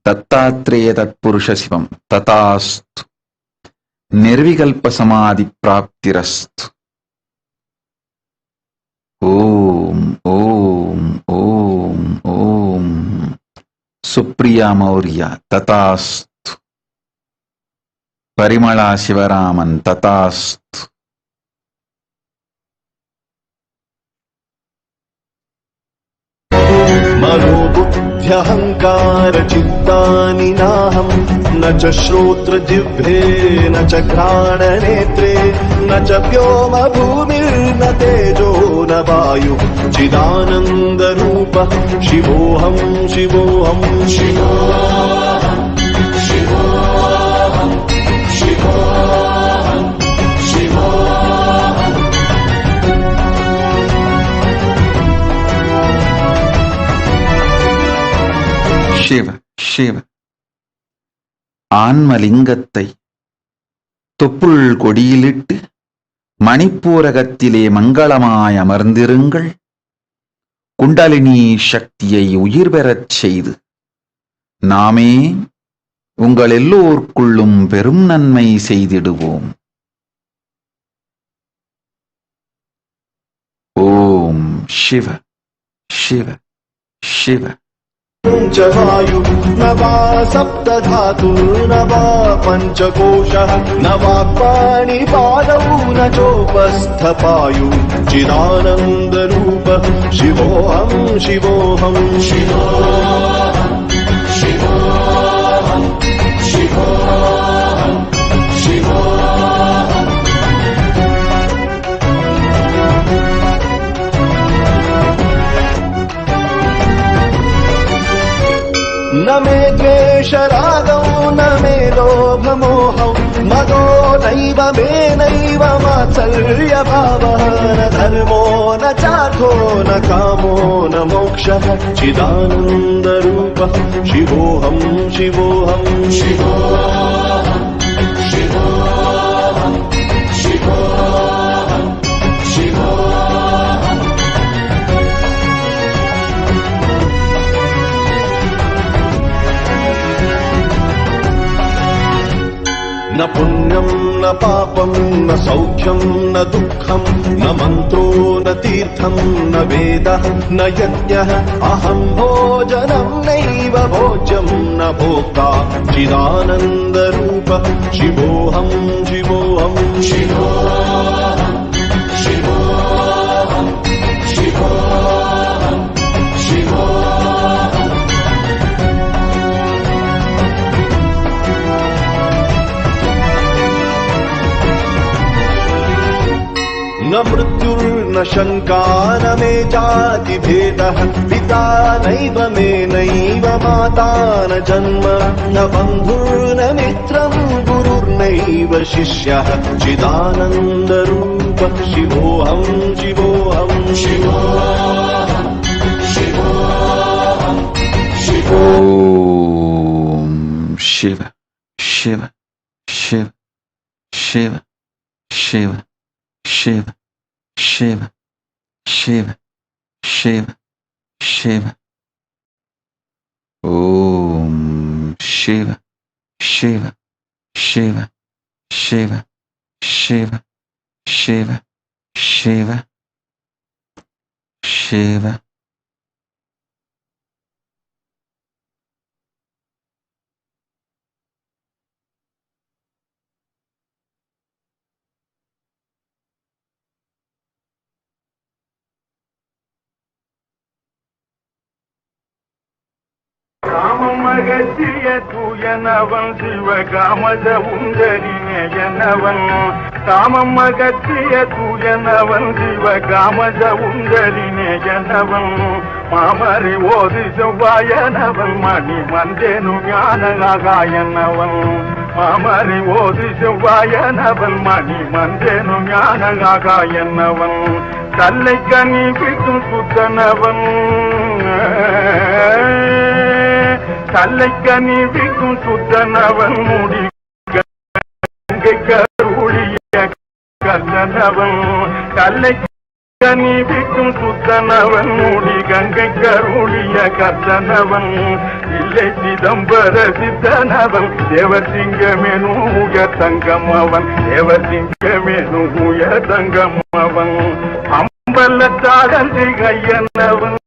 Dattatreya Tatpurusha Shivam tatastu. Nirvikalpa Samadhi Praptirastu. Om Om Om Om. Supriya Maurya tatastu. Parimala Shivaraman tatastu. मनोबुद्ध्यहङ्कार चित्तानि नाहं न च श्रोत्र जिह्वे न च घ्राणनेत्रे न च व्योम भूमिर्न तेजो न वायु चिदानन्दरूपः शिवोऽहं शिवोऽहं शिवोऽहं शिवोऽहं शिवोऽहं शिवोऽहं சிவ சிவ. ஆன்மலிங்கத்தை தொப்புள் கொடியிலிட்டு மணிப்பூரகத்திலே மங்களமாய் அமர்ந்திருங்கள். குண்டலினி சக்தியை உயிர் பெறச் செய்து நாமே உங்கள் எல்லோருக்குள்ளும் பெரும் நன்மை செய்திடுவோம். ஓம் சிவ சிவ சிவ. च वायु न वा सप्तधातुर्न वा पञ्चकोशः न वा पाणिपादौ न चोपस्थपायु चिदानन्दरूपः शिवोऽहं शिवोऽहं शिवोऽहं शिवोऽहं शिवोऽहं शिवोऽहं न मे द्वेषरागौ न मे लोभमोहौ मदो नैव मेनैव मात्सर्यभावः न धर्मो न चार्थो न कामो न मोक्षः चिदानन्दरूपः शिवोऽहं शिवोऽहं शिवोऽहं शिवोऽहं शिवोऽहं शिवोऽहं न पुण्यं न पापं न सौख्यं न दुःखं न मन्त्रो न तीर्थं न वेदः न यज्ञः अहं भोजनं नैव भोज्यं न भोक्ता चिदानन्दरूपः शिवोऽहं शिवोऽहं शिवोऽहं शिवोऽहं शिवोऽहं शिवोऽहं न मृत्युर्न शङ्का न मे जातिभेदः पिता नैव मे नैव माता न जन्म न बन्धुर्न मित्रं गुरुर्नैव शिष्यः चिदानन्दरूपः शिवोऽहं शिवोऽहं शिवोऽहं शिवोऽहं ஓம் சிவ சிவ சிவ சிவ சிவ சிவ சிவ சிவ சிவ சிவ. ஓம் சிவ சிவ சிவ சிவ சிவ சிவ சிவ சிவ. காமமகற்றிய தூயனவன் சிவகாமத உந்தரினவன் காமம் அகற்றிய தூயனவன் சிவ காமஜ உங்களினேயனவன் மாமறி ஓதி செவ்வாயனவன் மணி மந்தேனு ஞானகாயனவன் மாமறி ஓதி செவ்வாயனவன் மணி மந்தேனு ஞானகாயனவன் தல்லை கனி பிக்கும் சுத்தனவன் தல்லை கனி பிக்கும் சுத்தனவன் முடி கருளிய கந்தனவன் தல்லை கனி பிக்கும் சுத்தனவன் முடி கங்கை கருளிய கர்த்தனவன் இல்லை சிதம்பர சித்தனவன் தேவசிங்கமெனூய தங்கமவன் தேவசிங்கமெனூய தங்கமவன் அம்பலத்தாடல் திகையனவன்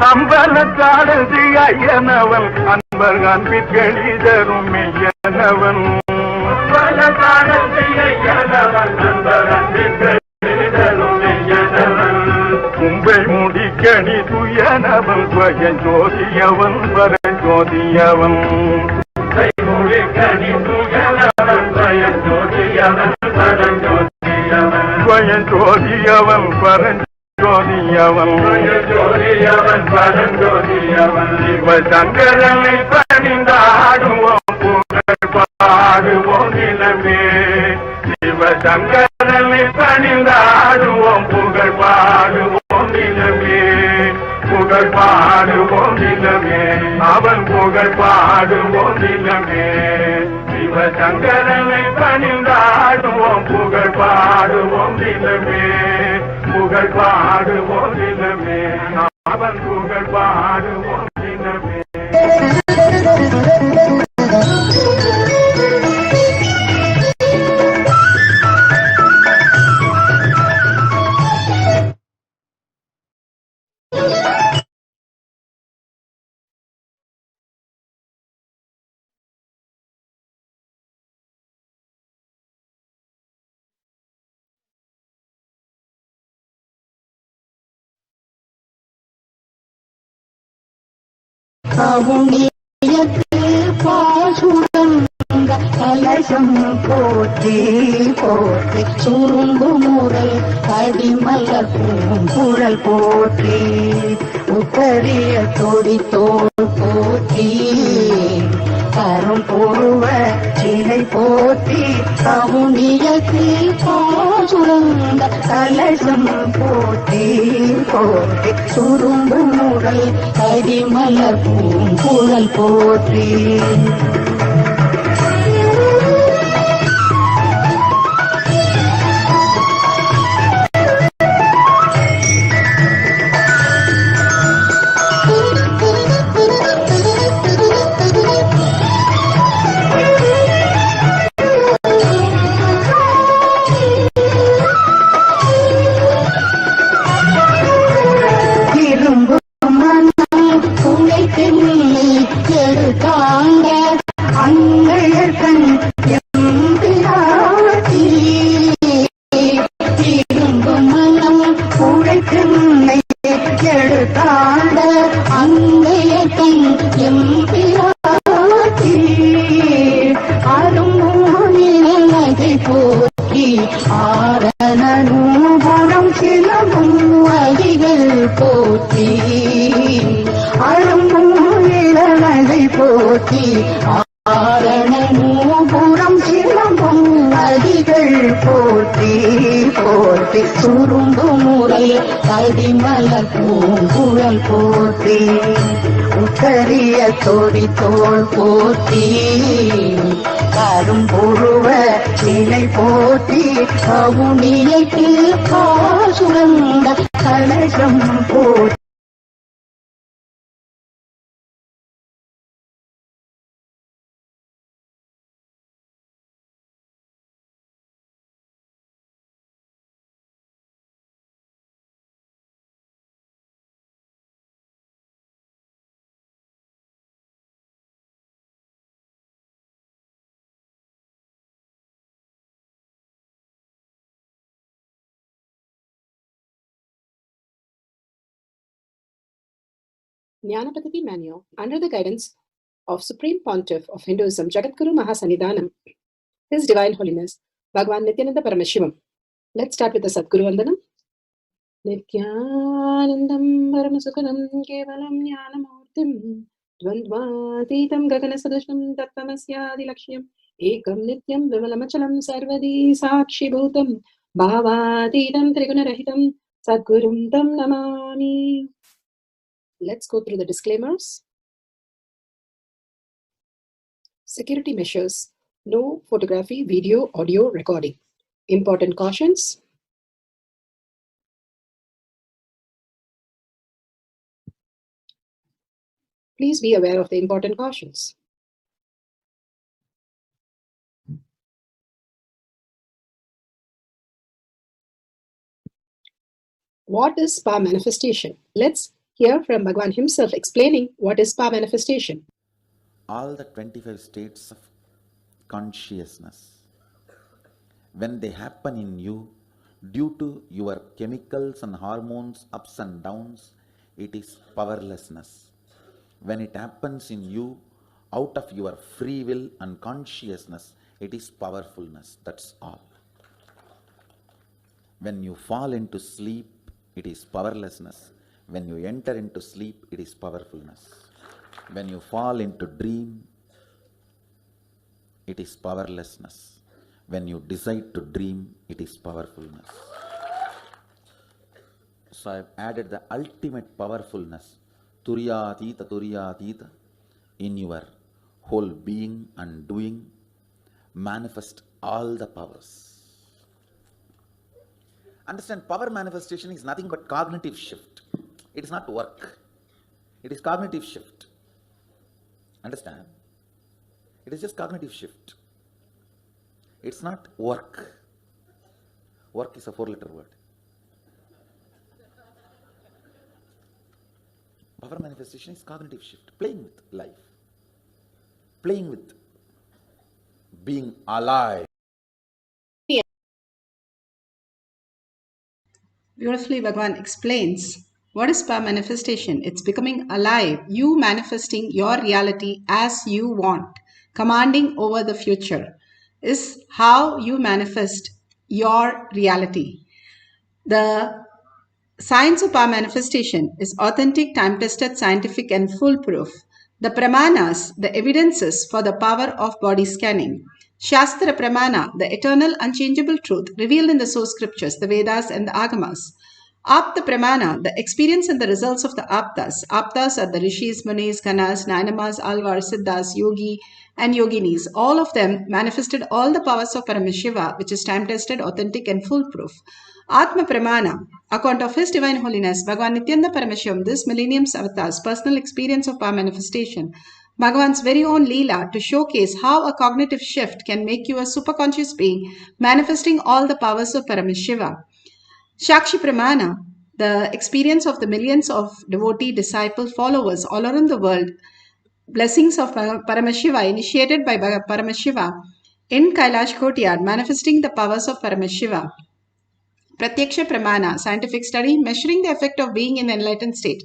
அம்பலத்தாடல் திகையனவன் அன்பர் அன்பிற்களி தரும் மெய்யனவன் அம்பலத்தாடல் திகையனவன் அன்பர் அன்பிற்களி தரும் மெய்யனவன் கும்பை முடிக்கணி துயனவன் ஸ்வயஞ்சோதியவன் பரஞ்சோதியவன் முடிக்கணி துயனவன் ஸ்வயஞ்சோதியவன் பரஞ்சோதியவன் ஸ்வயஞ்சோதியவன் பரஞ்சோதியவன் ஜோதியவன் பரஞ்சோதியவன் சிவ சங்கரனை பணிந்தாடுவோம் புகழ் பாடுவோம் நிலமே சிவ சங்கரனை பணிந்தாடுவோம் புகழ் பாடுவோம் நிலமே புகழ் பாடுவோம் நிலமே அவன் புகழ் பாடுவோம் நிலமே சிவ சங்கரனை பணிந்தாடுவோம் புகழ் பாடுவோம் நிலமே புகழ் பாடுவோம் நிலமே அவன் புகழ் பாடுவோம் நிலமே கலசம் போற்றி போற்றி சுருங்கு முறை அடிமலர் பூங்குழல் போற்றி உத்தரிய தொடி தோல் போற்றி கரும் பொருவ சிலை போற்றி கவுனியத்தில் பாசுரந்த கலசம் போற்றி போற்றி சுருங்கு முறை அடிமலர் பூங்குழல் போற்றி தொடி தோல் போற்றி கரும் பொருவ சிலை போற்றி கவுனியைக்கு பாசுரந்த கலசம் போற்றி Jnanapatati manual under the guidance of Supreme Pontiff of Hinduism, Jagadguru Mahasanidhanam, His Divine Holiness, Bhagavan Nithyananda Paramashivam. Let's start with the Sadguru Vandanam. Nithyanandam Paramasukhanam Kevalam Jnanamurtim Dvandvatitam Gaganasadasham Tattvamasyaadilakshmyam Ekam Nityam Vimalamachalam Sarvadi Sakshibhutam Bhavatitam Trigunarahitam Sadgurum Tam Namami. Let's go through the disclaimers. Security measures. No photography, video, audio recording. Important cautions. Please be aware of the important cautions. What is spa manifestation? Let's hear from Bhagavan himself explaining what is spa manifestation. All the 25 states of consciousness, when they happen in you, due to your chemicals and hormones ups and downs, it is powerlessness. When it happens in you, out of your free will and consciousness, it is powerfulness. That's all. When you fall into sleep, it is powerlessness. When you enter into sleep, it is powerfulness. When you fall into dream, it is powerlessness. When you decide to dream, it is powerfulness. So I have added the ultimate powerfulness, Turyatita, in your whole being and doing, manifest all the powers. Understand, power manifestation is nothing but cognitive shift. It is not work. It is cognitive shift. Understand? It is just cognitive shift. It's not work. Work is a 4-letter word. Power manifestation is cognitive shift. Playing with life. Playing with being alive. Beautifully, Bhagavan explains what is spa manifestation. It's becoming alive, you manifesting your reality as you want, commanding over the future is how you manifest your reality. The science of spa manifestation is authentic, time-tested, scientific and foolproof. The pramanas, the evidences for the power of body scanning. Shastra Pramana, the eternal unchangeable truth revealed in the source scriptures, the Vedas and the Agamas. Apta Pramana, the experience and the results of the Aptas. Aptas are the Rishis, Munis, Ganas, Nainamas, Alvars, Siddhas, Yogi and Yoginis. All of them manifested all the powers of Paramashiva, which is time-tested, authentic and foolproof. Atma Pramana, account of His Divine Holiness, Bhagavan Nithyananda Paramashivam, this millennium's avatar's personal experience of power manifestation, Bhagavan's very own Leela to showcase how a cognitive shift can make you a superconscious being, manifesting all the powers of Paramashiva. Shakshi Pramana, the experience of the millions of devotee, disciple, followers all around the world, blessings of Paramashiva initiated by Paramashiva in Kailash Courtyard, manifesting the powers of Paramashiva. Pratyaksha Pramana, scientific study, measuring the effect of being in the enlightened state.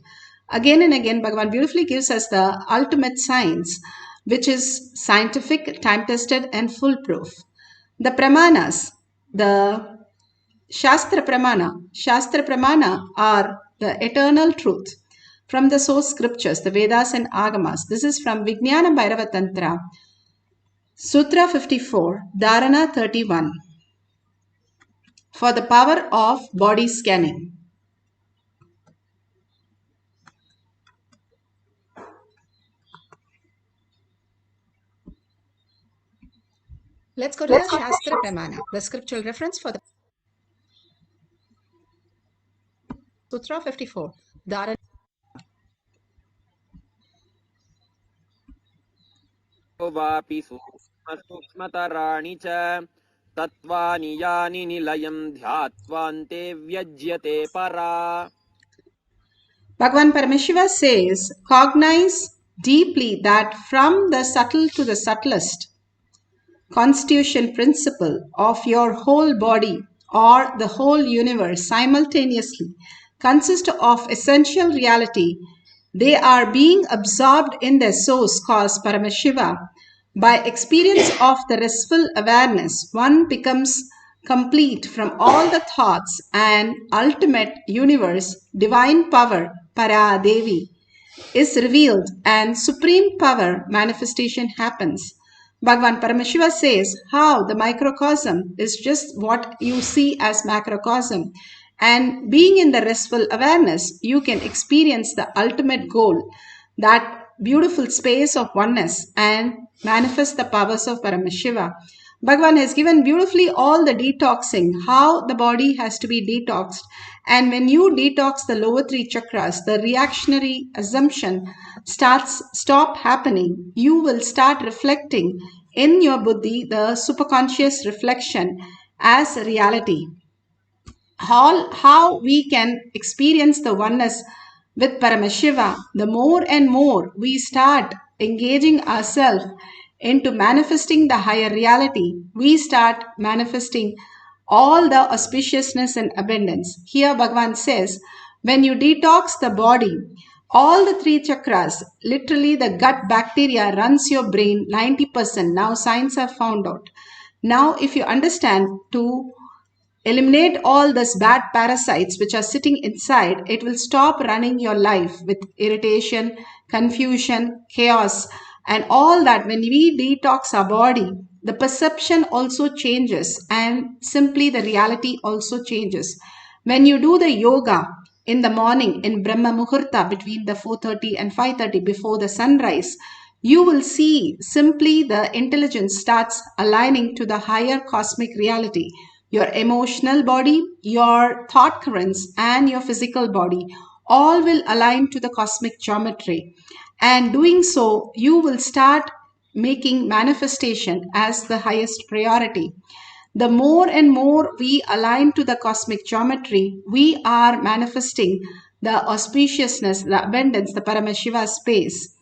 Again and again, Bhagavan beautifully gives us the ultimate science, which is scientific, time-tested and foolproof. The Pramanas, the Shastra Pramana are the eternal truth from the source scriptures, the Vedas and Agamas. This is from Vijnana Bhairava Tantra, Sutra 54, Dharana 31. For the power of body scanning. Let's go to the Shastra Pramana, the scriptural reference for the Sutra 54, Dharana. वापि सूक्ष्मतराणि च तत्त्वानि यानि निलयं ध्यात्वान्ते व्यज्यते परा. Bhagavan Paramashiva says, cognize deeply that from the subtle to the subtlest constitution principle of your whole body or the whole universe simultaneously consists of essential reality They are being absorbed in their source called Paramashiva. By experience of the restful awareness, one becomes complete from all the thoughts and ultimate universe, divine power, Paradevi, is revealed and supreme power manifestation happens. Bhagavan Paramashiva says how the microcosm is just what you see as macrocosm. And being in the restful awareness, you can experience the ultimate goal, that beautiful space of oneness, and manifest the powers of Paramashiva. Bhagavan has given beautifully all the detoxing, how the body has to be detoxed. And when you detox the lower three chakras, the reactionary assumption stop happening. You will start reflecting in your buddhi, the superconscious reflection as a reality. How we can experience the oneness with Paramashiva, the more and more we start engaging ourselves into manifesting the higher reality, we start manifesting all the auspiciousness and abundance. Here Bhagavan says, when you detox the body, all the three chakras, literally the gut bacteria runs your brain 90%. Now science have found out. Now if you understand to eliminate all these bad parasites which are sitting inside, it will stop running your life with irritation, confusion, chaos, and all that. When we detox our body, the perception also changes and simply the reality also changes. When you do the yoga in the morning in Brahma Muhurta between the 4:30 and 5:30 before the sunrise, you will see simply the intelligence starts aligning to the higher cosmic reality. Your emotional body, your thought currents, and your physical body all will align to the cosmic geometry. And doing so, you will start making manifestation as the highest priority. The more and more we align to the cosmic geometry, we are manifesting the auspiciousness, the abundance, the Paramashiva space.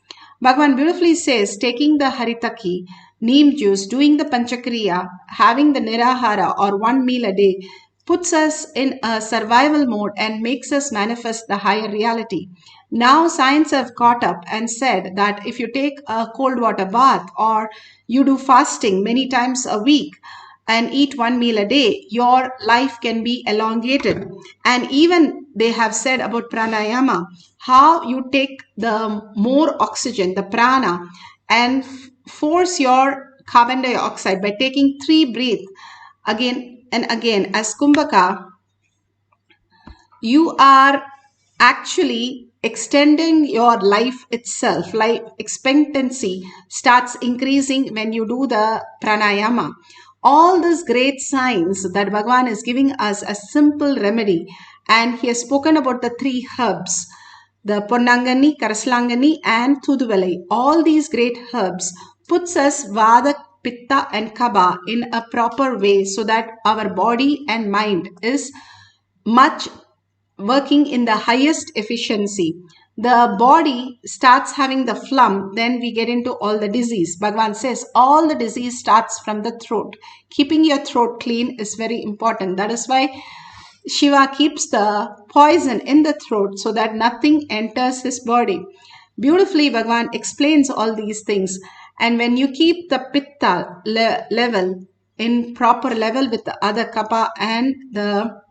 Bhagavan beautifully says, taking the haritaki, neem juice, doing the panchakriya, having the nirahara or one meal a day, puts us in a survival mode and makes us manifest the higher reality. Now science have caught up and said that if you take a cold water bath or you do fasting many times a week, and eat one meal a day, your life can be elongated. And even they have said about pranayama, how you take the more oxygen, the prana, and force your carbon dioxide by taking 3 breaths again and again. As Kumbhaka, you are actually extending your life itself. Life expectancy starts increasing when you do the pranayama. All these great signs that Bhagavan is giving us a simple remedy, and he has spoken about the 3 herbs, the Ponnangani, Karaslangani and Thuduvalai. All these great herbs puts us Vada, Pitta and Kaba in a proper way so that our body and mind is much working in the highest efficiency. The body starts having the phlegm, then we get into all the disease. Bhagavan says all the disease starts from the throat. Keeping your throat clean is very important. That is why Shiva keeps the poison in the throat so that nothing enters his body. Beautifully, Bhagavan explains all these things. And when you keep the pitta level in proper level with the other kapha and the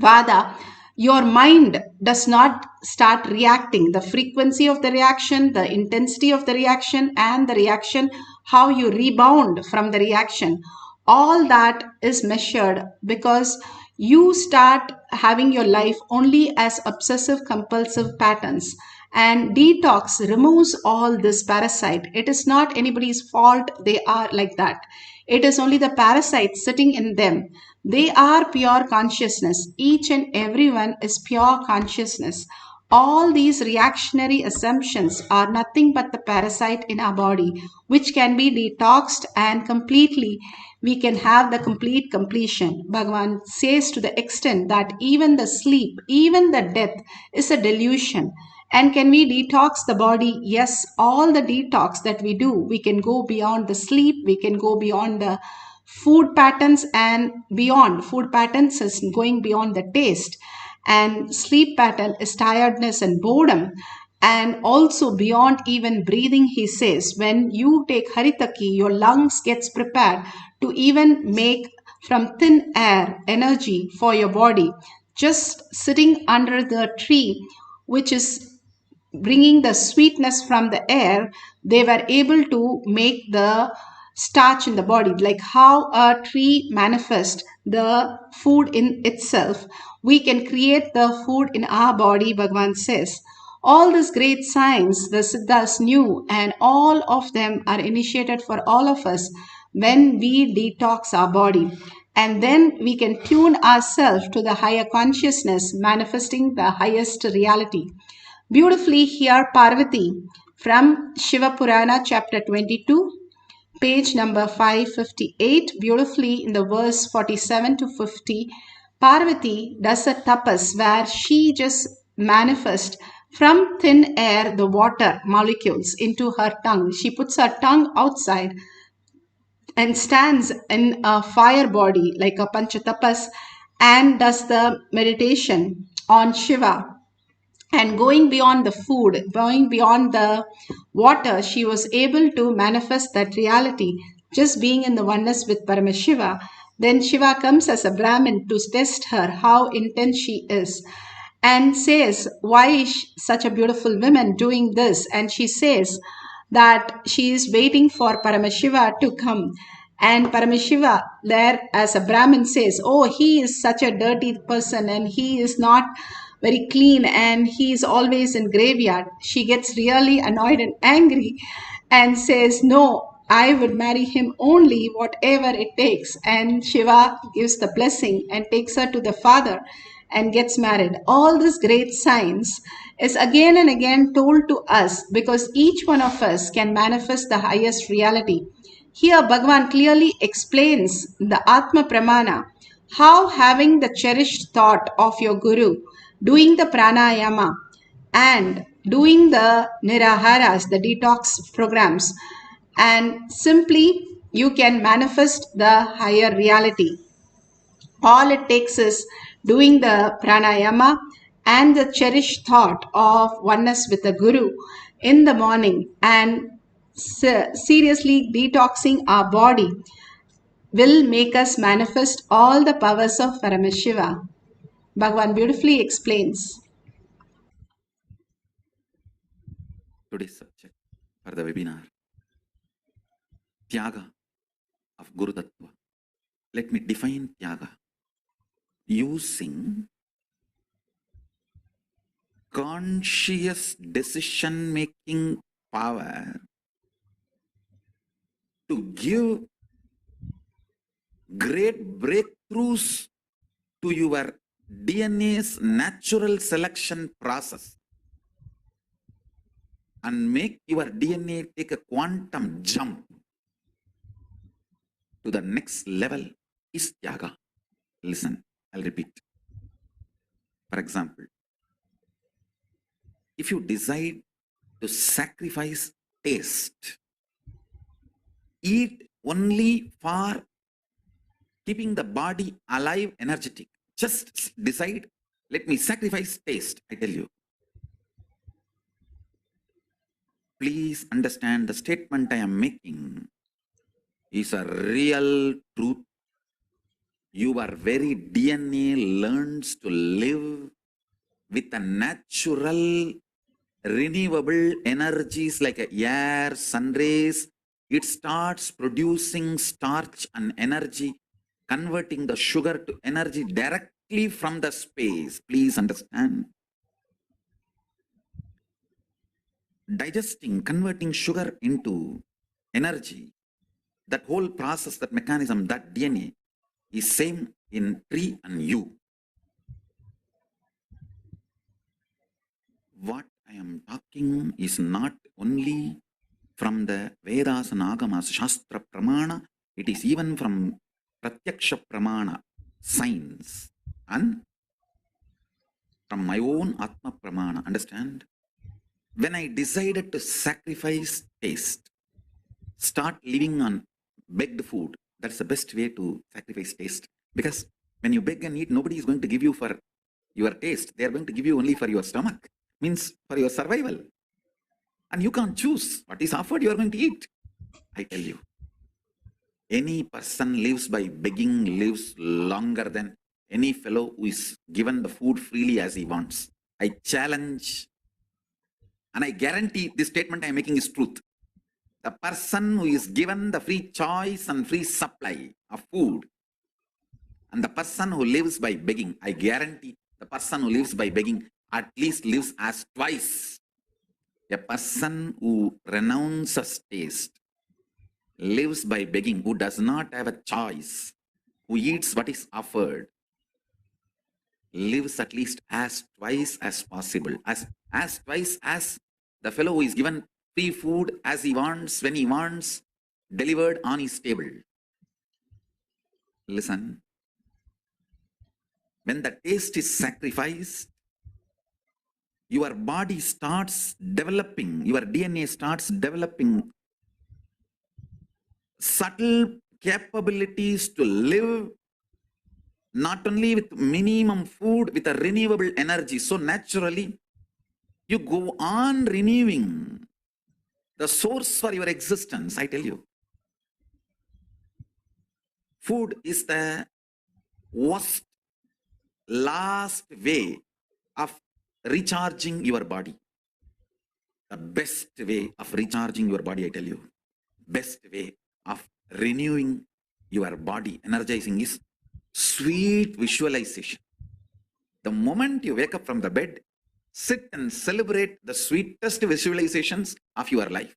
vada, your mind does not start reacting. The frequency of the reaction, the intensity of the reaction, and the reaction, how you rebound from the reaction, all that is measured because you start having your life only as obsessive compulsive patterns. And detox removes all this parasite. It is not anybody's fault they are like that. It is only the parasites sitting in them. They are pure consciousness. Each and everyone is pure consciousness. All these reactionary assumptions are nothing but the parasite in our body, which can be detoxed and completely we can have the complete completion. Bhagavan says to the extent that even the sleep, even the death is a delusion. And can we detox the body? Yes, all the detox that we do, we can go beyond the sleep, we can go beyond the food patterns and beyond. Food patterns is going beyond the taste, and sleep pattern is tiredness and boredom. And also beyond even breathing, he says, when you take Haritaki, your lungs gets prepared to even make from thin air energy for your body. Just sitting under the tree, which is bringing the sweetness from the air, they were able to make the starch in the body. Like how a tree manifests the food in itself, we can create the food in our body, Bhagavan says. All these great science the Siddhas knew, and all of them are initiated for all of us when we detox our body. And then we can tune ourselves to the higher consciousness, manifesting the highest reality. Beautifully here, Parvati from Shiva Purana, chapter 22, page number 558, beautifully in the verse 47 to 50. Parvati does a tapas where she just manifests from thin air the water molecules into her tongue. She puts her tongue outside and stands in a fire body like a panchatapas and does the meditation on Shiva. And going beyond the food, going beyond the water, she was able to manifest that reality just being in the oneness with Paramashiva. Then Shiva comes as a Brahmin to test her how intense she is and says, why is such a beautiful woman doing this? And she says that she is waiting for Paramashiva to come. And Paramashiva there as a Brahmin says, oh, he is such a dirty person and he is not very clean and he is always in graveyard. She gets really annoyed and angry and says, no, I would marry him only whatever it takes. And Shiva gives the blessing and takes her to the father and gets married. All this great science is again and again told to us because each one of us can manifest the highest reality. Here Bhagavan clearly explains the Atma Pramana, how having the cherished thought of your Guru, doing the pranayama and doing the niraharas, the detox programs, and simply you can manifest the higher reality. All it takes is doing the pranayama and the cherished thought of oneness with the Guru in the morning and seriously detoxing our body will make us manifest all the powers of Paramashiva. Bhagavan beautifully explains. Today's subject for the webinar, Tyaga of Guru Tattva. Let me define Tyaga using conscious decision-making power to give great breakthroughs to your DNA's natural selection process and make your DNA take a quantum jump to the next level is Tyaga. Listen, I'll repeat. For example, if you decide to sacrifice taste, eat only for keeping the body alive, energetic, just decide, let me sacrifice taste, I tell you. Please understand the statement I am making is a real truth. Your very DNA learns to live with a natural, renewable energies like air, sun rays. It starts producing starch and energy, converting the sugar to energy directly from the space. Please understand. Digesting, converting sugar into energy, that whole process, that mechanism, that DNA is same in tree and you. What I am talking is not only from the Vedas and Agamas, Shastra Pramana, it is even from Pratyaksha Pramana, science, and from my own Atma Pramana. Understand? When I decided to sacrifice taste, start living on begged food, that's the best way to sacrifice taste. Because when you beg and eat, nobody is going to give you for your taste. They are going to give you only for your stomach. means for your survival. And you can't choose what is offered, you are going to eat. I tell you, any person lives by begging lives longer than any fellow who is given the food freely as he wants. I challenge and I guarantee this statement I am making is truth. The person who is given the free choice and free supply of food and the person who lives by begging, I guarantee the person who lives by begging at least lives as twice. A person who renounces taste, lives by begging, who does not have a choice, who eats what is offered, lives at least as twice as possible, as twice as the fellow who is given free food as he wants, when he wants, delivered on his table. Listen, when the taste is sacrificed, your body starts developing, your DNA starts developing subtle capabilities to live not only with minimum food, with a renewable energy. So naturally, you go on renewing the source for your existence, I tell you. Food is the worst, last way of recharging your body. The best way of recharging your body, I tell you, best way of renewing your body, energizing, is sweet visualization. The moment you wake up from the bed, sit and celebrate the sweetest visualizations of your life.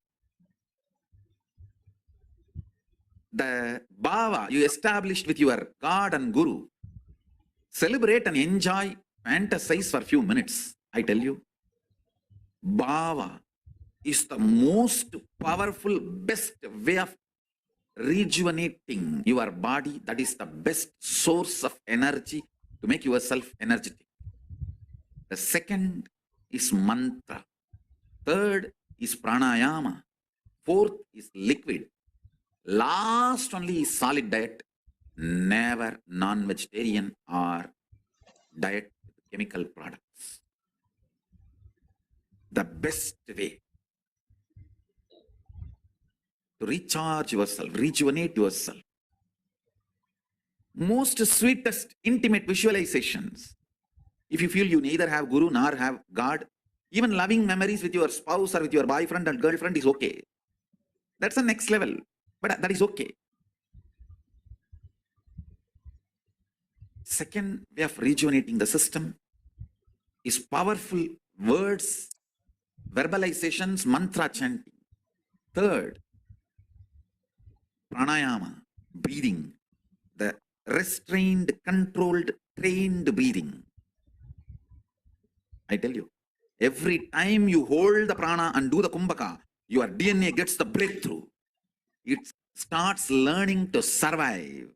The bhava you established with your God and Guru, celebrate and enjoy, fantasize for a few minutes. I tell you, bhava is the most powerful, best way of rejuvenating your body. That is the best source of energy to make yourself energetic. The second is mantra. Third is pranayama. Fourth is liquid. Last only is solid diet. Never non-vegetarian or diet with chemical products. The best way to recharge yourself, rejuvenate yourself. Most sweetest, intimate visualizations. If you feel you neither have Guru nor have God, even loving memories with your spouse or with your boyfriend and girlfriend is okay. That's the next level, but that is okay. Second way of rejuvenating the system is powerful words, verbalizations, mantra chanting. Third, pranayama, breathing, the restrained, controlled, trained breathing. I tell you, every time you hold the prana and do the kumbhaka, your DNA gets the breakthrough. It starts learning to survive.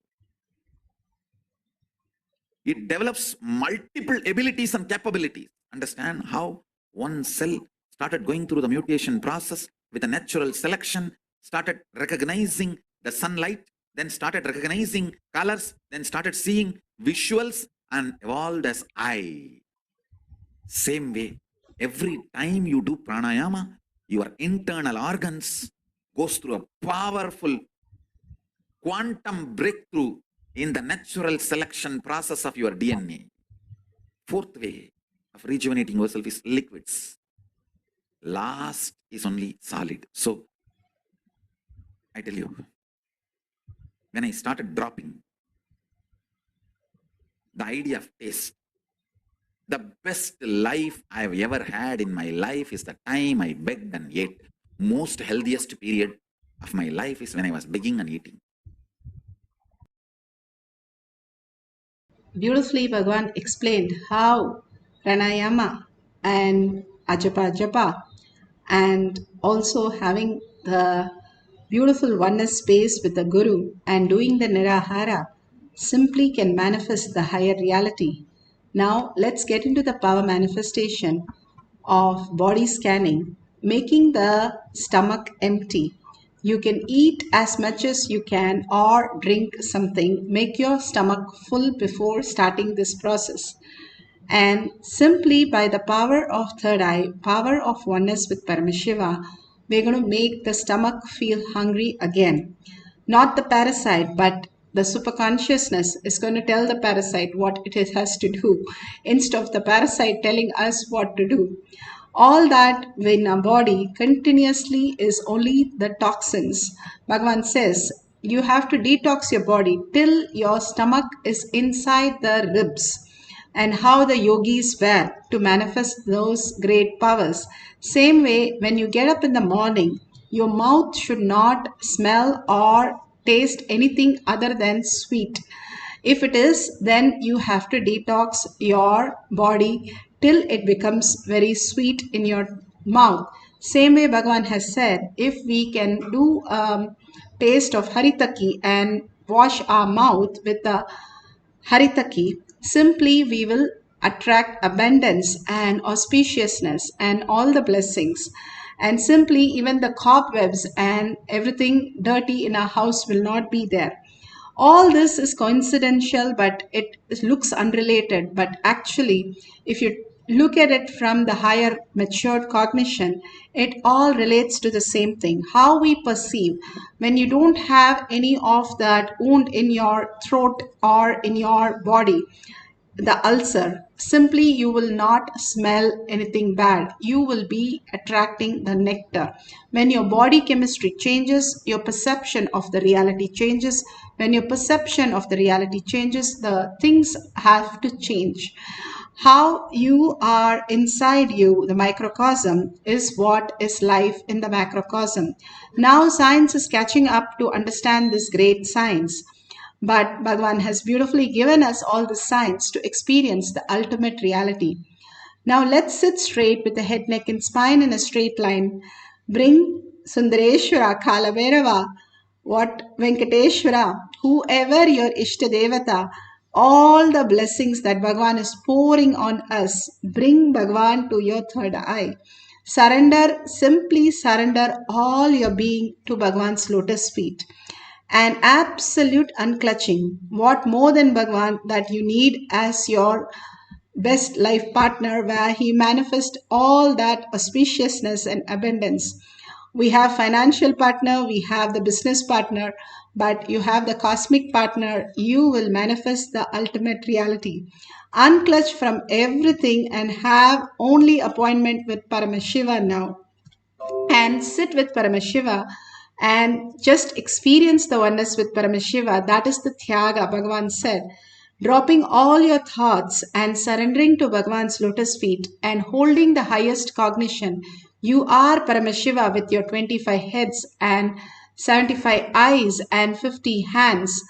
It develops multiple abilities and capabilities. Understand how one cell started going through the mutation process with a natural selection, started recognizing the sunlight, then started recognizing colors, then started seeing visuals and evolved as I. Same way, every time you do pranayama, your internal organs goes through a powerful quantum breakthrough in the natural selection process of your DNA. Fourth way of rejuvenating yourself is liquids. Last is only solid. So, I tell you, when I started dropping the idea of taste, the best life I've ever had in my life is the time I begged and ate. Most healthiest period of my life is when I was begging and eating. Beautifully, Bhagavan explained how pranayama and ajapa japa and also having the beautiful oneness space with the Guru and doing the nirahara simply can manifest the higher reality. Now let's get into the power manifestation of body scanning, making the stomach empty. You can eat as much as you can or drink something. Make your stomach full before starting this process. And simply by the power of third eye, power of oneness with Paramashiva, we're going to make the stomach feel hungry again. Not the parasite, but the superconsciousness is going to tell the parasite what it has to do instead of the parasite telling us what to do. All that in our body continuously is only the toxins. Bhagavan says you have to detox your body till your stomach is inside the ribs. And how the yogis were to manifest those great powers. Same way, when you get up in the morning, your mouth should not smell or taste anything other than sweet. If it is, then you have to detox your body till it becomes very sweet in your mouth. Same way Bhagavan has said, if we can do taste of haritaki and wash our mouth with the haritaki, simply we will attract abundance and auspiciousness and all the blessings. And simply even the cobwebs and everything dirty in our house will not be there. All this is coincidental, but it looks unrelated. But actually, if you look at it from the higher matured cognition, it all relates to the same thing. How we perceive. When you don't have any of that wound in your throat or in your body, the ulcer, simply you will not smell anything bad. You will be attracting the nectar. When your body chemistry changes, your perception of the reality changes. When your perception of the reality changes, the things have to change. How you are inside you, the microcosm, is what is life in the macrocosm. Now science is catching up to understand this great science. But Bhagavan has beautifully given us all the signs to experience the ultimate reality. Now let's sit straight with the head, neck and spine in a straight line. Bring Sundareshwara, Kalaberava, what Venkateshwara, whoever your Ishta Devata, all the blessings that Bhagavan is pouring on us, bring Bhagavan to your third eye. Surrender, simply surrender all your being to Bhagavan's lotus feet. And absolute unclutching. What more than Bhagavan that you need as your best life partner, where he manifests all that auspiciousness and abundance. We have financial partner, we have the business partner, but you have the cosmic partner. You will manifest the ultimate reality. Unclutch from everything and have only appointment with Paramashiva now. And sit with Paramashiva and just experience the oneness with Paramashiva. That is the Tyaga, Bhagavan said. Dropping all your thoughts and surrendering to Bhagavan's lotus feet and holding the highest cognition. You are Paramashiva with your 25 heads and 75 eyes and 50 hands.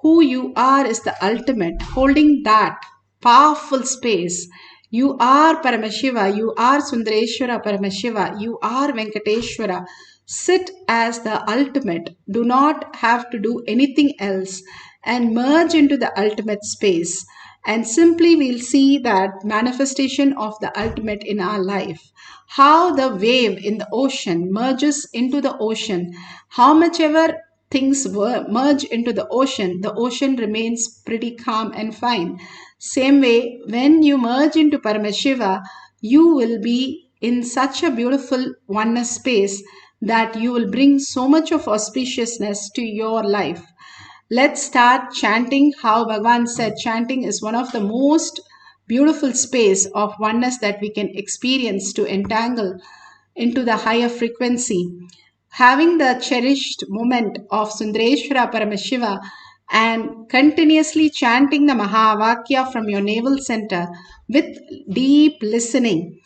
Who you are is the ultimate. Holding that powerful space. You are Paramashiva, you are Sundareshwara Paramashiva, you are Venkateshwara. Sit as the ultimate. Do not have to do anything else and merge into the ultimate space. And simply we'll see that manifestation of the ultimate in our life. How the wave in the ocean merges into the ocean. How much ever things merge into the ocean remains pretty calm and fine. Same way, when you merge into Paramashiva, you will be in such a beautiful oneness space that you will bring so much of auspiciousness to your life. Let's start chanting. How Bhagavan said chanting is one of the most beautiful space of oneness that we can experience to entangle into the higher frequency. Having the cherished moment of Sundareshwara Paramashiva and continuously chanting the Mahavakya from your navel center with deep listening.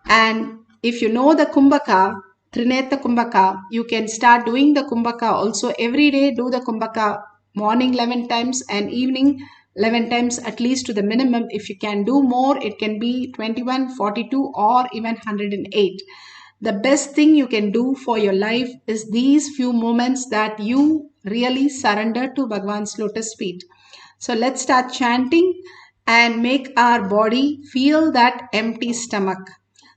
And if you know the Kumbhaka, Trineta Kumbhaka, you can start doing the Kumbhaka also every day. Do the Kumbhaka morning 11 times and evening 11 times at least to the minimum. If you can do more, it can be 21, 42 or even 108. The best thing you can do for your life is these few moments that you really surrender to Bhagavan's lotus feet. So let's start chanting and make our body feel that empty stomach.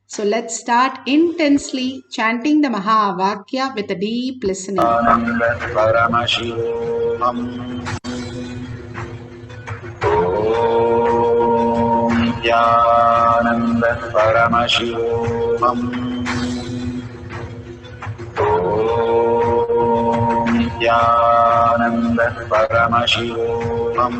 So let's start intensely chanting the Mahavakya with a deep listening. Paramashivoham. Om Nithyananda Paramashivoham. Om Nithyananda Paramashivoham.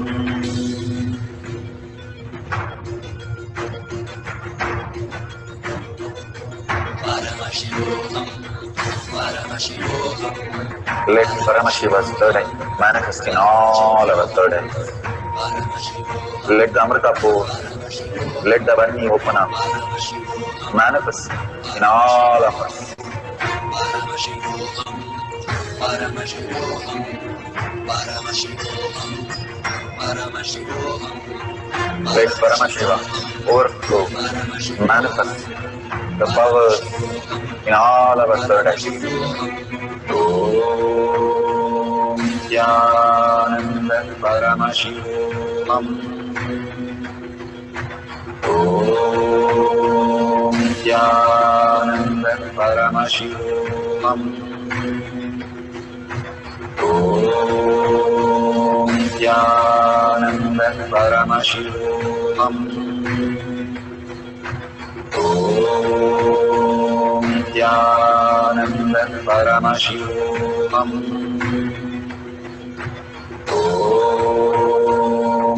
Let Paramashiva's third eye manifest in all our third eyes. Let the Amrita pour, let the Varni open up, manifest in all of us. Let Paramashiva overflow, manifest the powers in all our third eyes. Om Nithyananda Paramashivoham. Om Nithyananda Paramashivoham. Om Nithyananda Paramashivoham. Om Nithyananda Paramashivoham. Om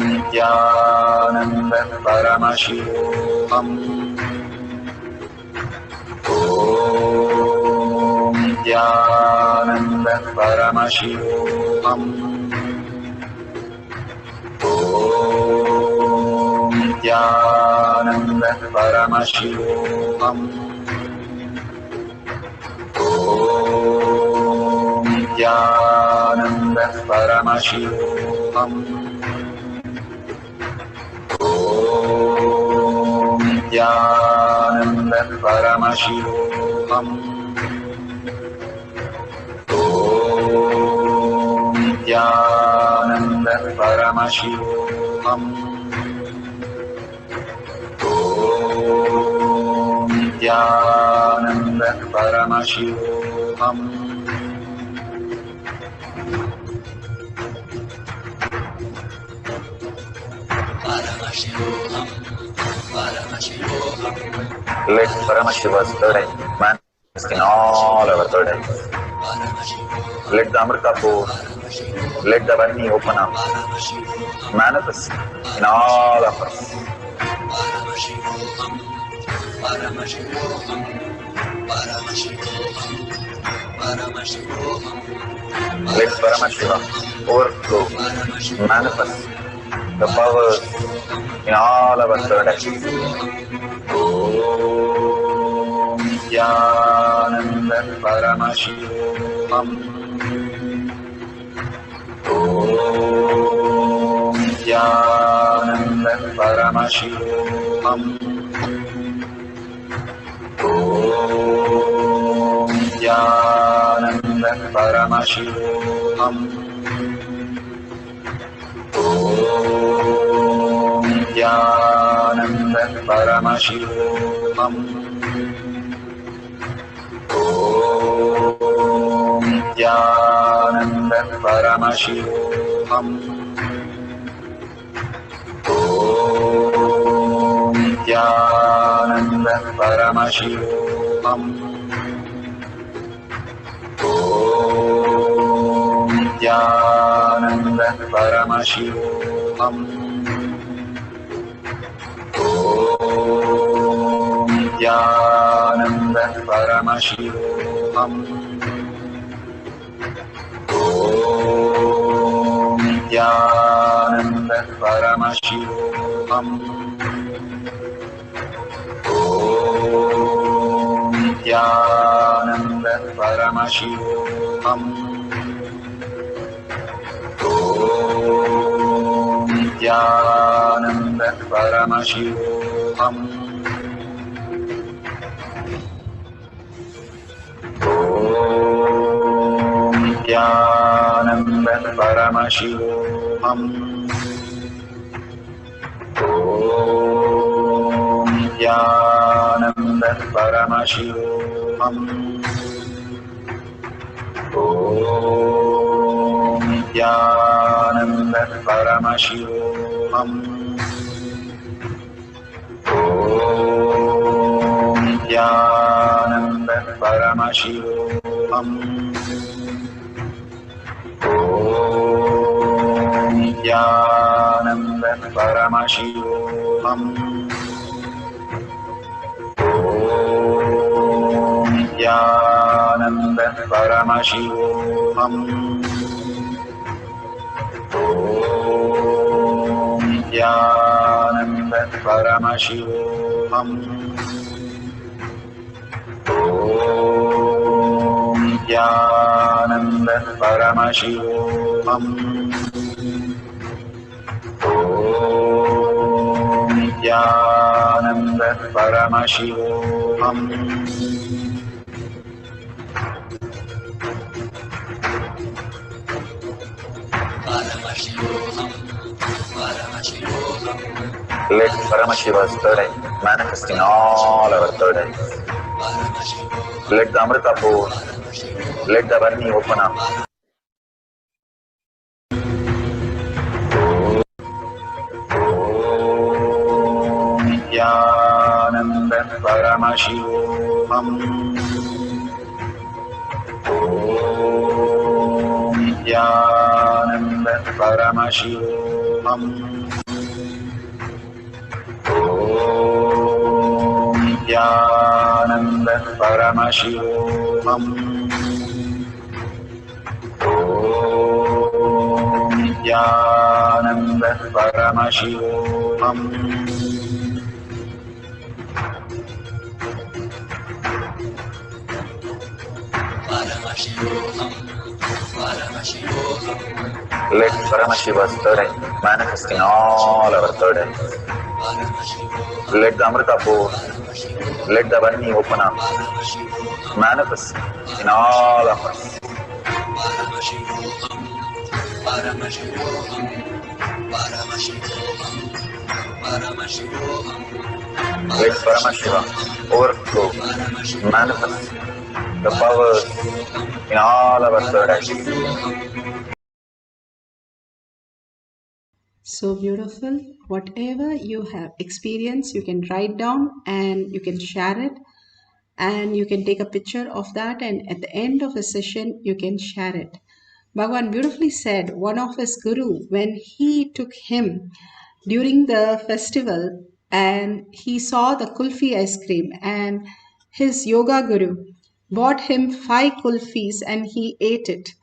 Nithyananda Paramashivoham. Om Nithyananda Paramashivoham. Om Nithyananda Paramashivoham. Om Nithyananda Paramashivoham. Om Nithyananda Paramashivoham. Om Nithyananda Paramashivoham. Om Nithyananda Paramashivoham. Let Paramashiva's third eye manifest in all our third eyes. Let the Amrita pour, let the Varni open up, manifest in all of us. Let Paramashiva overflow, manifest the powers in all our third eyes. Om Nithyananda Paramashivoham. Om Nithyananda Paramashivoham. Om Nithyananda Paramashivoham. Om Nithyananda Paramashivoham. Om Nithyananda Paramashivoham. Om Nithyananda Paramashivoham. Om Nithyananda Paramashivoham. Om Nithyananda Paramashivoham. Om Nithyananda Paramashivoham. Om Nithyananda Paramashivoham. Om Nithyananda Paramashivoham. Om Nithyananda Paramashivoham. Om Nithyananda Paramashivoham. Om Nithyananda Paramashivoham. Om Nithyananda Paramashivoham. Om Nithyananda Paramashivoham. Om Nithyananda Paramashivoham. Om Nithyananda Paramashivoham. Om Nithyananda Paramashivoham. Om Nithyananda Paramashivoham. Let Paramashiva's third eye manifest in all our third eyes. Let the Amrita pour, let the Varni open up. Om Nithyananda Paramashivoham. Om Nithyananda Paramashivoham. Om Nithyananda Paramashivoham. Om Nithyananda Paramashivoham. Let Paramashiva's third eye manifest in all our third eyes. Let the Amrita pour, let the Varni open up, manifest in all of us. Let Paramashiva overflow, manifest the powers in all our third eyes. So beautiful. Whatever you have experienced, you can write down and you can share it, and you can take a picture of that, and at the end of the session you can share it. Bhagavan beautifully said one of his guru, when he took him during the festival and he saw the kulfi ice cream, and his yoga guru bought him 5 kulfis and he ate it.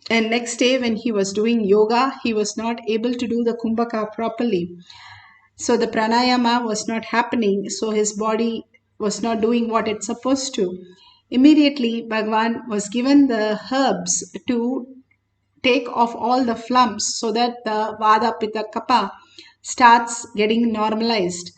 And next day when he was doing yoga, he was not able to do the kumbhaka properly. So the pranayama was not happening, so his body was not doing what it's supposed to. Immediately, Bhagavan was given the herbs to take off all the flumps so that the Vada Pitta Kapha starts getting normalized.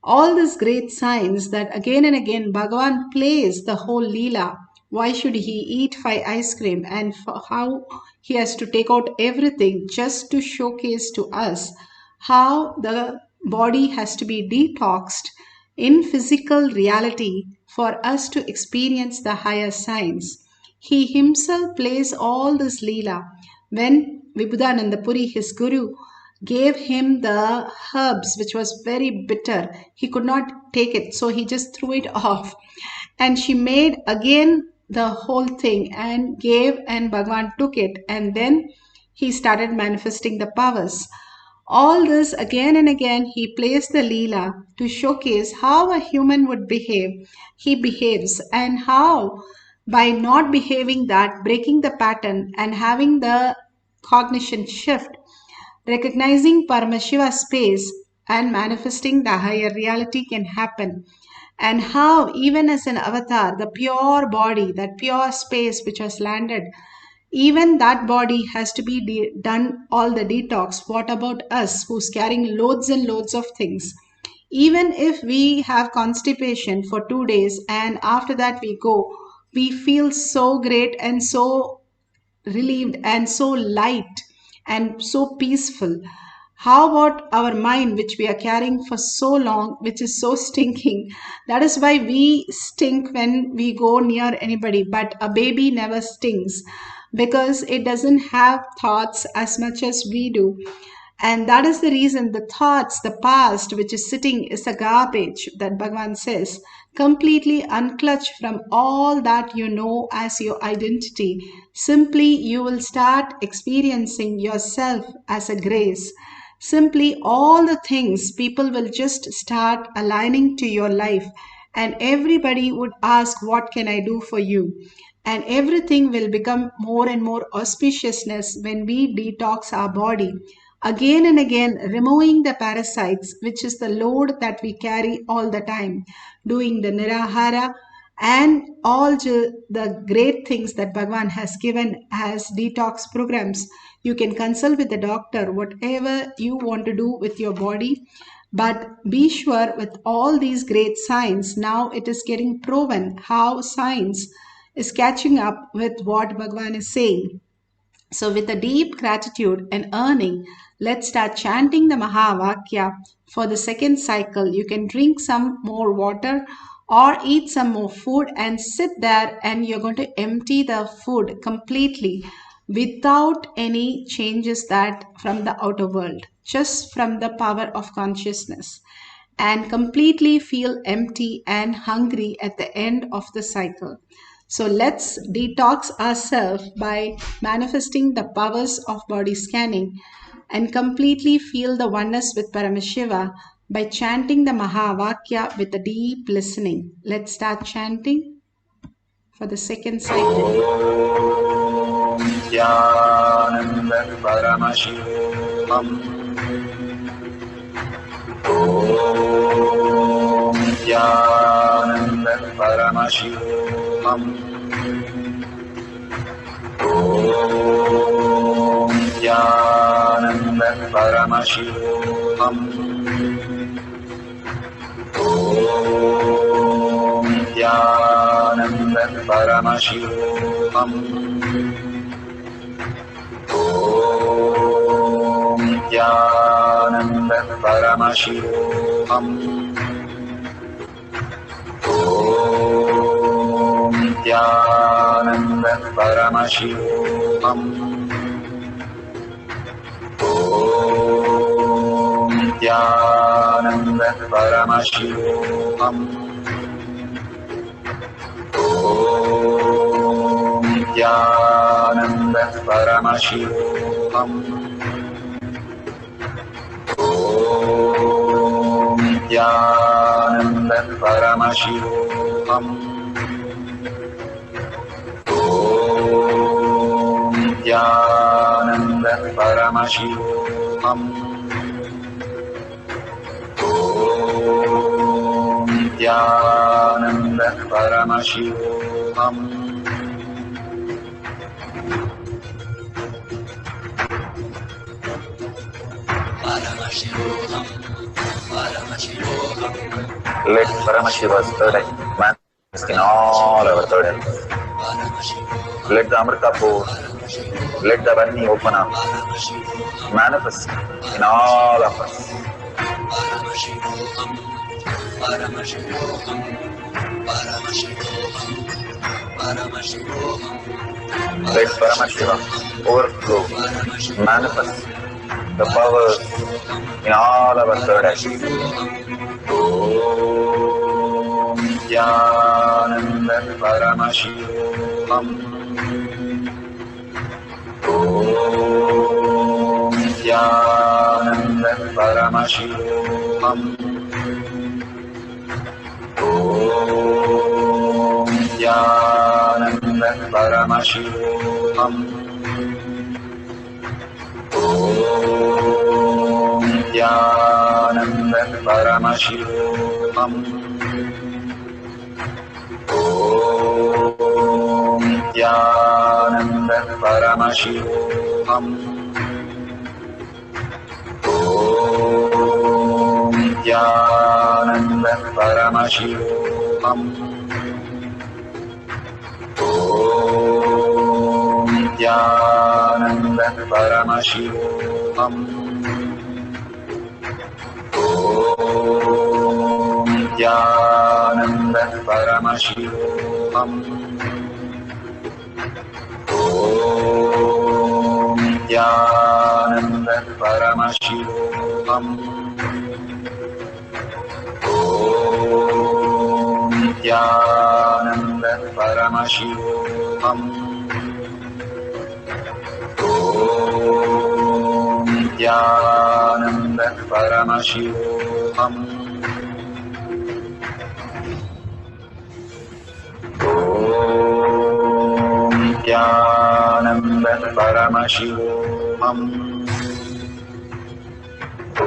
All these great signs that again and again Bhagavan plays the whole Leela. Why should he eat 5 ice cream, and how he has to take out everything just to showcase to us how the body has to be detoxed in physical reality for us to experience the higher signs. He himself plays all this Leela. When Vibhudananda Puri, his guru, gave him the herbs, which was very bitter, he could not take it, so he just threw it off. And she made again the whole thing and gave, and Bhagavan took it, and then he started manifesting the powers. All this again and again he plays the Leela to showcase how a human would behave. He behaves, and how by not behaving that, breaking the pattern and having the cognition shift, recognizing Paramashiva space and manifesting the higher reality can happen. And how even as an avatar, the pure body, that pure space which has landed, even that body has to be done all the detox. What about us who's carrying loads and loads of things? Even if we have constipation for 2 days and after that we feel so great and so relieved and so light and so peaceful. How about our mind, which we are carrying for so long, which is so stinking? That is why we stink when we go near anybody, but a baby never stings because it doesn't have thoughts as much as we do. And that is the reason the thoughts, the past, which is sitting, is a garbage that Bhagavan says. Completely unclutch from all that you know as your identity. Simply, you will start experiencing yourself as a grace. Simply, all the things, people will just start aligning to your life, and everybody would ask, what can I do for you? And everything will become more and more auspiciousness when we detox our body. Again and again, removing the parasites, which is the load that we carry all the time, doing the Nirahara and all the great things that Bhagavan has given as detox programs. You can consult with the doctor, whatever you want to do with your body. But be sure with all these great science, now it is getting proven how science is catching up with what Bhagavan is saying. So with a deep gratitude and earning, let's start chanting the Mahavakya for the second cycle. You can drink some more water or eat some more food and sit there, and you're going to empty the food completely without any changes that from the outer world, just from the power of consciousness, and completely feel empty and hungry at the end of the cycle. So let's detox ourselves by manifesting the powers of body scanning and completely feel the oneness with Paramashiva by chanting the Mahavakya with a deep listening. Let's start chanting for the second cycle. Nithyananda Paramashivam. Om Nithyananda Paramashivam. Om Nithyananda Paramashivam. Om Nithyananda Paramashivam. Om Nithyananda Paramashivoham. Om Nithyananda Paramashivoham. Om Nithyananda Paramashivoham. Om Nithyananda Paramashivoham. Om Nithyananda Paramashivoham. Om Nithyananda Paramashivoham. Om Nithyananda Paramashivoham. Paramashivoham, Paramashivoham. Let Paramashiva's third eye manifest in all our third eyes. Let the Amrita pour, let the Varni open up, manifest in all of us. Paramashivoham, Paramashivoham, Paramashivoham, Paramashivoham. Let Paramashiva overflow, manifest the powers in all our third eyes. Om Nithyananda Paramashivam. Om Nithyananda Paramashivam. Om Nithyananda Paramashivam. Om Nithyananda Paramashivoham. Om Nithyananda Paramashivoham. Om Nithyananda Paramashivoham. Om Nithyananda Paramashivoham. Om Nithyananda Paramashivoham. Om Nithyananda Paramashivoham. Om Nithyananda Paramashivoham. Om Nithyananda Paramashivoham. Om Nithyananda Paramashivoham. Om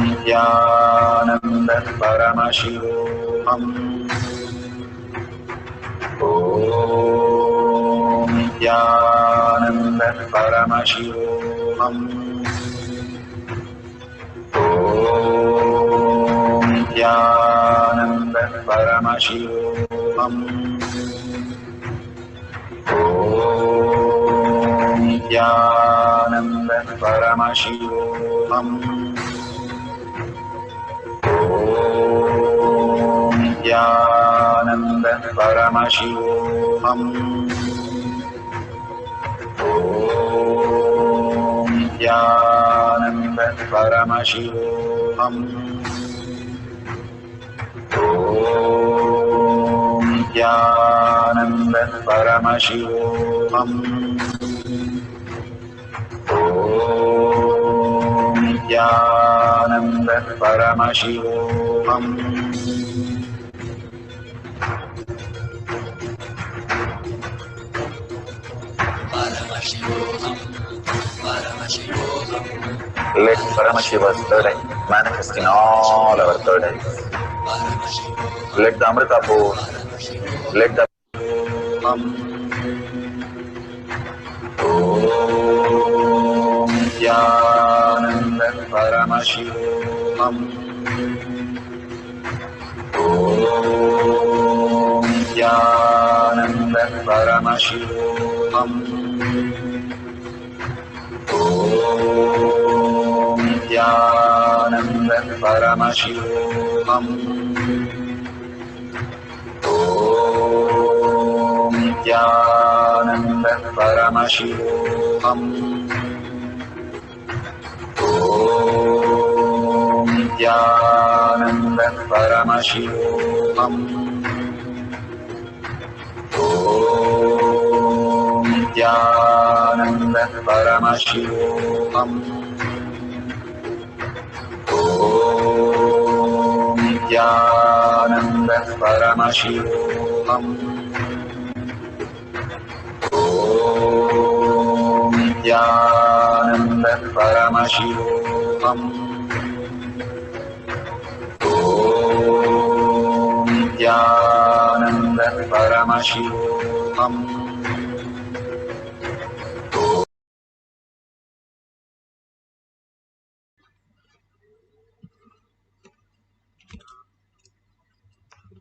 Nithyananda Paramashivoham. Om Nithyananda Paramashivoham. Om Nithyananda Paramashivoham. Om Nithyananda Paramashivoham. Om Nithyananda Paramashivoham. Om Nithyananda Paramashivoham. Om Nithyananda Paramashivoham. Om Nithyananda Paramashivoham. Let Paramashiva's third eye manifest in all our third eyes. Let the Amrita pour, let the Om Nithyananda Paramashivoham. Om Nithyananda Paramashivoham. Om Nithyananda Paramashivoham. Om Nithyananda Paramashivoham. Om Nithyananda Paramashivoham. Om Nithyananda Paramashivoham. Om Nithyananda Paramashivoham. Om Nithyananda Paramashivoham. Om Nithyananda Paramashivoham.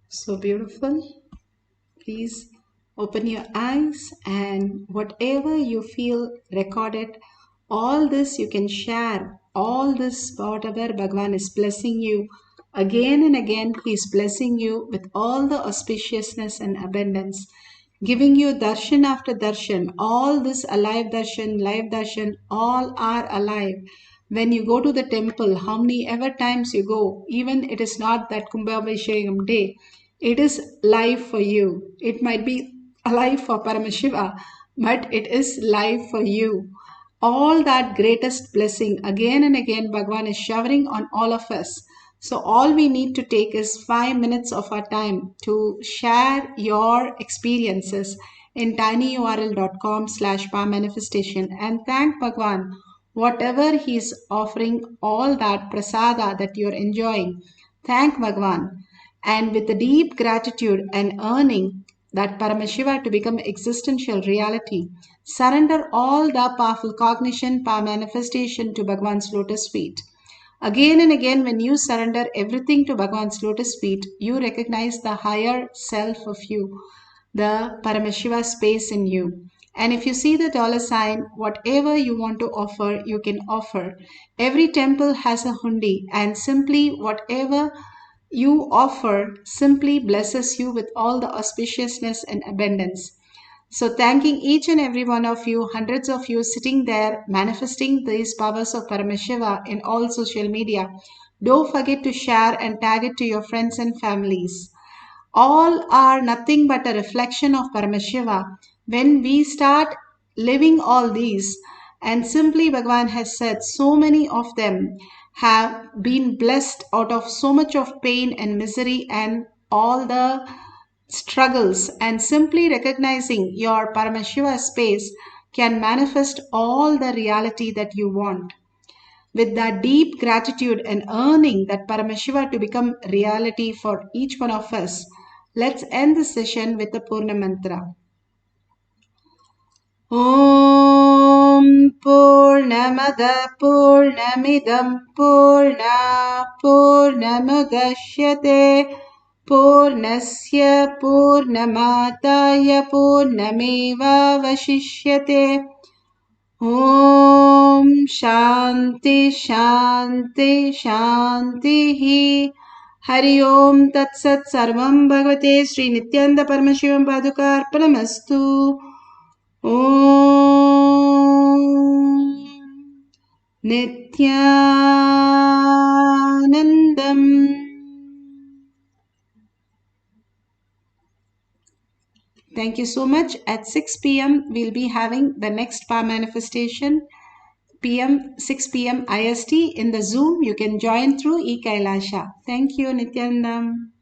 So beautiful. Please open your eyes, and whatever you feel recorded, all this you can share. All this, whatever Bhagavan is blessing you, again and again, He is blessing you with all the auspiciousness and abundance, giving you darshan after darshan. All this alive darshan, live darshan, all are alive. When you go to the temple, how many ever times you go, even it is not that Kumbhabhishekam day, it is live for you. It might be alive for Paramashiva, but it is live for you. All that greatest blessing, again and again, Bhagavan is showering on all of us. So all we need to take is 5 minutes of our time to share your experiences in tinyurl.com/powermanifestation and thank Bhagavan. Whatever he is offering, all that prasada that you're enjoying, thank Bhagavan. And with a deep gratitude and earning that Paramashiva to become existential reality, surrender all the powerful cognition, power manifestation to Bhagavan's lotus feet. Again and again, when you surrender everything to Bhagavan's lotus feet, you recognize the higher self of you, the Paramashiva space in you. And if you see the $sign, whatever you want to offer, you can offer. Every temple has a hundi, and simply whatever you offer simply blesses you with all the auspiciousness and abundance. So thanking each and every one of you, hundreds of you sitting there manifesting these powers of Paramashiva in all social media. Don't forget to share and tag it to your friends and families. All are nothing but a reflection of Paramashiva. When we start living all these, and simply Bhagavan has said, so many of them have been blessed out of so much of pain and misery and all the struggles, and simply recognizing your Paramashiva space can manifest all the reality that you want. With that deep gratitude and earning that Paramashiva to become reality for each one of us, let's end the session with the Purna Mantra. Om Purnamada Purnamidam Purna Purnamugashyate Purnasya Purnamataya Purnameva Vashishyate. Om Shanti Shanti Shanti. Hari Om Tat Sat Sarvam Bhagavate Sri Nithyananda Paramashivam Padukar Paramastu. Om Nithyanandam. Thank you so much. At 6 p.m. we'll be having the next power manifestation. 6 p.m. IST in the Zoom. You can join through Kailasa. Thank you, Nithyanandam.